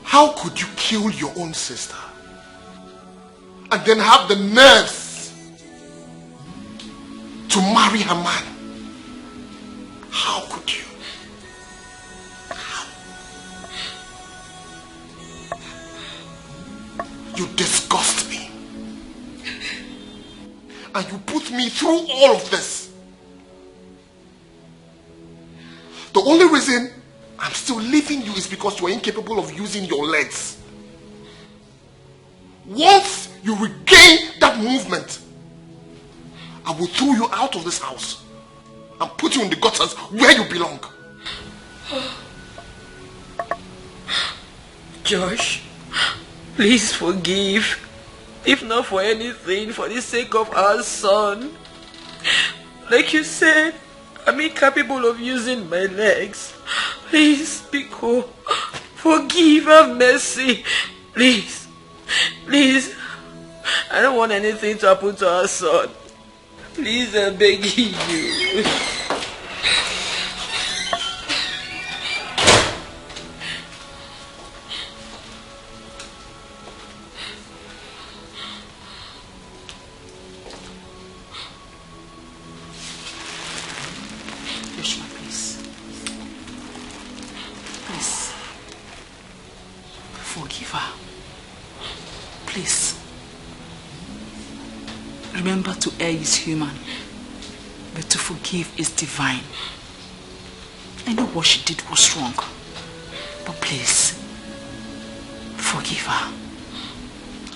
How could you kill your own sister and then have the nerves to marry her man? How could you? You disgust me. And you put me through all of this. The only reason I'm still leaving you is because you are incapable of using your legs. Once you regain that movement, I will throw you out of this house and put you in the gutters where you belong. Josh, please forgive. If not for anything, for the sake of our son. Like you said, I'm incapable of using my legs. Please, Biko, forgive, have mercy. Please, please. I don't want anything to happen to our son. Please, I'm begging you. Remember, to err is human, but to forgive is divine. I know what she did was wrong, but please, forgive her.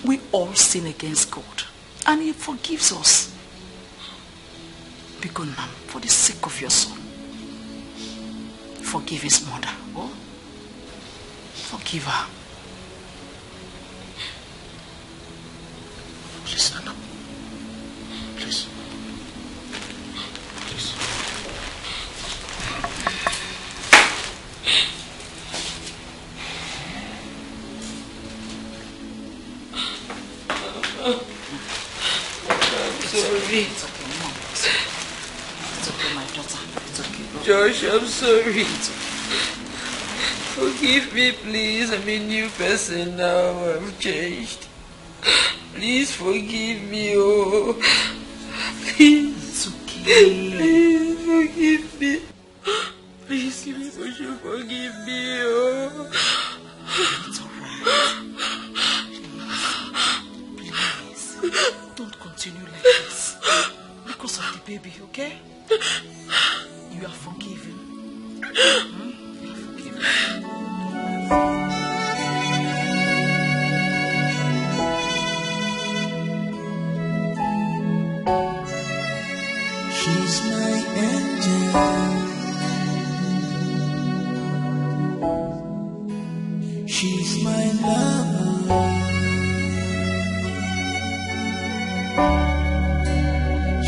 We all sin against God, and He forgives us. Be good, ma'am, for the sake of your son. Forgive his mother, oh? Forgive her. Please stand up. Please. Please. I'm sorry. It's okay, Mom. It's okay, my daughter. It's okay. Josh, I'm sorry. Forgive me, please. I'm a new person now. I've changed. Please forgive me, oh. Please. It's okay. Please forgive me. Please give me forgive me, oh. It's alright. Please. Don't continue like this. Because of the baby, okay? You are forgiven. You are forgiven. She's my angel. She's my lover.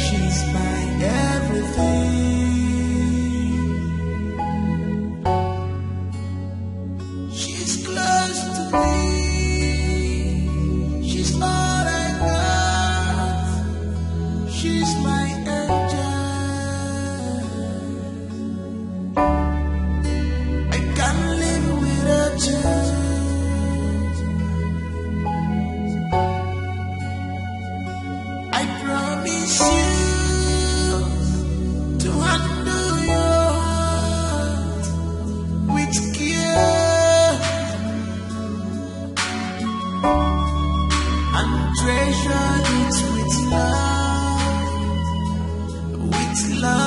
She's my everything. She's close to me. She's all I got. She's my angel. I can't live without you. I promise you to handle your heart with care and treasure it with love, with love.